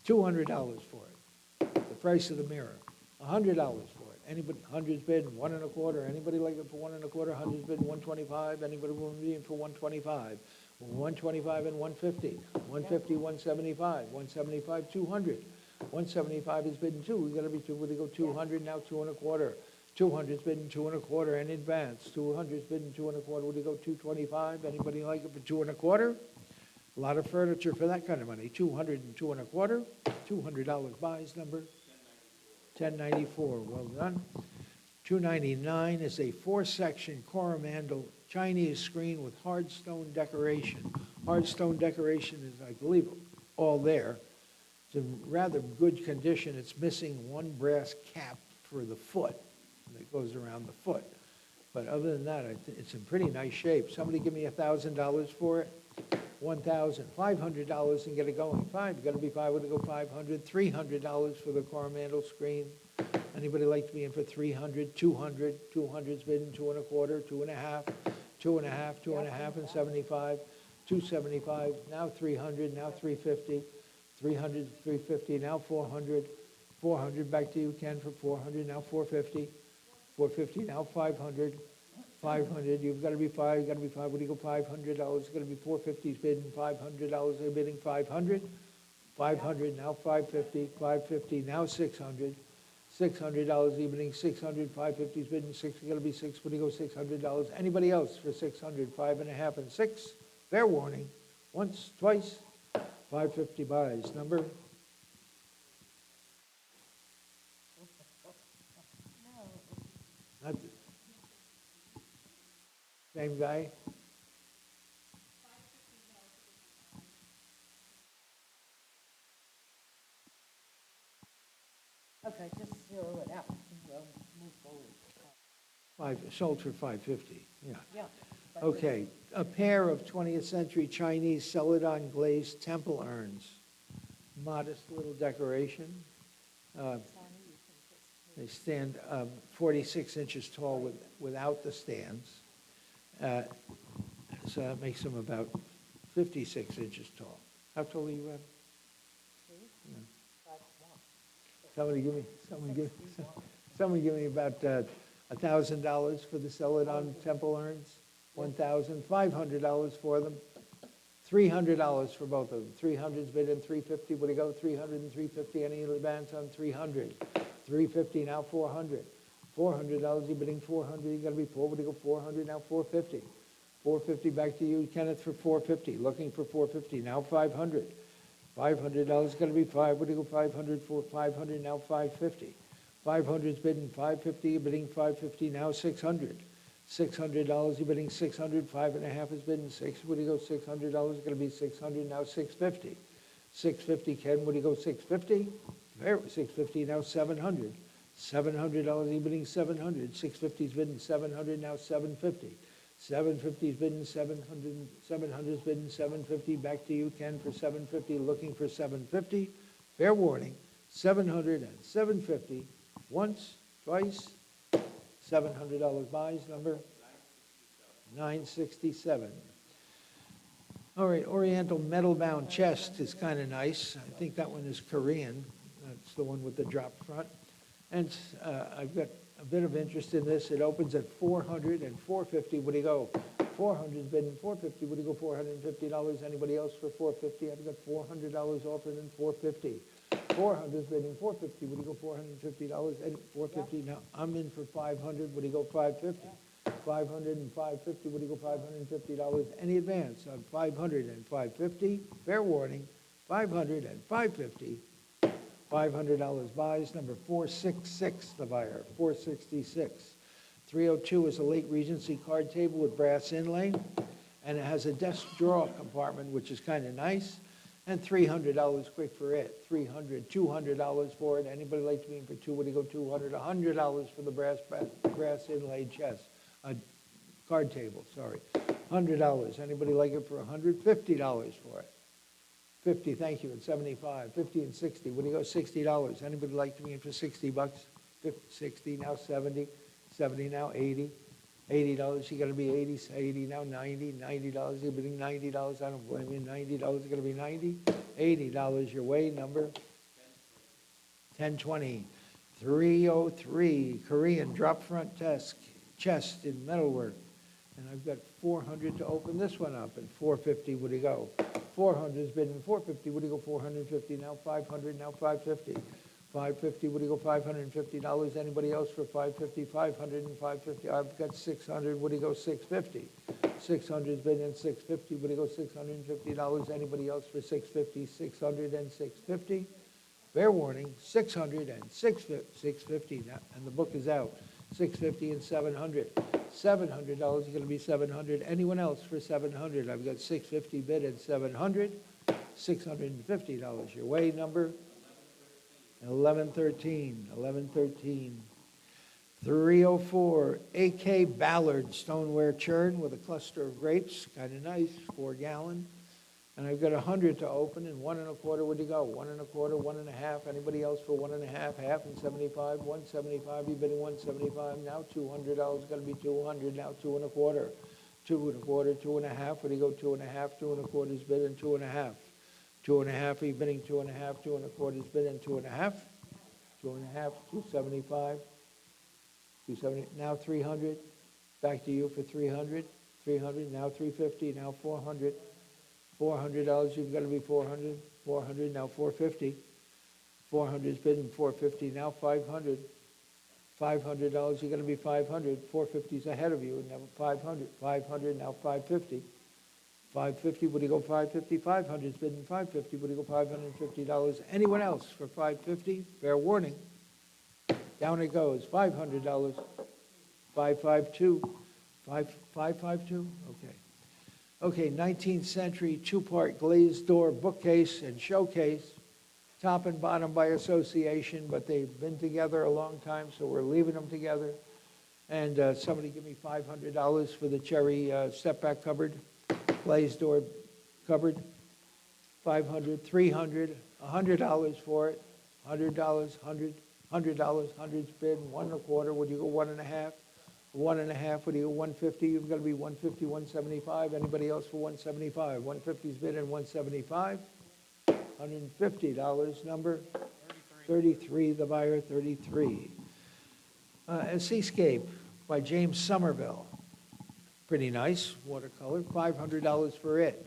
$200 for it, the price of the mirror. $100 for it. Anybody, 100's bid 1 1/4. Anybody like it for 1 1/4? 100's bid 125. Anybody want to be in for 125? 125 and 150. 150, 175. 175, 200. 175 is bid 2. We got to be 2. Would they go 200 now? 2 1/4. 200's bidding 2 1/4 in advance. 200's bidding 2 1/4. Would you go 225? Anybody like it for 2 1/4? A lot of furniture for that kind of money. 200 and 2 1/4. $200 buys, number 1094. Well done. 299 is a 4-section Coromandel Chinese screen with hard stone decoration. Hard stone decoration is, I believe, all there. It's in rather good condition. It's missing one brass cap for the foot that goes around the foot. But other than that, it's in pretty nice shape. Somebody give me $1,000 for it. 1,000, $500 and get it going. Five, got to be 5. Would it go 500? $300 for the Coromandel screen. Anybody like to be in for 300? 200. 200's bidding 2 1/4, 2 1/2, 2 1/2, 2 1/2, and 75. 275. Now 300. Now 350. 300, 350. Now 400. 400. Back to you, Ken, for 400. Now 450. 450, now 500, 500, you've got to be 5, you've got to be 5, what do you go, $500, it's going to be 450's bidding, $500, they're bidding 500, 500, now 550, 550, now 600, $600 evening, 600, 550's bidding, 6, it's going to be 6, what do you go, $600, anybody else for 600, 5 1/2, and 6, fair warning, once, twice, 550 buys, number? Not the same guy? Okay, just zero it out, and we'll move forward. Sold for 550, yeah. Yeah. Okay, a pair of 20th century Chinese celadon glazed temple urns. Modest little decoration. They stand 46 inches tall without the stands. So that makes them about 56 inches tall. How tall are you, Ed? Yeah. Somebody give me about $1,000 for the celadon temple urns. $1,500 for them. $300 for both of them. 300's bid in 350. Would it go 300 and 350? Any advance on 300? 350, now 400. $400, you're bidding 400, you got to be 4, would you go 400, now 450. 450 back to you, Kenneth, for 450, looking for 450, now 500. $500 is gonna be five, what do you go 500 for, 500, now 550. 500's bidding 550, you're bidding 550, now 600. $600, you're bidding 600, 5.5 is bidding 6, what do you go, $600 is gonna be 600, now 650. 650, Ken, what do you go, 650? There, 650, now 700. $700, you're bidding 700, 650's bidding 700, now 750. 750's bidding 700, 700's bidding 750, back to you, Ken, for 750, looking for 750. Fair warning, 700 and 750, once, twice, $700 buys, number 967. All right, Oriental metal-bound chest is kind of nice. I think that one is Korean. That's the one with the drop front. And I've got a bit of interest in this. It opens at 400 and 450. What do you go? 400 is bidding 450. What do you go? $450. Anybody else for 450? I've got $400 offered and 450. 400 is bidding 450. What do you go? $450. And 450. Now I'm in for 500. What do you go? 550. 500 and 550. What do you go? $550. Any advance on 500 and 550? Fair warning. 500 and 550. $500 buys, number 466, the buyer, 466. 302 is a late Regency card table with brass inlay, and it has a desk drawer compartment, which is kind of nice, and $300 quick for it. $200 for it. Anybody like to be in for two? What do you go, 200? $100 for the brass inlaid chest, card table, sorry. $100. Anybody like it for $100? $50 for it. 50, thank you, and 75, 50 and 60. What do you go, $60? Anybody like to be in for 60 bucks? 50, 60, now 70, 70, now 80. $80, you gotta be 80, 80, now 90, $90, you're bidding $90. I don't blame you, $90 is gonna be 90. $80 your way, number 1020. 303, Korean drop front chest in metalwork. And I've got 400 to open this one up, and 450, what do you go? 400 is bidding 450, what do you go, 450, now 500, now 550. 550, what do you go, $550? Anybody else for 550, 500 and 550? I've got 600, what do you go, 650? 600 is bidding 650, what do you go, $650? Anybody else for 650, 600 and 650? Fair warning, 600 and 650, and the book is out. 650 and 700. $700 is going to be 700. Anyone else for 700? I've got 650 bid at 700. $650 your way, number 1113. 1113. 304 AK Ballard stoneware churn with a cluster of grapes, kind of nice, 4 gallon. And I've got 100 to open, and 1 1/4, where'd you go? 1 1/4, 1 1/2. Anybody else for 1 1/2? Half and 75, 175. You're bidding 175. Now $200 is going to be 200. Now 2 1/4, 2 1/4, 2 1/2. Where do you go? 2 1/2, 2 1/4 is bidding 2 1/2. 2 1/2. Are you bidding 2 1/2? 2 1/4 is bidding 2 1/2. 2 1/2, 275. 270. Now 300. Back to you for 300. 300. Now 350. Now 400. $400, you've got to be 400. 400, now 450. 400 is bidding 450, now 500. $500, you're going to be 500. 450 is ahead of you, and now 500. 500, now 550. 550, what do you go, 550? 500 is bidding 550, what do you go, $550? Anyone else for 550? Fair warning. Down it goes, $500. 552. 552? Okay. Okay, 19th century 2-part glazed door bookcase and showcase, top and bottom by association, but they've been together a long time, so we're leaving them together. And somebody give me $500 for the cherry step-back cupboard, glazed door cupboard. 500, 300, $100 for it, $100, $100, $100, 100's bid, 1 1/4, would you go 1 1/2? 1 1/2, what do you, 150, you've got to be 150, 175, anybody else for 175? 150's bid and 175. $150, number 33, the buyer, 33. A Seascape by James Somerville. Pretty nice, watercolor, $500 for it.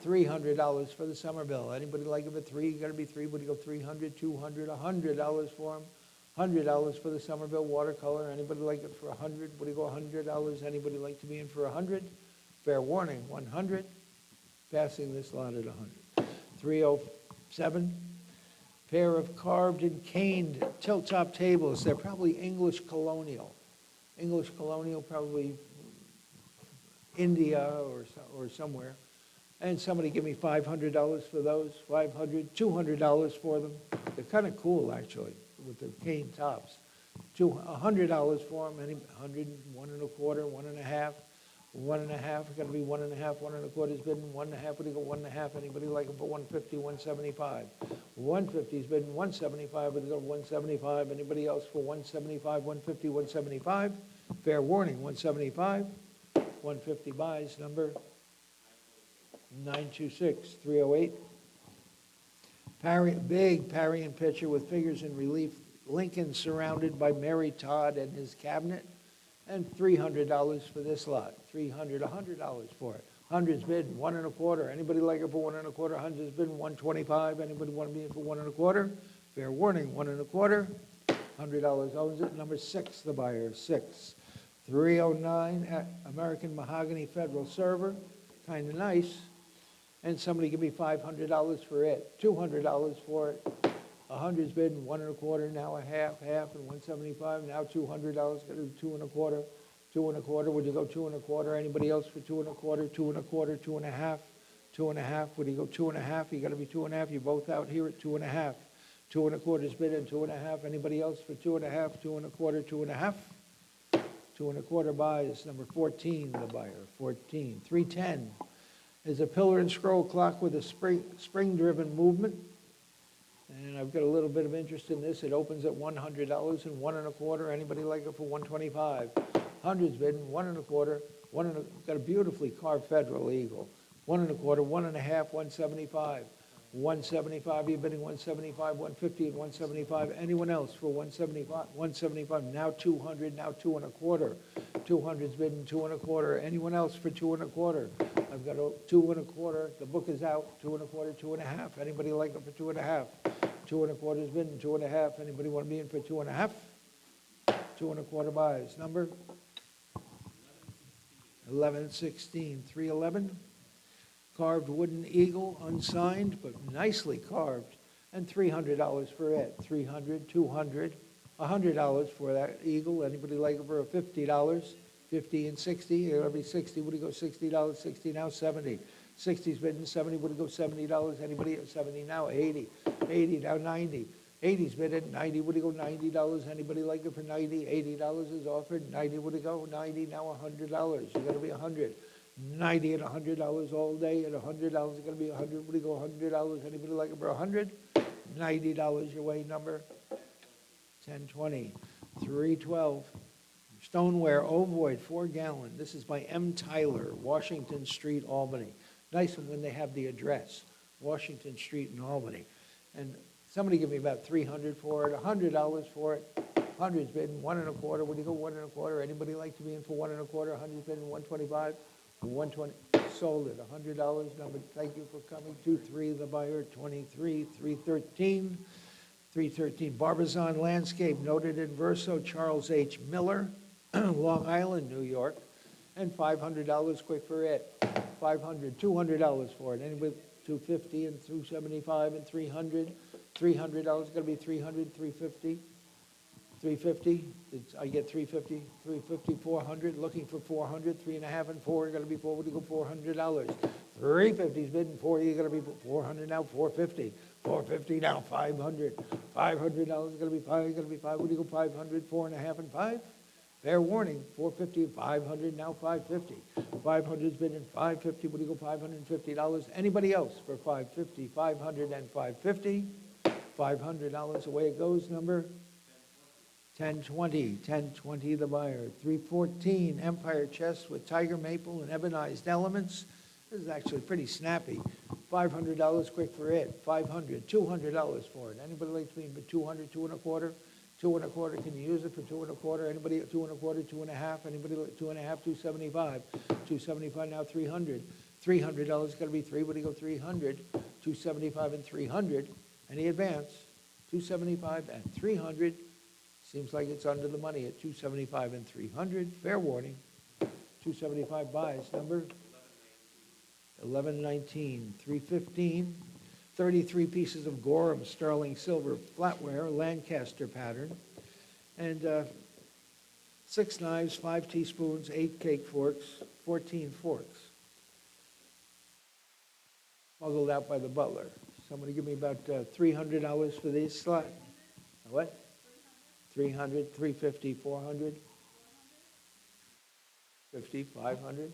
$300 for the Somerville. Anybody like it for 3? You got to be 3, what do you go, 300, 200, $100 for them. $100 for the Somerville watercolor. Anybody like it for 100? What do you go, $100? Anybody like to be in for 100? Fair warning, 100. Passing this lot at 100. 307, pair of carved and caned tilt-top tables. They're probably English colonial. English colonial, probably India or somewhere. And somebody give me $500 for those, $200 for them. They're kind of cool, actually, with the cane tops. $100 for them, 100, 1 1/4, 1 1/2. 1 1/2, got to be 1 1/2, 1 1/4 is bidding 1 1/2, what do you go 1 1/2, anybody like it for 150, 175? 150 is bidding 175, what do you go 175, anybody else for 175, 150, 175? Fair warning, 175, 150 buys, number 926, 308. Big Parian picture with figures in relief, Lincoln surrounded by Mary Todd and his cabinet. And $300 for this lot, $100 for it. Hundreds bidding 1 1/4. Anybody like it for 1 1/4? Hundreds bidding 125. Anybody want to be in for 1 1/4? Fair warning, 1 1/4. $100 owns it. Number 6, the buyer, 6. 309, American Mahogany Federal Server, kind of nice. And somebody give me $500 for it, $200 for it. 100's bidding 1 1/4, now a half, and 175, now $200, got to do 2 1/4, 2 1/4, would you go 2 1/4? Anybody else for 2 1/4, 2 1/4, 2 1/2, 2 1/2, would you go 2 1/2? You got to be 2 1/2, you're both out here at 2 1/2. 2 1/4 bidding, 2 1/2, anybody else for 2 1/2, 2 1/4, 2 1/2? 2 1/4 buys, number 14, the buyer, 14. 310 is a pillar and scroll clock with a spring-driven movement. And I've got a little bit of interest in this. It opens at $100 and 1 1/4. Anybody like it for 125? Hundreds bidding 1 1/4. Got a beautifully carved federal eagle. 1 1/4, 1 1/2, 175. 175. You're bidding 175, 150, and 175. Anyone else for 175? 175. Now 200. Now 2 1/4. 200's bidding 2 1/4. Anyone else for 2 1/4? I've got 2 1/4. The book is out. 2 1/4, 2 1/2. Anybody like it for 2 1/2? 2 1/4 is bidding 2 1/2. Anybody want to be in for 2 1/2? 2 1/4 buys. Number 1116, 311. Carved wooden eagle, unsigned, but nicely carved, and $300 for it. 300, 200, $100 for that eagle. Anybody like it for $50? 50 and 60, it'll be 60. Would you go $60? 60 now, 70. 60's bidding 70. Would you go $70? Anybody at 70 now? 80. 80 now, 90. 80's bidding 90. Would you go $90? Anybody like it for 90? $80 is offered. 90. Would you go 90 now? $100. You got to be 100. 90 and $100 all day, and $100 is going to be 100. Would you go $100? Anybody like it for 100? $90 your way, number 1020. 312. Stoneware Ovoid, 4-gallon. This is by M. Tyler, Washington Street, Albany. Nice when they have the address, Washington Street in Albany. And somebody give me about $300 for it, $100 for it. 100's bidding 1 1/4. Would you go 1 1/4? Anybody like to be in for 1 1/4? 100's bidding 125. 120, sold it, $100. Number, thank you for coming. 23, the buyer, 23, 313. 313, Barbizon Landscape, noted in verso, Charles H. Miller, Long Island, New York, and $500 quick for it. 500, $200 for it. Anybody, 250 and 275 and 300. $300, going to be 300, 350. 350, I get 350, 350, 400, looking for 400, 3.5 and 4, going to be 4, would you go $400? 350's bidding 4, you're going to be 400 now, 450, 450 now, 500, $500 going to be 5, going to be 5, would you go 500, 4.5 and 5? Fair warning, 450, 500 now, 550, 500's bidding 550, would you go $550? Anybody else for 550, 500 and 550? $500 away it goes, number 1020, 1020 the buyer. 314, Empire chest with tiger maple and ebonized elements. This is actually pretty snappy. $500 quick for it. 500, $200 for it. Anybody like to be in for 200, 2 1/4? 2 1/4, can you use it for 2 1/4? Anybody at 2 1/4, 2 1/2? Anybody like 2 1/2, 275? 275 now, 300. $300 got to be 3. What do you go 300? 275 and 300. Any advance? 275 and 300. Seems like it's under the money at 275 and 300. Fair warning. 275 buys. Number 1119, 315, 33 pieces of Gorham sterling silver flatware, Lancaster pattern, and 6 knives, 5 teaspoons, 8 cake forks, 14 forks. Smuggled out by the butler. Somebody give me about $300 for these slot. What? 300, 350, 400, 50, 500,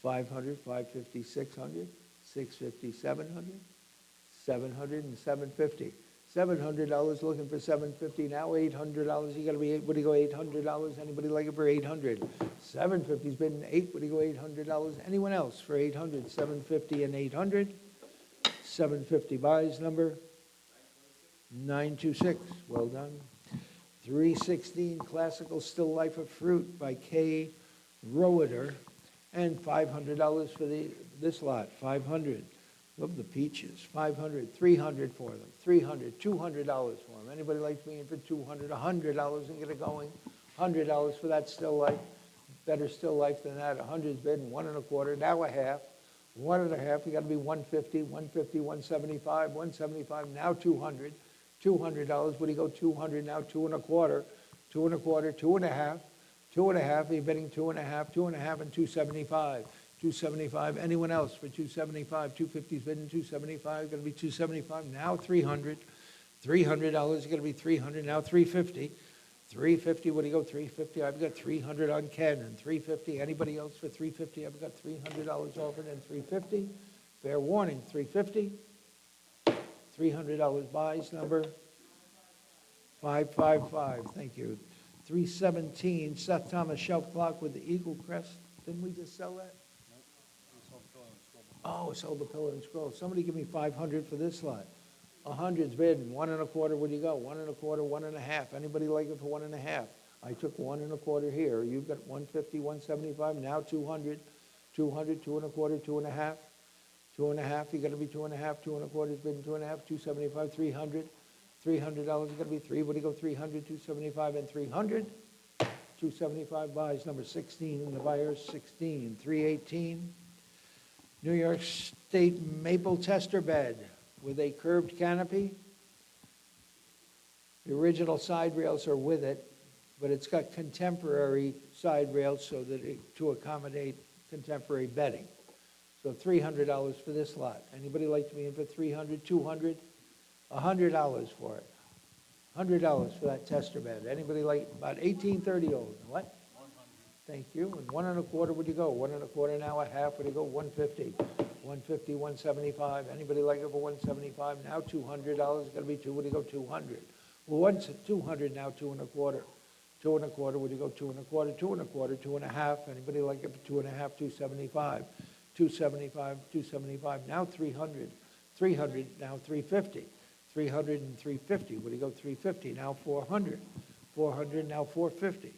500, 550, 600, 650, 700, 700, and 750. $700 looking for 750 now, $800. You gotta be, what do you go, $800? Anybody like it for 800? 750's been 8, what do you go, $800? Anyone else for 800? 750 and 800. 750 buys number 926. Well done. 316 Classical Still Life of Fruit by K. Roeder, and $500 for this lot. 500. Love the peaches. 500, 300 for them. 300, $200 for them. Anybody like me in for 200, $100 and get it going? $100 for that still life. Better still life than that. 100's bid, 1 1/4, now a half. 1 1/2, you got to be 150, 150, 175, 175, now 200. $200, what do you go, 200 now, 2 1/4, 2 1/4, 2 1/2, 2 1/2, you're bidding 2 1/2, 2 1/2, and 275. 275, anyone else for 275? 250's bidding 275, gonna be 275, now 300. $300, gonna be 300, now 350. 350, what do you go, 350? I've got 300 on Ken, and 350, anybody else for 350? I've got $300 offered and 350. Fair warning, 350. $300 buys number 555, thank you. 317, Seth Thomas shelf clock with the eagle crest. Didn't we just sell that? Oh, sold the pillar and scroll. Somebody give me 500 for this lot. 100's bidding, 1 1/4, where do you go? 1 1/4, 1 1/2. Anybody like it for 1 1/2? I took 1 1/4 here. You've got 150, 175, now 200, 200, 2 1/4, 2 1/2. 2 1/2, you gotta be 2 1/2, 2 1/4's bidding 2 1/2, 275, 300. $300, you gotta be 3, what do you go, 300, 275, and 300. 275 buys number 16, and the buyers 16. 318, New York State maple tester bed with a curved canopy. The original side rails are with it, but it's got contemporary side rails so that to accommodate contemporary bedding. So $300 for this lot. Anybody like to be in for 300, 200? $100 for it. $100 for that tester bed. Anybody like, about 1830 old? What? 100. Thank you. And 1 1/4, would you go? 1 1/4 now, a half, would you go? 150. 150, 175. Anybody like it for 175? Now $200, got to be 2, would you go? 200. Well, once 200 now, 2 1/4. 2 1/4, would you go? 2 1/4, 2 1/4, 2 1/2. Anybody like it for 2 1/2? 275. 275, 275, now 300. 300, now 350. 300 and 350, would you go 350? Now 400. 400, now 450.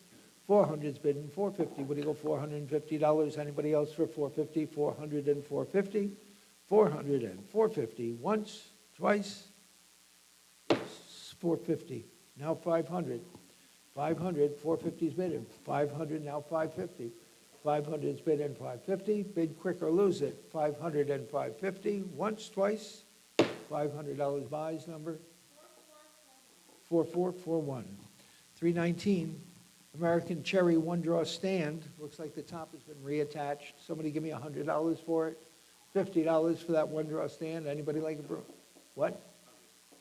400's bidding 450, would you go $450? Anybody else for 450? 400 and 450. 400 and 450, once, twice, 450, now 500. 500, 450's bidding. 500, now 550. 500's bid and 550, bid quick or lose it. 500 and 550, once, twice. $500 buys number 4441. 319, American Cherry one draw stand. Looks like the top has been reattached. Somebody give me $100 for it. $50 for that one draw stand. Anybody like it? What?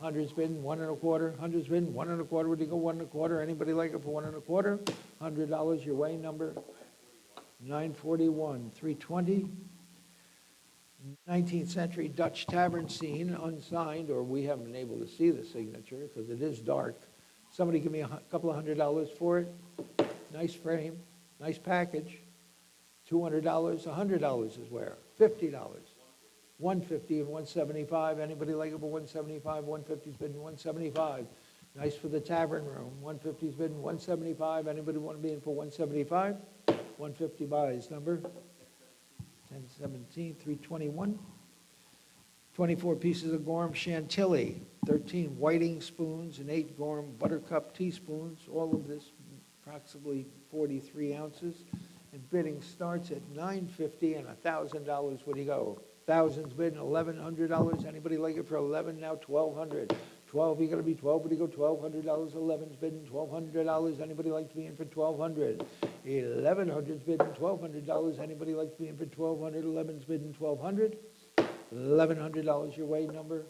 100's been 1 1/4. 100's been 1 1/4. Would you go 1 1/4? Anybody like it for 1 1/4? $100 your way, number 941. 320, 19th century Dutch tavern scene, unsigned, or we haven't been able to see the signature because it is dark. Somebody give me a couple of $100 for it. Nice frame, nice package. $200, $100 is where? $50. 150 and 175. Anybody like it for 175? 150's been 175. Nice for the tavern room. 150's been 175. Anybody want to be in for 175? 150 buys number 1017, 321. 24 pieces of Gorham Chantilly, 13 whiting spoons, and 8 Gorham buttercup teaspoons. All of this approximately 43 ounces. and bidding starts at $950 and $1,000, what do you go? Thousands bidding $1,100, anybody like it for 11, now 1,200. 12, you gotta be 12, what do you go, $1,200, 11's bidding $1,200, anybody like to be in for 1,200? 1,100's bidding $1,200, anybody like to be in for 1,200, 11's bidding 1,200? $1,100 your way, number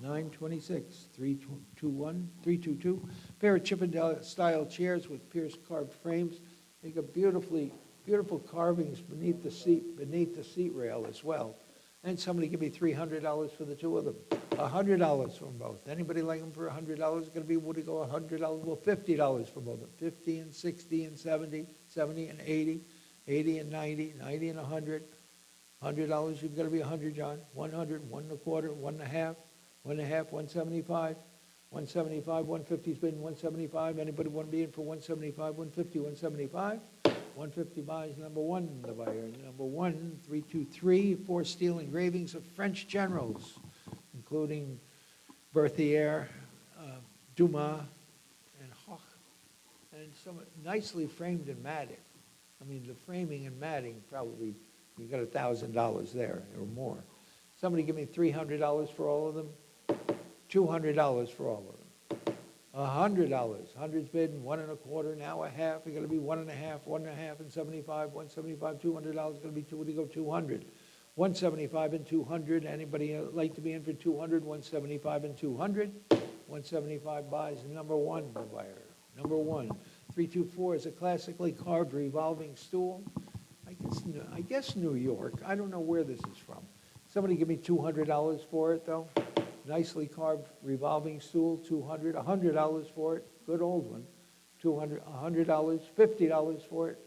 926, 322. Pair of Chippendale style chairs with pierced carved frames. They got beautiful carvings beneath the seat rail as well. And somebody give me $300 for the two of them. $100 from both. Anybody like them for $100? It's going to be, what do you go, $100? Well, $50 for both of them. 50 and 60 and 70, 70 and 80, 80 and 90, 90 and 100. $100, you've got to be 100, John. 100, 1 1/4, 1 1/2, 1 1/2, 175. 175, 150's been 175. Anybody want to be in for 175, 150, 175? 150 buys number one, the buyer. Number one, 323, 4 steel engravings of French generals, including Berthier, Dumas, and Hoch, and some nicely framed and matted. I mean, the framing and matting probably, you got $1,000 there or more. Somebody give me $300 for all of them. $200 for all of them. $100. 100's bid, 1 1/4, now a half. You got to be 1 1/2, 1 1/2, and 75. 175, $200 going to be two. What do you go? 200. 175 and 200. Anybody like to be in for 200? 175 and 200. 175 buys number one, the buyer. Number one. 324 is a classically carved revolving stool. I guess New York. I don't know where this is from. Somebody give me $200 for it, though. Nicely carved revolving stool, $200, $100 for it, good old one, $200, $100, $50 for it,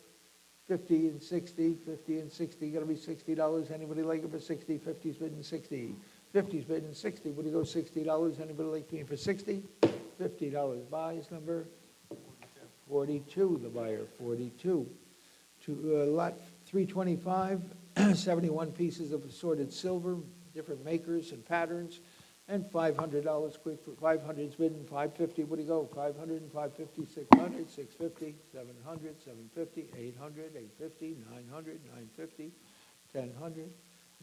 50 and 60, 50 and 60, gotta be $60. Anybody like it for 60? 50's bidding 60. 50's bidding 60. What do you go, $60? Anybody like being for 60? $50 buys number 42, the buyer, 42. To lot 325, 71 pieces of assorted silver, different makers and patterns. And $500 quick for 500's bidding 550. What do you go? 500 and 550, 600, 650, 700, 750, 800, 850, 900, 950, 1,000.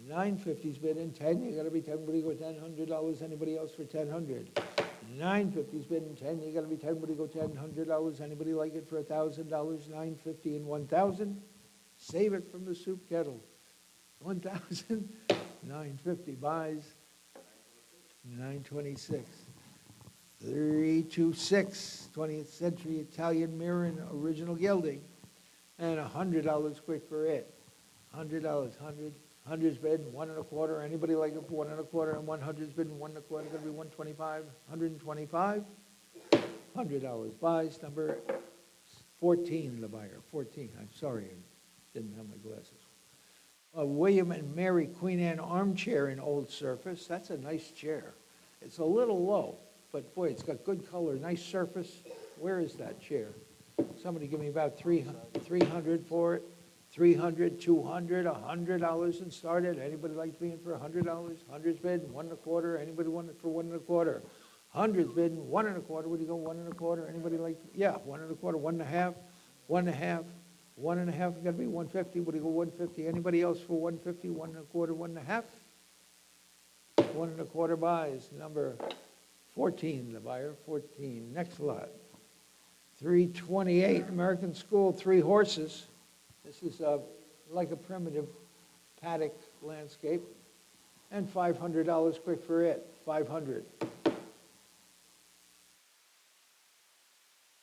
950's bidding 10. You got to be 10. What do you go? $1,000. Anybody else for 1,000? 950's bidding 10. You got to be 10. What do you go? $1,000. Anybody like it for $1,000? 950 and 1,000. Save it from the soup kettle. 1,000. 950 buys. 926. 326, 20th century Italian mirror in original gilding. And $100 quick for it. $100, 100's bid, 1 1/4. Anybody like it for 1 1/4? And 100's bid, 1 1/4, going to be 125. 125. $100 buys number 14, the buyer. 14. I'm sorry, I didn't have my glasses. William and Mary Queen Anne armchair in old surface. That's a nice chair. It's a little low, but boy, it's got good color, nice surface. Where is that chair? Somebody give me about 300 for it. 300, 200, $100 and started. Anybody like to be in for $100? 100's bid, 1 1/4. Anybody want it for 1 1/4? 100's bid, 1 1/4. What do you go, 1 1/4? Anybody like, yeah, 1 1/4, 1 1/2, 1 1/2. 1 1/2, got to be 150. What do you go, 150? Anybody else for 150? 1 1/4, 1 1/2? 1 1/4 buys. Number 14, the buyer, 14. Next lot. 328, American School, 3 horses. This is like a primitive paddock landscape. And $500 quick for it. 500.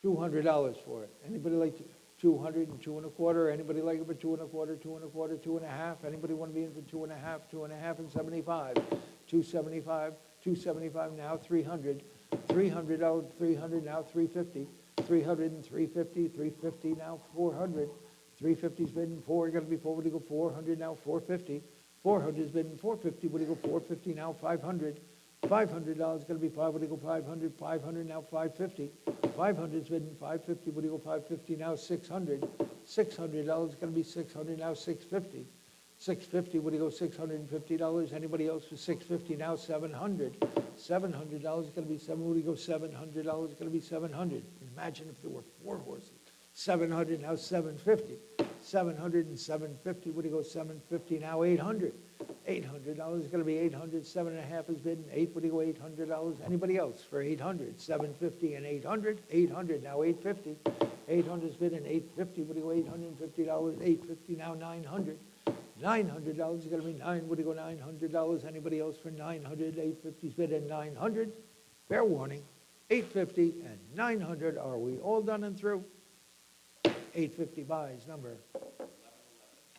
$200 for it. Anybody like to? 200 and 2 1/4. Anybody like it for 2 1/4, 2 1/4, 2 1/2? Anybody want to be in for 2 1/2, 2 1/2 and 75? 275, 275 now, 300. $300, 300 now, 350. 300 and 350, 350 now, 400. 350's bidding 4, got to be 4, what do you go, 400 now, 450. 400's bidding 450, what do you go, 450 now, 500. $500 going to be 5, what do you go, 500. 500 now, 550. 500's bidding 550, what do you go, 550 now, 600. $600 going to be 600 now, 650. 650, what do you go, $650? Anybody else for 650 now, 700. $700 going to be 7, what do you go, $700 going to be 700. Imagine if there were 4 horses. 700 now, 750. 700 and 750, what do you go, 750, now 800. $800 is gonna be 800, 7.5 is bidden, 8, what do you go, $800? Anybody else for 800? 750 and 800, 800, now 850. 800 is bidden, 850, what do you go, $850? 850, now 900. $900 is gonna be 9, what do you go, $900? Anybody else for 900? 850 is bidden, 900. Fair warning, 850 and 900, are we all done and through? 850 buys, number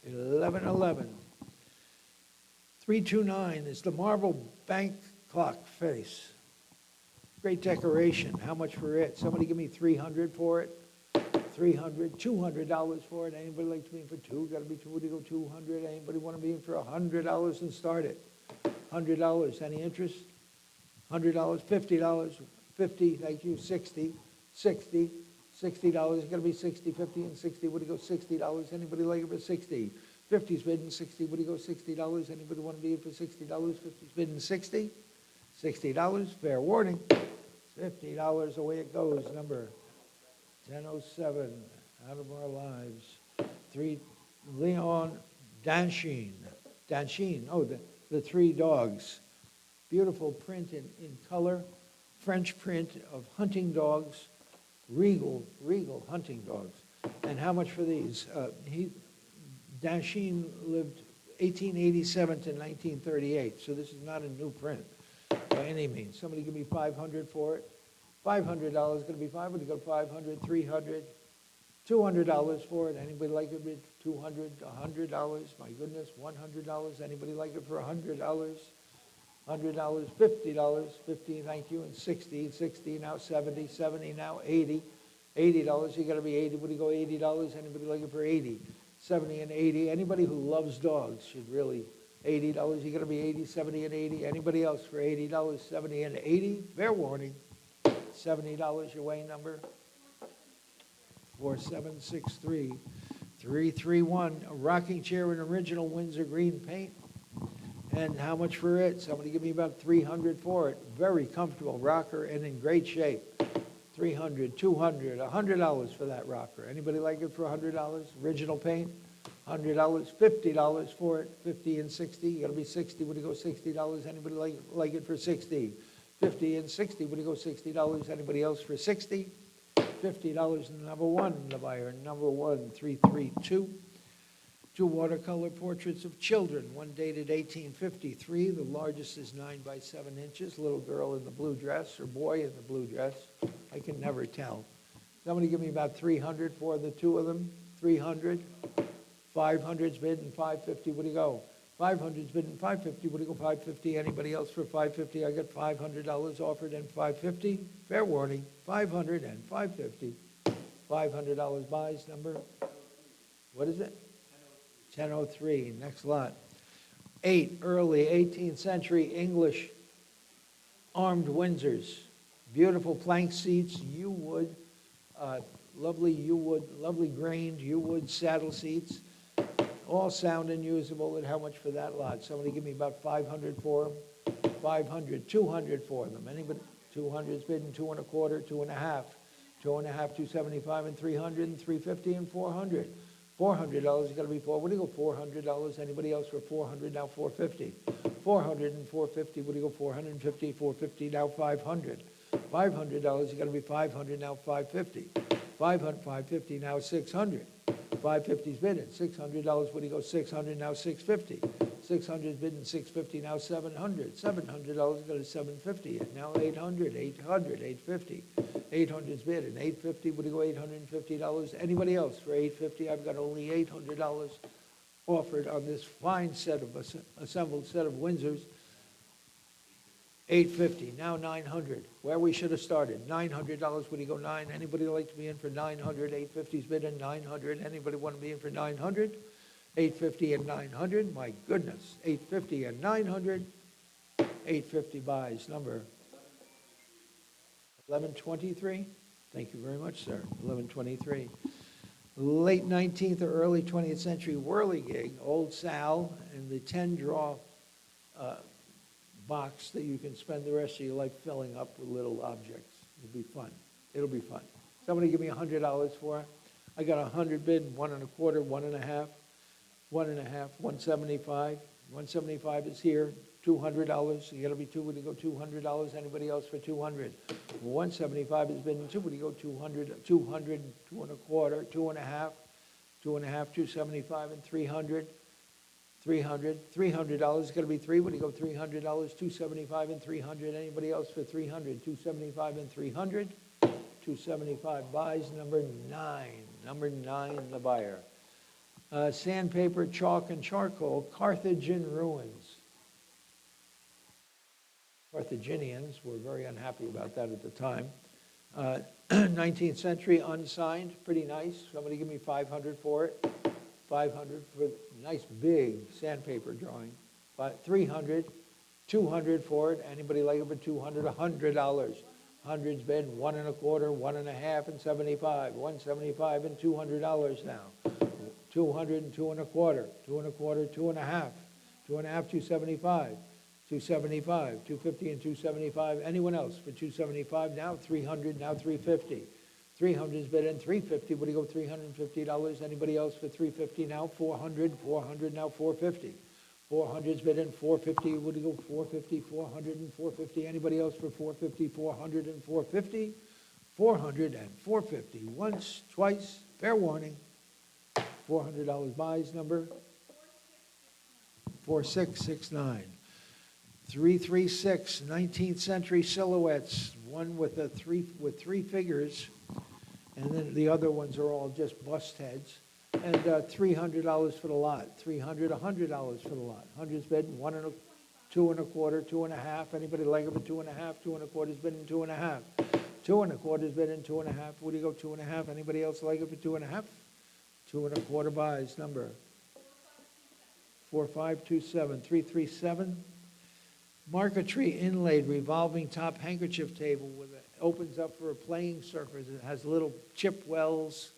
1111. 329 is the marble bank clock face. Great decoration, how much for it? Somebody give me 300 for it. 300, $200 for it. Anybody like to be in for two? Gotta be two, what do you go, 200? Anybody wanna be in for $100 and start it? $100, any interest? $100, $50, 50, thank you, 60, 60, $60, it's gonna be 60, 50, and 60, what do you go, $60? Anybody like it for 60? 50's bidding 60, what do you go, $60? Anybody wanna be in for $60? 50's bidding 60, $60, fair warning, $50, away it goes, number 1007, out of our lives. 3, Leon Dansheen, oh, the three dogs. Beautiful print in color, French print of hunting dogs, regal hunting dogs. And how much for these? Dansheen lived 1887 to 1938, so this is not a new print by any means. Somebody give me 500 for it. $500 going to be 500, go 500, 300, $200 for it. Anybody like it with 200, $100? My goodness, $100. Anybody like it for $100? $100, $50, 50, thank you, and 60, 60, now 70, 70, now 80, $80, you got to be 80, what do you go, $80? Anybody like it for 80? 70 and 80, anybody who loves dogs should really, $80, you got to be 80, 70, and 80. Anybody else for $80, 70 and 80? Fair warning. $70 your way, number 4763. 331, a rocking chair in original Windsor green paint. And how much for it? Somebody give me about 300 for it. Very comfortable rocker and in great shape. 300, 200, $100 for that rocker. Anybody like it for $100? Original paint, $100, $50 for it. 50 and 60, you gotta be 60, what do you go, $60? Anybody like it for 60? 50 and 60, what do you go, $60? Anybody else for 60? $50, number one, the buyer, number 1332. 2 watercolor portraits of children, one dated 1853. The largest is 9 by 7 inches. Little girl in the blue dress or boy in the blue dress. I can never tell. Somebody give me about 300 for the 2 of them. 300. 500's bid and 550. What do you go? 500's bid and 550. What do you go? 550. Anybody else for 550? I got $500 offered and 550. Fair warning. 500 and 550. $500 buys, number. What is it? 1003, next lot. 8 early 18th century English armed Windsors. Beautiful plank seats, yew wood, lovely grained yew wood saddle seats. All sound and usable. And how much for that lot? Somebody give me about 500 for them. 500, 200 for them. Anybody? 200's bidding 2 1/4, 2 1/2, 2 1/2, 275 and 300 and 350 and 400. $400 is going to be $4. What do you go, $400? Anybody else for 400? Now 450. 400 and 450. What do you go, 450? 450 now 500. $500 is going to be 500 now 550. 500, 550 now 600. 550's bidding. $600. What do you go, 600 now 650. 600 is bidding 650 now 700. $700 go to 750. And now 800, 800, 850. 800's bid and 850, what do you go, $850? Anybody else for 850? I've got only $800 offered on this fine set of assembled set of Windsors. 850, now 900. Where we should have started. $900, what do you go, 9? Anybody like to be in for 900? 850's bid and 900. Anybody want to be in for 900? 850 and 900. My goodness, 850 and 900. 850 buys, number 1123. Thank you very much, sir. 1123. Late 19th or early 20th century whirligig, Old Sal, and the 10-draw box that you can spend the rest of your life filling up with little objects. It'll be fun. It'll be fun. Somebody give me $100 for it. I got 100 bid, 1.25, 1.5, 1.5, 175. 175 is here, $200. You gotta be two, would you go $200? Anybody else for 200? 175 has been two, would you go 200, 200, 2.25, 2.5, 2.5, 275, and 300. $300 is gonna be three, would you go $300? 275 and 300. Anybody else for 300? 275 and 300. 275 buys. Number nine, the buyer. Sandpaper, chalk, and charcoal, Carthaginian ruins. Carthaginians were very unhappy about that at the time. 19th century, unsigned, pretty nice. Somebody give me 500 for it. 500 for nice big sandpaper drawing. 300, 200 for it. Anybody like it for 200? $100. Hundreds bid, 1.25, 1.5, and 75. 175 and $200 now. 200 and 2.25, 2.25, 2.5, 2.5, 275, 275, 250 and 275. Anyone else for 275? Now 300, now 350. 300 is bid in 350. What do you go $350? Anybody else for 350 now? 400, 400 now 450. 400 is bid in 450. What do you go 450, 400 and 450? Anybody else for 450, 400 and 450? 400 and 450. Once, twice, fair warning. $400 buys. Number 4669. 336, 19th century silhouettes, one with three figures, and then the other ones are all just bust heads. And $300 for the lot. $300, $100 for the lot. Hundreds bid, 2.25, 2.5. Anybody like it for 2.5? 2.25 is bid in 2.5. 2.25 is bid in 2.5. What do you go 2.5? Anybody else like it for 2.5? 2.25 buys. Number 4527. 337. Marquetry inlaid revolving top handkerchief table with it opens up for a playing surface. It has little chip wells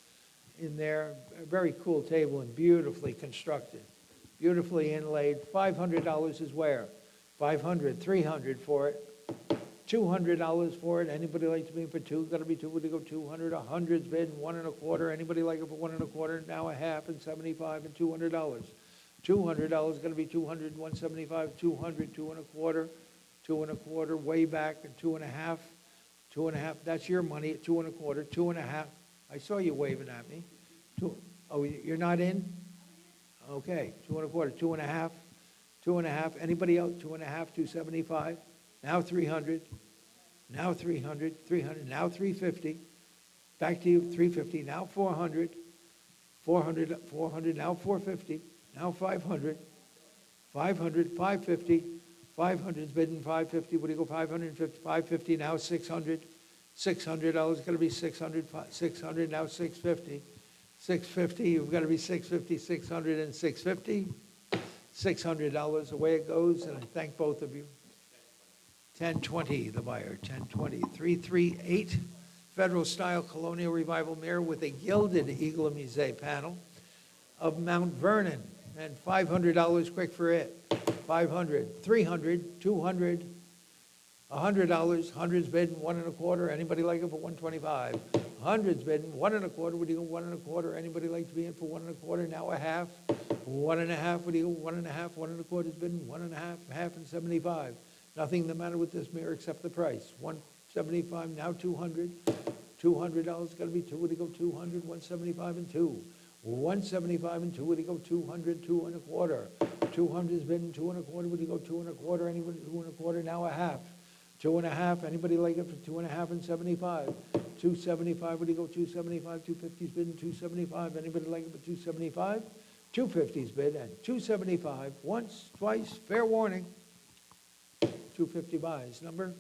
in there. A very cool table and beautifully constructed, beautifully inlaid. $500 is where? 500, 300 for it. $200 for it. Anybody like to be for two? Got to be two. Would you go 200? 100's bid, 1.25. Anybody like it for 1.25? Now a half and 75 and $200. $200 going to be 200, 175, 200, 2.25, 2.25, way back, and 2.5, 2.5. That's your money at 2.25, 2.5. I saw you waving at me. Oh, you're not in? Okay, 2.25, 2.5, 2.5. Anybody else? 2.5, 275. Now 300. Now 300, 300. Now 350. Back to you, 350. Now 400. 400, 400. Now 450. Now 500, 500, 550, 500's bidding 550. What do you go 550, 550, now 600, $600 going to be 600, 600, now 650, 650, you've got to be 650, 600, and 650, $600, away it goes, and I thank both of you. 1020, the buyer, 1020, 338, Federal Style Colonial Revival Mirror with a gilded Eagle Musée panel of Mount Vernon. And $500 quick for it. 500, 300, 200, $100. Hundreds bidding 1.25. Anybody like it for 125? Hundreds bidding 1.25. Would you go 1.25? Anybody like to be in for 1.25? Now a half. 1.5. Would you go 1.5? 1.25 is bidding 1.5. Half and 75. Nothing the matter with this mirror except the price. 175. Now 200. $200 got to be two. Would you go 200? 175 and 2. 175 and 2, would you go 200, 2.25? 200's been 2.25, would you go 2.25? Anybody 2.25? Now a half. 2.5, anybody like it for 2.5 and 75? 275, would you go 275? 250's bid and 275. Anybody like it for 275? 250's bid and 275. Once, twice, fair warning. 250 buys. Number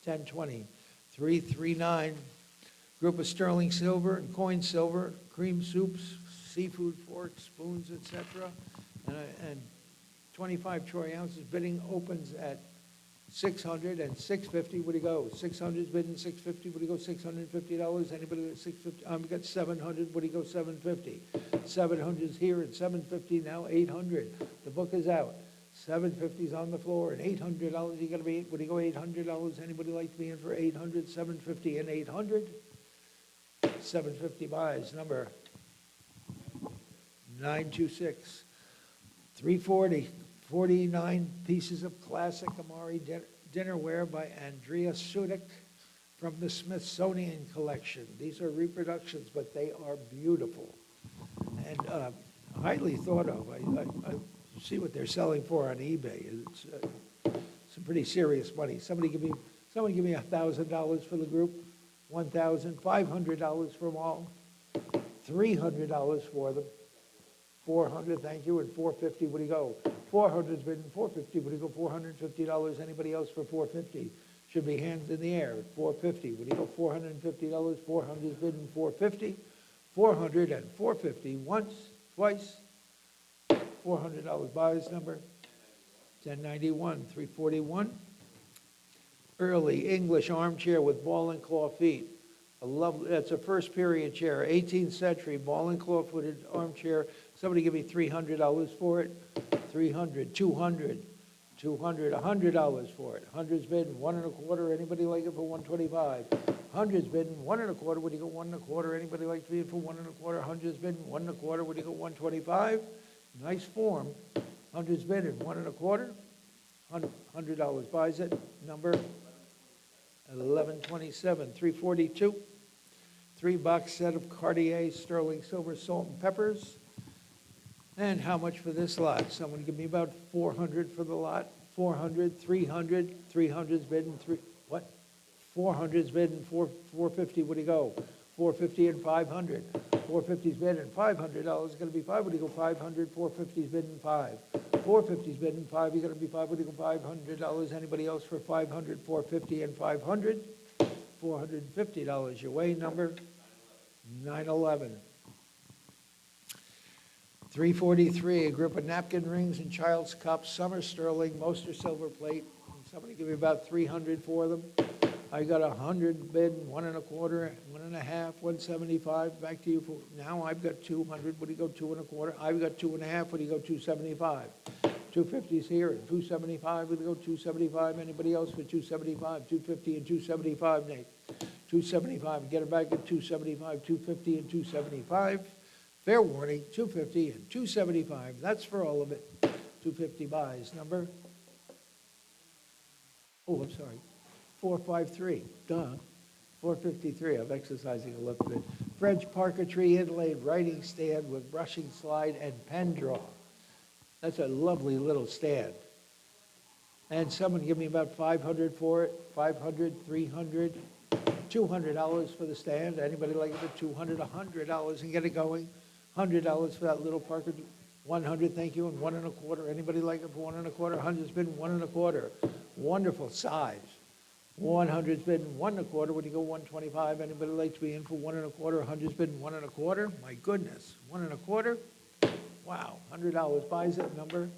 1020. 339. Group of sterling silver and coin silver, cream soups, seafood forks, spoons, etc. And 25 troy ounces. Bidding opens at 600 and 650. What do you go? 600's bidding 650. What do you go? $650. Anybody at 650? We got 700. What do you go? 750. 700's here at 750. Now 800. The book is out. 750's on the floor and $800. You got to be. What do you go? $800. Anybody like to be in for 800? 750 and 800. 750 buys, number 926. 340, 49 pieces of classic Amari dinnerware by Andrea Sudik from the Smithsonian Collection. These are reproductions, but they are beautiful and highly thought of. I see what they're selling for on eBay. It's some pretty serious money. Somebody give me $1,000 for the group, $1,500 for them all, $300 for them. 400, thank you, and 450, what do you go? 400's bid, 450, what do you go? $450, anybody else for 450? Should be hands in the air, 450, what do you go? $450, 400's bid, 450, 400 and 450, once, twice, $400 buys, number 1091, 341. Early English armchair with ball and claw feet. That's a first period chair, 18th century, ball and claw footed armchair. Somebody give me $300 for it. 300, 200, 200, $100 for it. 100's bid, 1 1/4. Anybody like it for 125? 100's bid, 1 1/4. Would you go 1 1/4? Anybody like it for 1 1/4? 100's bid, 1 1/4. Would you go 125? Nice form. 100's bid, 1 1/4. $100 buys it. Number 1127, 342. 3-box set of Cartier sterling silver salt and peppers. And how much for this lot? Someone give me about 400 for the lot. 400, 300, 300's bid and 400's bid and 450. What do you go? 450 and 500. 450's bid and $500 is going to be 5. What do you go? 500. 450's bid and 5. 450's bid and 5. You're going to be 5. What do you go? $500. Anybody else for 500? 450 and 500. $450 your way. Number 911. 343, a group of napkin rings and child's cups. Some are sterling, most are silver plate. Somebody give me about 300 for them. I got 100 bid, 1 1/4, 1 1/2, 175. Back to you for now. I've got 200. What do you go? 2 1/4. I've got 2 1/2. What do you go? 275. 250's here and 275. What do you go? 275. Anybody else for 275? 250 and 275, Nate. 275. Get it back at 275. 250 and 275. Fair warning, 250 and 275. That's for all of it. 250 buys. Number? Oh, I'm sorry. 453. Duh. 453. I'm exercising a little bit. French parquetry inlaid writing stand with brushing slide and pen draw. That's a lovely little stand. And someone give me about 500 for it. 500, 300, $200 for the stand. Anybody like it for 200, $100 and get it going? $100 for that little Parker, 100, thank you, and 1 1/4. Anybody like it for 1 1/4? 100's been 1 1/4. Wonderful size. 100's been 1 1/4. Would you go 125? Anybody like to be in for 1 1/4? 100's been 1 1/4. My goodness, 1 1/4. Wow, $100 buys it. Number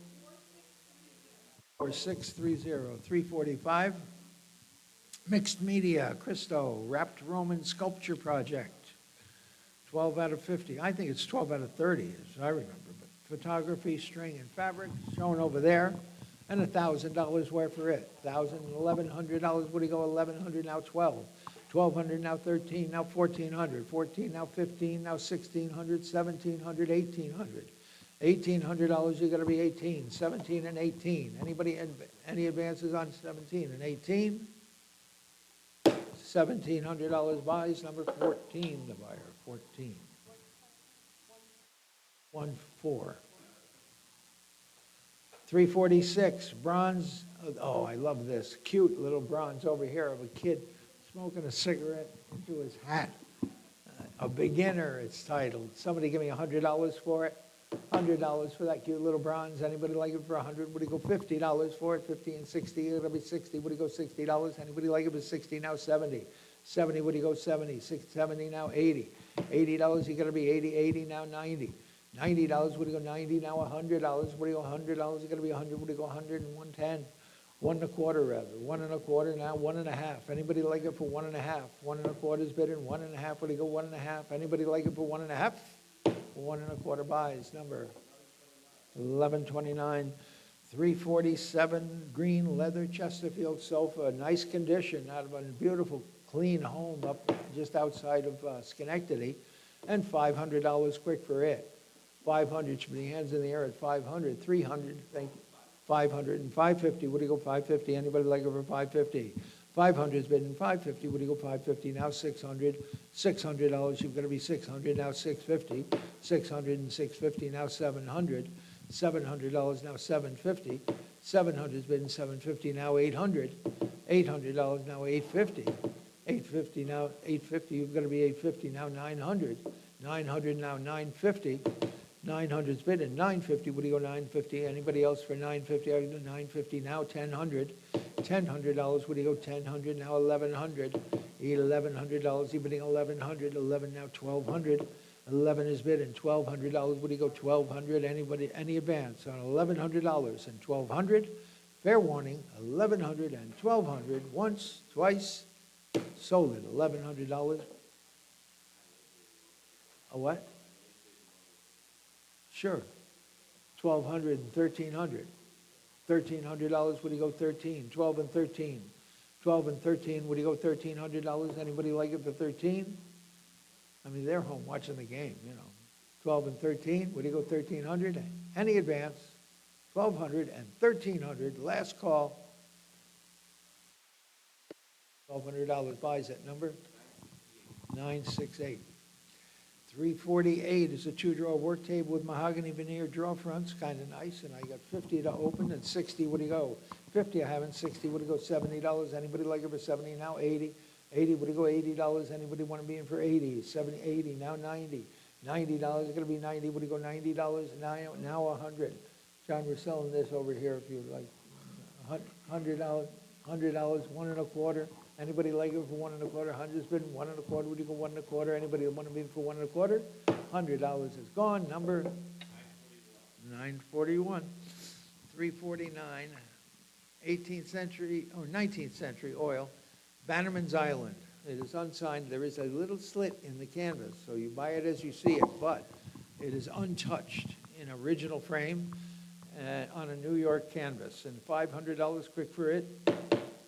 4630, 345. Mixed media, Christo, wrapped Roman sculpture project. 12 out of 50. I think it's 12 out of 30, as I remember. But photography, string, and fabric shown over there, and $1,000 worth for it. $1,000, $1,100. What do you go? 1,100 now 12. 1,200 now 13. Now 1,400. 14 now 15. Now 1,600. 1,700. 1,800. $1,800. You're going to be 18. 17 and 18. Anybody? Any advances on 17 and 18? $1,700 buys. Number 14, the buyer. 14. 1-4. 346, bronze. Oh, I love this. Cute little bronze over here of a kid smoking a cigarette into his hat. A beginner, it's titled. Somebody give me $100 for it. $100 for that cute little bronze. Anybody like it for 100? Would he go $50 for it? 50 and 60. It'll be 60. Would he go $60? Anybody like it for 60? Now 70. 70. Would he go 70? 70 now 80. $80. You're gonna be 80. 80 now 90. $90. Would he go 90? Now $100. Would he go $100? You're gonna be 100. Would he go 100 and 110? 1 1/4 rather. 1 1/4 now 1 1/2. Anybody like it for 1 1/2? 1 1/4 is better than 1 1/2. Would he go 1 1/2? Anybody like it for 1 1/2? 1 1/4 buys. Number 1129. 347 green leather Chesterfield sofa, nice condition, out of a beautiful clean home up just outside of Schenectady, and $500 quick for it. 500 should be hands in the air at 500, 300, thank you. 500 and 550, what do you go 550? Anybody like it for 550? 500's bid and 550, what do you go 550? Now 600, $600, you've got to be 600, now 650, 600 and 650, now 700, $700, now 750, 700's bid and 750, now 800, $800, now 850, 850, now 850, you've got to be 850, now 900, 900, now 950, 900's bid and 950, what do you go 950? Anybody else for 950? I go 950, now 1,000, $1,000, what do you go 1,000, now 1,100, $1,100, you're bidding 1,100, 11 now 1,200, 11 is bid and $1,200, what do you go 1,200? Anybody, any advance on $1,100 and 1,200? Fair warning, 1,100 and 1,200, once, twice, sold it, $1,100. A what? Sure. 1,200 and 1,300. $1,300, what do you go 13? 12 and 13. 12 and 13, what do you go $1,300? Anybody like it for 13? I mean, they're home watching the game, you know. 12 and 13, what do you go 1,300? Any advance? 1,200 and 1,300, last call. $1,200 buys that number. 968. 348 is a two-drawer work table with mahogany veneer drawer fronts, kind of nice, and I got 50 to open, and 60, what do you go? 50 I haven't, 60, what do you go, $70? Anybody like it for 70? Now 80. 80, what do you go, $80? Anybody want to be in for 80? 70, 80, now 90. $90, it's going to be 90, what do you go, $90? Now 100. John, we're selling this over here if you like. $100, $100, 1 1/4. Anybody like it for 1 1/4? 100's been 1 1/4. Would you go 1 1/4? Anybody want to be for 1 1/4? $100 is gone. Number 941. 349. 18th century or 19th century oil. Bannerman's Island. It is unsigned. There is a little slit in the canvas, so you buy it as you see it, but it is untouched in original frame on a New York canvas. And $500 quick for it.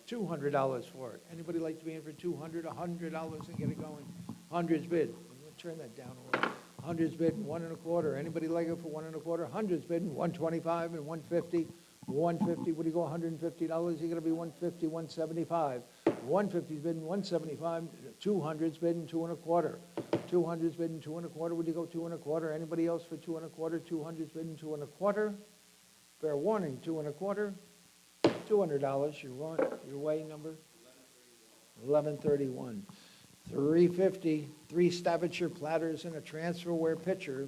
$200 for it. Anybody like to be in for $200, $100 and get it going? 100's bid. I'm going to turn that down a little. 100's bid and 1 1/4. Anybody like it for 1 1/4? 100's bid and 125 and 150. 150. What do you go? $150. You're going to be 150, 175. 150's bid and 175. 200's bid and 2 1/4. 200's bid and 2 1/4. Would you go 2 1/4? Anybody else for 2 1/4? 200's bid and 2 1/4. Fair warning, 2 1/4. $200, your way number? 1131. 350, 3 Staffordshire platters and a transferware pitcher.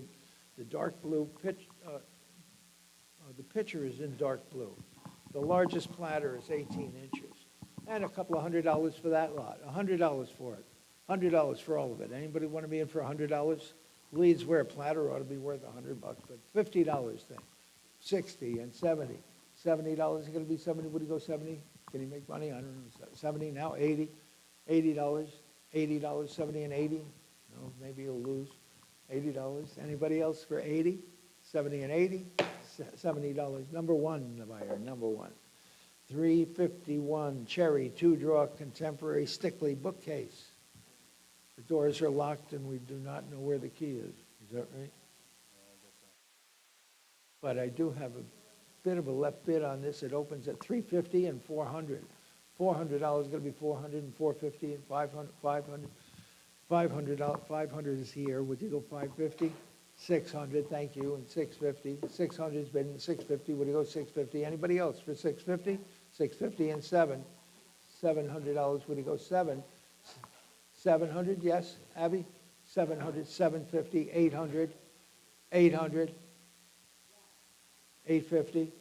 The dark blue the pitcher is in dark blue. The largest platter is 18 inches. And a couple of $100 for that lot. $100 for it. $100 for all of it. Anybody want to be in for $100? Leadsware platter ought to be worth $100, but $50 thing. 60 and 70. $70 is going to be 70. Would you go 70? Can you make money? I don't know. 70 now 80. $80. $80. 70 and 80. No, maybe you'll lose. $80. Anybody else for 80? 70 and 80. $70. Number one, the buyer. Number one. 351 Cherry 2-drawer contemporary Stickley bookcase. The doors are locked and we do not know where the key is. Is that right? But I do have a bit of a left bid on this. It opens at $350 and $400. $400 is going to be $400 and $450 and $500. $500 is here. Would you go $550? $600, thank you, and $650. $600's been $650. Would you go $650? Anybody else for $650? $650 and $700. Would you go $7? $700, yes, Abby? $700, $750, $800, $800. $850,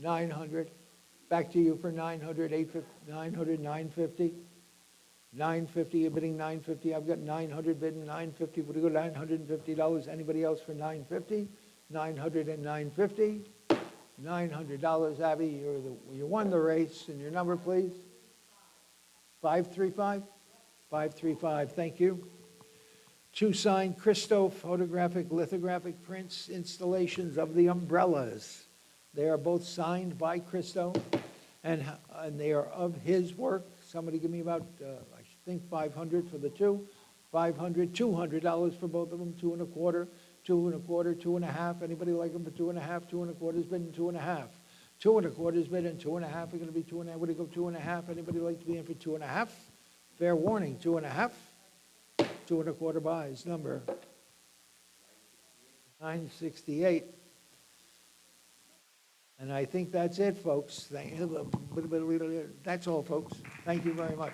$900, back to you for $900, $850, $900, $950, $950, you're bidding $950, I've got $900 bidding $950, would you go $950? Anybody else for $950? $900 and $950, $900, Abby, you won the race, and your number, please? 535? 535, thank you. 2 signed Christo photographic lithographic prints installations of the umbrellas. They are both signed by Christo, and they are of his work. Somebody give me about, I think 500 for the two, 500, $200 for both of them, 2 1/4, 2 1/4, 2 1/2. Anybody like them for 2 1/2? 2 1/4 is bid and 2 1/2. 2 1/4 is bid and 2 1/2 are gonna be 2 1/2. Would you go 2 1/2? Anybody like to be in for 2 1/2? Fair warning, 2 1/2. 2 1/4 buys, number 968. And I think that's it, folks. That's all, folks. Thank you very much.